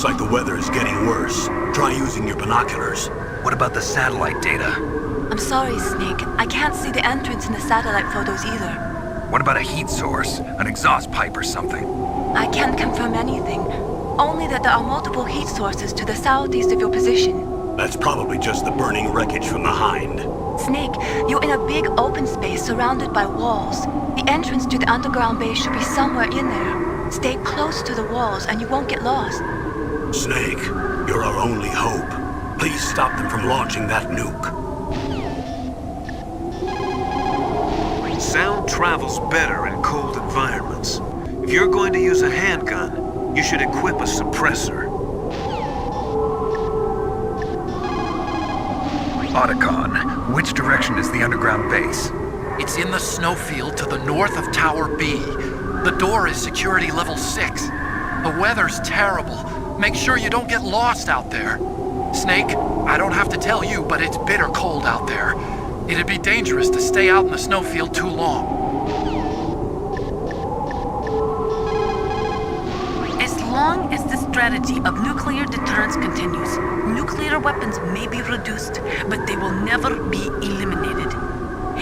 Looks like the weather is getting worse. Try using your binoculars. What about the satellite data? I'm sorry, Snake. I can't see the entrance in the satellite photos either. What about a heat source? An exhaust pipe or something? I can't confirm anything. Only that there are multiple heat sources to the southeast of your position. That's probably just the burning wreckage from the Hind. Snake, you're in a big open space surrounded by walls. The entrance to the underground base should be somewhere in there. Stay close to the walls and you won't get lost. Snake, you're our only hope. Please stop them from launching that nuke. Sound travels better in cold environments. If you're going to use a handgun, you should equip a suppressor. Otacon, which direction is the underground base? It's in the snowfield to the north of Tower B. The door is security level 6. The weather's terrible. Make sure you don't get lost out there. Snake, I don't have to tell you, but it's bitter cold out there. It'd be dangerous to stay out in the snowfield too long. As long as the strategy of nuclear deterrence continues, nuclear weapons may be reduced, but they will never be eliminated.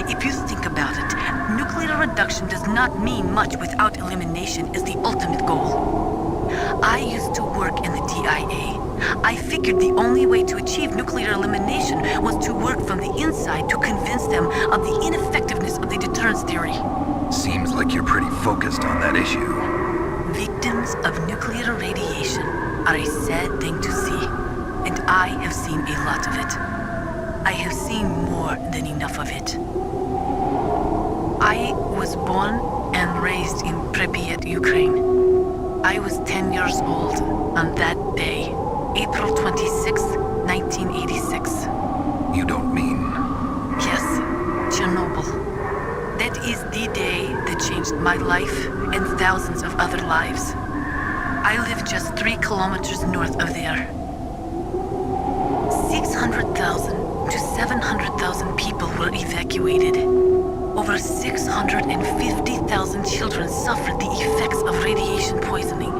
If you think about it, nuclear reduction does not mean much without elimination as the ultimate goal. I used to work in the DIA. I figured the only way to achieve nuclear elimination was to work from the inside to convince them of the ineffectiveness of the deterrence theory. Seems like you're pretty focused on that issue. Victims of nuclear radiation are a sad thing to see, and I have seen a lot of it. I have seen more than enough of it. I was born and raised in Pripyat, Ukraine. I was 10 years old on that day, April 26, 1986. You don't mean... Yes, Chernobyl. That is the day that changed my life and thousands of other lives. I live just 3 kilometers north of there. 600,000 to 700,000 people were evacuated. Over 650,000 children suffered the effects of radiation poisoning.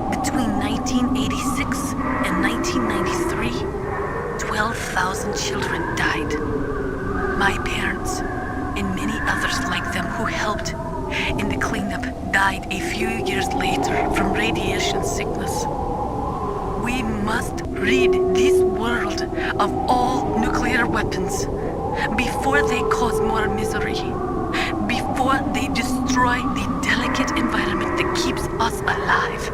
Between 1986 and 1993, 12,000 children died. My parents, and many others like them who helped in the cleanup, died a few years later from radiation sickness. We must rid this world of all nuclear weapons before they cause more misery, before they destroy the delicate environment that keeps us alive.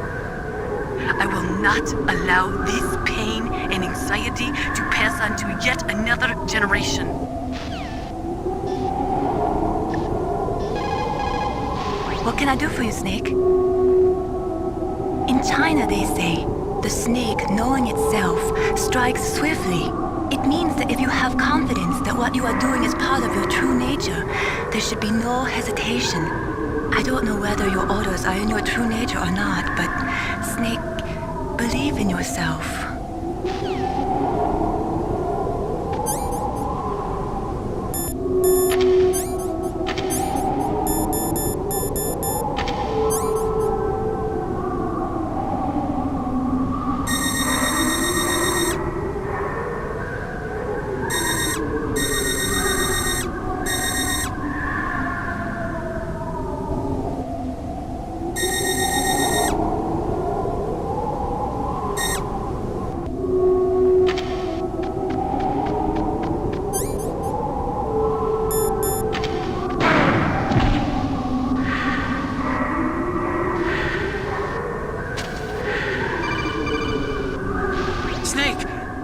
I will not allow this pain and anxiety to pass on to yet another generation. What can I do for you, Snake? In China, they say, the snake, knowing itself, strikes swiftly. It means that if you have confidence that what you are doing is part of your true nature, there should be no hesitation. I don't know whether your orders are in your true nature or not, but, Snake, believe in yourself.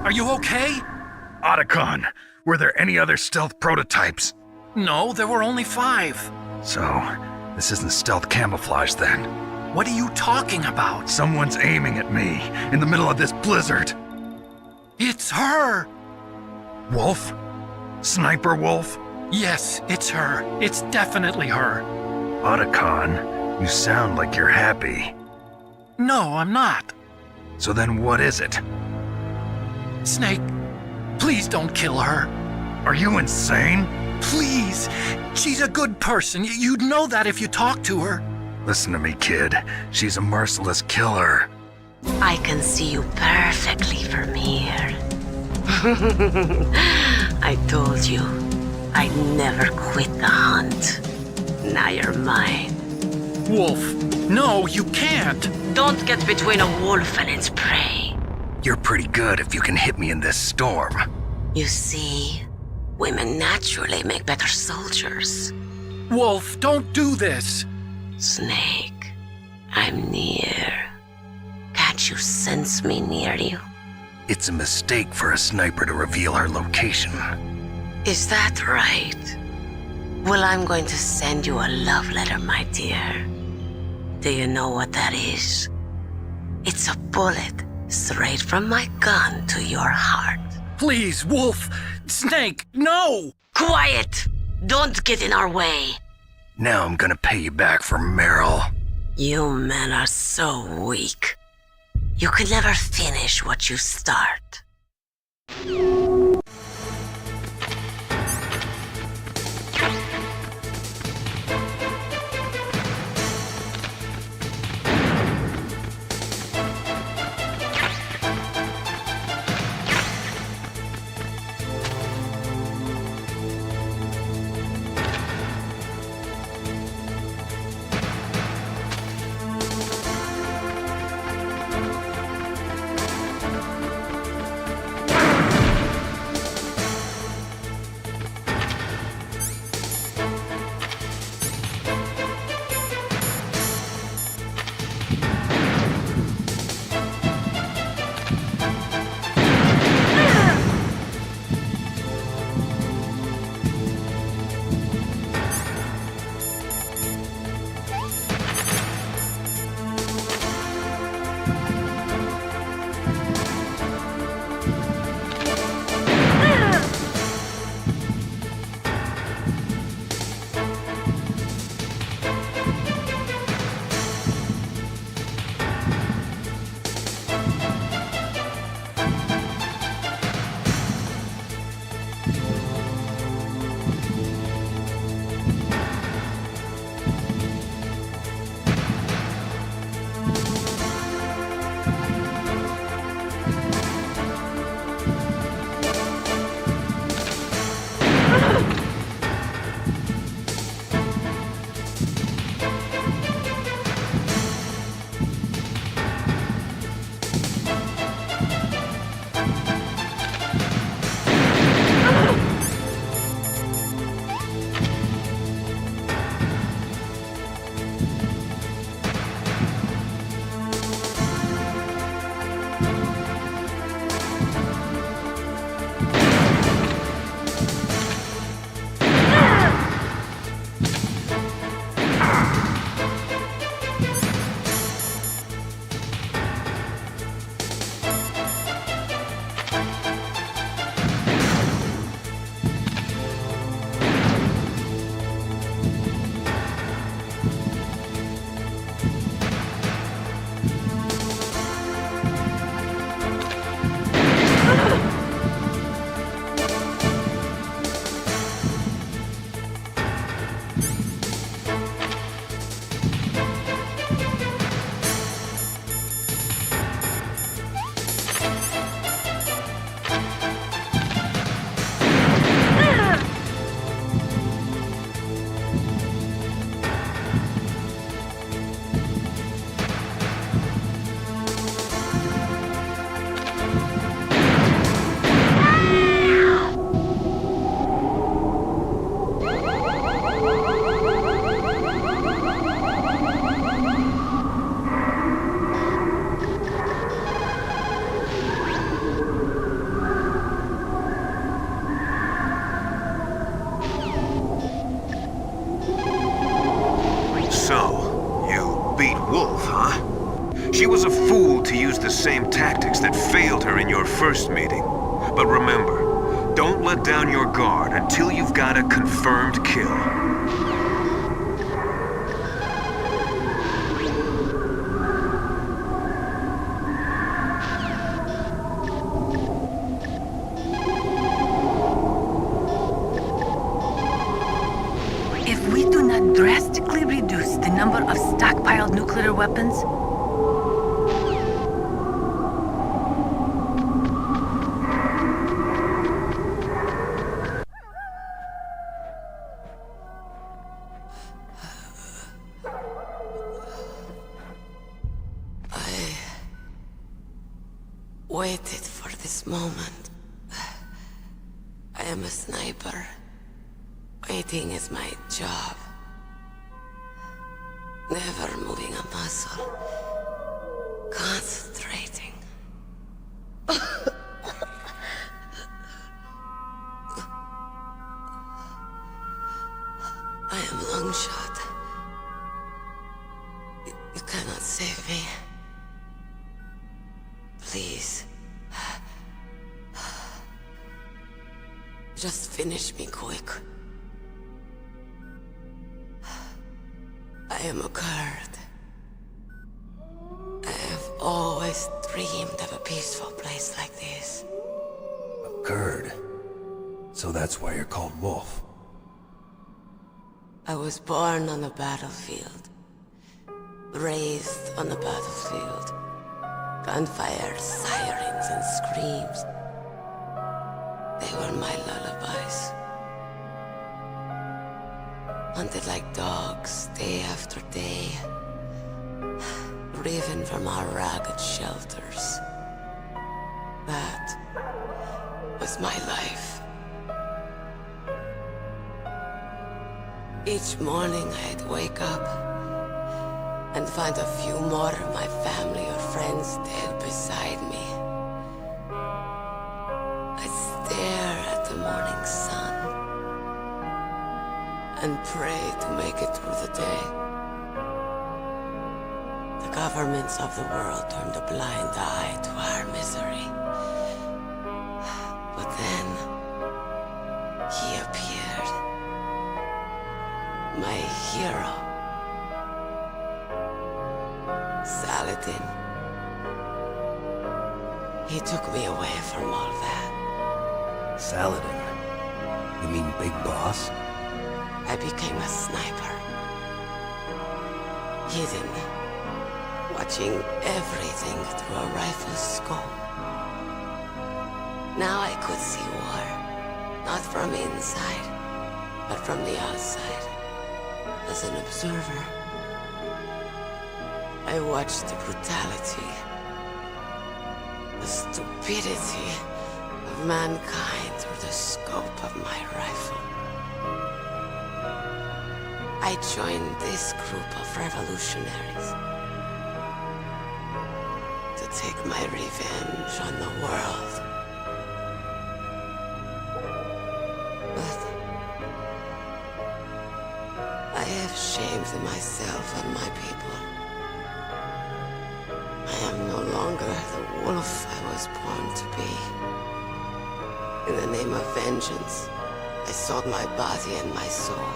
Are you okay? Otacon, were there any other stealth prototypes? No, there were only 5. So, this isn't stealth camouflage then? What are you talking about? Someone's aiming at me, in the middle of this blizzard. It's her! Wolf? Sniper Wolf? Yes, it's her. It's definitely her. Otacon, you sound like you're happy. No, I'm not. So then what is it? Snake, please don't kill her. Are you insane? Please. She's a good person. You'd know that if you talked to her. Listen to me, kid. She's a merciless killer. I can see you perfectly from here. I told you, I'd never quit the hunt. Now you're mine. Wolf, no, you can't! Don't get between a wolf and its prey. You're pretty good if you can hit me in this storm. You see, women naturally make better soldiers. Wolf, don't do this! Snake, I'm near. Can't you sense me near you? It's a mistake for a sniper to reveal her location. Is that right? Well, I'm going to send you a love letter, my dear. Do you know what that is? It's a bullet straight from my gun to your heart. Please, Wolf! Snake, no! Quiet! Don't get in our way. Now I'm gonna pay you back for Meryl. You men are so weak. You can never finish what you start. She was a fool to use the same tactics that failed her in your first meeting. But remember, don't let down your guard until you've got a confirmed kill. If we do not drastically reduce the number of stockpiled nuclear weapons, waited for this moment. I am a sniper. Waiting is my job. Never moving a muscle. Concentrating. I am long shot. You cannot save me. Please. Just finish me quick. I am a Kurd. I have always dreamed of a peaceful place like this. A Kurd? So that's why you're called Wolf. I was born on the battlefield. Raised on the battlefield. Gunfire, sirens, and screams. They were my lullabies. Hunted like dogs, day after day. Driven from our ragged shelters. That was my life. Each morning I'd wake up and find a few more of my family or friends dead beside me. I'd stare at the morning sun and pray to make it through the day. The governments of the world turned a blind eye to our misery. But then, he appeared. My hero. Saladin. He took me away from all that. Saladin? You mean Big Boss? I became a sniper. Hidden. Watching everything through a rifle's scope. Now I could see war. Not from inside, but from the outside. As an observer. I watched the brutality, the stupidity of mankind through the scope of my rifle. I joined this group of revolutionaries to take my revenge on the world. But I have shamed myself and my people. I am no longer the wolf I was born to be. In the name of vengeance, I sold my body and my soul.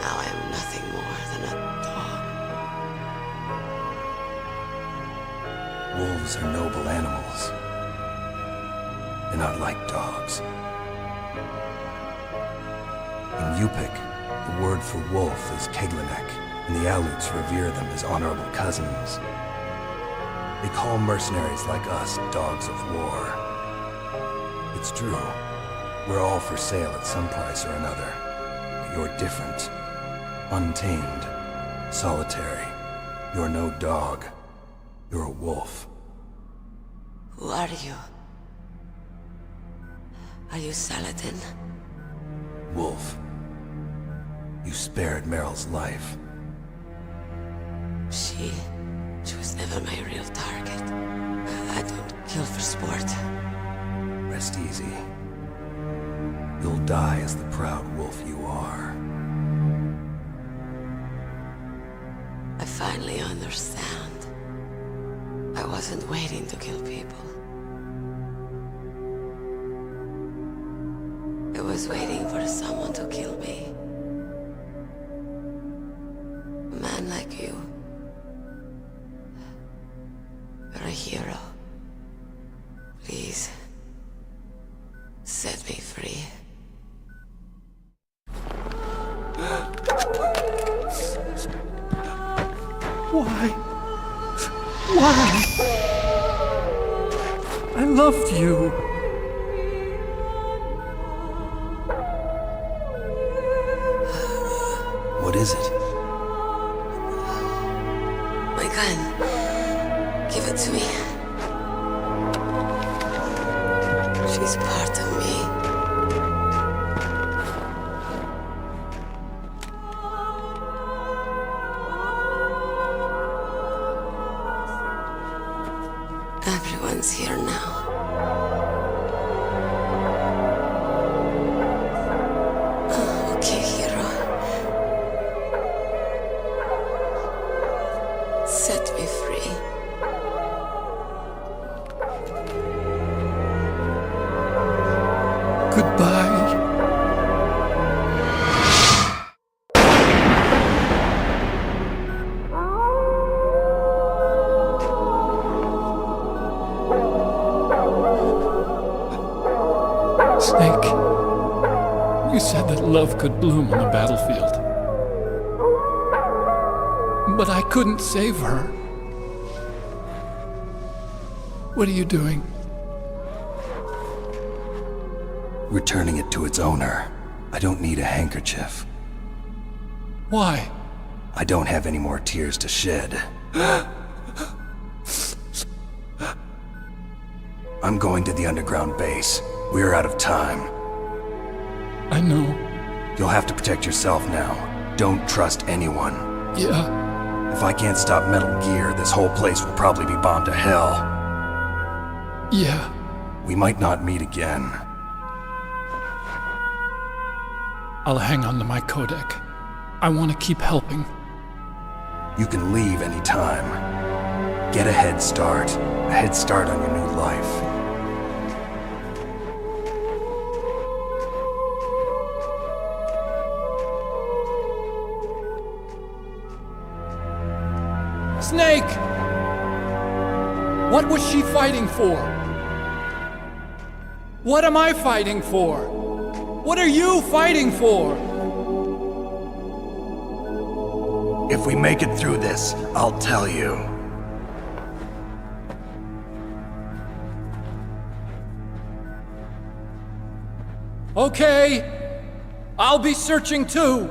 Now I am nothing more than a dog. Wolves are noble animals. They're not like dogs. In Yupik, the word for wolf is Keglanek, and the Aleuts revere them as honorable cousins. They call mercenaries like us dogs of war. It's true. We're all for sale at some price or another. But you're different. Untamed. Solitary. You're no dog. You're a wolf. Who are you? Are you Saladin? Wolf. You spared Meryl's life. She was never my real target. I don't kill for sport. Rest easy. You'll die as the proud wolf you are. I finally understand. I wasn't waiting to kill people. I was waiting for someone to kill me. A man like you. You're a hero. Please, set me free. Why? Why? I loved you. What is it? My gun. That's me. She's part of me. Everyone's here now. Okay, hero. Set me free. Goodbye. Snake, you said that love could bloom on the battlefield. But I couldn't save her. What are you doing? Returning it to its owner. I don't need a handkerchief. Why? I don't have any more tears to shed. I'm going to the underground base. We're out of time. I know. You'll have to protect yourself now. Don't trust anyone. Yeah. If I can't stop Metal Gear, this whole place will probably be bombed to hell. Yeah. We might not meet again. I'll hang on to my codec. I want to keep helping. You can leave anytime. Get a head start. A head start on your new life. Snake! What was she fighting for? What am I fighting for? What are you fighting for? If we make it through this, I'll tell you. Okay. I'll be searching too.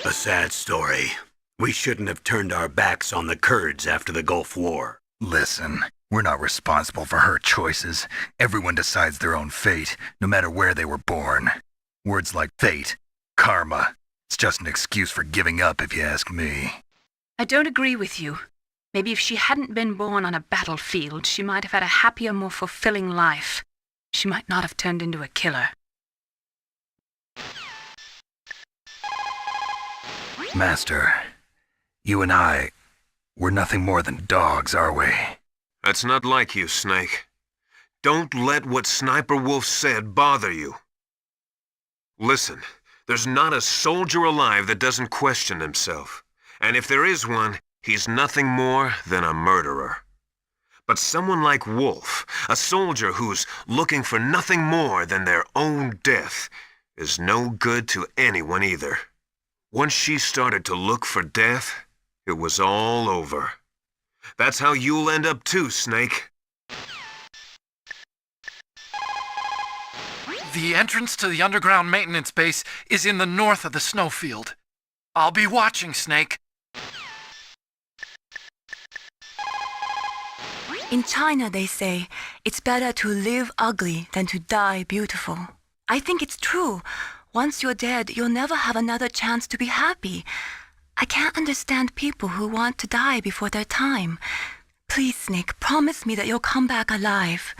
A sad story. We shouldn't have turned our backs on the Kurds after the Gulf War. Listen, we're not responsible for her choices. Everyone decides their own fate, no matter where they were born. Words like fate, karma, it's just an excuse for giving up if you ask me. I don't agree with you. Maybe if she hadn't been born on a battlefield, she might have had a happier, more fulfilling life. She might not have turned into a killer. Master, you and I, we're nothing more than dogs, are we? That's not like you, Snake. Don't let what Sniper Wolf said bother you. Listen, there's not a soldier alive that doesn't question himself. And if there is one, he's nothing more than a murderer. But someone like Wolf, a soldier who's looking for nothing more than their own death, is no good to anyone either. Once she started to look for death, it was all over. That's how you'll end up too, Snake. The entrance to the underground maintenance base is in the north of the snowfield. I'll be watching, Snake. In China, they say, it's better to live ugly than to die beautiful. I think it's true. Once you're dead, you'll never have another chance to be happy. I can't understand people who want to die before their time. Please, Snake, promise me that you'll come back alive.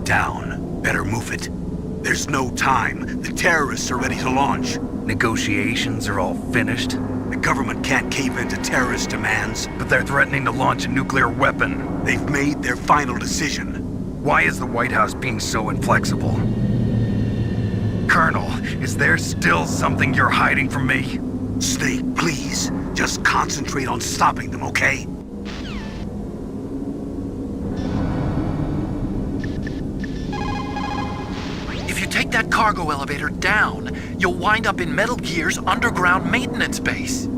straight down. Better move it. There's no time. The terrorists are ready to launch. Negotiations are all finished? The government can't cave into terrorist demands. But they're threatening to launch a nuclear weapon. They've made their final decision. Why is the White House being so inflexible? Colonel, is there still something you're hiding from me? Snake, please. Just concentrate on stopping them, okay? If you take that cargo elevator down, you'll wind up in Metal Gear's underground maintenance base.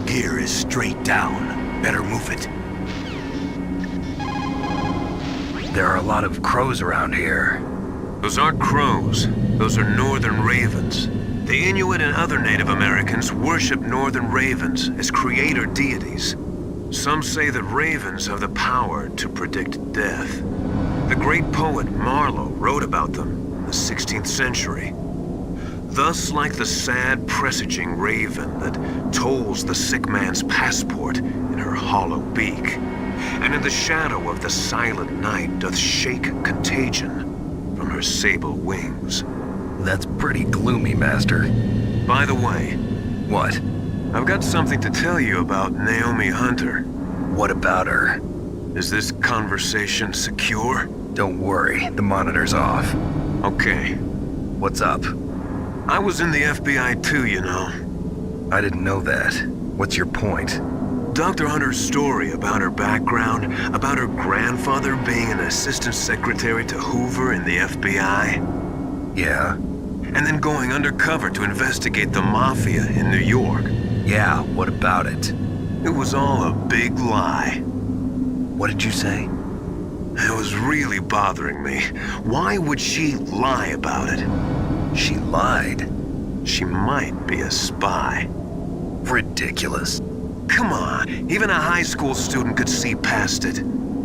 Gear is straight down. Better move it. There are a lot of crows around here. Those aren't crows. Those are northern ravens. The Inuit and other Native Americans worship northern ravens as creator deities. Some say that ravens have the power to predict death. The great poet Marlowe wrote about them in the 16th century. thus like the sad presaging raven that tolls the sick man's passport in her hollow beak, and in the shadow of the silent night doth shake contagion from her sable wings. That's pretty gloomy, Master. By the way... What? I've got something to tell you about Naomi Hunter. What about her? Is this conversation secure? Don't worry, the monitor's off. Okay. What's up? I was in the FBI too, you know. I didn't know that. What's your point? Dr. Hunter's story about her background, about her grandfather being an assistant secretary to Hoover in the FBI. Yeah? And then going undercover to investigate the Mafia in New York. Yeah, what about it? It was all a big lie. What did you say? It was really bothering me. Why would she lie about it? She lied? She might be a spy. Ridiculous. Come on, even a high school student could see past it.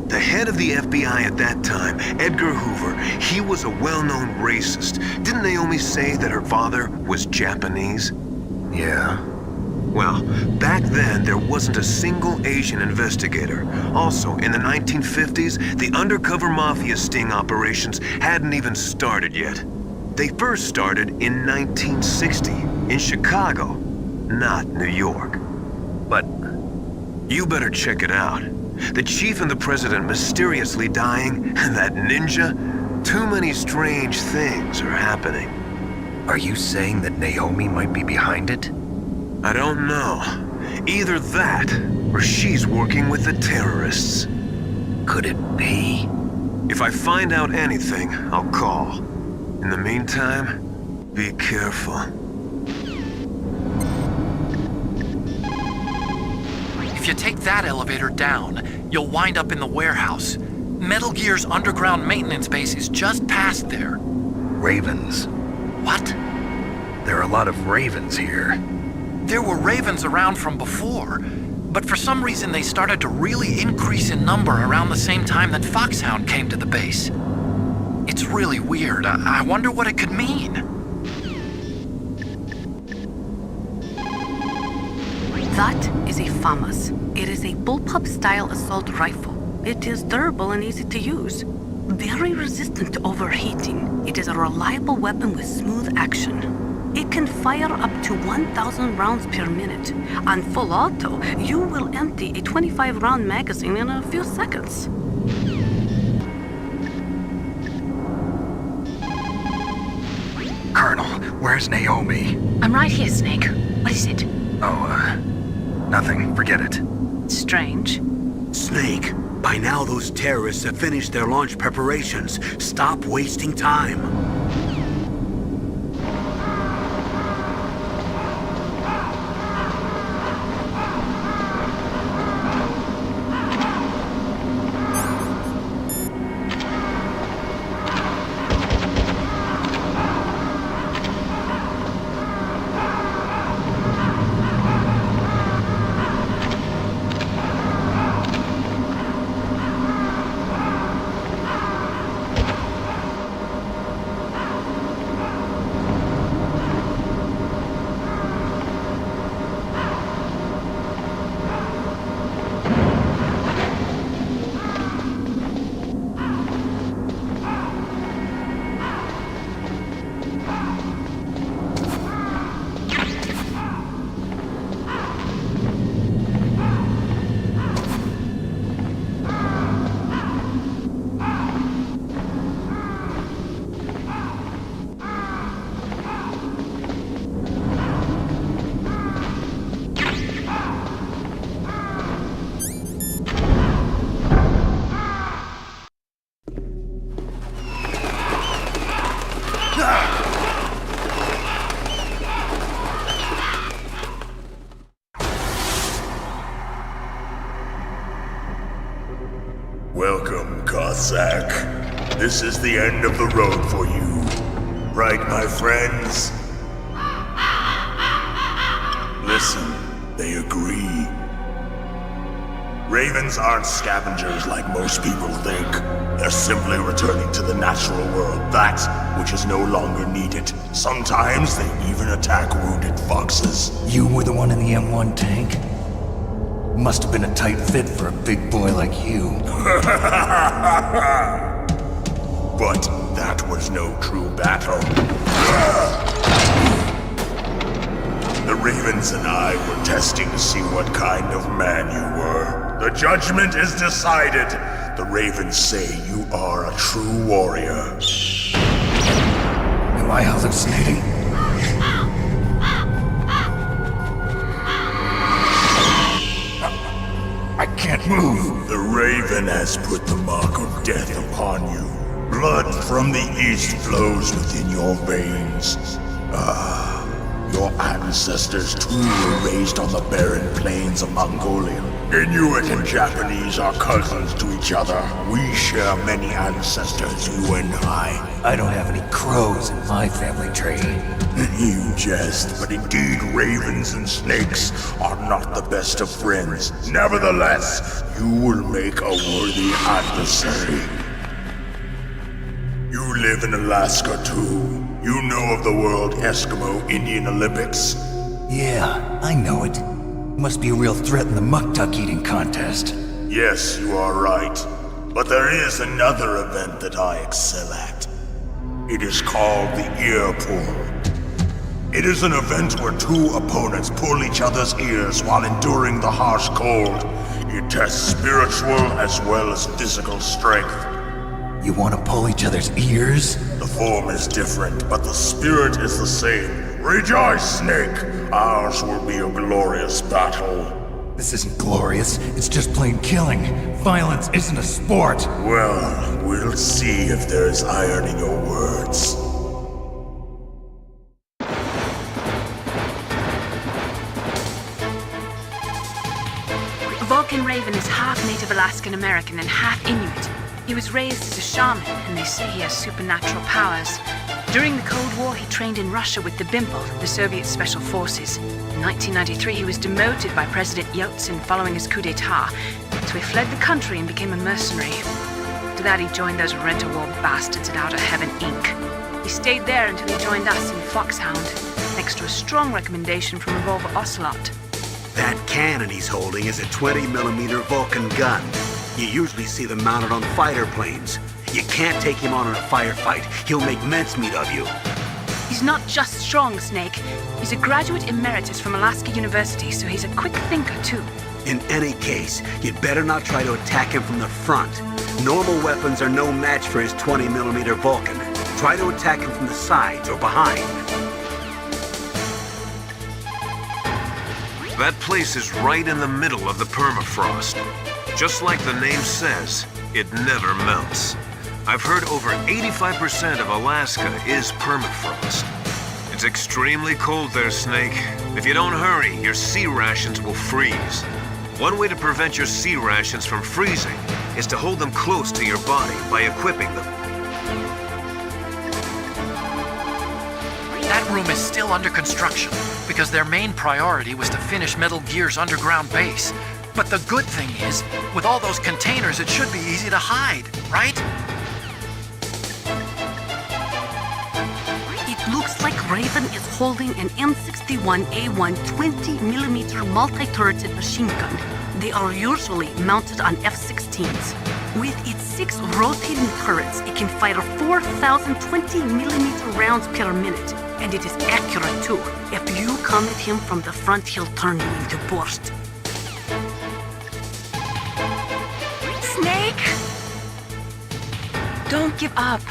The head of the FBI at that time, Edgar Hoover, he was a well-known racist. Didn't Naomi say that her father was Japanese? Yeah. Well, back then, there wasn't a single Asian investigator. Also, in the 1950s, the undercover mafia sting operations hadn't even started yet. They first started in 1960, in Chicago, not New York. But you better check it out. The chief and the president mysteriously dying, and that ninja, too many strange things are happening. Are you saying that Naomi might be behind it? I don't know. Either that, or she's working with the terrorists. Could it be? If I find out anything, I'll call. In the meantime, be careful. If you take that elevator down, you'll wind up in the warehouse. Metal Gear's underground maintenance base is just past there. Ravens. What? There are a lot of ravens here. There were ravens around from before, but for some reason they started to really increase in number around the same time that Foxhound came to the base. It's really weird. I wonder what it could mean. That is a FAMAS. It is a bullpup-style assault rifle. It is durable and easy to use. Very resistant to overheating. It is a reliable weapon with smooth action. It can fire up to 1,000 rounds per minute. On full auto, you will empty a 25-round magazine in a few seconds. Colonel, where's Naomi? I'm right here, Snake. What is it? Oh, nothing. Forget it. Strange. Snake, by now those terrorists have finished their launch preparations. Stop wasting time. Welcome, Cossack. This is the end of the road for you. Right, my friends? Listen, they agree. Ravens aren't scavengers like most people think. They're They're simply returning to the natural world, that which is no longer needed. Sometimes they even attack wounded foxes. You were the one in the M1 tank? Must have been a tight fit for a big boy like you. But that was no true battle. The Ravens and I were testing to see what kind of man you were. The judgment is decided. The Ravens say you are a true warrior. Am I hallucinating? I can't move. The Raven has put the mark of death upon you. Blood from the east flows within your veins. Your ancestors too were raised on the barren plains of Mongolia. Inuit and Japanese are cousins to each other. We share many ancestors, you and I. I don't have any crows in my family tree. You jest, but indeed ravens and snakes are not the best of friends. Nevertheless, you will make a worthy adversary. You live in Alaska too. You know of the World Eskimo Indian Olympics? Yeah, I know it. Must be a real threat in the muck-duck eating contest. Yes, you are right. But there is another event that I excel at. It is called the ear pull. It is an event where two opponents pull each other's ears while enduring the harsh cold. It tests spiritual as well as physical strength. You want to pull each other's ears? The form is different, but the spirit is the same. Rejoice, Snake! Ours will be a glorious battle. This isn't glorious, it's just plain killing. Violence isn't a sport. Well, we'll see if there's iron in your words. Vulcan Raven is half Native Alaskan American and half Inuit. He was raised as a shaman, and they say he has supernatural powers. During the Cold War, he trained in Russia with the BIMPL, the Soviet Special Forces. In 1993, he was demoted by President Yeltsin following his coup d'etat, so he fled the country and became a mercenary. After that, he joined those rent-a-war bastards at Outer Heaven, Inc. He stayed there until he joined us in Foxhound, next to a strong recommendation from Revolver Ocelot. That cannon he's holding is a 20mm Vulcan gun. You usually see them mounted on fighter planes. You can't take him on in a firefight. He'll make mincemeat of you. He's not just strong, Snake. He's a graduate emeritus from Alaska University, so he's a quick thinker, too. In any case, you'd better not try to attack him from the front. Normal weapons are no match for his 20mm Vulcan. Try to attack him from the sides or behind. That place is right in the middle of the permafrost. Just like the name says, it never melts. I've heard over 85% of Alaska is permafrost. It's extremely cold there, Snake. If you don't hurry, your sea rations will freeze. One way to prevent your sea rations from freezing is to hold them close to your body by equipping them. That room is still under construction because their main priority was to finish Metal Gear's underground base. But the good thing is, with all those containers, it should be easy to hide, right? It looks like Raven is holding an M61A1 20mm multi-turreted machine gun. They are usually mounted on F-16s. With its 6 rotating turrets, it can fire 4,000 20mm rounds per minute. And it is accurate too. If you come at him from the front, he'll turn you into burst. Snake! Don't give up.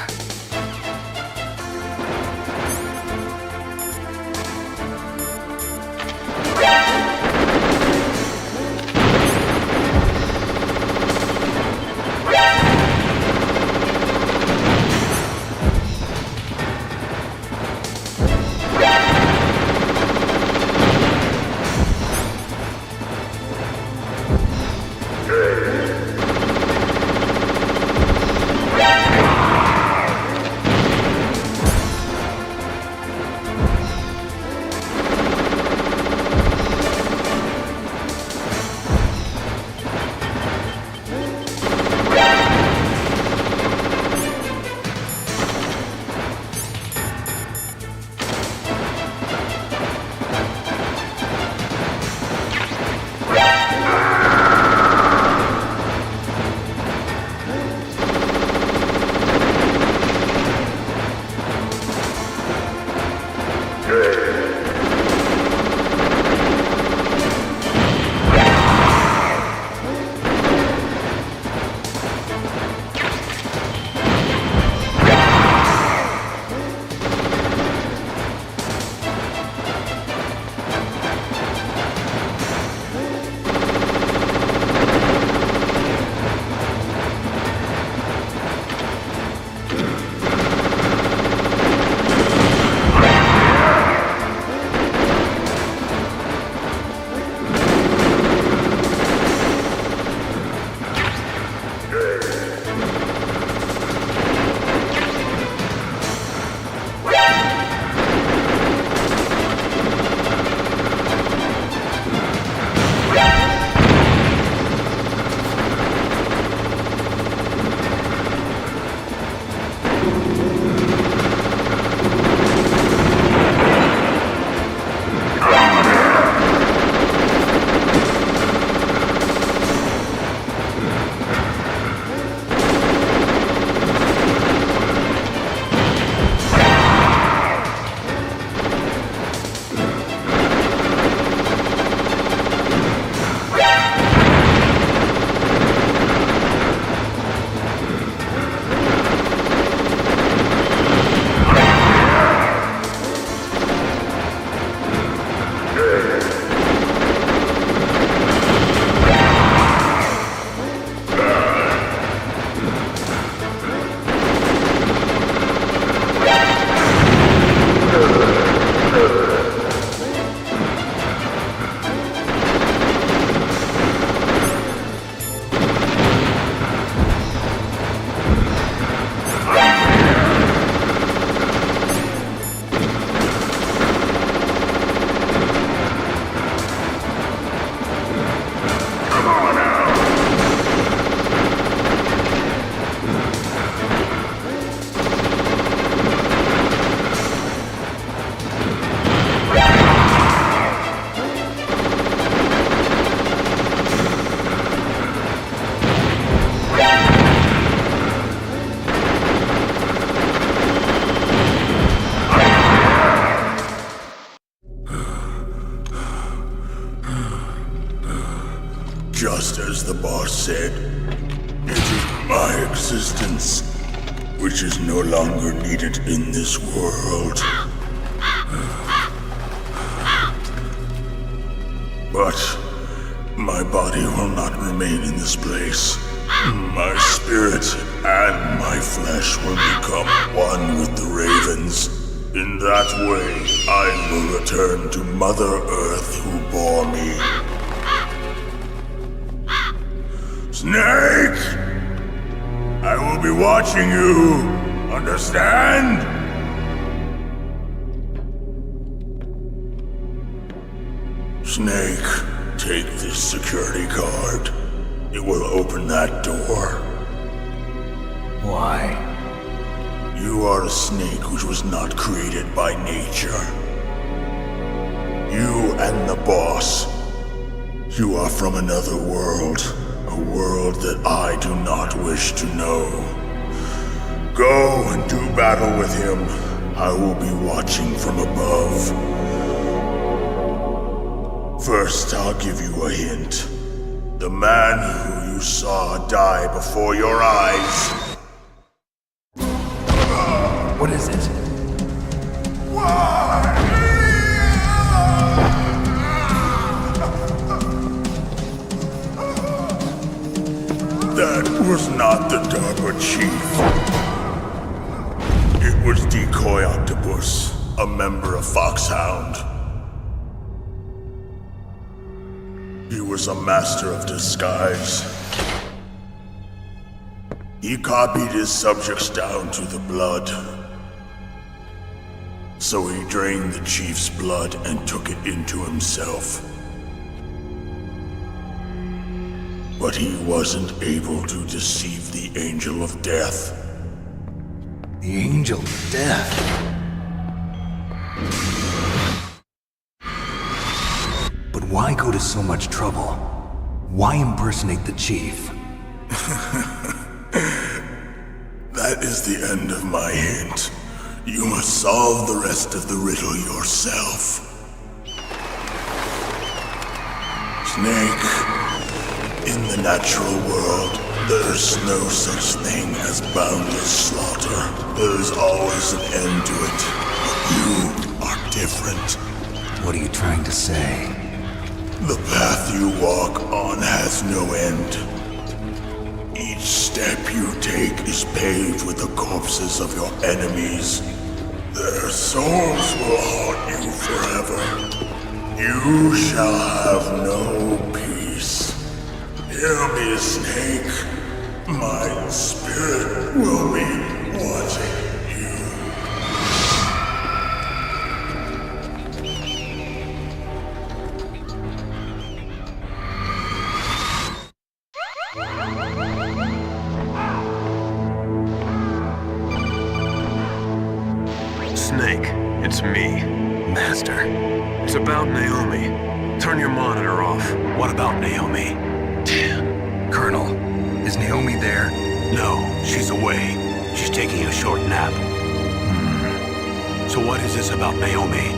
existence, which is no longer needed in this world. But my body will not remain in this place. My spirit and my flesh will become one with the ravens. In that way, I will return to Mother Earth who bore me. Snake! I will be watching you! Understand? Snake, take this security card. It will open that door. Why? You are a snake which was not created by nature. You and the boss. You are from another world. A world that I do not wish to know. Go and do battle with him. I will be watching from above. First, I'll give you a hint. The man who you saw die before your eyes. What is it? That was not the DARPA chief. It was Decoy Octopus, a member of Foxhound. He was a master of disguise. He copied his subjects down to the blood. So he drained the chief's blood and took it into himself. But he wasn't able to deceive the Angel of Death. The Angel of Death? But why go to so much trouble? Why impersonate the chief? That is the end of my hint. You must solve the rest of the riddle yourself. Snake, in the natural world, there's no such thing as boundless slaughter. There's always an end to it. But you are different. What are you trying to say? The path you walk on has no end. Each step you take is paved with the corpses of your enemies. Their souls will haunt you forever. You shall have no peace. Hear me, Snake. My spirit will be watching you. Snake, it's me. Master. It's about Naomi. Turn your monitor off. What about Naomi? Colonel, is Naomi there? No, she's away. She's taking a short nap. So what is this about Naomi?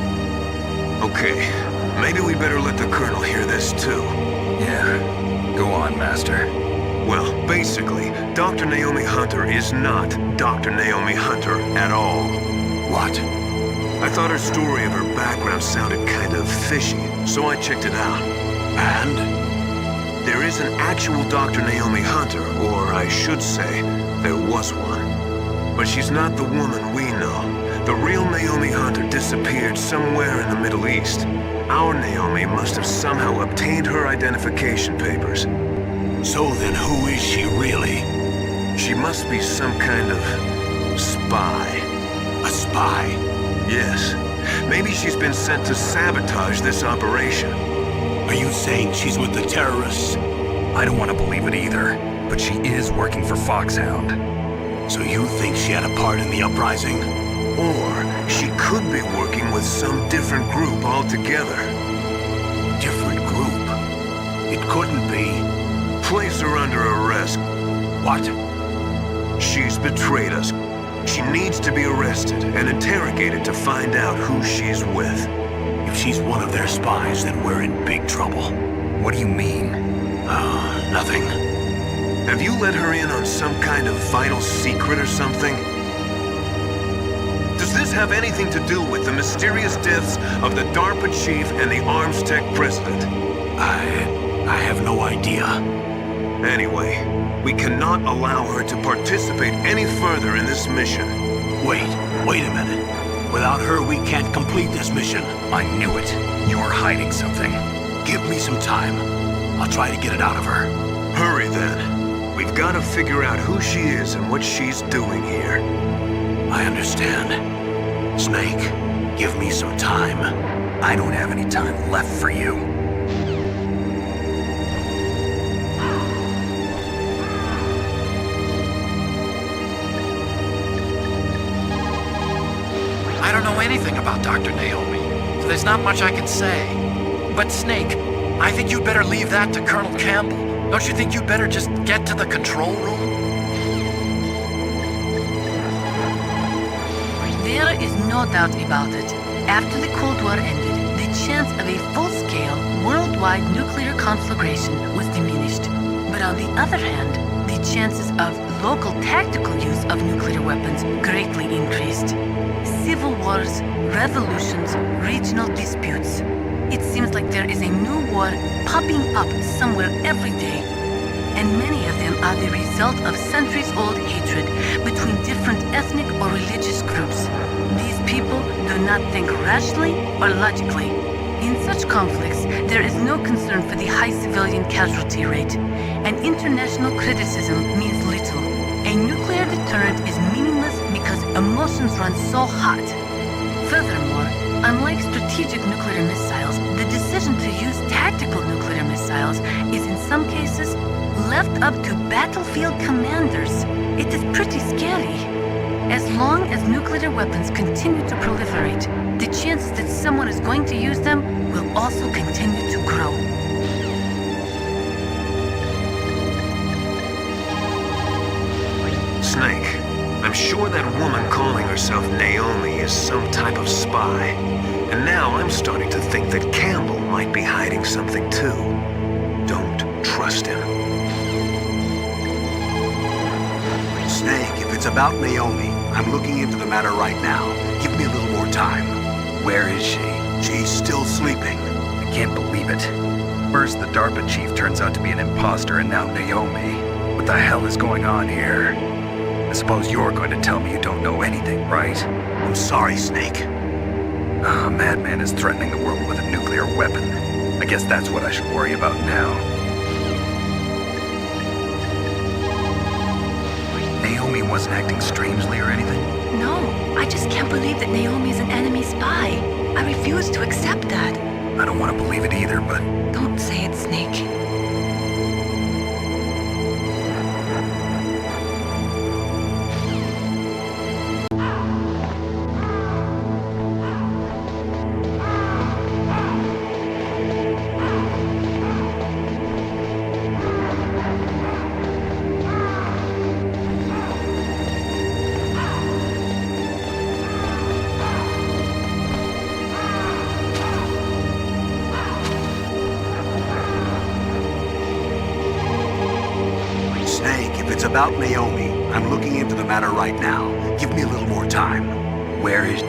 Okay, maybe we better let the Colonel hear this too. Yeah, go on, Master. Well, basically, Dr. Naomi Hunter is not Dr. Naomi Hunter at all. What? I thought her story of her background sounded kind of fishy, so I checked it out. And? There is an actual Dr. Naomi Hunter, or I should say, there was one. But she's not the woman we know. The real Naomi Hunter disappeared somewhere in the Middle East. Our Naomi must have somehow obtained her identification papers. So then who is she really? She must be some kind of spy. A spy? Yes. Maybe she's been sent to sabotage this operation. Are you saying she's with the terrorists? I don't want to believe it either, but she is working for Foxhound. So you think she had a part in the uprising? Or she could be working with some different group altogether. Different group? It couldn't be. Place her under arrest. What? She's betrayed us. She needs to be arrested and interrogated to find out who she's with. If she's one of their spies, then we're in big trouble. What do you mean? Nothing. Have you let her in on some kind of vital secret or something? Does this have anything to do with the mysterious deaths of the DARPA chief and the Arms Tech president? I have no idea. Anyway, we cannot allow her to participate any further in this mission. Wait a minute. Without her, we can't complete this mission. I knew it. You're hiding something. Give me some time. I'll try to get it out of her. Hurry then. We've got to figure out who she is and what she's doing here. I understand. Snake, give me some time. I don't have any time left for you. I don't know anything about Dr. Naomi, so there's not much I can say. But Snake, I think you'd better leave that to Colonel Campbell. Don't you think you'd better just get to the control room? There is no doubt about it. After the Cold War ended, the chance of a full-scale, worldwide nuclear conflagration was diminished. But on the other hand, the chances of local tactical use of nuclear weapons greatly increased. Civil wars, revolutions, regional disputes. It seems like there is a new war popping up somewhere every day. And many of them are the result of centuries-old hatred between different ethnic or religious groups. These people do not think rationally or logically. In such conflicts, there is no concern for the high civilian casualty rate, and international criticism means little. A nuclear deterrent is meaningless because emotions run so hot. Furthermore, unlike strategic nuclear missiles, the decision to use tactical nuclear missiles is in some cases left up to battlefield commanders. It is pretty scary. As long as nuclear weapons continue to proliferate, the chances that someone is going to use them will also continue to grow. Snake, I'm sure that woman calling herself Naomi is some type of spy. And now I'm starting to think that Campbell might be hiding something too. Don't trust him. Snake, if it's about Naomi, I'm looking into the matter right now. Give me a little more time. Where is she? She's still sleeping. I can't believe it. First, the DARPA chief turns out to be an imposter, and now Naomi. What the hell is going on here? I suppose you're going to tell me you don't know anything, right? I'm sorry, Snake. A madman is threatening the world with a nuclear weapon. I guess that's what I should worry about now. Naomi wasn't acting strangely or anything? No, I just can't believe that Naomi is an enemy spy. I refuse to accept that. I don't want to believe it either, but... Don't say it, Snake. It's about Naomi. I'm looking into the matter right now. Give me a little more time. Where is...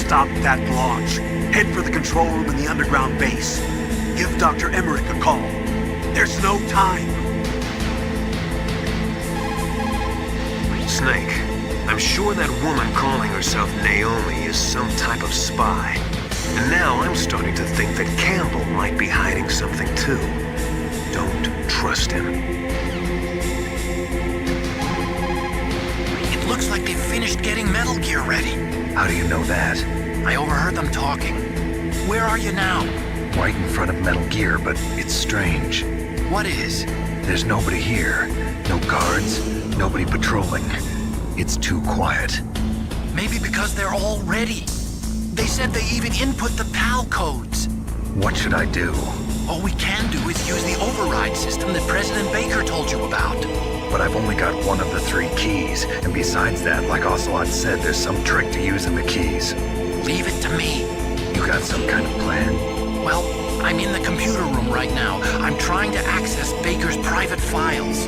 Stop that launch. Head for the control room in the underground base. Give Dr. Emmerich a call. There's no time. Snake, I'm sure that woman calling herself Naomi is some type of spy. And now I'm starting to think that Campbell might be hiding something too. Don't trust him. It looks like they've finished getting Metal Gear ready. How do you know that? I overheard them talking. Where are you now? Right in front of Metal Gear, but it's strange. What is? There's nobody here. No guards, nobody patrolling. It's too quiet. Maybe because they're all ready. They said they even input the PAL codes. What should I do? All we can do is use the override system that President Baker told you about. But I've only got one of the 3 keys, and besides that, like Ocelot said, there's some trick to using the keys. Leave it to me. You got some kind of plan? Well, I'm in the computer room right now. I'm trying to access Baker's private files.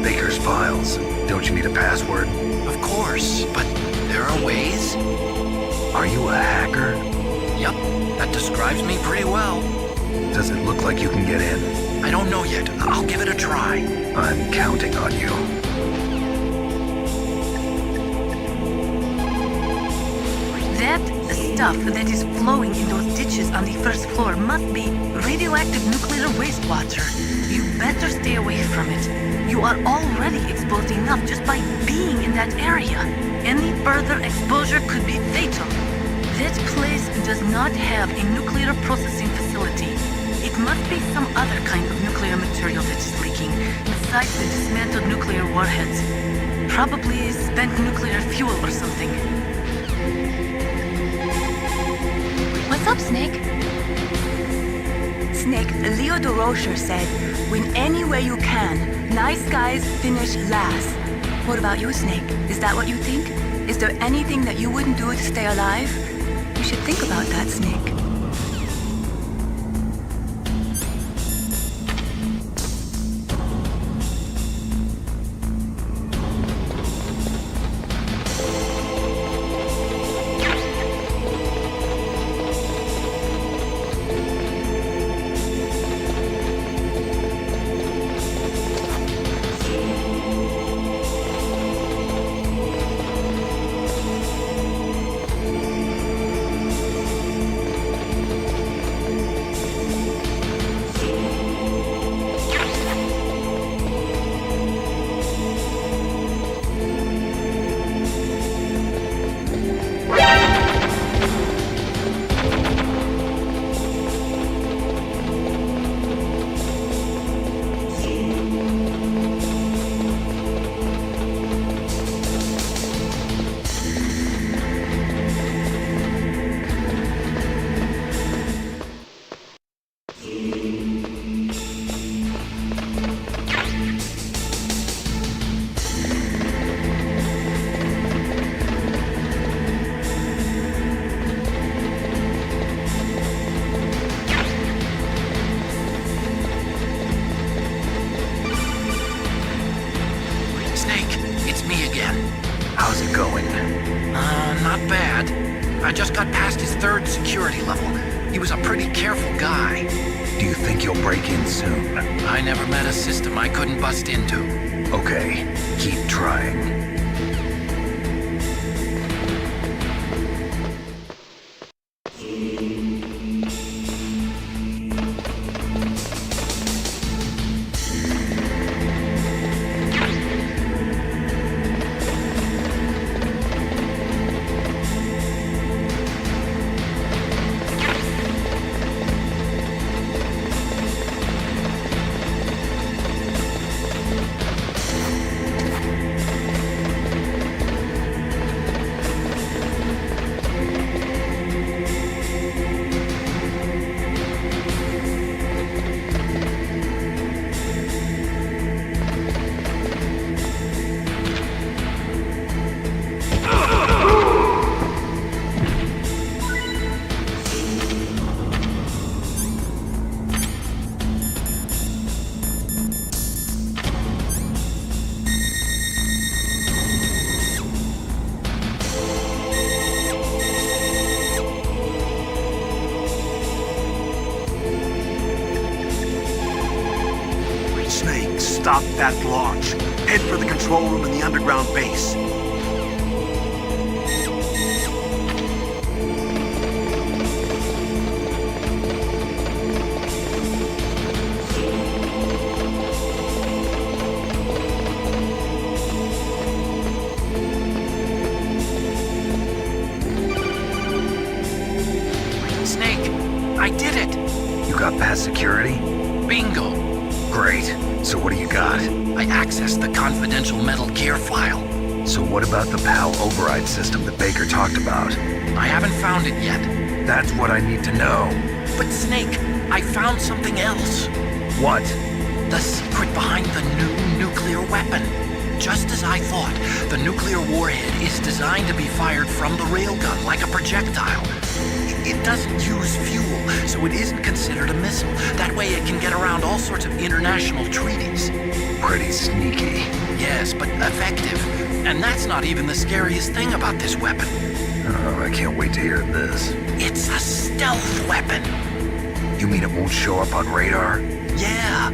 Baker's files? Don't you need a password? Of course, but there are ways. Are you a hacker? Yup, that describes me pretty well. Does it look like you can get in? I don't know yet. I'll give it a try. I'm counting on you. That stuff that is flowing in those ditches on the first floor must be radioactive nuclear wastewater. You better stay away from it. You are already exposed enough just by being in that area. Any further exposure could be fatal. That place does not have a nuclear processing facility. It must be some other kind of nuclear material that is leaking, besides the dismantled nuclear warheads. Probably spent nuclear fuel or something. What's up, Snake? Snake, Leo DeRocher said, win any way you can. Nice guys finish last. What about you, Snake? Is that what you think? Is there anything that you wouldn't do to stay alive? You should think about that, Snake. Not bad. I just got past his 3rd security level. He was a pretty careful guy. Do you think you'll break in soon? I never met a system I couldn't bust into. Okay, keep trying. stop that launch. Head for the control room in the underground base. Snake, I did it! You got past security? Bingo! Great. So what do you got? I accessed the confidential Metal Gear file. So what about the PAL override system that Baker talked about? I haven't found it yet. That's what I need to know. But Snake, I found something else. What? The secret behind the new nuclear weapon. Just as I thought, the nuclear warhead is designed to be fired from the railgun like a projectile. It doesn't use fuel, so it isn't considered a missile. That way it can get around all sorts of international treaties. Pretty sneaky. Yes, but effective. And that's not even the scariest thing about this weapon. Oh, I can't wait to hear this. It's a stealth weapon. You mean it won't show up on radar? Yeah.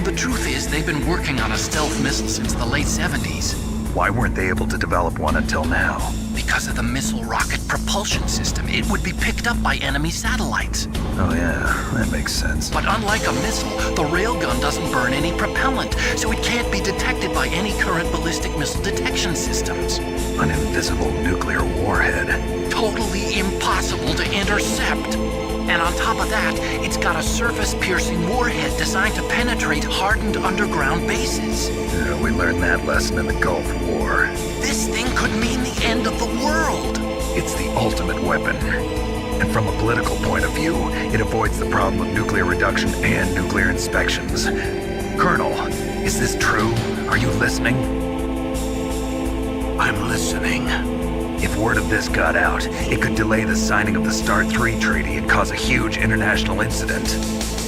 The truth is, they've been working on a stealth missile since the late 70s. Why weren't they able to develop one until now? Because of the missile rocket propulsion system, it would be picked up by enemy satellites. Oh yeah, that makes sense. But unlike a missile, the railgun doesn't burn any propellant, so it can't be detected by any current ballistic missile detection systems. An invisible nuclear warhead. Totally impossible to intercept. And on top of that, it's got a surface-piercing warhead designed to penetrate hardened underground bases. Yeah, we learned that lesson in the Gulf War. This thing could mean the end of the world. It's the ultimate weapon. And from a political point of view, it avoids the problem of nuclear reduction and nuclear inspections. Colonel, is this true? Are you listening? I'm listening. If word of this got out, it could delay the signing of the START 3 treaty and cause a huge international incident.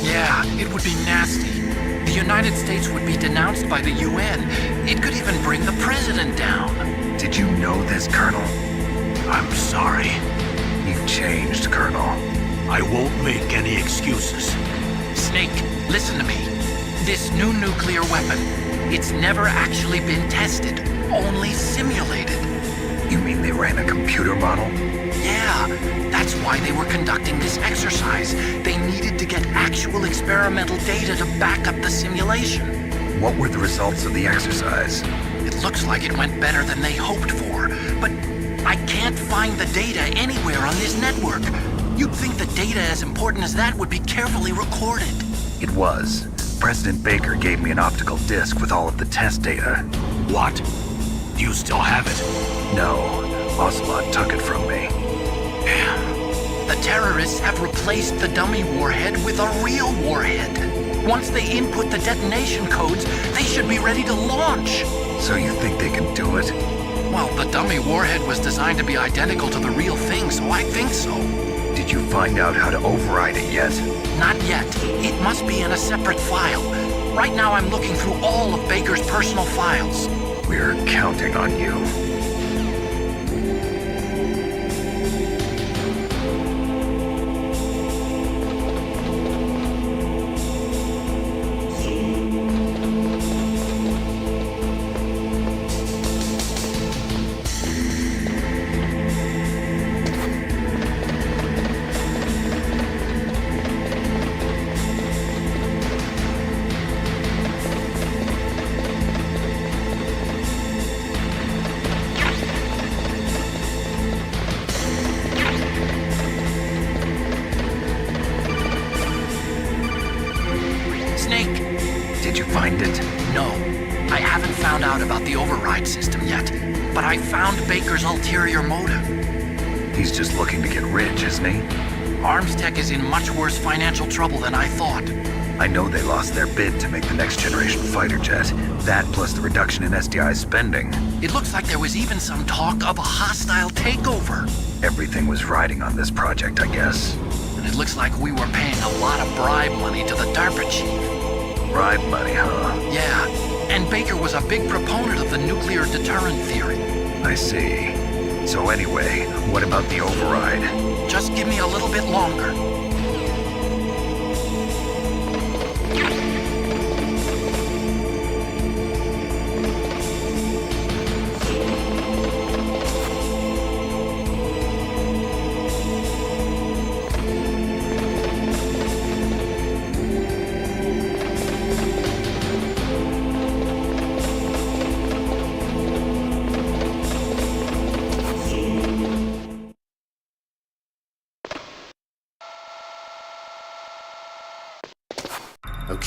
Yeah, it would be nasty. The United States would be denounced by the UN. It could even bring the president down. Did you know this, Colonel? I'm sorry. You've changed, Colonel. I won't make any excuses. Snake, listen to me. This new nuclear weapon, it's never actually been tested, only simulated. You mean they ran a computer model? Yeah, that's why they were conducting this exercise. They needed to get actual experimental data to back up the simulation. What were the results of the exercise? It looks like it went better than they hoped for, but I can't find the data anywhere on this network. You'd think the data as important as that would be carefully recorded. It was. President Baker gave me an optical disc with all of the test data. What? Do you still have it? No, Ocelot took it from me. The terrorists have replaced the dummy warhead with a real warhead. Once they input the detonation codes, they should be ready to launch. So you think they can do it? Well, the dummy warhead was designed to be identical to the real thing, so I think so. Did you find out how to override it yet? Not yet. It must be in a separate file. Right now I'm looking through all of Baker's personal files. We're counting on you. Did you find it? No. I haven't found out about the override system yet, but I found Baker's ulterior motive. He's just looking to get rich, isn't he? Armstech is in much worse financial trouble than I thought. I know they lost their bid to make the next generation fighter jet. That plus the reduction in SDI spending. It looks like there was even some talk of a hostile takeover. Everything was riding on this project, I guess. And it looks like we were paying a lot of bribe money to the DARPA chief. Bribe money, huh? Yeah, and Baker was a big proponent of the nuclear deterrent theory. I see. So anyway, what about the override? Just give me a little bit longer.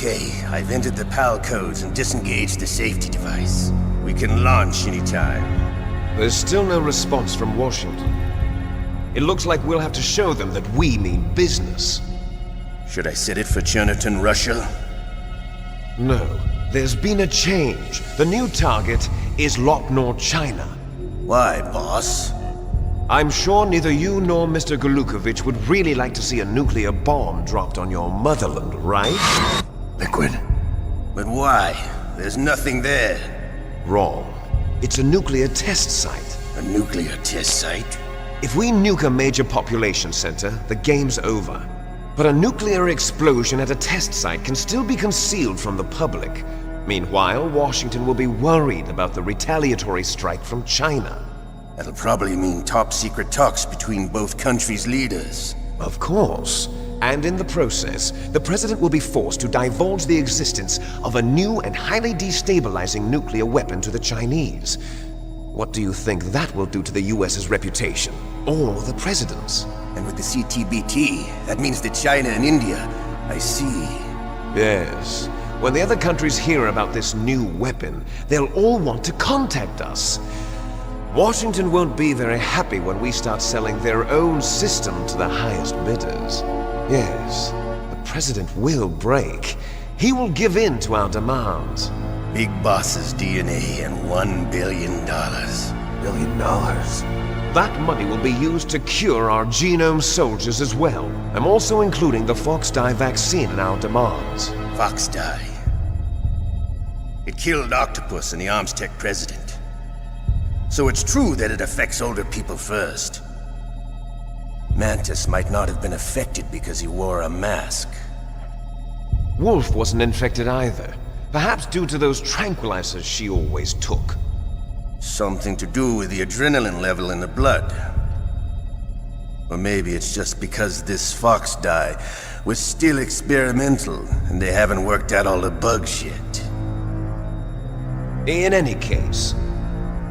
Okay, I've entered the PAL codes and disengaged the safety device. We can launch anytime. There's still no response from Washington. It looks like we'll have to show them that we mean business. Should I set it for Cherniton, Russia? No. There's been a change. The new target is Lopnor, China. Why, boss? I'm sure neither you nor Mr. Golukovich would really like to see a nuclear bomb dropped on your motherland, right? Liquid. But why? There's nothing there. Wrong. It's a nuclear test site. A nuclear test site? If we nuke a major population center, the game's over. But a nuclear explosion at a test site can still be concealed from the public. Meanwhile, Washington will be worried about the retaliatory strike from China. That'll probably mean top-secret talks between both countries' leaders. Of course. And in the process, the President will be forced to divulge the existence of a new and highly destabilizing nuclear weapon to the Chinese. What do you think that will do to the US's reputation? Or the President's? And with the CTBT, that means that China and India. I see. Yes. When the other countries hear about this new weapon, they'll all want to contact us. Washington won't be very happy when we start selling their own system to the highest bidders. Yes, the President will break. He will give in to our demands. Big Boss's DNA and $1 billion. $1 billion? That money will be used to cure our genome soldiers as well. I'm also including the Fox-Die vaccine in our demands. Fox-Die? It killed Octopus and the Armstech president. So it's true that it affects older people first. Mantis might not have been affected because he wore a mask. Wolf wasn't infected either. Perhaps due to those tranquilizers she always took. Something to do with the adrenaline level in the blood. Or maybe it's just because this Fox-Die was still experimental and they haven't worked out all the bugs yet. In any case,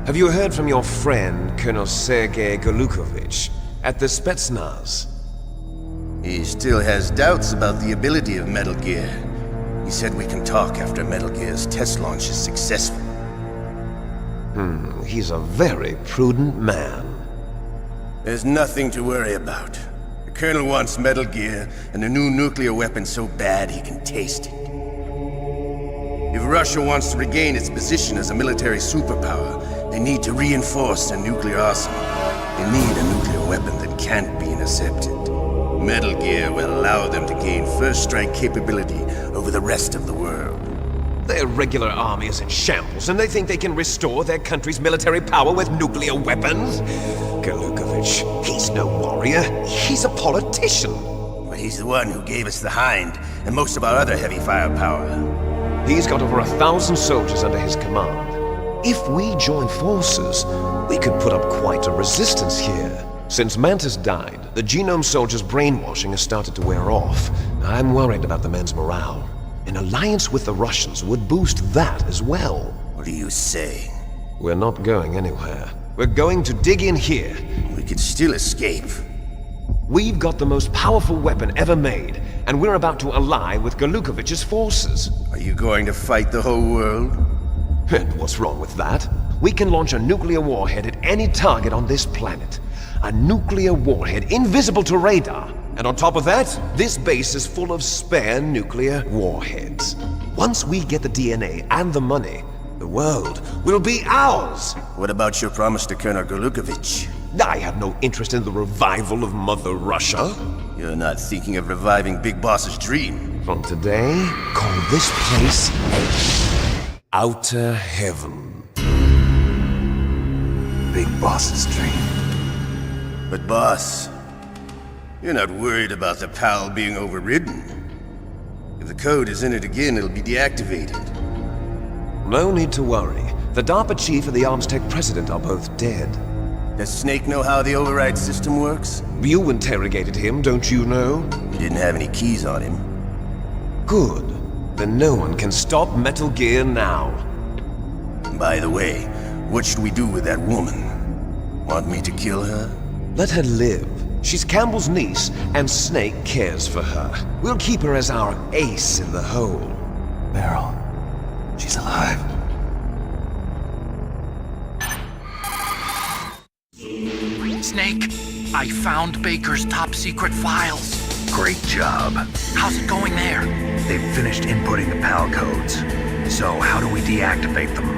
have you heard from your friend, Colonel Sergei Golukovich, at the Spetsnaz? He still has doubts about the ability of Metal Gear. He said we can talk after Metal Gear's test launch is successful. He's a very prudent man. There's nothing to worry about. The Colonel wants Metal Gear and a new nuclear weapon so bad he can taste it. If Russia wants to regain its position as a military superpower, they need to reinforce their nuclear arsenal. They need a nuclear weapon that can't be intercepted. Metal Gear will allow them to gain first strike capability over the rest of the world. Their regular army is in shambles, and they think they can restore their country's military power with nuclear weapons? Golukovich, he's no warrior. He's a politician. But he's the one who gave us the Hind and most of our other heavy firepower. He's got over 1,000 soldiers under his command. If we join forces, we could put up quite a resistance here. Since Mantis died, the genome soldiers' brainwashing has started to wear off. I'm worried about the men's morale. An alliance with the Russians would boost that as well. What are you saying? We're not going anywhere. We're going to dig in here. We could still escape. We've got the most powerful weapon ever made, and we're about to ally with Golukovich's forces. Are you going to fight the whole world? And what's wrong with that? We can launch a nuclear warhead at any target on this planet. A nuclear warhead invisible to radar. And on top of that, this base is full of spare nuclear warheads. Once we get the DNA and the money, the world will be ours! What about your promise to Colonel Golukovich? I have no interest in the revival of Mother Russia. You're not thinking of reviving Big Boss's dream. From today, call this place Outer Heaven. Big Boss's dream. But boss, you're not worried about the PAL being overridden. If the code is in it again, it'll be deactivated. No need to worry. The DARPA chief and the Armstech president are both dead. Does Snake know how the override system works? You interrogated him, don't you know? He didn't have any keys on him. Good. Then no one can stop Metal Gear now. By the way, what should we do with that woman? Want me to kill her? Let her live. She's Campbell's niece, and Snake cares for her. We'll keep her as our ace in the hole. Meryl. She's alive. Snake, I found Baker's top secret files. Great job. How's it going there? They've finished inputting the PAL codes. So how do we deactivate them?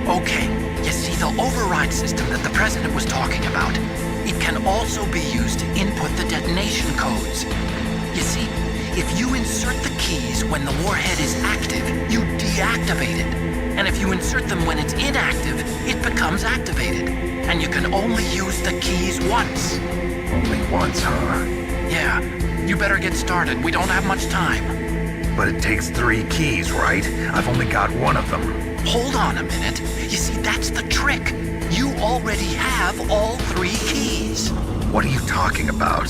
Okay, you see the override system that the President was talking about? It can also be used to input the detonation codes. You see, if you insert the keys when the warhead is active, you deactivate it. And if you insert them when it's inactive, it becomes activated. And you can only use the keys once. Only once, huh? Yeah, you better get started. We don't have much time. But it takes 3 keys, right? I've only got 1 of them. Hold on a minute. You see, that's the trick. You already have all 3 keys. What are you talking about?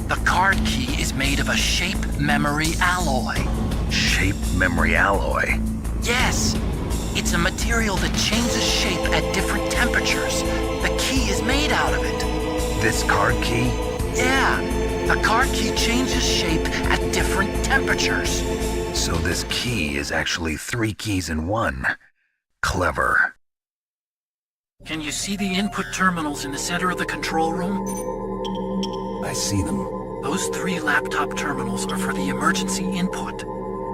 The card key is made of a shape memory alloy. Shape memory alloy? Yes. It's a material that changes shape at different temperatures. The key is made out of it. This card key? Yeah. The card key changes shape at different temperatures. So this key is actually 3 keys in 1. Clever. Can you see the input terminals in the center of the control room? I see them. Those 3 laptop terminals are for the emergency input.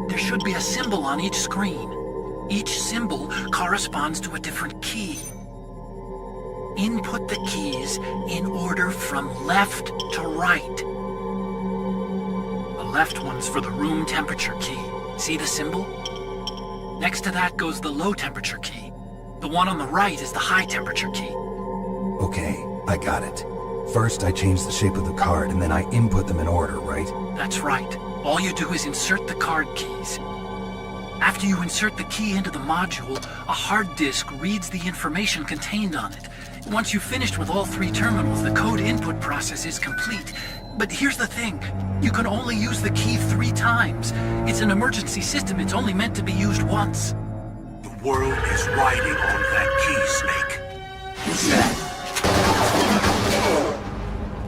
There should be a symbol on each screen. Each symbol corresponds to a different key. Input the keys in order from left to right. The left one's for the room temperature key. See the symbol? Next to that goes the low temperature key. The one on the right is the high temperature key. Okay, I got it. First, I change the shape of the card, and then I input them in order, right? That's right. All you do is insert the card keys. After you insert the key into the module, a hard disk reads the information contained on it. Once you've finished with all 3 terminals, the code input process is complete. But here's the thing. You can only use the key 3 times. It's an emergency system. It's only meant to be used once. The world is riding on that key, Snake. What's that?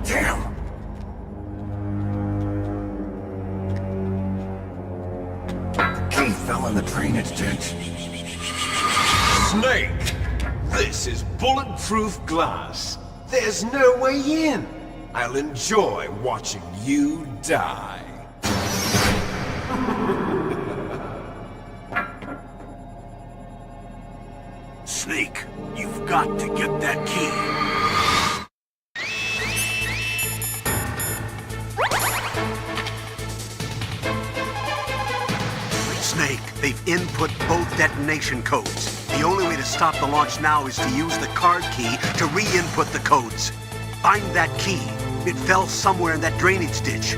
Damn! Key fell in the drainage ditch. Snake! This is bulletproof glass. There's no way in. I'll enjoy watching you die. Snake, you've got to get that key. Snake, they've input both detonation codes. The only way to stop the launch now is to use the card key to re-input the codes. Find that key. It fell somewhere in that drainage ditch.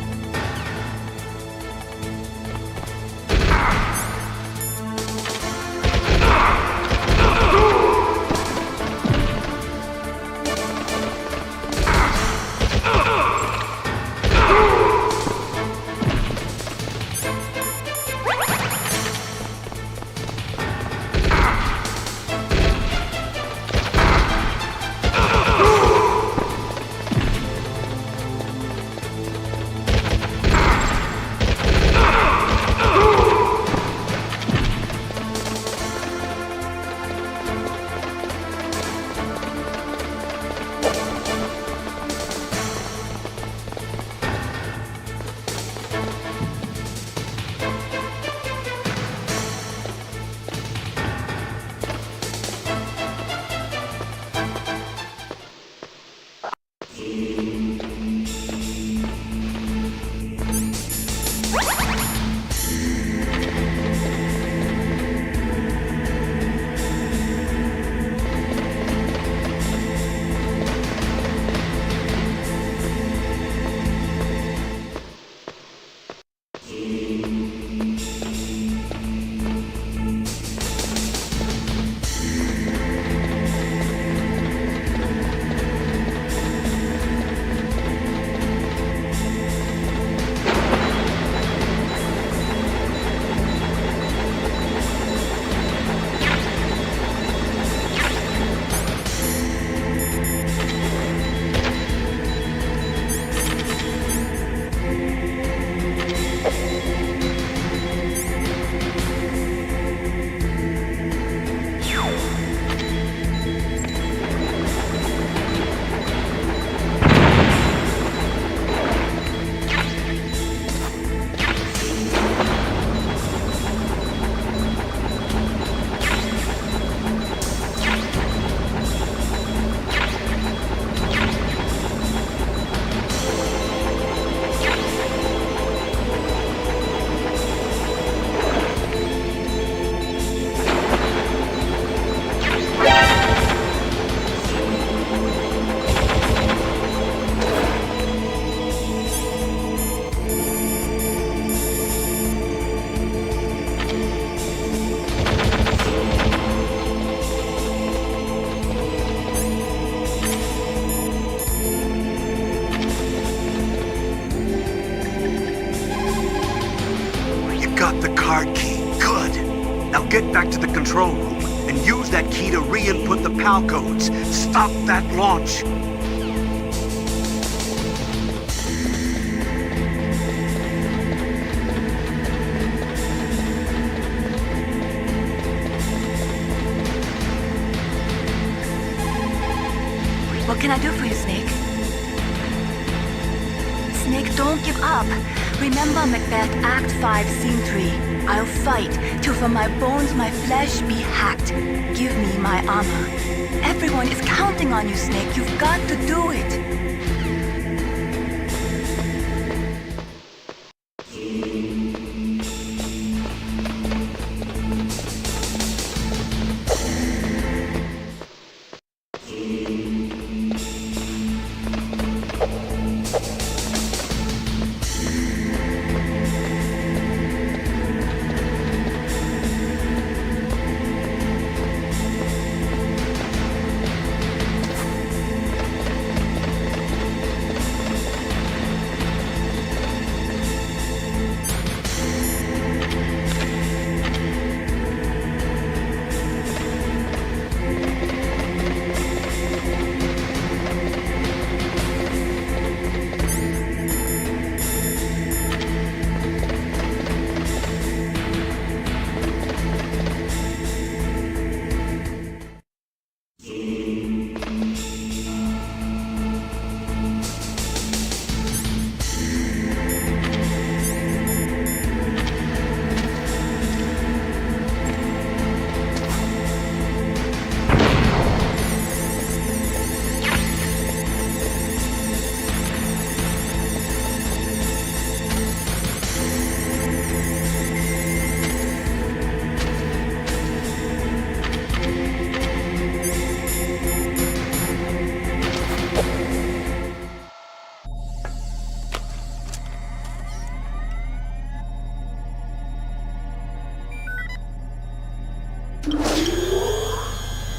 card key. Good. Now get back to the control room and use that key to re-input the PAL codes. Stop that launch. What can I do for you, Snake? Snake, don't give up. Remember Macbeth, Act 5, Scene 3. I'll fight till from my bones my flesh be hacked. Give me my armor. Everyone is counting on you, Snake. You've got to do it.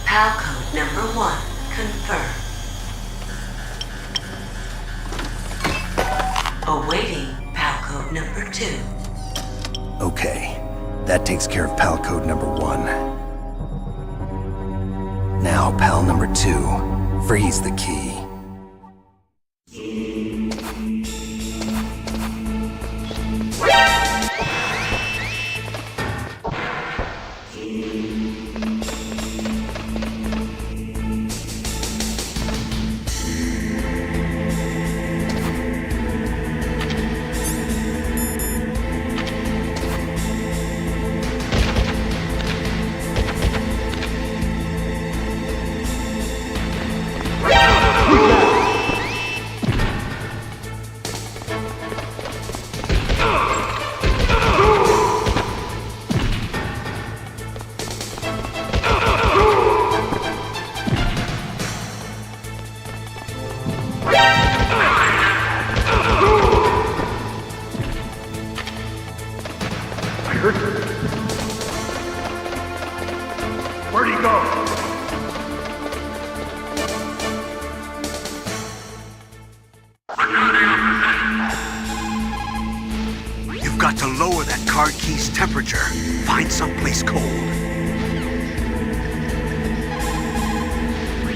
PAL code number 1 confirmed. Awaiting PAL code number 2. Okay, that takes care of PAL code number 1. Now, PAL number 2, freeze the key. Where'd he go? You've got to lower that card key's temperature. Find someplace cold.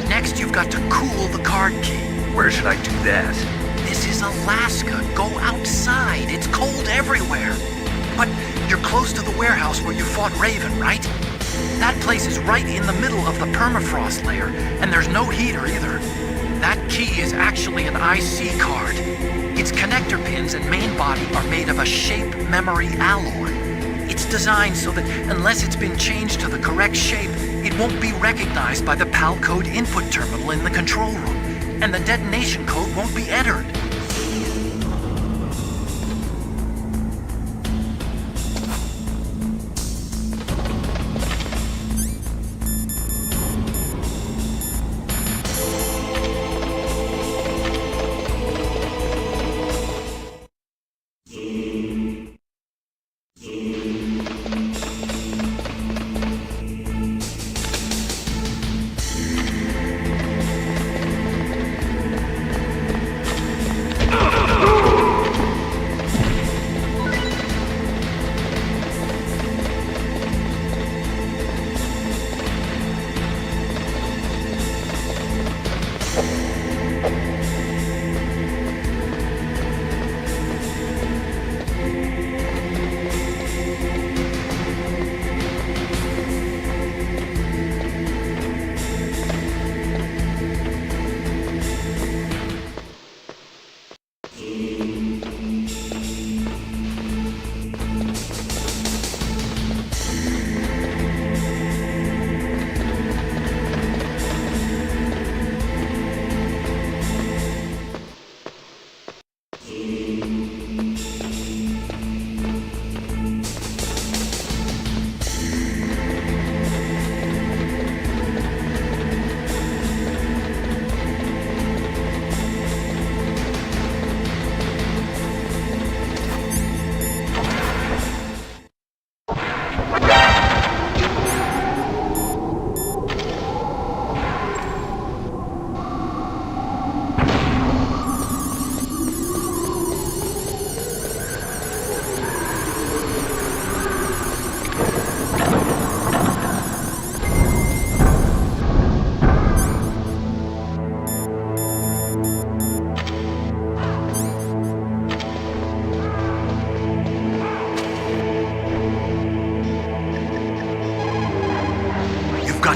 Next, you've got to cool the card key. Where should I do that? This is Alaska. Go outside. It's cold everywhere. But you're close to the warehouse where you fought Raven, right? That place is right in the middle of the permafrost layer, and there's no heater either. That key is actually an IC card. Its connector pins and main body are made of a shape memory alloy. It's designed so that unless it's been changed to the correct shape, it won't be recognized by the PAL code input terminal in the control room, and the detonation code won't be entered.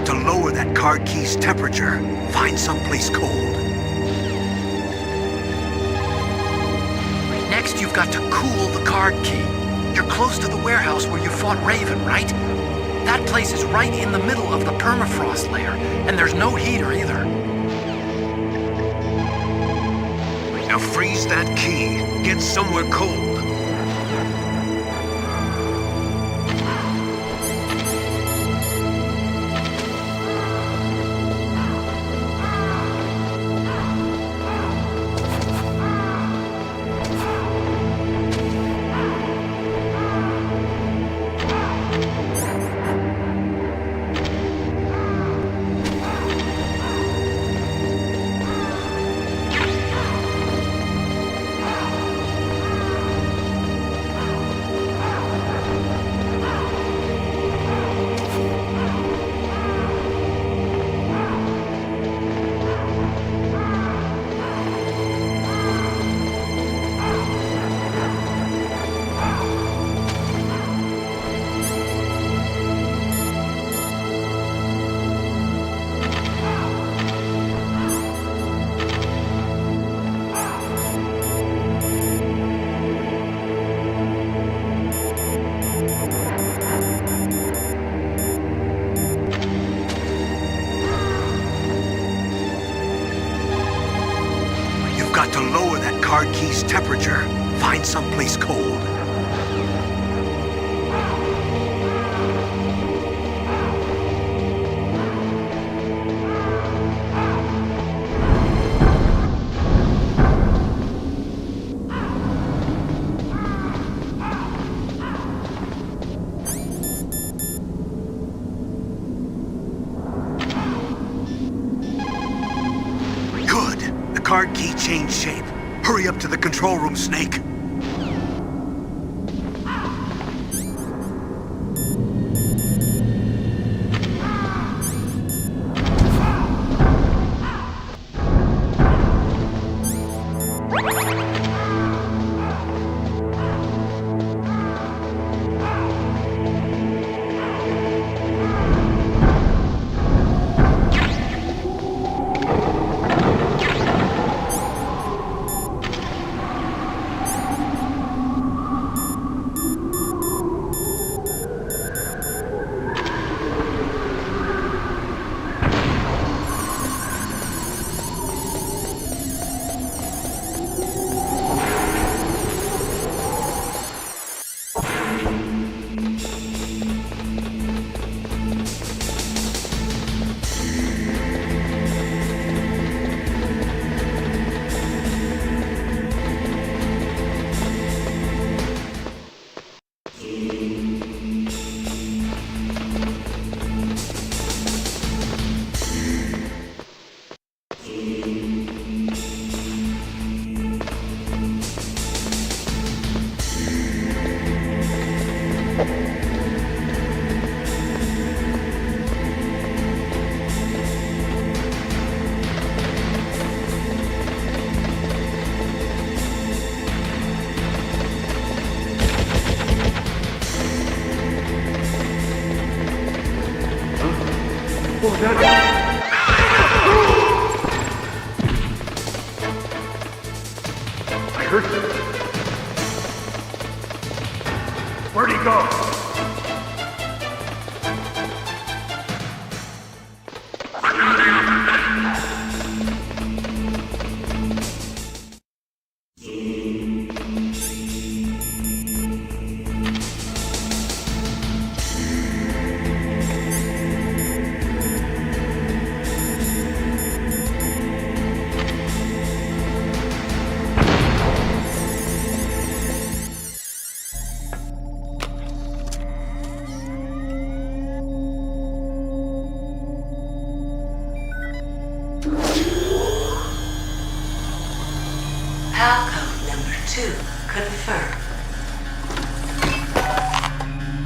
to lower that card key's temperature. Find someplace cold. Next, you've got to cool the card key. You're close to the warehouse where you fought Raven, right? That place is right in the middle of the permafrost layer, and there's no heater either. Now freeze that key. Get somewhere cold. Got to lower that card key's temperature. Find someplace cold. Card key changed shape. Hurry up to the control room, Snake. I heard him. Where'd he go? Confirmed.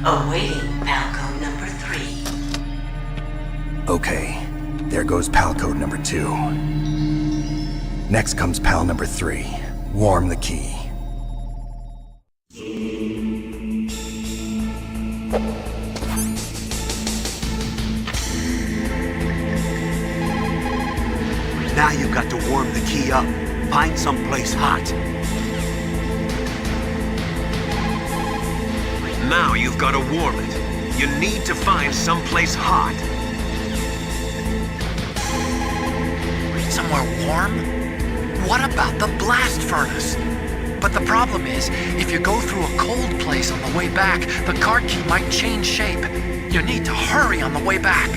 Awaiting Palcode number 3. Okay, there goes pal code number 2. Next comes pal number 3. Warm the key. Now you've got to warm the key up. Find someplace hot. Now you've got to warm it. You need to find someplace hot. Somewhere warm? What about the blast furnace? But the problem is, if you go through a cold place on the way back, the card key might change shape. You need to hurry on the way back.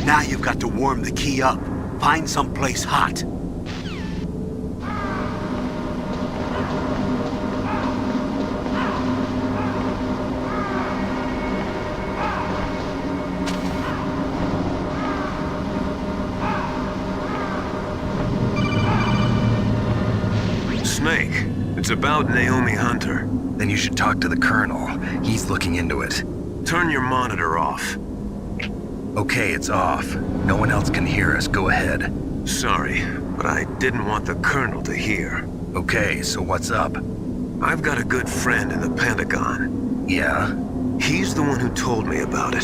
Now you've got to warm the key up. Find someplace hot. Snake, it's about Naomi Hunter. Then you should talk to the Colonel. He's looking into it. Turn your monitor off. Okay, it's off. No one else can hear us. Go ahead. Sorry, but I didn't want the Colonel to hear. Okay, so what's up? I've got a good friend in the Pentagon. Yeah? He's the one who told me about it.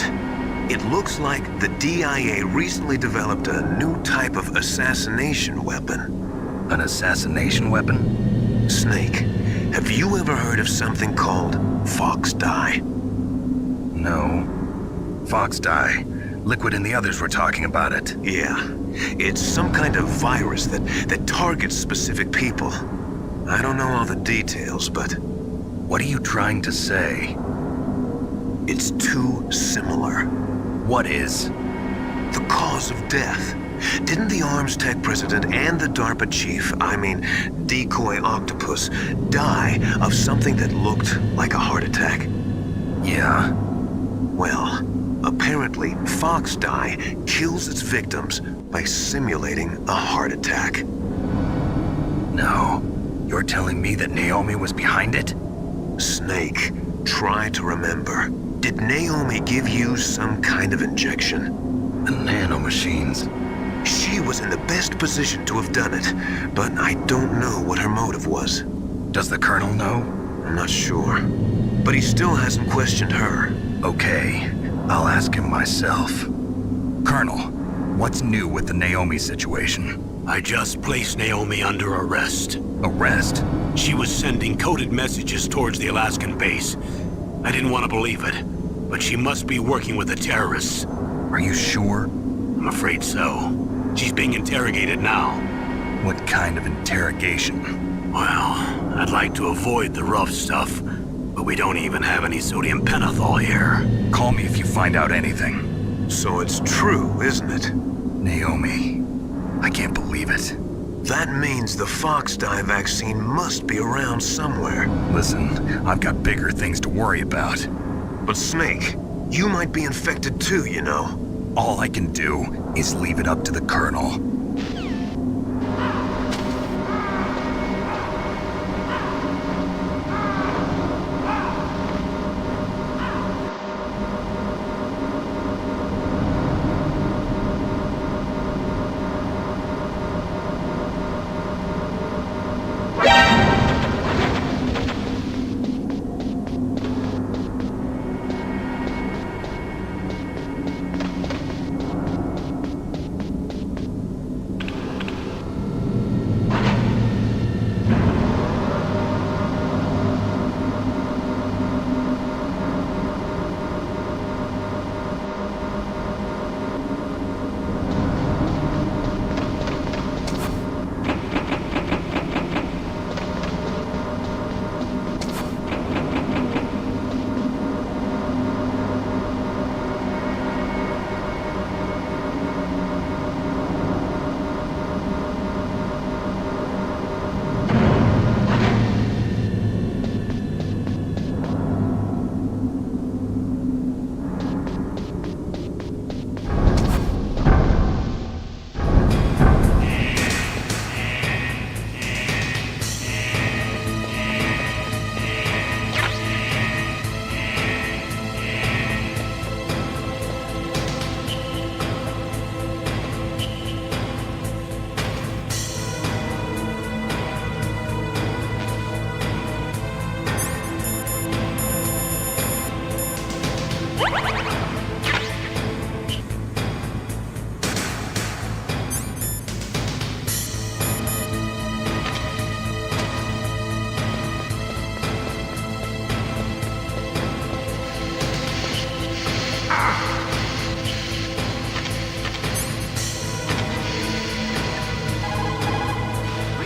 It looks like the DIA recently developed a new type of assassination weapon. An assassination weapon? Snake, have you ever heard of something called Fox Dye? No. Fox Dye. Liquid and the others were talking about it. Yeah. It's some kind of virus that targets specific people. I don't know all the details, but... What are you trying to say? It's too similar. What is? The cause of death. Didn't the Arms Tech president and the DARPA chief, Decoy Octopus, die of something that looked like a heart attack? Yeah? Well, apparently Fox Dye kills its victims by simulating a heart attack. No. You're telling me that Naomi was behind it? Snake, try to remember. Did Naomi give you some kind of injection? The nanomachines. She was in the best position to have done it, but I don't know what her motive was. Does the Colonel know? I'm not sure. But he still hasn't questioned her. Okay, I'll ask him myself. Colonel, what's new with the Naomi situation? I just placed Naomi under arrest. Arrest? She was sending coded messages towards the Alaskan base. I didn't want to believe it, but she must be working with the terrorists. Are you sure? I'm afraid so. She's being interrogated now. What kind of interrogation? Well, I'd like to avoid the rough stuff, but we don't even have any sodium pentothal here. Call me if you find out anything. So it's true, isn't it? Naomi, I can't believe it. That means the Fox dye vaccine must be around somewhere. Listen, I've got bigger things to worry about. But Snake, you might be infected too, you know. All I can do is leave it up to the Colonel.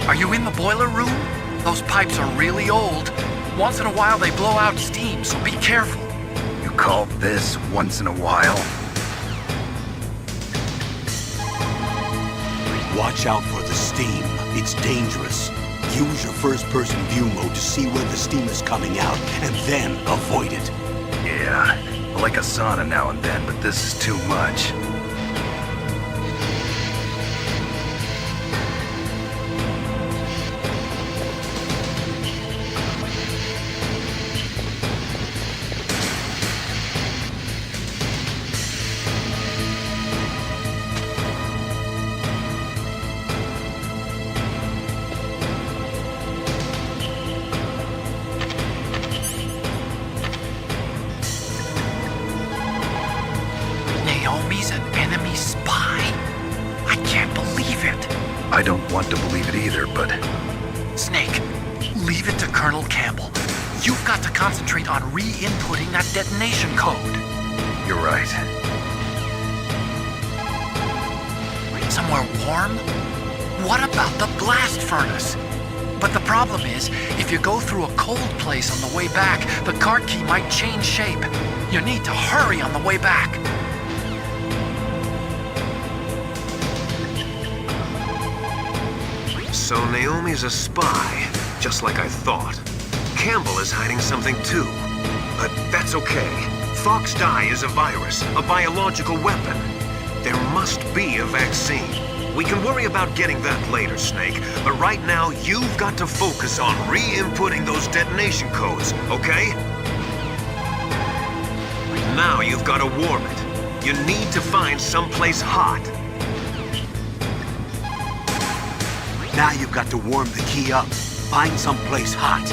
Are you in the boiler room? Those pipes are really old. Once in a while they blow out steam, so be careful. You call this once in a while? Watch out for the steam. It's dangerous. Use your first-person view mode to see where the steam is coming out, and then avoid it. Yeah, I like a sauna now and then, but this is too much. Naomi's an enemy spy? I can't believe it. I don't want to believe it either, but... Snake, leave it to Colonel Campbell. You've got to concentrate on re-inputting that detonation code. You're right. Somewhere warm? What about the blast furnace? But the problem is, if you go through a cold place on the way back, the card key might change shape. You need to hurry on the way back. So Naomi's a spy, just like I thought. Campbell is hiding something too. But that's okay. Fox dye is a virus, a biological weapon. There must be a vaccine. We can worry about getting that later, Snake. But right now, you've got to focus on re-inputting those detonation codes, okay? Now you've got to warm it. You need to find someplace hot. Now you've got to warm the key up. Find someplace hot.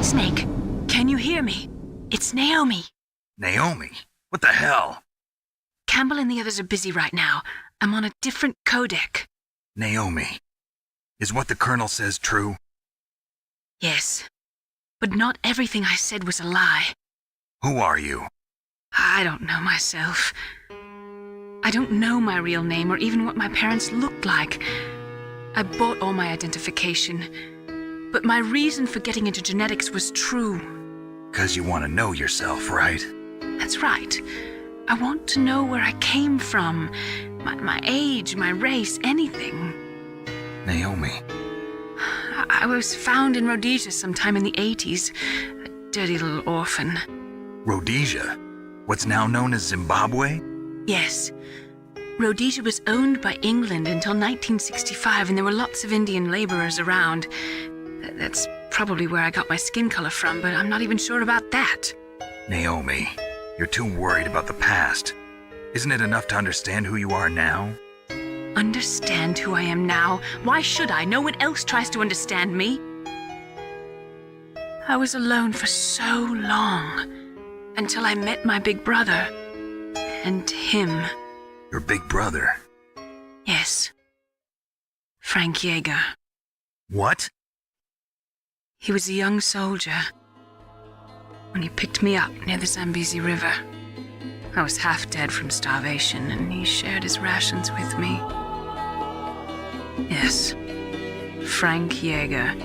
Snake, can you hear me? It's Naomi. Naomi? What the hell? Campbell and the others are busy right now. I'm on a different codec. Naomi, is what the Colonel says true? Yes, but not everything I said was a lie. Who are you? I don't know myself. I don't know my real name or even what my parents looked like. I bought all my identification. But my reason for getting into genetics was true. 'Cause you want to know yourself, right? That's right. I want to know where I came from. My age, my race, anything. Naomi. I was found in Rhodesia sometime in the 80s. A dirty little orphan. Rhodesia? What's now known as Zimbabwe? Yes. Rhodesia was owned by England until 1965, and there were lots of Indian laborers around. That's probably where I got my skin color from, but I'm not even sure about that. Naomi, you're too worried about the past. Isn't it enough to understand who you are now? Understand who I am now? Why should I? No one else tries to understand me. I was alone for so long, until I met my big brother. And him. Your big brother? Yes. Frank Yeager. What? He was a young soldier when he picked me up near the Zambezi River. I was half dead from starvation, and he shared his rations with me. Yes, Frank Yeager.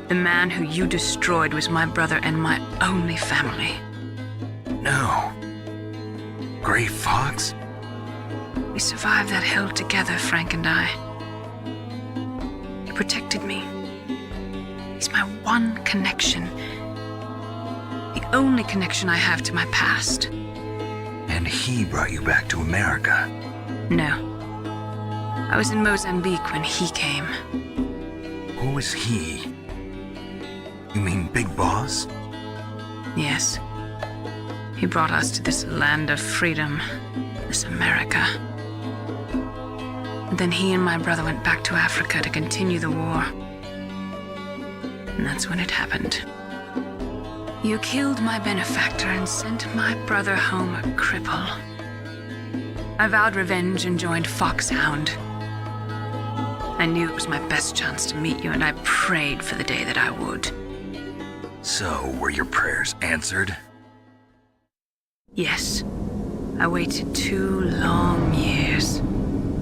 The man who you destroyed was my brother and my only family. No. Gray Fox? We survived that hell together, Frank and I. He protected me. He's my one connection. The only connection I have to my past. And he brought you back to America? No. I was in Mozambique when he came. Who is he? You mean Big Boss? Yes. He brought us to this land of freedom, this America. And then he and my brother went back to Africa to continue the war. And that's when it happened. You killed my benefactor and sent my brother home a cripple. I vowed revenge and joined Foxhound. I knew it was my best chance to meet you, and I prayed for the day that I would. So, were your prayers answered? Yes. I waited 2 long years.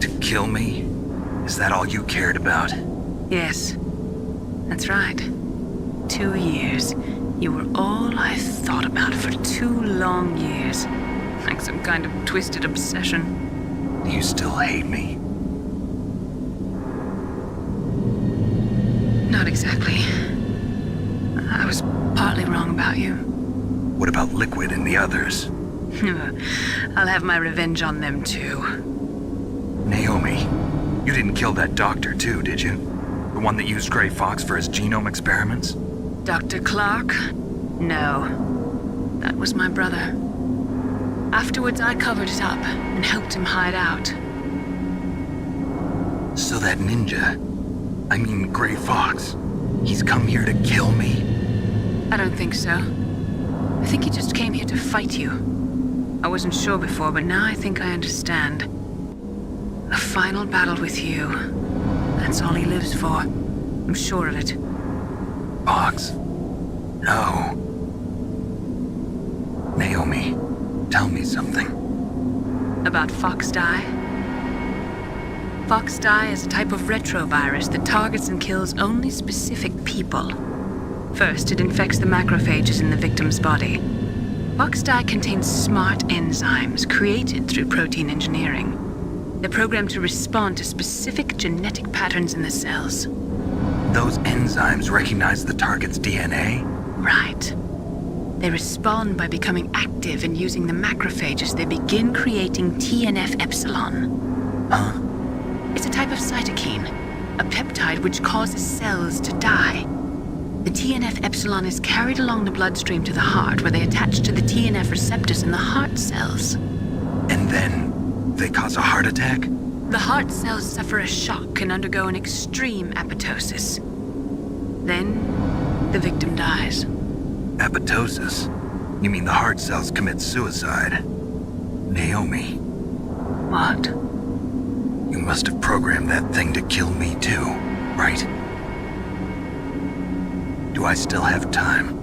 To kill me? Is that all you cared about? Yes. That's right. 2 years. You were all I thought about for 2 long years. Like some kind of twisted obsession. Do you still hate me? Not exactly. I was partly wrong about you. What about Liquid and the others? I'll have my revenge on them too. Naomi, you didn't kill that doctor too, did you? The one that used Gray Fox for his genome experiments? Dr. Clark? No. That was my brother. Afterwards, I covered it up and helped him hide out. So that ninja, I mean Gray Fox, he's come here to kill me? I don't think so. I think he just came here to fight you. I wasn't sure before, but now I think I understand. A final battle with you. That's all he lives for. I'm sure of it. Fox? No. Naomi, tell me something. About Fox Die? Fox Die is a type of retrovirus that targets and kills only specific people. First, it infects the macrophages in the victim's body. Fox Die contains smart enzymes created through protein engineering. They're programmed to respond to specific genetic patterns in the cells. Those enzymes recognize the target's DNA? Right. They respond by becoming active and using the macrophages. They begin creating TNF-epsilon. Huh? It's a type of cytokine, a peptide which causes cells to die. The TNF-epsilon is carried along the bloodstream to the heart, where they attach to the TNF receptors in the heart cells. And then they cause a heart attack? The heart cells suffer a shock and undergo an extreme apoptosis. Then, the victim dies. Apoptosis? You mean the heart cells commit suicide? Naomi. What? You must have programmed that thing to kill me too, right? Do I still have time?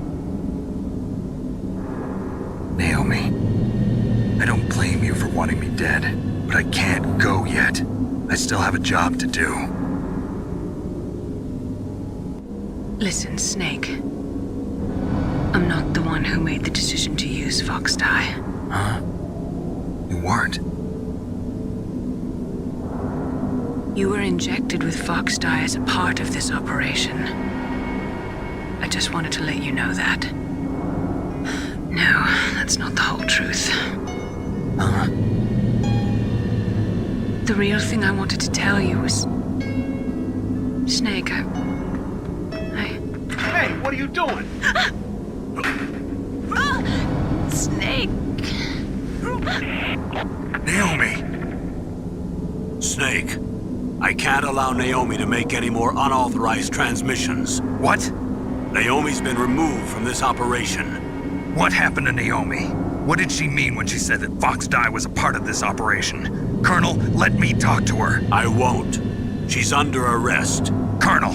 Naomi, I don't blame you for wanting me dead, but I can't go yet. I still have a job to do. Listen, Snake. I'm not the one who made the decision to use Fox Die. Huh? You weren't? You were injected with Fox Die as a part of this operation. I just wanted to let you know that. No, that's not the whole truth. Huh? The real thing I wanted to tell you was... Snake, Hey, what are you doing? Snake! Naomi! Snake, I can't allow Naomi to make any more unauthorized transmissions. What? Naomi's been removed from this operation. What happened to Naomi? What did she mean when she said that Fox Die was a part of this operation? Colonel, let me talk to her. I won't. She's under arrest. Colonel,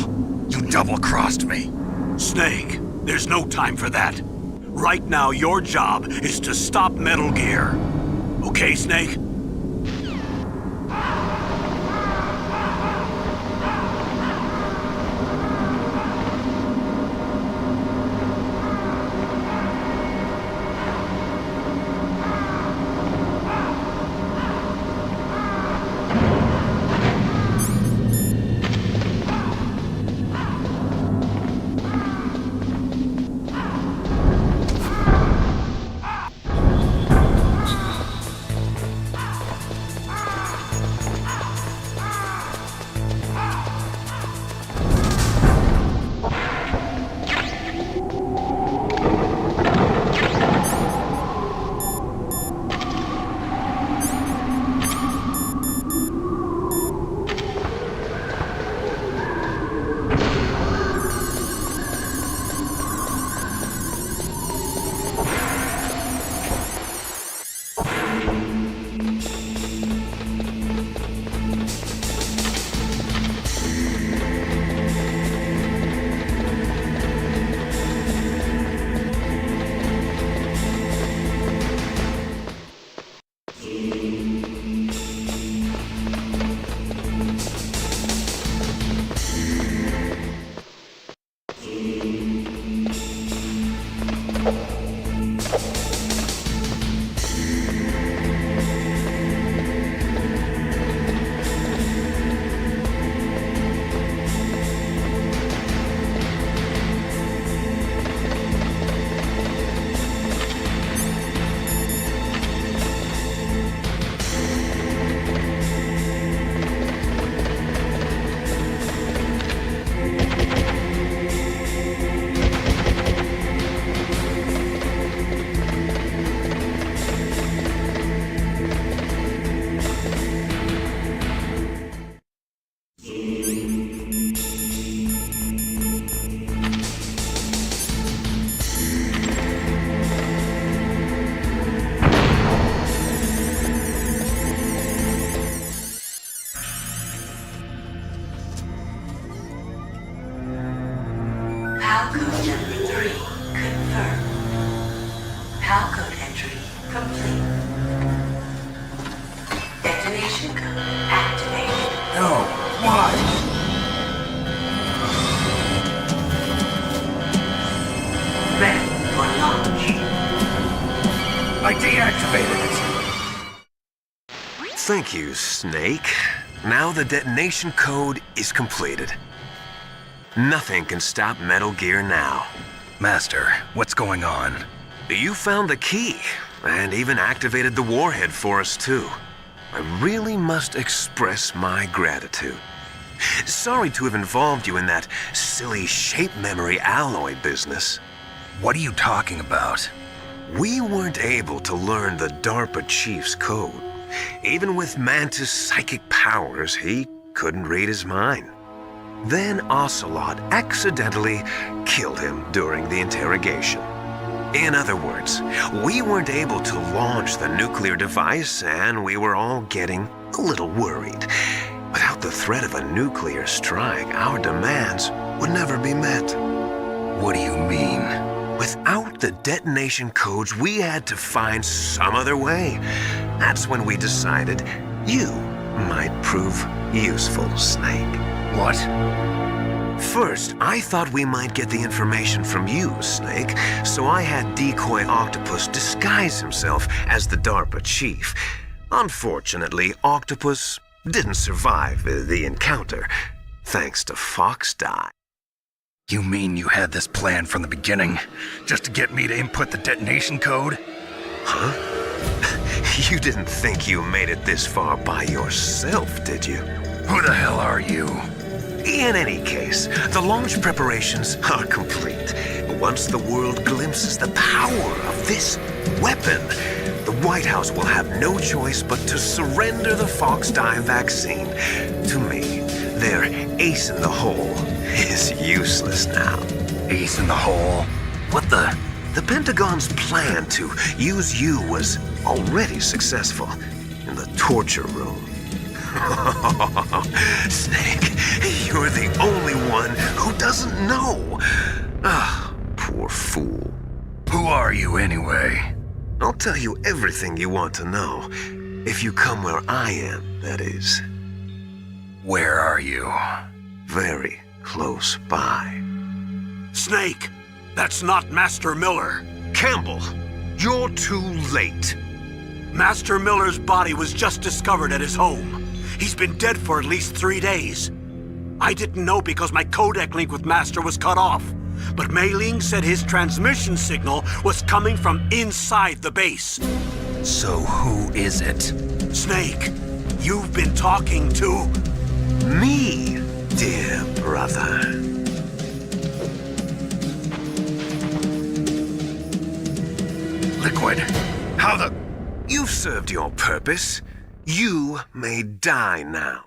you double-crossed me. Snake, there's no time for that. Right now, your job is to stop Metal Gear. Okay, Snake? detonation code activated. No, why? Ready for launch. I deactivated it. Thank you, Snake. Now the detonation code is completed. Nothing can stop Metal Gear now. Master, what's going on? You found the key, and even activated the warhead for us, too. I really must express my gratitude. Sorry to have involved you in that silly shape memory alloy business. What are you talking about? We weren't able to learn the DARPA chief's code. Even with Mantis' psychic powers, he couldn't read his mind. Then Ocelot accidentally killed him during the interrogation. In other words, we weren't able to launch the nuclear device, and we were all getting a little worried. Without the threat of a nuclear strike, our demands would never be met. What do you mean? Without the detonation codes, we had to find some other way. That's when we decided you might prove useful, Snake. What? First, I thought we might get the information from you, Snake, so I had Decoy Octopus disguise himself as the DARPA chief. Unfortunately, Octopus didn't survive the encounter, thanks to Fox Die. You mean you had this plan from the beginning, just to get me to input the detonation code? Huh? You didn't think you made it this far by yourself, did you? Who the hell are you? In any case, the launch preparations are complete. Once the world glimpses the power of this weapon, the White House will have no choice but to surrender the Fox Die vaccine to me. Their ace in the hole is useless now. Ace in the hole? What the? The Pentagon's plan to use you was already successful in the torture room. Snake, you're the only one who doesn't know. Ah, poor fool. Who are you anyway? I'll tell you everything you want to know. If you come where I am, that is. Where are you? Very close by. Snake, that's not Master Miller. Campbell, you're too late. Master Miller's body was just discovered at his home. He's been dead for at least 3 days. I didn't know because my codec link with Master was cut off. But Mei Ling said his transmission signal was coming from inside the base. So who is it? Snake, you've been talking to... me, dear brother. Liquid, how the... You've served your purpose. You may die now.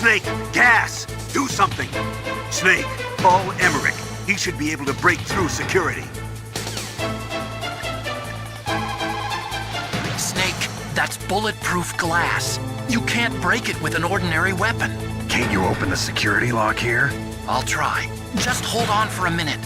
Snake, gas! Do something! Snake, call Emmerich. He should be able to break through security. Snake, that's bulletproof glass. You can't break it with an ordinary weapon. Can't you open the security lock here? I'll try. Just hold on for a minute.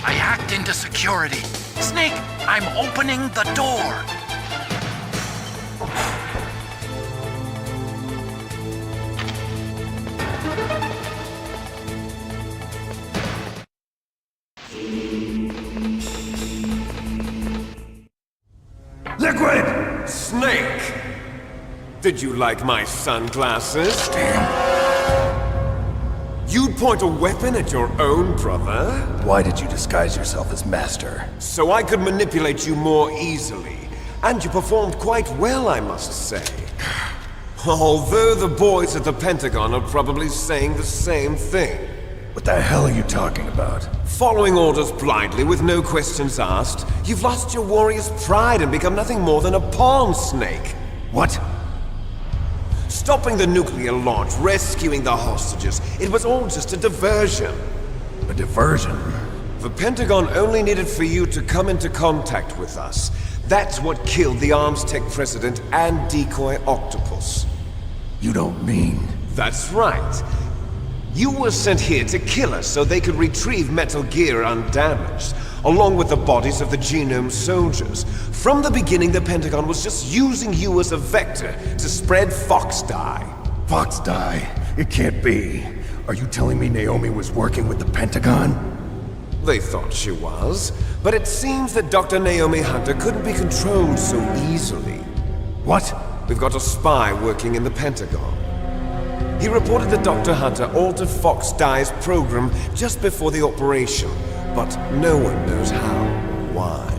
I hacked into security. Snake, I'm opening the door. Liquid! Snake! Did you like my sunglasses? Damn. You'd point a weapon at your own brother? Why did you disguise yourself as Master? So I could manipulate you more easily. And you performed quite well, I must say. Although the boys at the Pentagon are probably saying the same thing. What the hell are you talking about? Following orders blindly with no questions asked, you've lost your warrior's pride and become nothing more than a pawn snake. What? Stopping the nuclear launch, rescuing the hostages, it was all just a diversion. A diversion? The Pentagon only needed for you to come into contact with us. That's what killed the Arms Tech president and decoy octopus. You don't mean... That's right. You were sent here to kill us so they could retrieve Metal Gear undamaged, along with the bodies of the Genome soldiers. From the beginning, the Pentagon was just using you as a vector to spread Fox dye. Fox dye? It can't be. Are you telling me Naomi was working with the Pentagon? They thought she was, but it seems that Dr. Naomi Hunter couldn't be controlled so easily. What? We've got a spy working in the Pentagon. He reported that Dr. Hunter altered Fox Dye's program just before the operation, but no one knows how or why.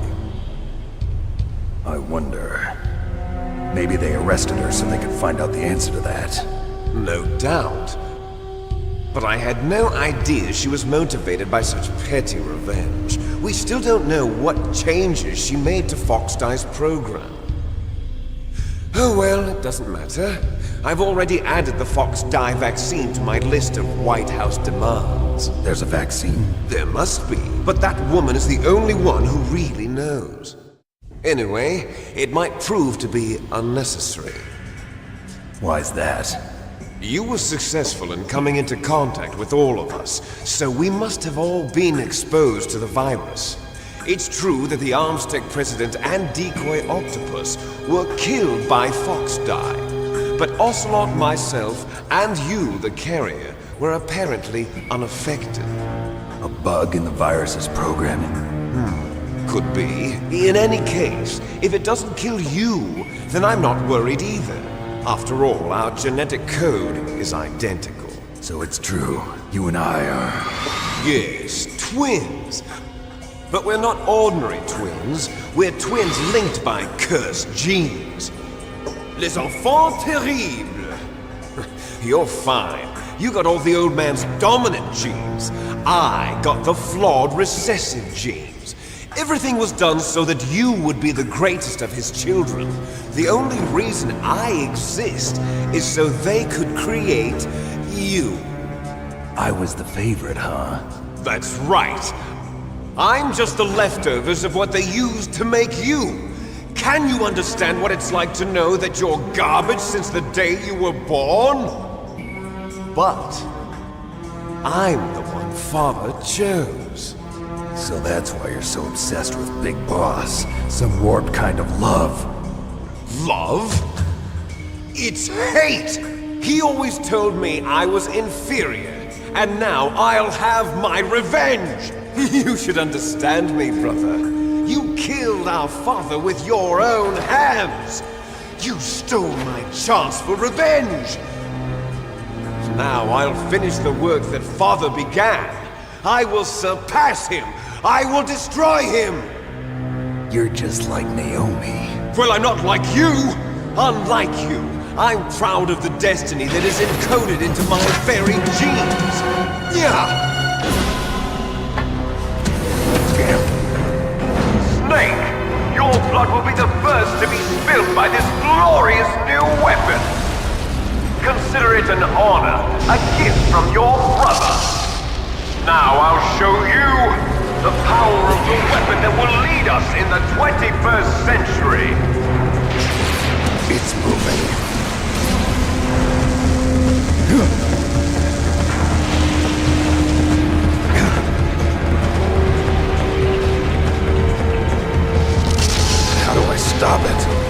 I wonder... Maybe they arrested her so they could find out the answer to that. No doubt. But I had no idea she was motivated by such petty revenge. We still don't know what changes she made to Fox Dye's program. Oh well, it doesn't matter. I've already added the Fox Dye vaccine to my list of White House demands. There's a vaccine? There must be, but that woman is the only one who really knows. Anyway, it might prove to be unnecessary. Why's that? You were successful in coming into contact with all of us, so we must have all been exposed to the virus. It's true that the Arms Tech president and decoy octopus were killed by Fox Dye, but Ocelot, myself, and you, the carrier, were apparently unaffected. A bug in the virus's programming? Could be. In any case, if it doesn't kill you, then I'm not worried either. After all, our genetic code is identical. So it's true. You and I are... Yes, twins. But we're not ordinary twins. We're twins linked by cursed genes. Les enfants terribles. You're fine. You got all the old man's dominant genes. I got the flawed recessive genes. Everything was done so that you would be the greatest of his children. The only reason I exist is so they could create you. I was the favorite, huh? That's right. I'm just the leftovers of what they used to make you. Can you understand what it's like to know that you're garbage since the day you were born? But I'm the one Father chose. So that's why you're so obsessed with Big Boss. Some warped kind of love. Love? It's hate! He always told me I was inferior, and now I'll have my revenge! You should understand me, brother. You killed our father with your own hands! You stole my chance for revenge! Now I'll finish the work that Father began. I will surpass him! I will destroy him! You're just like Naomi. Well, I'm not like you! Unlike you, I'm proud of the destiny that is encoded into my very genes! Yeah! Snake! Your blood will be the first to be spilled by this glorious new weapon! Consider it an honor, a gift from your brother! Now I'll show you the power of the weapon that will lead us in the 21st century! It's moving. How do I stop it?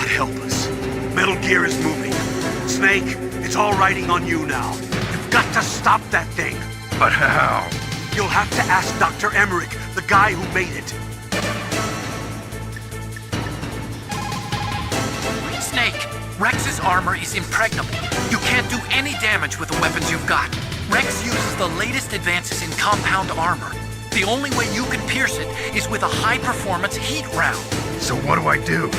help us. Metal Gear is moving. Snake, it's all riding on you now. You've got to stop that thing. But how? You'll have to ask Dr. Emmerich, the guy who made it. Snake, Rex's armor is impregnable. You can't do any damage with the weapons you've got. Rex uses the latest advances in compound armor. The only way you can pierce it is with a high-performance heat round. So what do I do?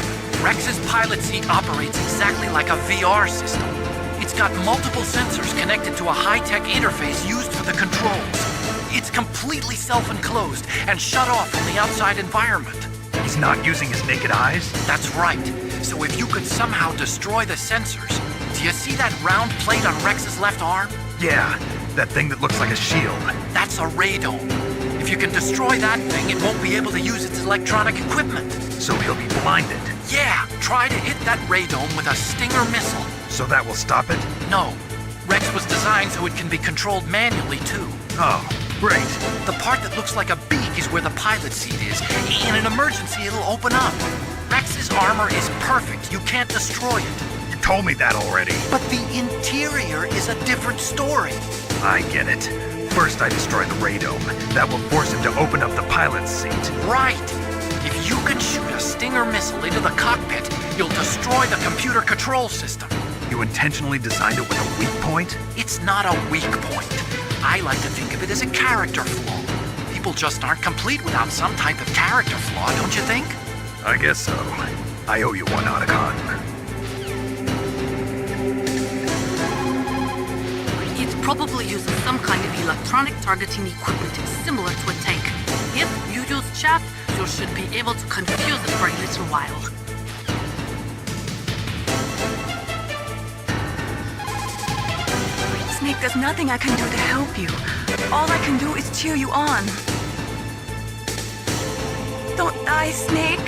Rex's pilot seat operates exactly like a VR system. It's got multiple sensors connected to a high-tech interface used for the controls. It's completely self-enclosed and shut off from the outside environment. He's not using his naked eyes? That's right. So if you could somehow destroy the sensors... Do you see that round plate on Rex's left arm? Yeah, that thing that looks like a shield. That's a radome. If you can destroy that thing, it won't be able to use its electronic equipment. So he'll be blinded. Yeah, try to hit that radome with a Stinger missile. So that will stop it? No. Rex was designed so it can be controlled manually, too. Oh, great. The part that looks like a beak is where the pilot seat is. In an emergency, it'll open up. Rex's armor is perfect. You can't destroy it. You told me that already. But the interior is a different story. I get it. First I destroy the radome. That will force him to open up the pilot's seat. Right. If you can shoot a Stinger missile into the cockpit, you'll destroy the computer control system. You intentionally designed it with a weak point? It's not a weak point. I like to think of it as a character flaw. People just aren't complete without some type of character flaw, don't you think? I guess so. I owe you one, Otacon. It probably uses some kind of electronic targeting equipment similar to a tank. If you use chaff, you should be able to confuse it for a little while. Snake, there's nothing I can do to help you. All I can do is cheer you on. Don't die, Snake.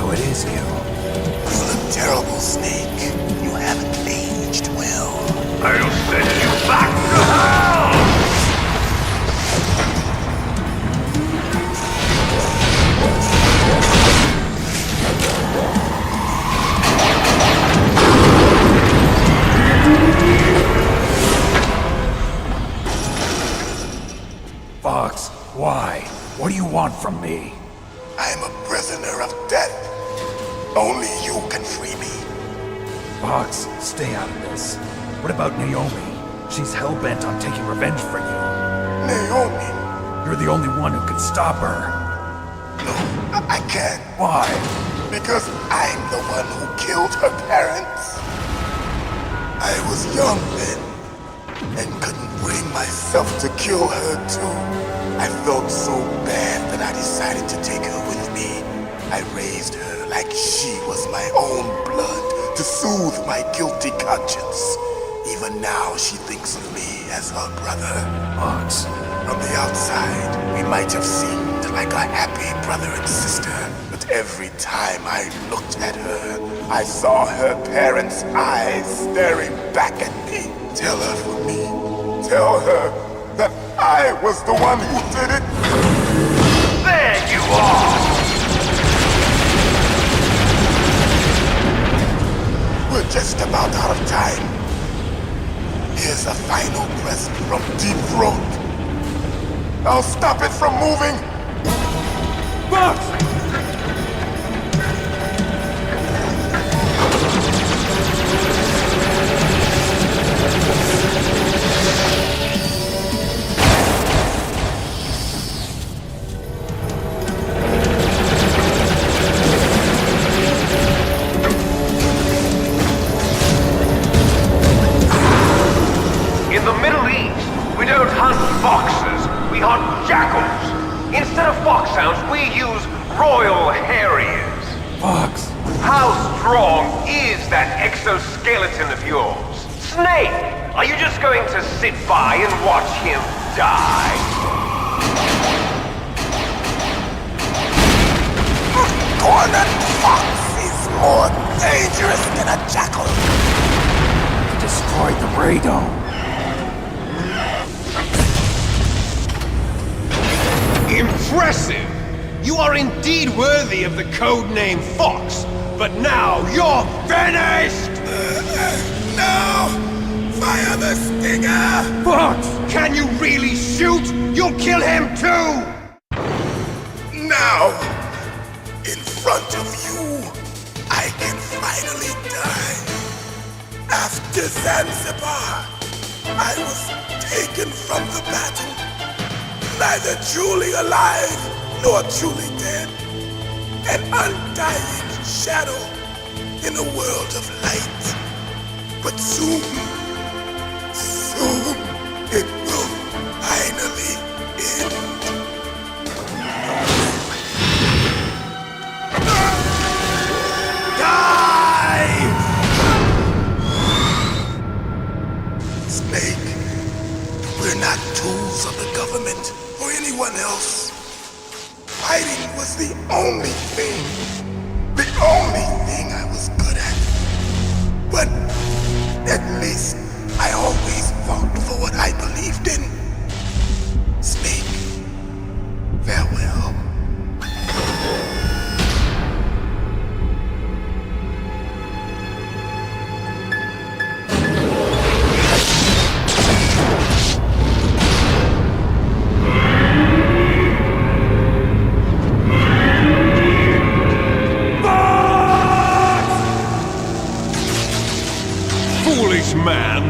So it is you. You look terrible, Snake. You haven't aged well. I'll send you back to hell! Fox, why? What do you want from me? I am a prisoner of death. Only you can free me. Fox, stay out of this. What about Naomi? She's hell-bent on taking revenge for you. Naomi? You're the only one who can stop her. No, I can't. Why? Because I'm the one who killed her parents. I was young then, and couldn't bring myself to kill her too. I felt so bad that I decided to take her with me. I raised her like she was my own blood to soothe my guilty conscience. Even now she thinks of me as her brother. Fox. From the outside, we might have seemed like a happy brother and sister, but every time I looked at her, I saw her parents' eyes staring back at me. Tell her for me. Tell her that I was the one who did it. There you are! We're just about out of time. Here's a final present from Deep Throat. I'll stop it from moving. Fox! In the Middle East, we don't hunt foxes, we hunt jackals. Instead of foxhounds, we use royal harriers. Fox! How strong is that exoskeleton of yours? Snake, are you just going to sit by and watch him die? Cornered fox is more dangerous than a jackal. Destroyed the radome. Impressive! You are indeed worthy of the codename Fox, but now you're finished! No! Fire the stinger! Fox! Can you really shoot? You'll kill him too! Now, in front of you, I can finally die. After Zanzibar, I was taken from the battle. Neither truly alive nor truly dead. An undying shadow in a world of light. But soon, it will finally end. Die! Snake, we're not tools of the government or anyone else. Fighting was the only thing I was good at. But at least I always fought for what I believed in. Snake, farewell. Foolish man!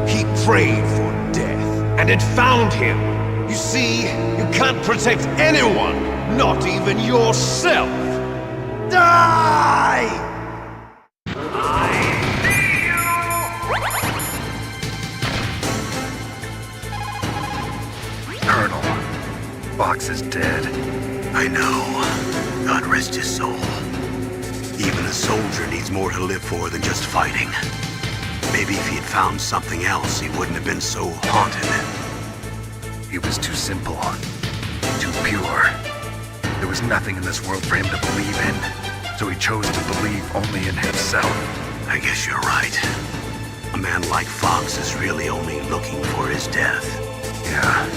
He prayed for death, and it found him. You see, you can't protect anyone, not even yourself. Die! Colonel, Fox is dead. I know. God rest his soul. Even a soldier needs more to live for than just fighting. Maybe if he had found something else, he wouldn't have been so haunted. He was too simple, too pure. There was nothing in this world for him to believe in, so he chose to believe only in himself. I guess you're right. A man like Fox is really only looking for his death. Yeah,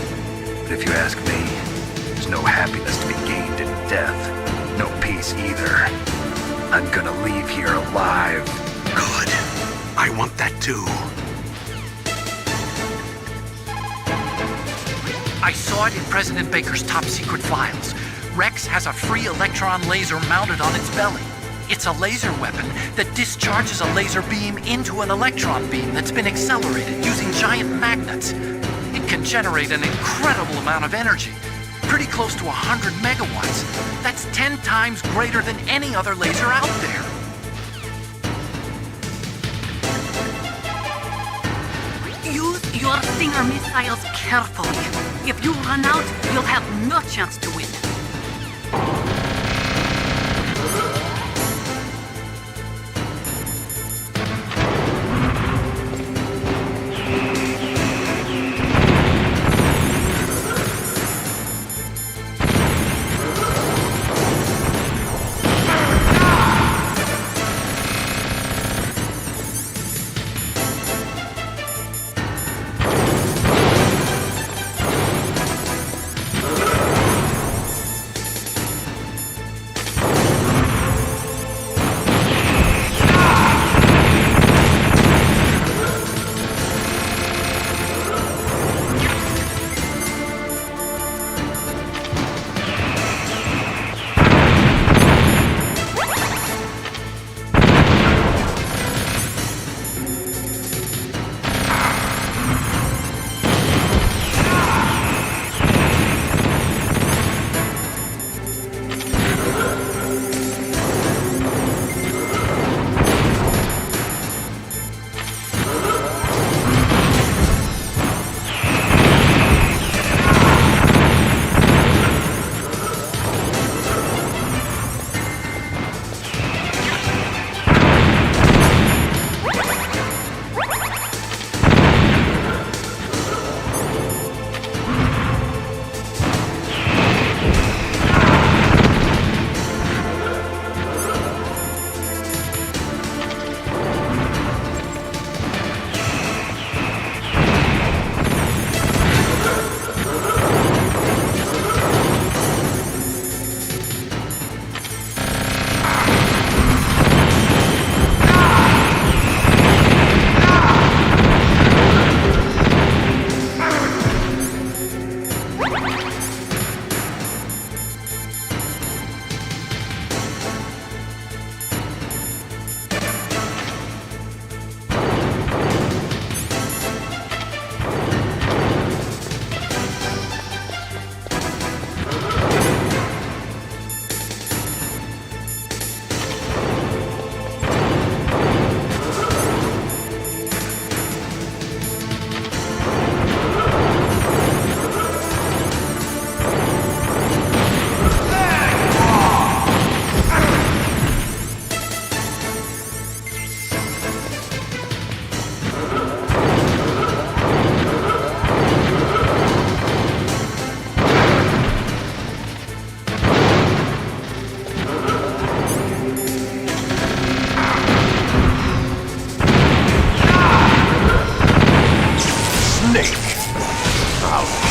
but if you ask me, there's no happiness to be gained in death. No peace either. I'm gonna leave here alive. Good. I want that too. I saw it in President Baker's top secret files. Rex has a free electron laser mounted on its belly. It's a laser weapon that discharges a laser beam into an electron beam that's been accelerated using giant magnets. It can generate an incredible amount of energy, pretty close to 100 megawatts. That's 10 times greater than any other laser out there. Use your Stinger missiles carefully. If you run out, you'll have no chance to win.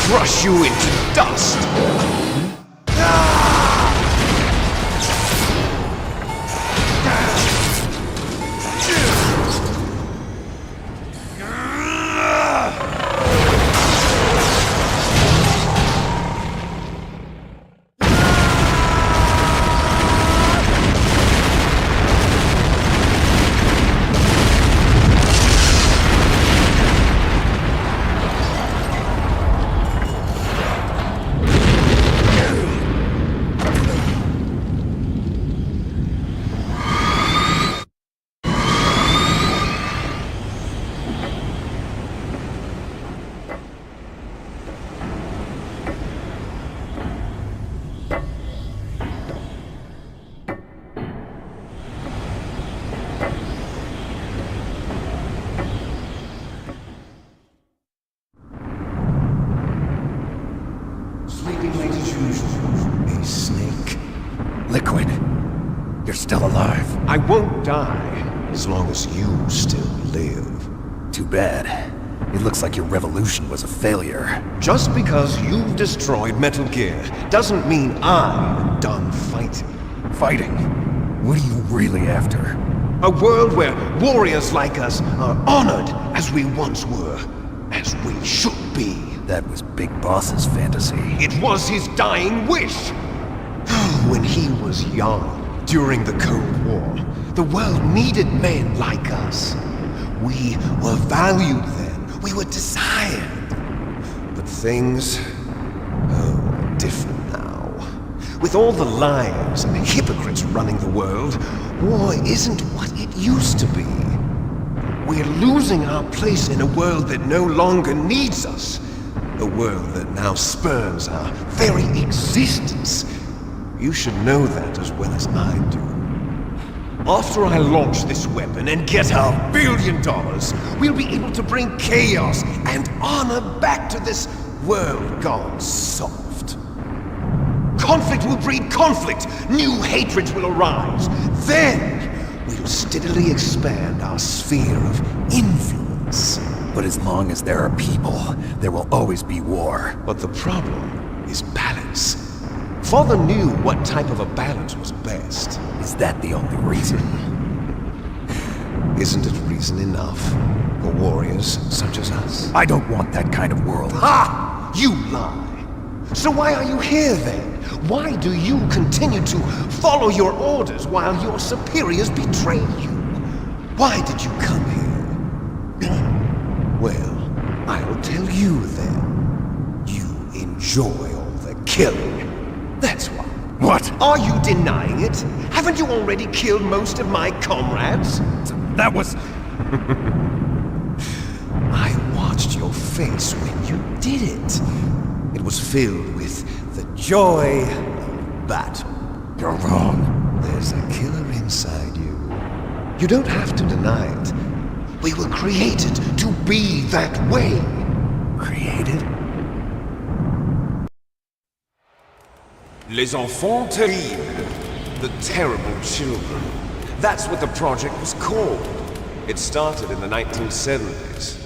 Crush you into dust! Liquid, you're still alive. I won't die as long as you still live. Too bad. It looks like your revolution was a failure. Just because you've destroyed Metal Gear doesn't mean I'm done fighting. Fighting? What are you really after? A world where warriors like us are honored as we once were, as we should be. That was Big Boss's fantasy. It was his dying wish. When he was young, during the Cold War, the world needed men like us. We were valued then. We were desired. But things are different now. With all the liars and hypocrites running the world, war isn't what it used to be. We're losing our place in a world that no longer needs us. A world that now spurns our very existence. You should know that as well as I do. After I launch this weapon and get our $1 billion, we'll be able to bring chaos and honor back to this world gone soft. Conflict will breed conflict. New hatreds will arise. Then we'll steadily expand our sphere of influence. But as long as there are people, there will always be war. But the problem is balance. Father knew what type of a balance was best. Is that the only reason? Isn't it reason enough for warriors such as us? I don't want that kind of world. Ha! You lie! So why are you here then? Why do you continue to follow your orders while your superiors betray you? Why did you come here? Well, I'll tell you then. You enjoy all the killing. That's why. What? Are you denying it? Haven't you already killed most of my comrades? That was... I watched your face when you did it. It was filled with the joy of battle. You're wrong. There's a killer inside you. You don't have to deny it. We were created to be that way. Created? Les enfants terribles. The terrible children. That's what the project was called. It started in the 1970s.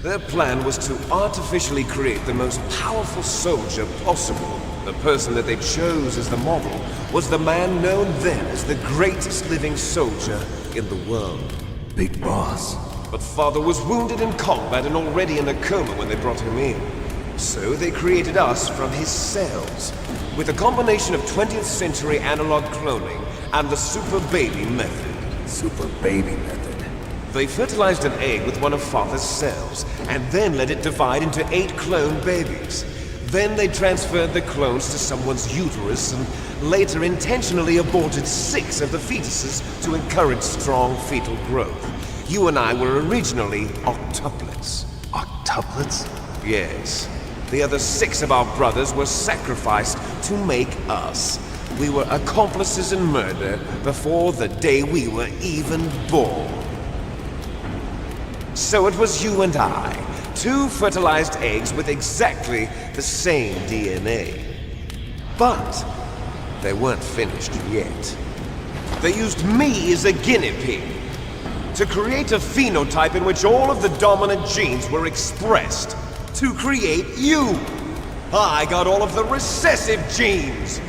Their plan was to artificially create the most powerful soldier possible. The person that they chose as the model was the man known then as the greatest living soldier in the world. Big Boss. But Father was wounded in combat and already in a coma when they brought him in. So they created us from his cells, with a combination of 20th century analog cloning and the super baby method. Super baby method? They fertilized an egg with one of Father's cells, and then let it divide into 8 clone babies. Then they transferred the clones to someone's uterus, and later intentionally aborted 6 of the fetuses to encourage strong fetal growth. You and I were originally octuplets. Octuplets? Yes. The other 6 of our brothers were sacrificed to make us. We were accomplices in murder before the day we were even born. So it was you and I, 2 fertilized eggs with exactly the same DNA. But they weren't finished yet. They used me as a guinea pig to create a phenotype in which all of the dominant genes were expressed. To create you. I got all of the recessive genes.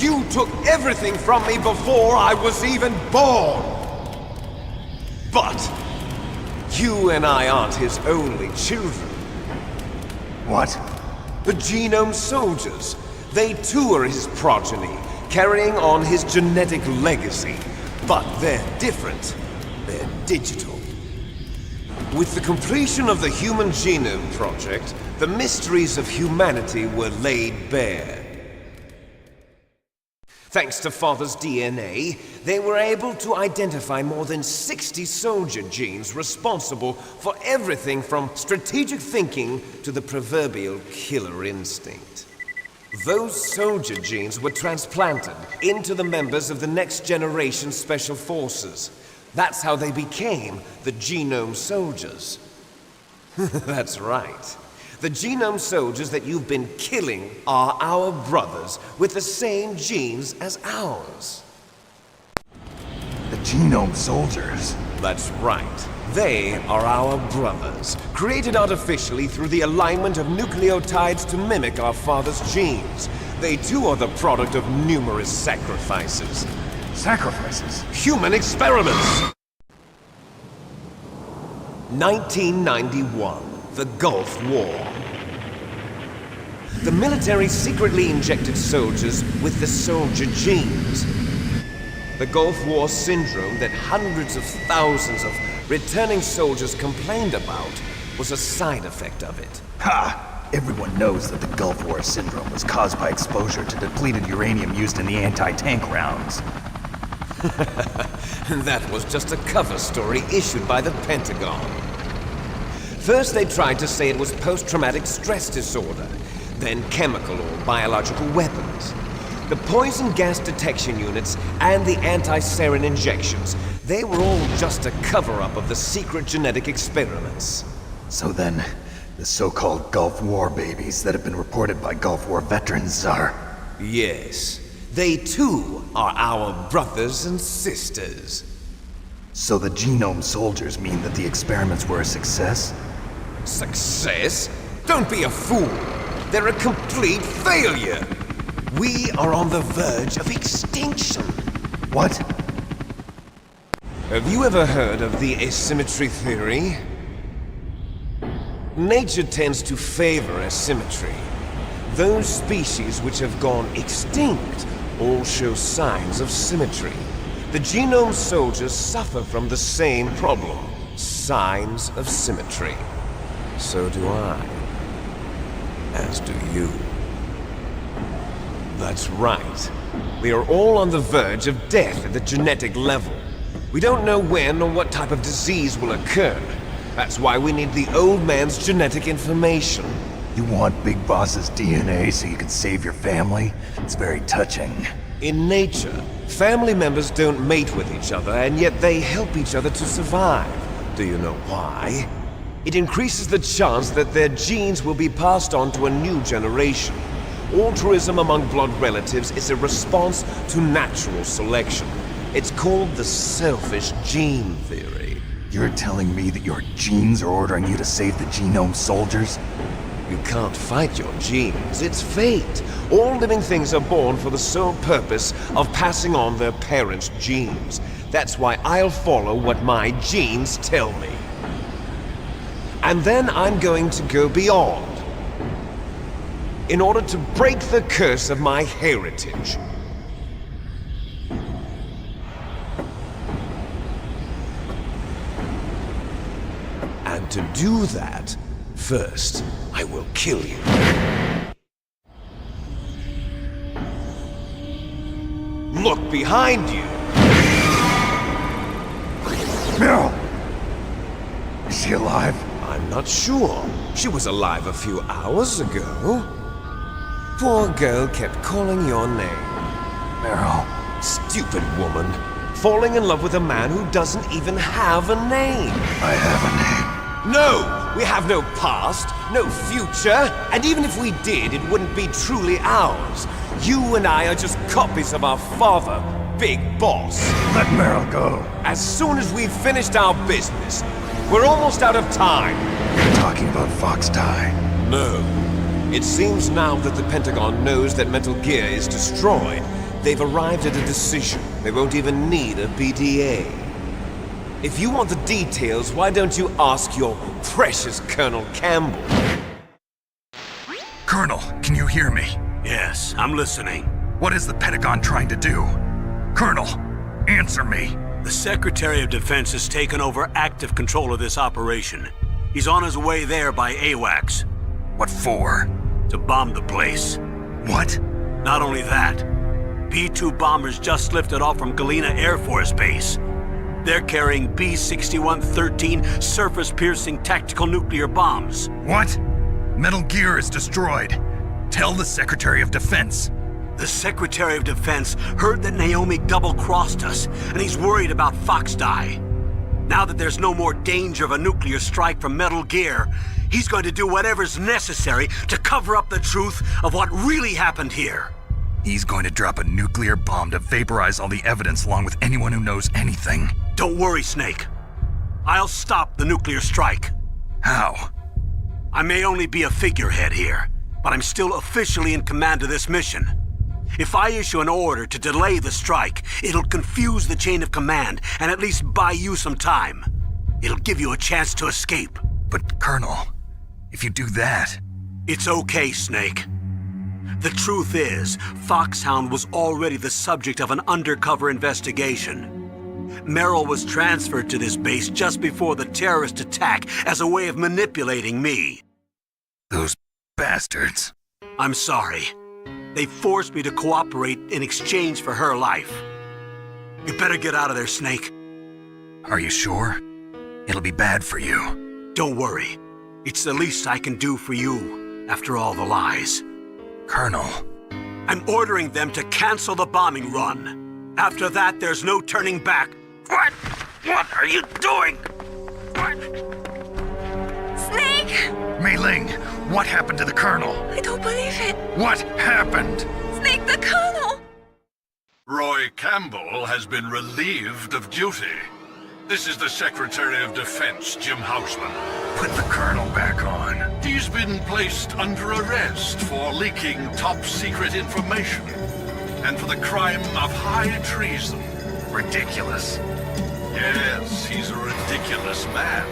You took everything from me before I was even born. But you and I aren't his only children. What? The Genome Soldiers. They too are his progeny, carrying on his genetic legacy. But they're different. They're digital. With the completion of the Human Genome Project, the mysteries of humanity were laid bare. Thanks to Father's DNA, they were able to identify more than 60 soldier genes responsible for everything from strategic thinking to the proverbial killer instinct. Those soldier genes were transplanted into the members of the next generation Special Forces. That's how they became the Genome Soldiers. That's right. The genome soldiers that you've been killing are our brothers with the same genes as ours. The genome soldiers? That's right. They are our brothers, created artificially through the alignment of nucleotides to mimic our father's genes. They too are the product of numerous sacrifices. Sacrifices? Human experiments! 1991, the Gulf War. The military secretly injected soldiers with the soldier genes. The Gulf War syndrome that hundreds of thousands of returning soldiers complained about was a side effect of it. Ha! Everyone knows that the Gulf War syndrome was caused by exposure to depleted uranium used in the anti-tank rounds. That was just a cover story issued by the Pentagon. First they tried to say it was post-traumatic stress disorder, then chemical or biological weapons. The poison gas detection units and the anti-sarin injections, they were all just a cover-up of the secret genetic experiments. So then, the so-called Gulf War babies that have been reported by Gulf War veterans are... Yes. They too are our brothers and sisters. So the genome soldiers mean that the experiments were a success? Success? Don't be a fool! They're a complete failure! We are on the verge of extinction. What? Have you ever heard of the asymmetry theory? Nature tends to favor asymmetry. Those species which have gone extinct all show signs of symmetry. The genome soldiers suffer from the same problem, signs of symmetry. So do I. As do you. That's right. We are all on the verge of death at the genetic level. We don't know when or what type of disease will occur. That's why we need the old man's genetic information. You want Big Boss's DNA so you can save your family? It's very touching. In nature, family members don't mate with each other, and yet they help each other to survive. Do you know why? It increases the chance that their genes will be passed on to a new generation. Altruism among blood relatives is a response to natural selection. It's called the selfish gene theory. You're telling me that your genes are ordering you to save the genome soldiers? You can't fight your genes. It's fate. All living things are born for the sole purpose of passing on their parents' genes. That's why I'll follow what my genes tell me. And then I'm going to go beyond. In order to break the curse of my heritage. And to do that, first, I will kill you. Look behind you! Meryl! Is she alive? I'm not sure. She was alive a few hours ago. Poor girl kept calling your name. Meryl. Stupid woman. Falling in love with a man who doesn't even have a name. I have a name. No! We have no past, no future, and even if we did, it wouldn't be truly ours. You and I are just copies of our father, Big Boss. Let Meryl go. As soon as we've finished our business, we're almost out of time. You're talking about Fox Die. No. It seems now that the Pentagon knows that Metal Gear is destroyed. They've arrived at a decision. They won't even need a PDA. If you want the details, why don't you ask your precious Colonel Campbell? Colonel, can you hear me? Yes, I'm listening. What is the Pentagon trying to do? Colonel, answer me. The Secretary of Defense has taken over active control of this operation. He's on his way there by AWACS. What for? To bomb the place. What? Not only that, B-2 bombers just lifted off from Galena Air Force Base. They're carrying B-6113 surface-piercing tactical nuclear bombs. What? Metal Gear is destroyed. Tell the Secretary of Defense. The Secretary of Defense heard that Naomi double-crossed us, and he's worried about Fox Die. Now that there's no more danger of a nuclear strike from Metal Gear, He's going to do whatever's necessary to cover up the truth of what really happened here. He's going to drop a nuclear bomb to vaporize all the evidence along with anyone who knows anything. Don't worry, Snake. I'll stop the nuclear strike. How? I may only be a figurehead here, but I'm still officially in command of this mission. If I issue an order to delay the strike, it'll confuse the chain of command and at least buy you some time. It'll give you a chance to escape. But, Colonel, if you do that... It's okay, Snake. The truth is, Foxhound was already the subject of an undercover investigation. Merrill was transferred to this base just before the terrorist attack as a way of manipulating me. Those bastards. I'm sorry. They forced me to cooperate in exchange for her life. You better get out of there, Snake. Are you sure? It'll be bad for you. Don't worry. It's the least I can do for you, after all the lies. Colonel. I'm ordering them to cancel the bombing run. After that, there's no turning back. What? What are you doing? What? Snake! Mei Ling, what happened to the Colonel? I don't believe it. What happened? Snake, the Colonel! Roy Campbell has been relieved of duty. This is the Secretary of Defense, Jim Houseman. Put the Colonel back on. He's been placed under arrest for leaking top-secret information and for the crime of high treason. Ridiculous. Yes, he's a ridiculous man.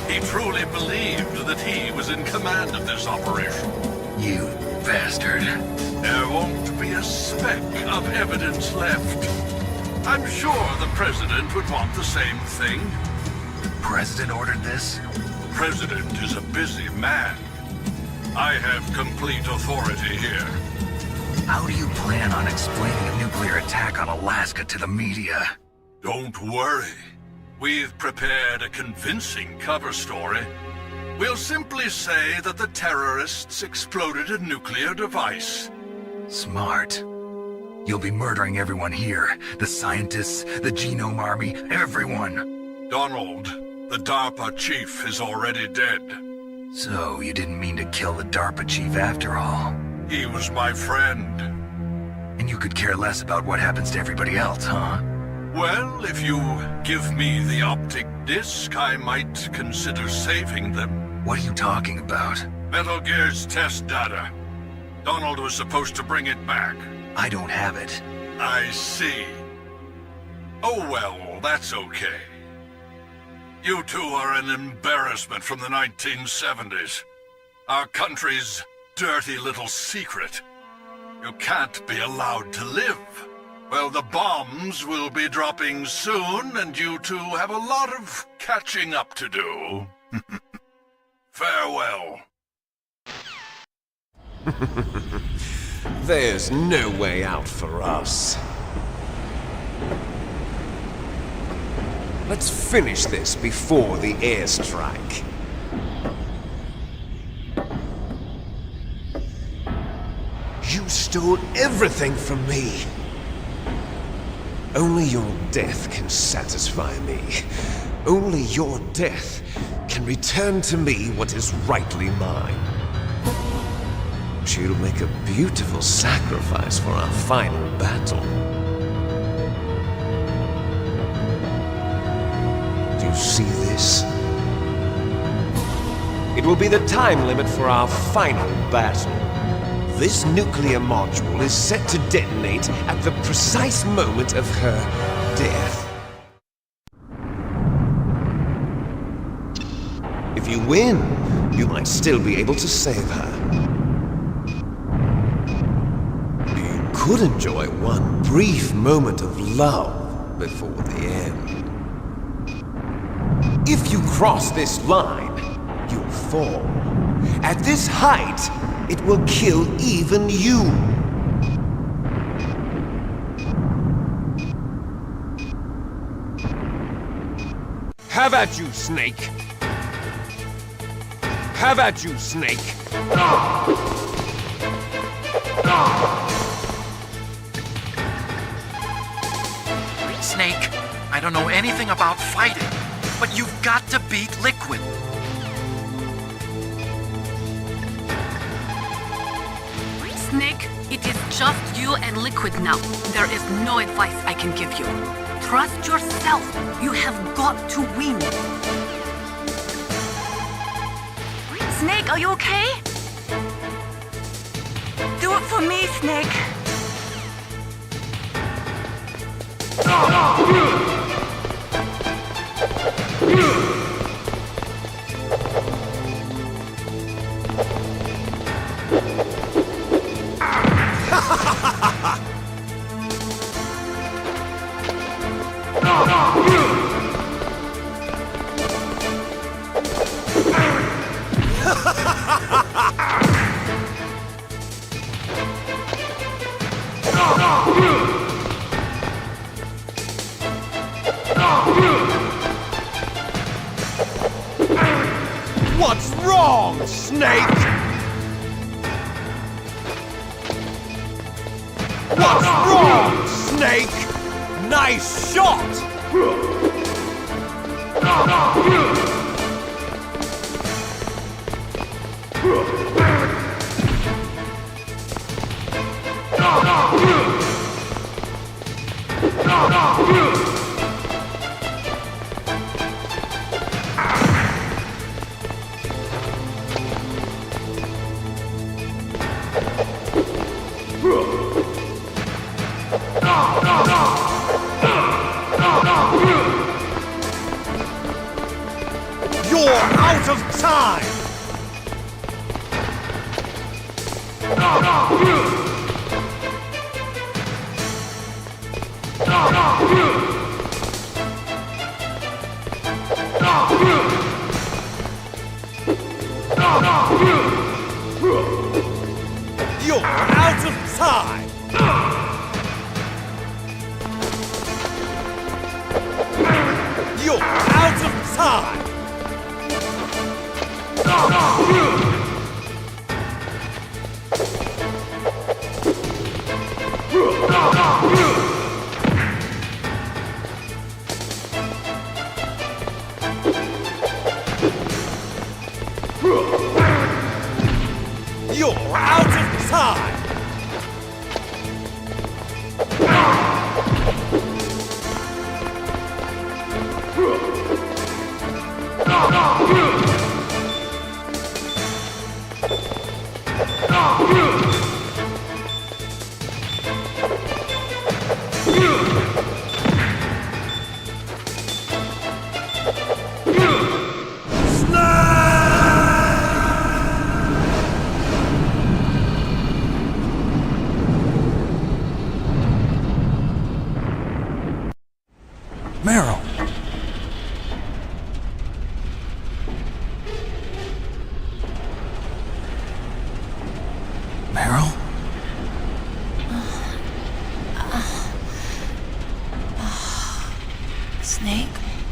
He truly believed that he was in command of this operation. You bastard. There won't be a speck of evidence left. I'm sure the President would want the same thing. The President ordered this? The President is a busy man. I have complete authority here. How do you plan on explaining a nuclear attack on Alaska to the media? Don't worry. We've prepared a convincing cover story. We'll simply say that the terrorists exploded a nuclear device. Smart. You'll be murdering everyone here. The scientists, the Genome Army, everyone. Donald, the DARPA chief, is already dead. So, you didn't mean to kill the DARPA chief after all? He was my friend. And you could care less about what happens to everybody else, huh? Well, if you give me the optic disc, I might consider saving them. What are you talking about? Metal Gear's test data. Donald was supposed to bring it back. I don't have it. I see. Oh well, that's okay. You two are an embarrassment from the 1970s. Our country's dirty little secret. You can't be allowed to live. Well, the bombs will be dropping soon, and you two have a lot of catching up to do. Farewell. There's no way out for us. Let's finish this before the airstrike. You stole everything from me. Only your death can satisfy me. Only your death can return to me what is rightly mine. She'll make a beautiful sacrifice for our final battle. Do you see this? It will be the time limit for our final battle. This nuclear module is set to detonate at the precise moment of her death. If you win, you might still be able to save her. You could enjoy one brief moment of love before the end. If you cross this line, you'll fall. At this height, it will kill even you. Have at you, Snake. Have at you, Snake. Snake, I don't know anything about fighting, but you've got to beat Liquid. Snake, it is just you and Liquid now. There is no advice I can give you. Trust yourself. You have got to win. Snake, are you okay? Do it for me, Snake. What's wrong, Snake? What's wrong, Snake? Nice shot! You're out of time! You're out of time! You're out of time! You're out of time! Meryl! Meryl? Snake,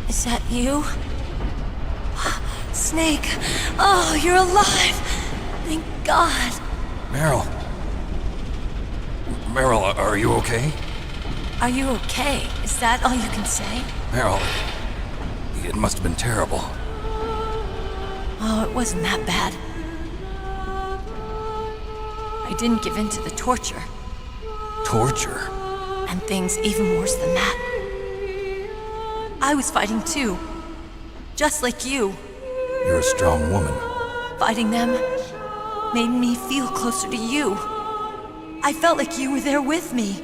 is that you? Snake, oh, you're alive! Thank God. Meryl? Meryl, are you okay? Are you okay? Is that all you can say? Meryl, it must have been terrible. Oh, it wasn't that bad. I didn't give in to the torture. Torture? And things even worse than that. I was fighting too. Just like you. You're a strong woman. Fighting them made me feel closer to you. I felt like you were there with me.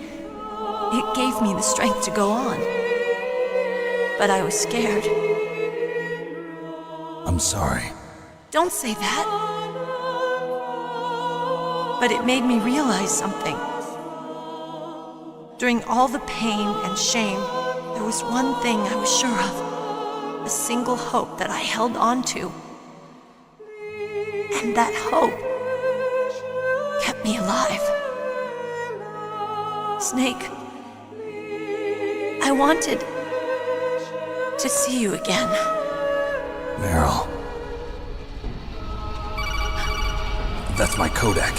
It gave me the strength to go on. But I was scared. I'm sorry. Don't say that. But it made me realize something. During all the pain and shame, there was one thing I was sure of. A single hope that I held on to. And that hope kept me alive. Snake, I wanted to see you again. Meryl. That's my Kodak.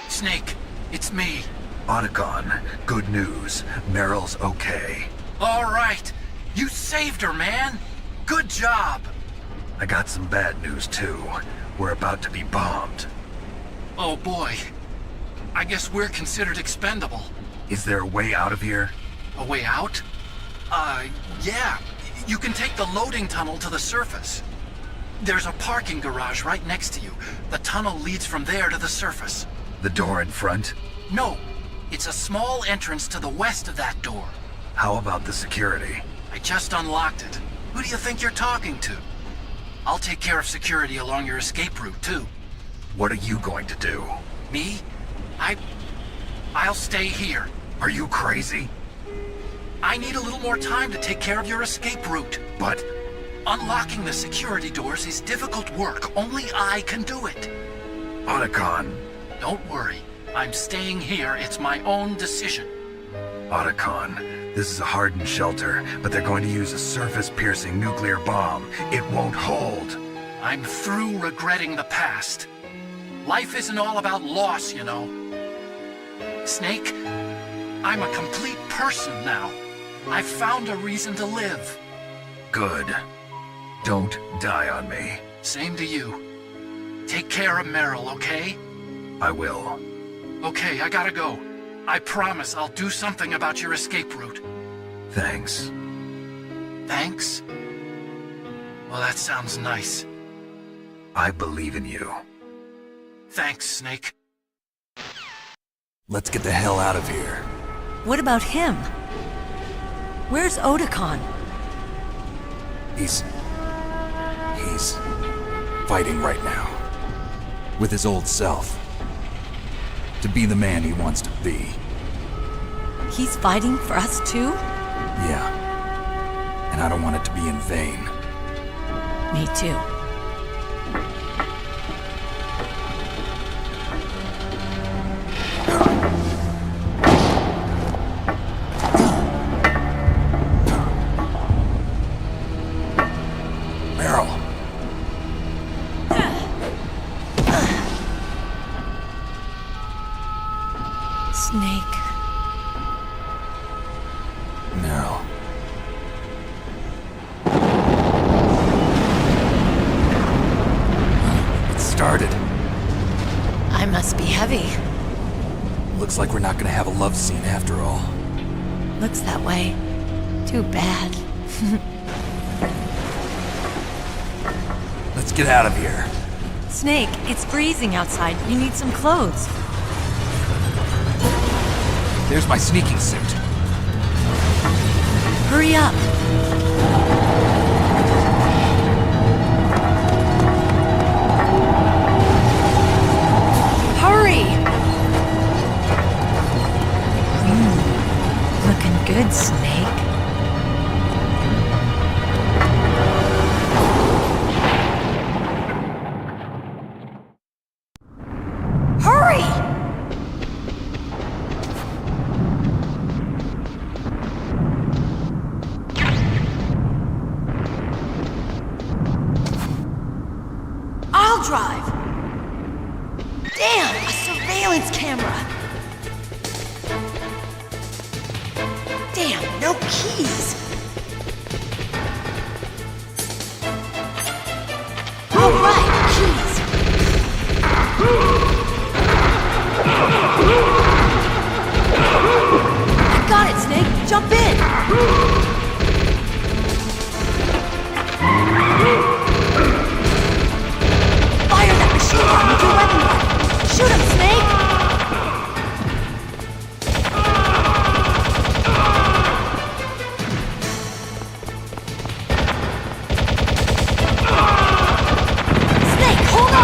Snake, it's me. Otacon, good news. Meryl's okay. All right. You saved her, man. Good job. I got some bad news, too. We're about to be bombed. Oh boy. I guess we're considered expendable. Is there a way out of here? A way out? Yeah. You can take the loading tunnel to the surface. There's a parking garage right next to you. The tunnel leads from there to the surface. The door in front? No. It's a small entrance to the west of that door. How about the security? I just unlocked it. Who do you think you're talking to? I'll take care of security along your escape route, too. What are you going to do? Me? I'll stay here. Are you crazy? I need a little more time to take care of your escape route. But unlocking the security doors is difficult work. Only I can do it. Otacon. Don't worry. I'm staying here. It's my own decision. Otacon, this is a hardened shelter, but they're going to use a surface-piercing nuclear bomb. It won't hold. I'm through regretting the past. Life isn't all about loss, you know. Snake, I'm a complete person now. I've found a reason to live. Good. Don't die on me. Same to you. Take care of Meryl, okay? I will. Okay, I gotta go. I promise I'll do something about your escape route. Thanks. Thanks? Well, that sounds nice. I believe in you. Thanks, Snake. Let's get the hell out of here. What about him? Where's Otacon? He's fighting right now. With his old self. To be the man he wants to be. He's fighting for us too? Yeah. And I don't want it to be in vain. Me too. Snake. No. It started. I must be heavy. Looks like we're not gonna have a love scene after all. Looks that way. Too bad. Let's get out of here. Snake, it's freezing outside. You need some clothes. There's my sneaking suit. Hurry up. Hurry! Looking good, Snake. Hurry! I'll drive! Damn, a surveillance camera! Damn, no keys! Alright, keys! I got it, Snake! Jump in! Fire that machine gun with your weapon gun! Shoot him, Snake! Snake, hold on!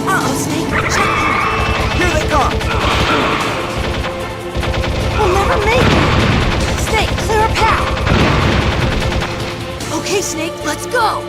Uh-oh, Snake, check them! Here they come! We'll never make it! Snake, clear a path! Okay, Snake, let's go!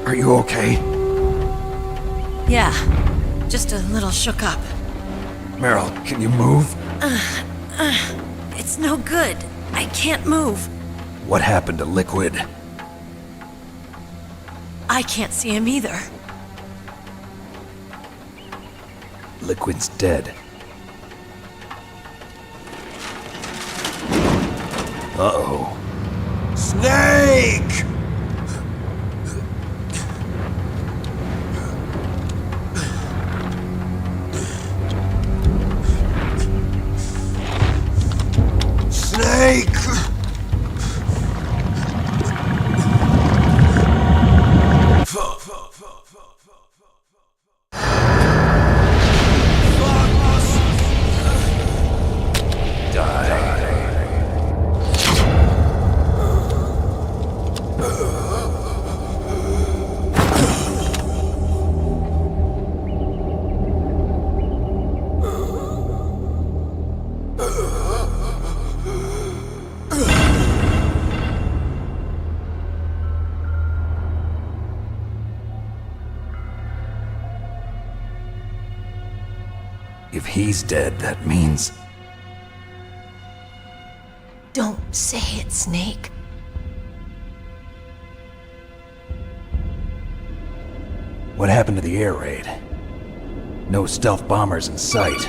Are you okay? Yeah, just a little shook up. Meryl, can you move? It's no good. I can't move. What happened to Liquid? I can't see him either. Liquid's dead. Uh-oh. Snake! Snake! If he's dead, that means... Don't say it, Snake. What happened to the air raid? No stealth bombers in sight.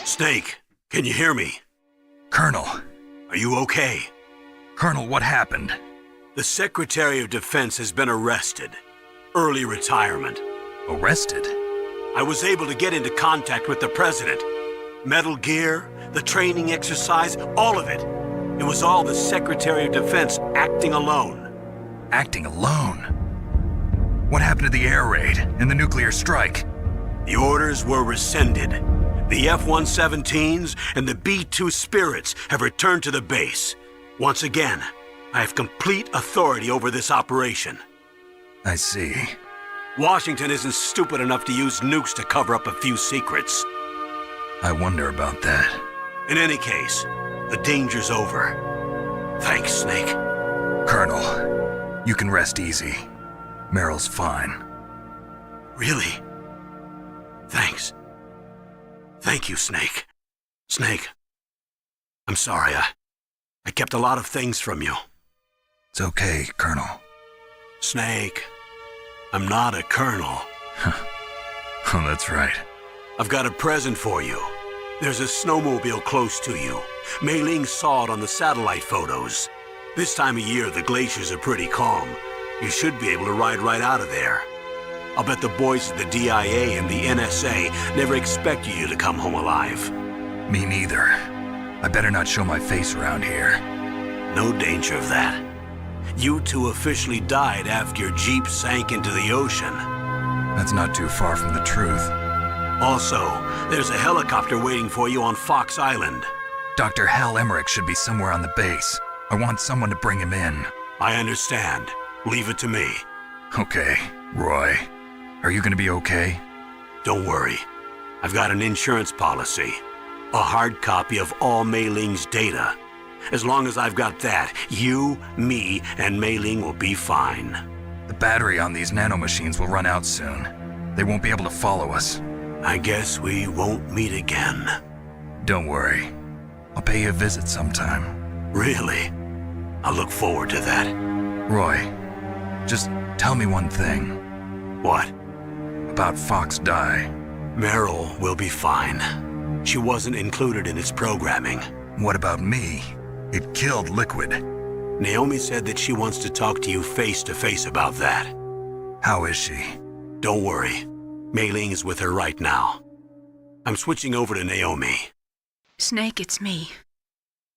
Snake, can you hear me? Colonel. Are you okay? Colonel, what happened? The Secretary of Defense has been arrested. Early retirement. Arrested? I was able to get into contact with the President. Metal Gear, the training exercise, all of it. It was all the Secretary of Defense acting alone. Acting alone? What happened to the air raid and the nuclear strike? The orders were rescinded. The F-117s and the B-2 Spirits have returned to the base. Once again, I have complete authority over this operation. I see. Washington isn't stupid enough to use nukes to cover up a few secrets. I wonder about that. In any case, the danger's over. Thanks, Snake. Colonel, you can rest easy. Meryl's fine. Really? Thanks. Thank you, Snake. Snake, I'm sorry. I kept a lot of things from you. It's okay, Colonel. Snake, I'm not a colonel. Oh, that's right. I've got a present for you. There's a snowmobile close to you. Mei Ling saw it on the satellite photos. This time of year, the glaciers are pretty calm. You should be able to ride right out of there. I'll bet the boys at the DIA and the NSA never expected you to come home alive. Me neither. I better not show my face around here. No danger of that. You two officially died after your Jeep sank into the ocean. That's not too far from the truth. Also, there's a helicopter waiting for you on Fox Island. Dr. Hal Emmerich should be somewhere on the base. I want someone to bring him in. I understand. Leave it to me. Okay, Roy. Are you gonna be okay? Don't worry. I've got an insurance policy. A hard copy of all Mei Ling's data. As long as I've got that, you, me, and Mei Ling will be fine. The battery on these nanomachines will run out soon. They won't be able to follow us. I guess we won't meet again. Don't worry. I'll pay you a visit sometime. Really? I'll look forward to that. Roy, just tell me one thing. What? About Fox Die. Meryl will be fine. She wasn't included in its programming. What about me? It killed Liquid. Naomi said that she wants to talk to you face to face about that. How is she? Don't worry. Mei Ling is with her right now. I'm switching over to Naomi. Snake, it's me.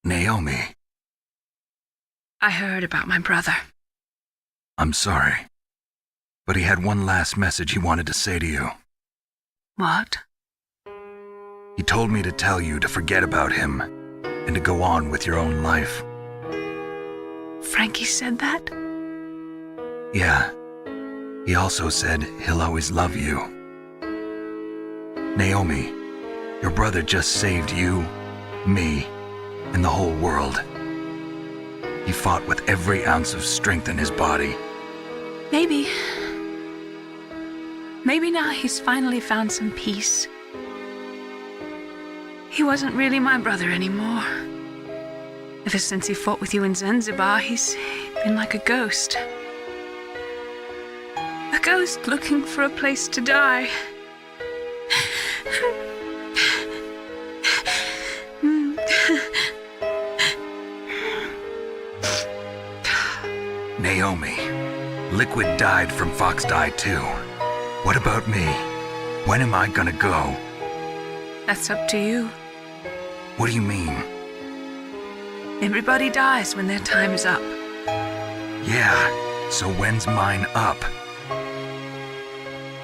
Naomi. I heard about my brother. I'm sorry. But he had one last message he wanted to say to you. What? He told me to tell you to forget about him and to go on with your own life. Frankie said that? Yeah. He also said he'll always love you. Naomi, your brother just saved you, me, and the whole world. He fought with every ounce of strength in his body. Maybe. Maybe now he's finally found some peace. He wasn't really my brother anymore. Ever since he fought with you in Zanzibar, he's been like a ghost. A ghost looking for a place to die. Naomi, Liquid died from Fox Die too. What about me? When am I gonna go? That's up to you. What do you mean? Everybody dies when their time is up. Yeah, so when's mine up?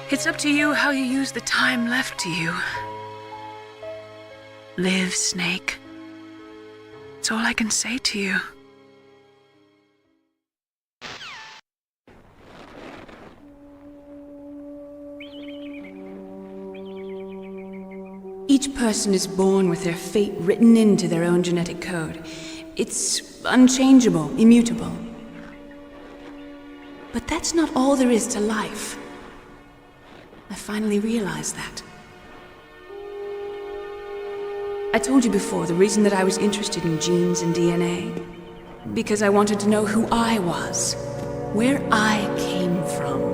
It's up to you how you use the time left to you. Live, Snake. That's all I can say to you. Each person is born with their fate written into their own genetic code. It's unchangeable, immutable. But that's not all there is to life. I finally realized that. I told you before the reason that I was interested in genes and DNA. Because I wanted to know who I was, where I came from.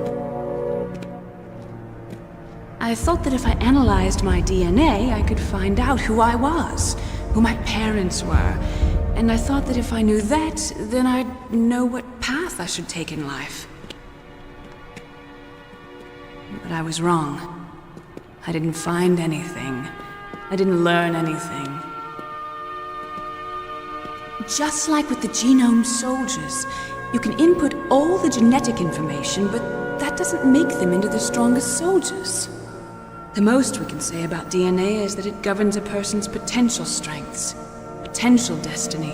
I thought that if I analyzed my DNA, I could find out who I was, who my parents were. And I thought that if I knew that, then I'd know what path I should take in life. But I was wrong. I didn't find anything. I didn't learn anything. Just like with the genome soldiers, you can input all the genetic information, but that doesn't make them into the strongest soldiers. The most we can say about DNA is that it governs a person's potential strengths, potential destiny.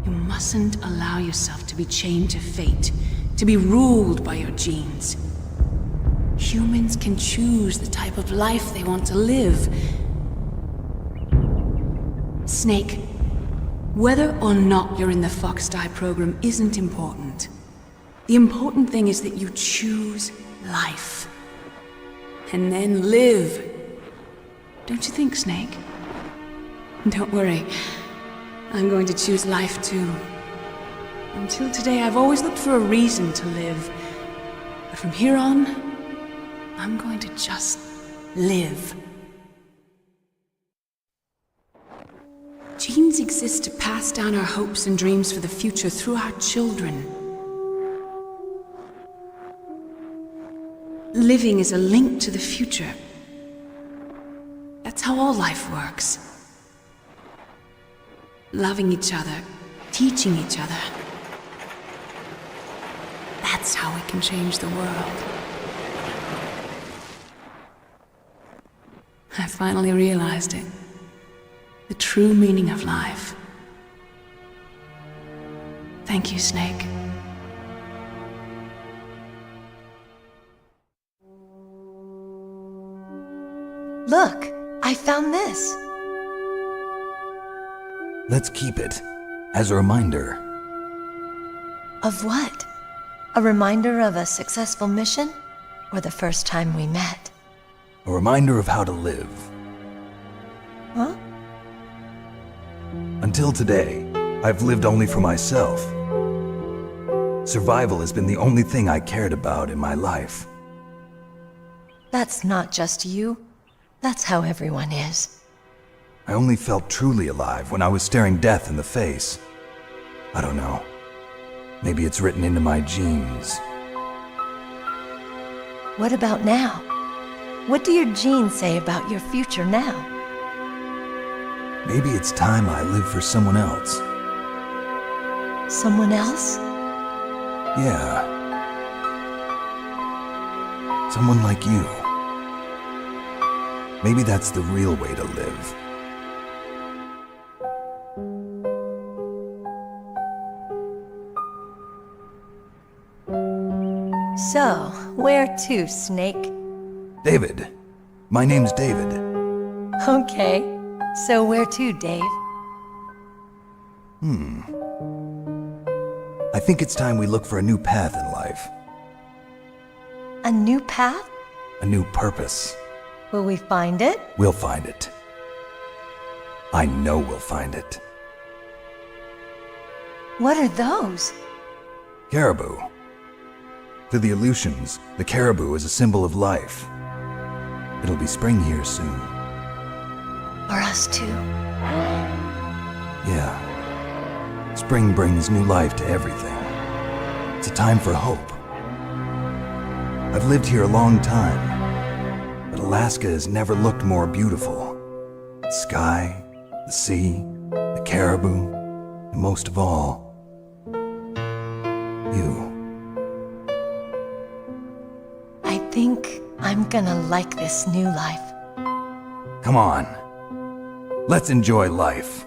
You mustn't allow yourself to be chained to fate, to be ruled by your genes. Humans can choose the type of life they want to live. Snake, whether or not you're in the Fox Die program isn't important. The important thing is that you choose life. And then live. Don't you think, Snake? Don't worry. I'm going to choose life too. Until today, I've always looked for a reason to live. But from here on, I'm going to just live. Genes exist to pass down our hopes and dreams for the future through our children. Living is a link to the future. That's how all life works. Loving each other, teaching each other. That's how we can change the world. I finally realized it. The true meaning of life. Thank you, Snake. Look, I found this. Let's keep it as a reminder. Of what? A reminder of a successful mission? Or the first time we met? A reminder of how to live. Huh? Until today, I've lived only for myself. Survival has been the only thing I cared about in my life. That's not just you. That's how everyone is. I only felt truly alive when I was staring death in the face. I don't know. Maybe it's written into my genes. What about now? What do your genes say about your future now? Maybe it's time I live for someone else. Someone else? Yeah. Someone like you. Maybe that's the real way to live. So, where to, Snake? David. My name's David. Okay. So where to, Dave? I think it's time we look for a new path in life. A new path? A new purpose. Will we find it? We'll find it. I know we'll find it. What are those? Caribou. To the Aleutians, the caribou is a symbol of life. It'll be spring here soon. For us too. Yeah. Spring brings new life to everything. It's a time for hope. I've lived here a long time, but Alaska has never looked more beautiful. The sky, the sea, the caribou, and most of all, you. I think I'm gonna like this new life. Come on. Let's enjoy life.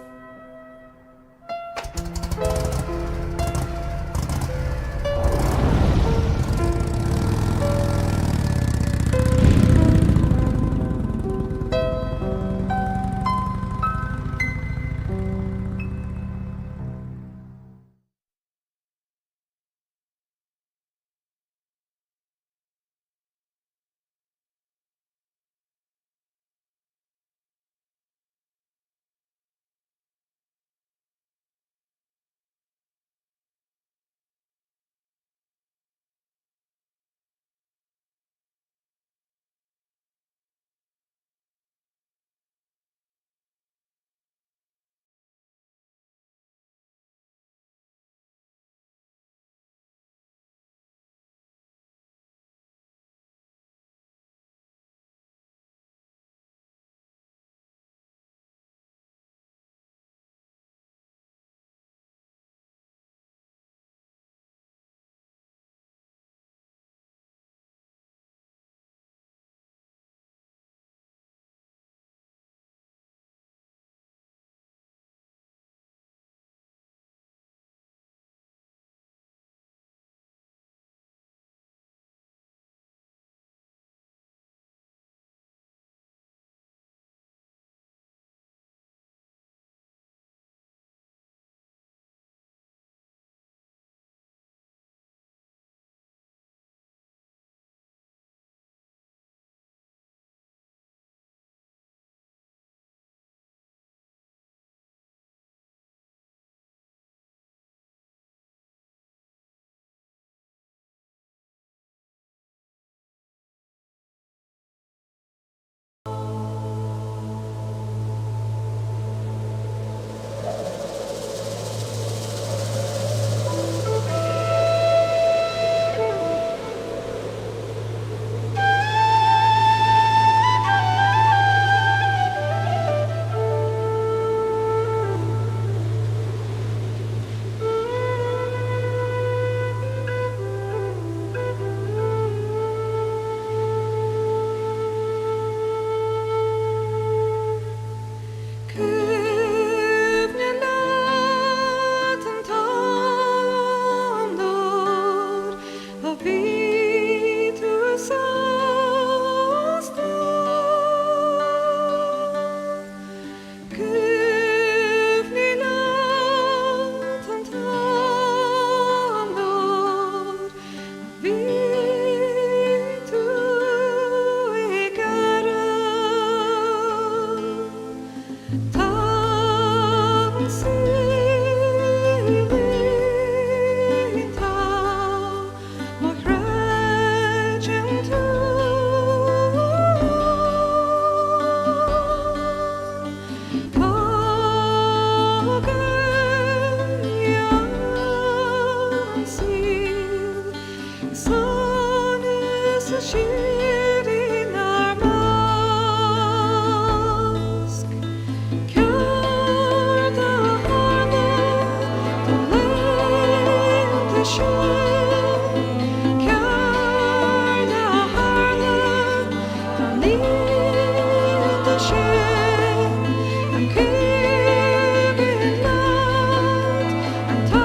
I'm keeping light and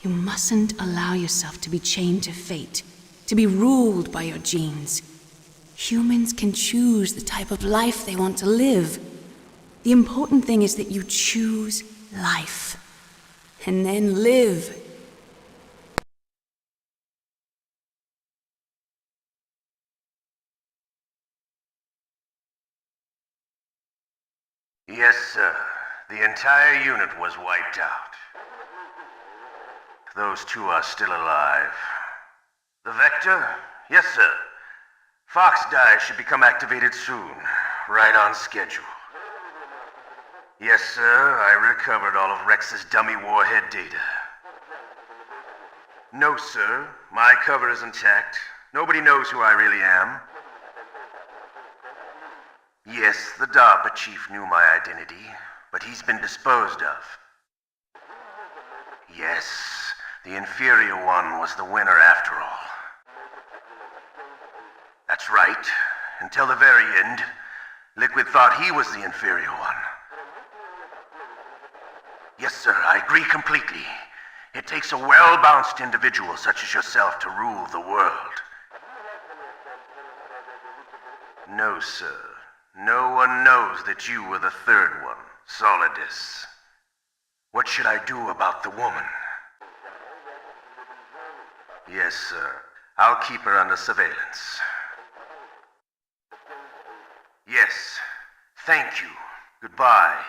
You mustn't allow yourself to be chained to fate, to be ruled by your genes. Humans can choose the type of life they want to live. The important thing is that you choose life, and then live. Yes, sir. The entire unit was wiped out. Those two are still alive. The Vector? Yes, sir. Fox Dye should become activated soon. Right on schedule. Yes, sir. I recovered all of Rex's dummy warhead data. No, sir. My cover is intact. Nobody knows who I really am. Yes, the DARPA chief knew my identity, but he's been disposed of. Yes, the inferior one was the winner after all. That's right. Until the very end, Liquid thought he was the inferior one. Yes, sir, I agree completely. It takes a well-balanced individual such as yourself to rule the world. No, sir. No one knows that you were the third one, Solidus. What should I do about the woman? Yes, sir. I'll keep her under surveillance. Yes. Thank you. Goodbye,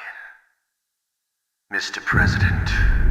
Mr. President.